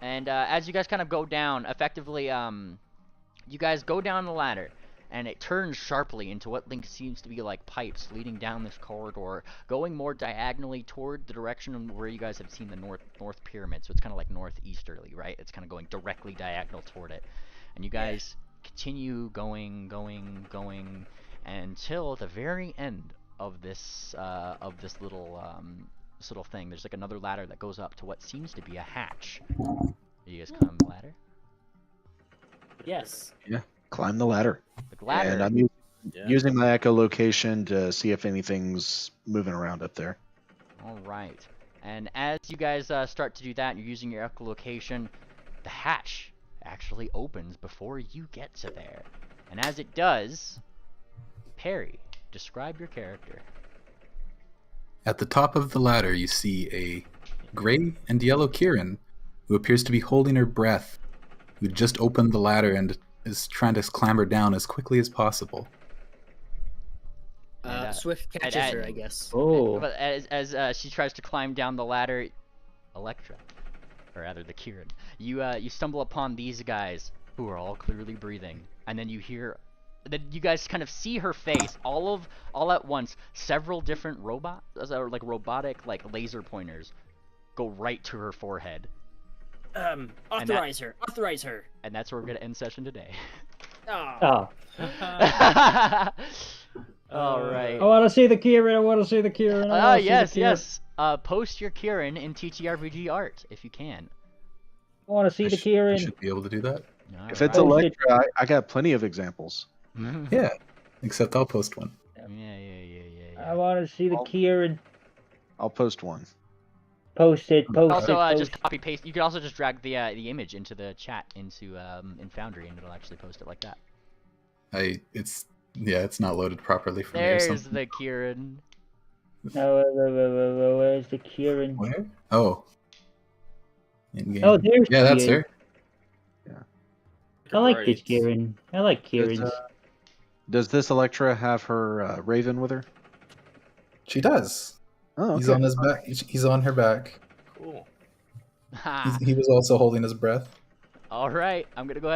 S1: And as you guys kind of go down, effectively, you guys go down the ladder, and it turns sharply into what Link seems to be like pipes leading down this corridor, going more diagonally toward the direction of where you guys have seen the north pyramid. So it's kind of like northeasterly, right? It's kind of going directly diagonal toward it, and you guys continue going until the very end of this little thing. There's like another ladder that goes up to what seems to be a hatch. You guys climb the ladder?
S4: Yes.
S2: Yeah, climb the ladder.
S1: The ladder.
S2: And I'm using my echolocation to see if anything's moving around up there.
S1: All right. And as you guys start to do that, and you're using your echolocation, the hatch actually opens before you get to there. And as it does, Perry, describe your character.
S14: At the top of the ladder, you see a gray and yellow Kieran, who appears to be holding her breath, who just opened the ladder and is trying to clamber down as quickly as possible.
S4: Swift catches her, I guess.
S1: But as she tries to climb down the ladder, Electra, or rather the Kieran, you stumble upon these guys who are all clearly breathing, and then you you guys kind of see her face all at once. Several different robotic laser pointers go right to her forehead.
S4: Authorize her.
S1: And that's where we're gonna end session today.
S7: Oh.
S1: All right.
S7: I want to see the Kieran.
S1: Yes. Post your Kieran in TTRPG art if you can.
S7: I want to see the Kieran.
S14: I should be able to do that.
S2: If it's Electra, I got plenty of examples.
S14: Yeah, except I'll post one.
S1: Yeah.
S7: I want to see the Kieran.
S2: I'll post one.
S7: Post it.
S1: Just copy paste. You can also just drag the image into the chat in Foundry, and it'll actually post it like that.
S14: It's not loaded properly for me or
S1: There's
S14: something.
S1: the Kieran.
S7: Where's the Kieran?
S14: Where? Oh. In-game.
S7: Oh, there's
S14: that's
S7: Kieran.
S14: her.
S7: I like this Kieran. I like Kieran's.
S2: Does this Electra have her Raven with her?
S14: She does.
S2: Oh, okay.
S14: He's on his back. He's on her back.
S6: Cool.
S14: He was also holding his breath.
S1: All right, I'm gonna go ahead.